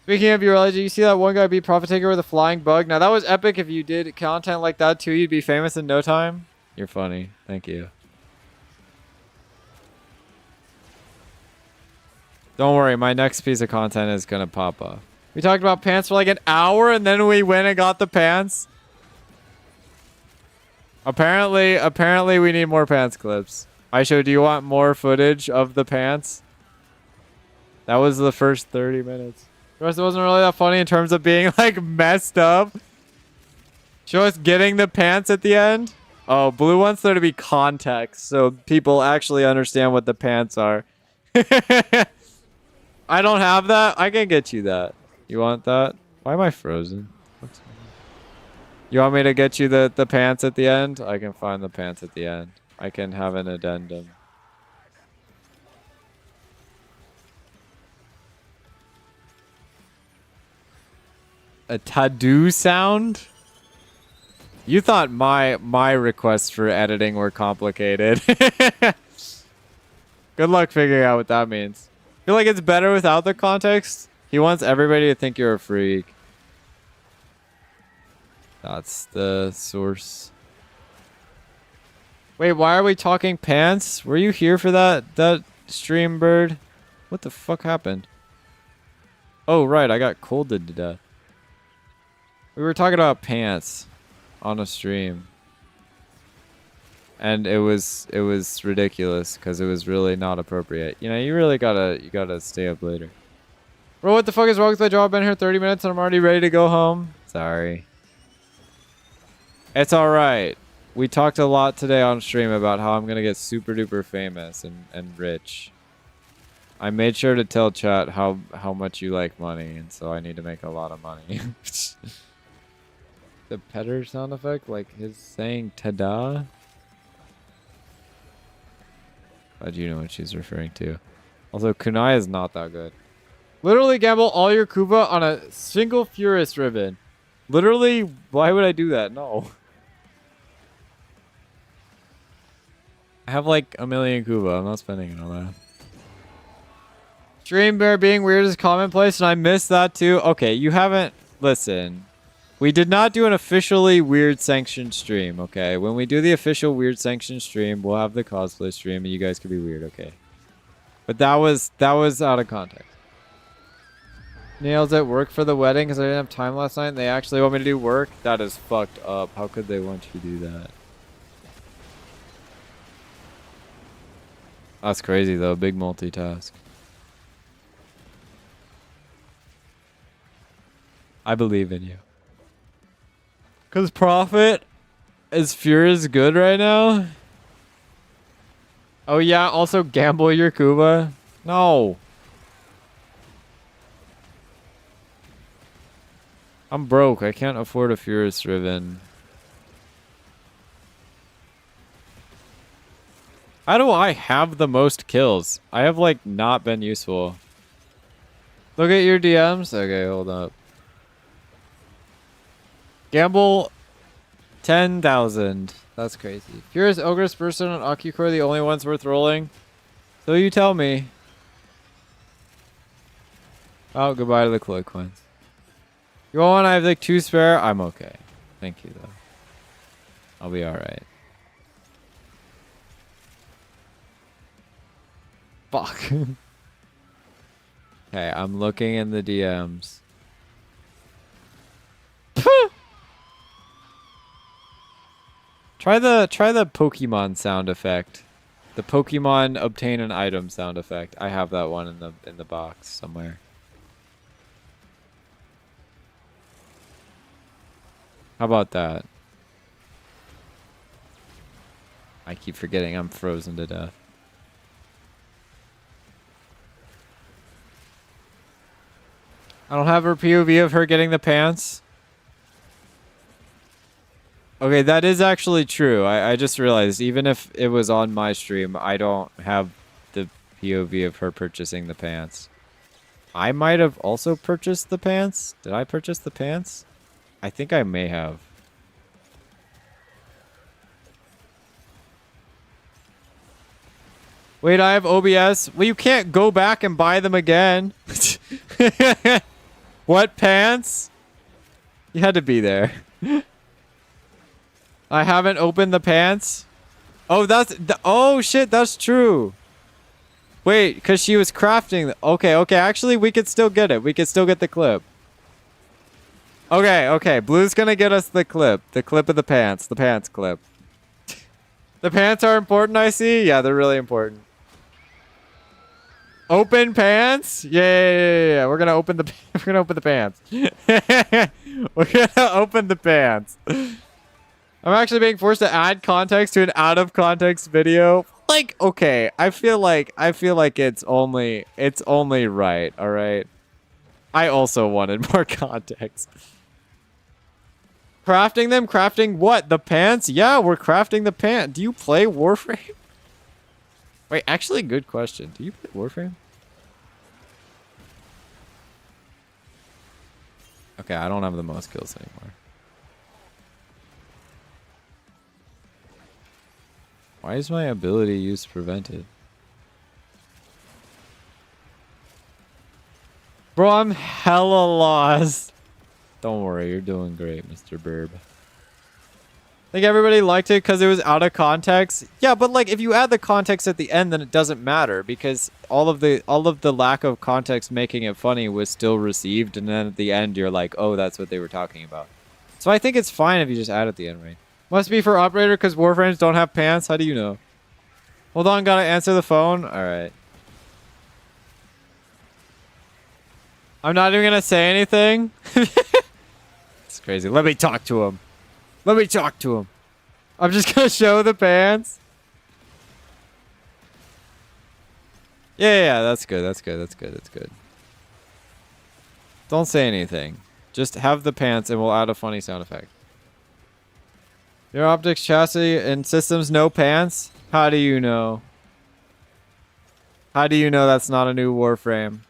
Speaking of your legend, you see that one guy beat Profit Taker with a flying bug? Now that was epic. If you did content like that too, you'd be famous in no time. You're funny. Thank you. Don't worry, my next piece of content is gonna pop off. We talked about pants for like an hour and then we went and got the pants. Apparently we need more pants clips. Aisho, do you want more footage of the pants? That was the first 30 minutes. The rest wasn't really that funny in terms of being like messed up. Show us getting the pants at the end. Oh, Blue wants there to be context so people actually understand what the pants are. I don't have that. I can get you that. You want that? Why am I frozen? You want me to get you the pants at the end? I can find the pants at the end. I can have an addendum. A Tadu sound? You thought my requests for editing were complicated. Good luck figuring out what that means. Feel like it's better without the context? He wants everybody to think you're a freak. That's the source. Wait, why are we talking pants? Were you here for that stream, bird? What the fuck happened? Oh, right, I got colded to death. We were talking about pants on a stream. And it was ridiculous because it was really not appropriate. You know, you really gotta stay up later. Bro, what the fuck is wrong with my job? I've been here 30 minutes and I'm already ready to go home. Sorry. It's alright. We talked a lot today on stream about how I'm gonna get super duper famous and rich. I made sure to tell chat how much you like money, and so I need to make a lot of money. The petter sound effect, like his saying "ta-da." Glad you know what she's referring to. Also, kunai is not that good. Literally gamble all your kuba on a single Furious ribbon. Literally, why would I do that? No. I have like a million kuba. I'm not spending it on that. Stream bear being weird is commonplace, and I missed that too. Okay, you haven't... Listen. We did not do an officially weird sanctioned stream, okay? When we do the official weird sanctioned stream, we'll have the cosplay stream, and you guys could be weird, okay? But that was out of context. Nails at work for the wedding because I didn't have time last night, and they actually want me to do work? That is fucked up. How could they want you to do that? That's crazy, though. Big multitask. I believe in you. Because profit is furious good right now? Oh, yeah. Also, gamble your Kuba? No. I'm broke. I can't afford a furious ribbon. How do I have the most kills? I have, like, not been useful. Look at your DMs. Okay, hold up. Gamble 10,000. That's crazy. Furious, Ogress, Person, and Ocucore the only ones worth rolling? So you tell me. Oh, goodbye to the Cloy coins. You want one? I have like 2 spare. I'm okay. Thank you, though. I'll be alright. Fuck. Okay, I'm looking in the DMs. Try the Pokemon sound effect. The Pokemon obtain an item sound effect. I have that one in the box somewhere. How about that? I keep forgetting I'm frozen to death. I don't have her POV of her getting the pants. Okay, that is actually true. I just realized, even if it was on my stream, I don't have the POV of her purchasing the pants. I might have also purchased the pants. Did I purchase the pants? I think I may have. Wait, I have OBS? Well, you can't go back and buy them again. What pants? You had to be there. I haven't opened the pants. Oh, oh shit, that's true. Wait, because she was crafting. Okay, actually, we could still get it. We could still get the clip. Okay, Blue's gonna get us the clip. The clip of the pants. The pants clip. The pants are important, I see. Yeah, they're really important. Open pants? Yeah. We're gonna open the pants. We're gonna open the pants. I'm actually being forced to add context to an out of context video. Like, okay, I feel like it's only right, all right? I also wanted more context. Crafting them? Crafting what? The pants? Yeah, we're crafting the pants. Do you play Warframe? Wait, actually, good question. Do you play Warframe? Okay, I don't have the most kills anymore. Why is my ability use prevented? Bro, I'm hella lost. Don't worry, you're doing great, Mr. Burb. I think everybody liked it because it was out of context. Yeah, but like if you add the context at the end, then it doesn't matter because all of the lack of context making it funny was still received, and then at the end you're like, oh, that's what they were talking about. So I think it's fine if you just add at the end, right? Must be for operator because Warframes don't have pants. How do you know? Hold on, gotta answer the phone. All right. I'm not even gonna say anything. It's crazy. Let me talk to him. Let me talk to him. I'm just gonna show the pants. Yeah, that's good. That's good. That's good. That's good. Don't say anything. Just have the pants and we'll add a funny sound effect. Your optics chassis and systems no pants? How do you know? How do you know that's not a new Warframe?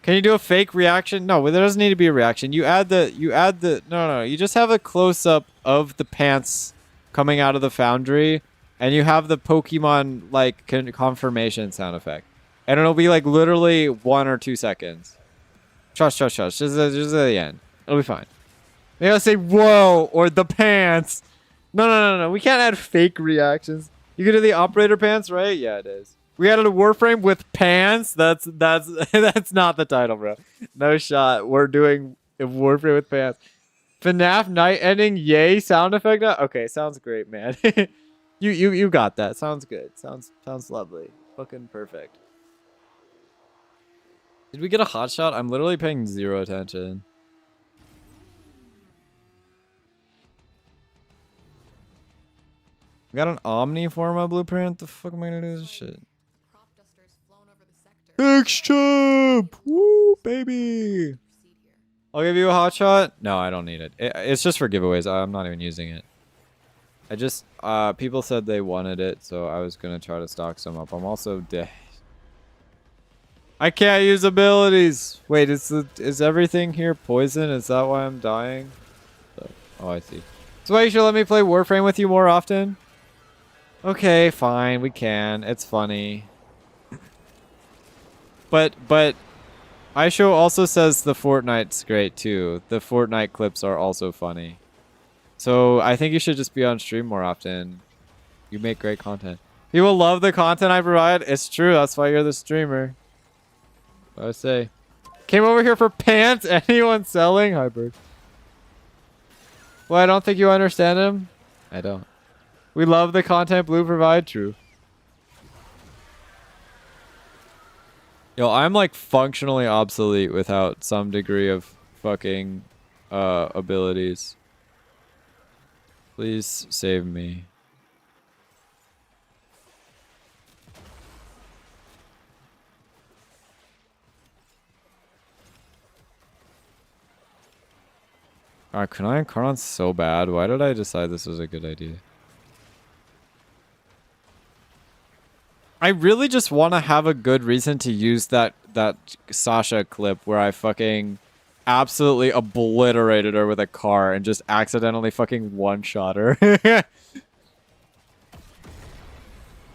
Can you do a fake reaction? No, there doesn't need to be a reaction. You add the no, you just have a close up of the pants coming out of the foundry and you have the Pokemon like confirmation sound effect. And it'll be like literally 1 or 2 seconds. Trust. Just at the end. It'll be fine. Maybe I'll say whoa or the pants. No. We can't add fake reactions. You can do the operator pants, right? Yeah, it is. We added a Warframe with pants. That's that's not the title, bro. No shot. We're doing a Warframe with pants. FNAF night ending yay sound effect. Okay, sounds great, man. you got that. Sounds good. Sounds lovely. Fucking perfect. Did we get a hot shot? I'm literally paying 0 attention. We got an Omni for my blueprint. The fuck am I gonna do with this shit? X-Champ! Woo, baby! I'll give you a hot shot. No, I don't need it. It's just for giveaways. I'm not even using it. I just, people said they wanted it, so I was gonna try to stock some up. I'm also dead. I can't use abilities! Wait, is everything here poison? Is that why I'm dying? Oh, I see. So why you should let me play Warframe with you more often? Okay, fine, we can. It's funny. But iShow also says the Fortnite's great too. The Fortnite clips are also funny. So I think you should just be on stream more often. You make great content. People love the content I provide. It's true. That's why you're the streamer. What I say. Came over here for pants. Anyone selling? Hi, bird. Well, I don't think you understand him. I don't. We love the content Blue provide. True. Yo, I'm like functionally obsolete without some degree of fucking abilities. Please save me. Alright, Kunai and Karan's so bad. Why did I decide this was a good idea? I really just want to have a good reason to use that Sasha clip where I fucking absolutely obliterated her with a car and just accidentally fucking one-shot her.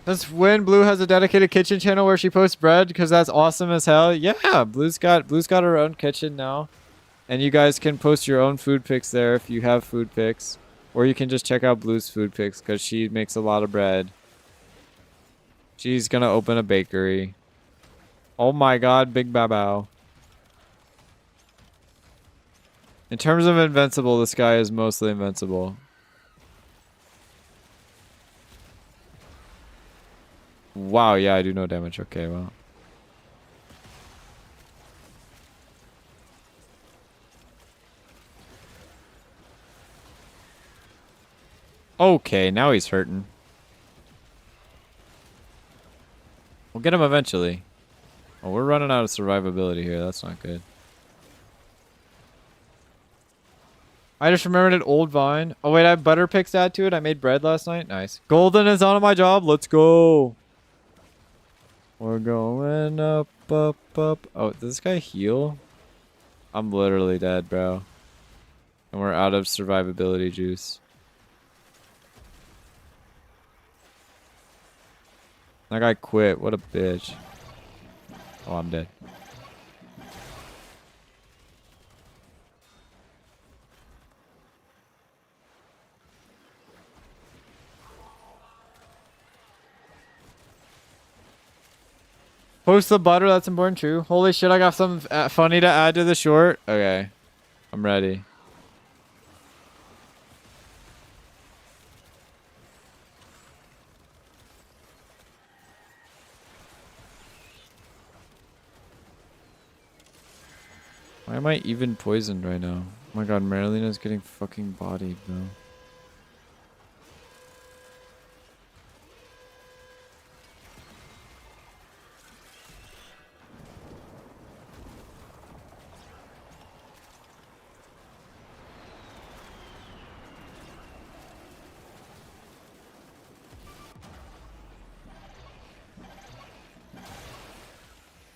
That's when Blue has a dedicated kitchen channel where she posts bread because that's awesome as hell. Yeah, Blue's got her own kitchen now. And you guys can post your own food pics there if you have food pics. Or you can just check out Blue's food pics because she makes a lot of bread. She's gonna open a bakery. Oh my god, big babao. In terms of invincible, this guy is mostly invincible. Wow, yeah, I do no damage. Okay, well. Okay, now he's hurting. We'll get him eventually. Oh, we're running out of survivability here. That's not good. I just remembered an old vine. Oh wait, I have butter picks to add to it. I made bread last night. Nice. Golden is on my job. Let's go. We're going up, up, up. Oh, does this guy heal? I'm literally dead, bro. And we're out of survivability juice. That guy quit. What a bitch. Oh, I'm dead. Post the butter. That's important, true. Holy shit, I got something funny to add to the short. Okay. I'm ready. Why am I even poisoned right now? Oh my god, Marilyn getting fucking bodied, bro.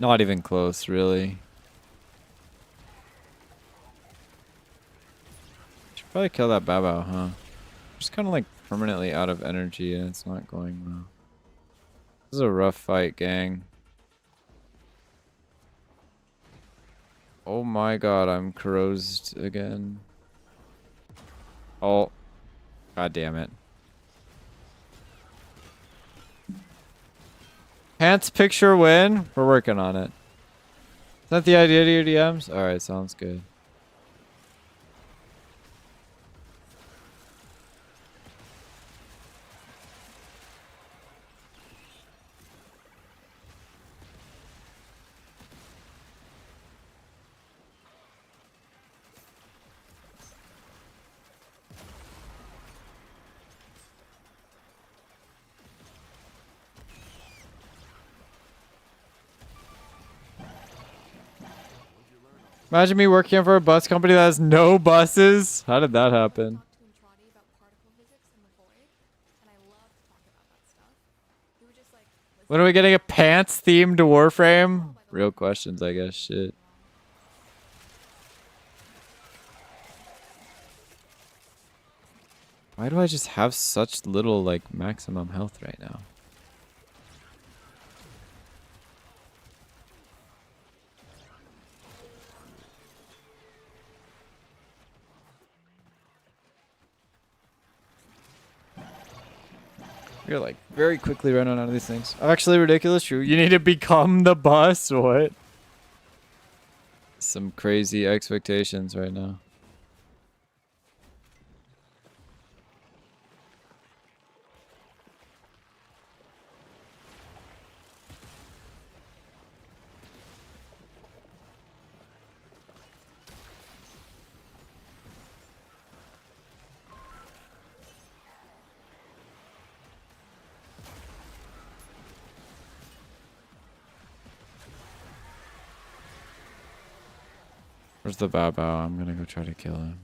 Not even close, really. Should probably kill that Babao, huh? Just kind of like permanently out of energy and it's not going well. This is a rough fight, gang. Oh my god, I'm corrosed again. Oh. God damn it. Pants picture win? We're working on it. Is that the idea to your DMs? Alright, sounds good. Imagine me working for a bus company that has no buses. How did that happen? When are we getting a pants themed Warframe? Real questions, I guess. Shit. Why do I just have such little, like, maximum health right now? You're like very quickly running out of these things. Actually, ridiculous. True. You need to become the bus. What? Some crazy expectations right now. Where's the Babao? I'm gonna go try to kill him.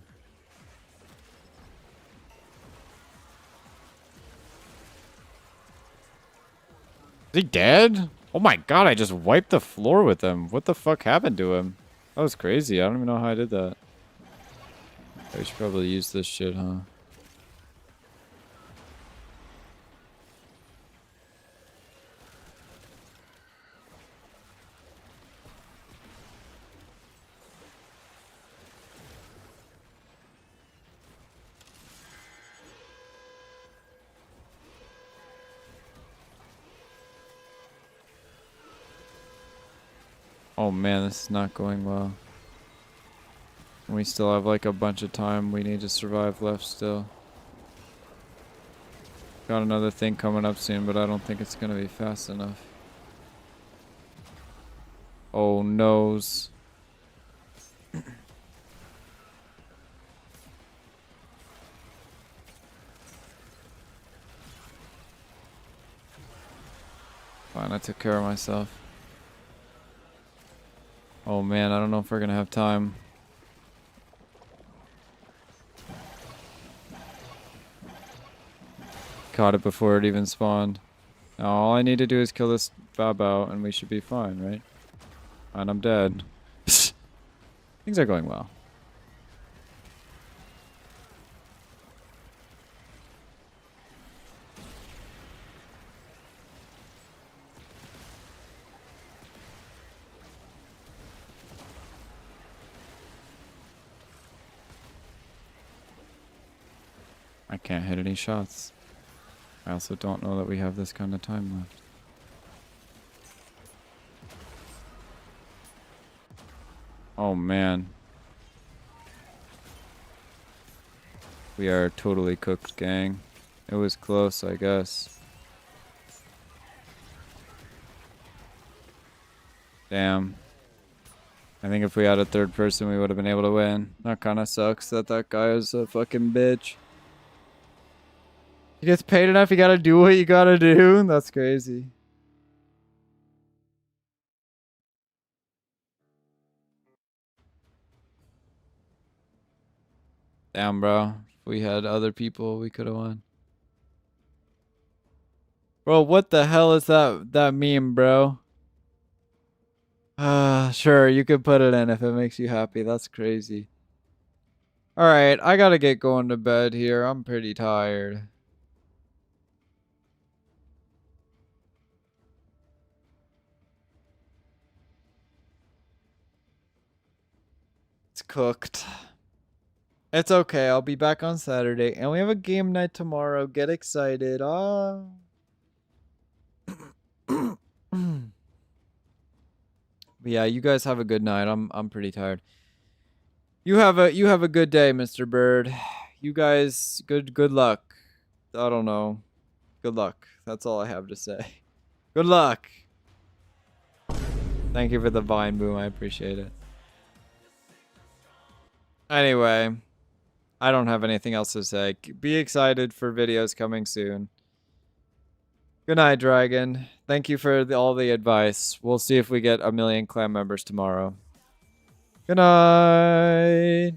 Is he dead? Oh my god, I just wiped the floor with him. What the fuck happened to him? That was crazy. I don't even know how I did that. I should probably use this shit, huh? Oh man, this is not going well. We still have like a bunch of time we need to survive left still. Got another thing coming up soon, but I don't think it's gonna be fast enough. Oh noes. Fine, I took care of myself. Oh man, I don't know if we're gonna have time. Caught it before it even spawned. Now all I need to do is kill this Babao and we should be fine, right? And I'm dead. Things are going well. I can't hit any shots. I also don't know that we have this kind of time left. Oh man. We are totally cooked, gang. It was close, I guess. Damn. I think if we had a third person, we would have been able to win. That kind of sucks that that guy is a fucking bitch. He gets paid enough, you gotta do what you gotta do. That's crazy. Damn, bro. If we had other people, we could have won. Bro, what the hell is that meme, bro? Sure, you could put it in if it makes you happy. That's crazy. Alright, I gotta get going to bed here. I'm pretty tired. It's cooked. It's okay. I'll be back on Saturday. And we have a game night tomorrow. Get excited. Oh. But yeah, you guys have a good night. I'm pretty tired. You have a good day, Mr. Bird. You guys good luck. I don't know. Good luck. That's all I have to say. Good luck. Thank you for the vine boom. I appreciate it. Anyway, I don't have anything else to say. Be excited for videos coming soon. Good night, Dragon. Thank you for all the advice. We'll see if we get 1 million clan members tomorrow. Good night.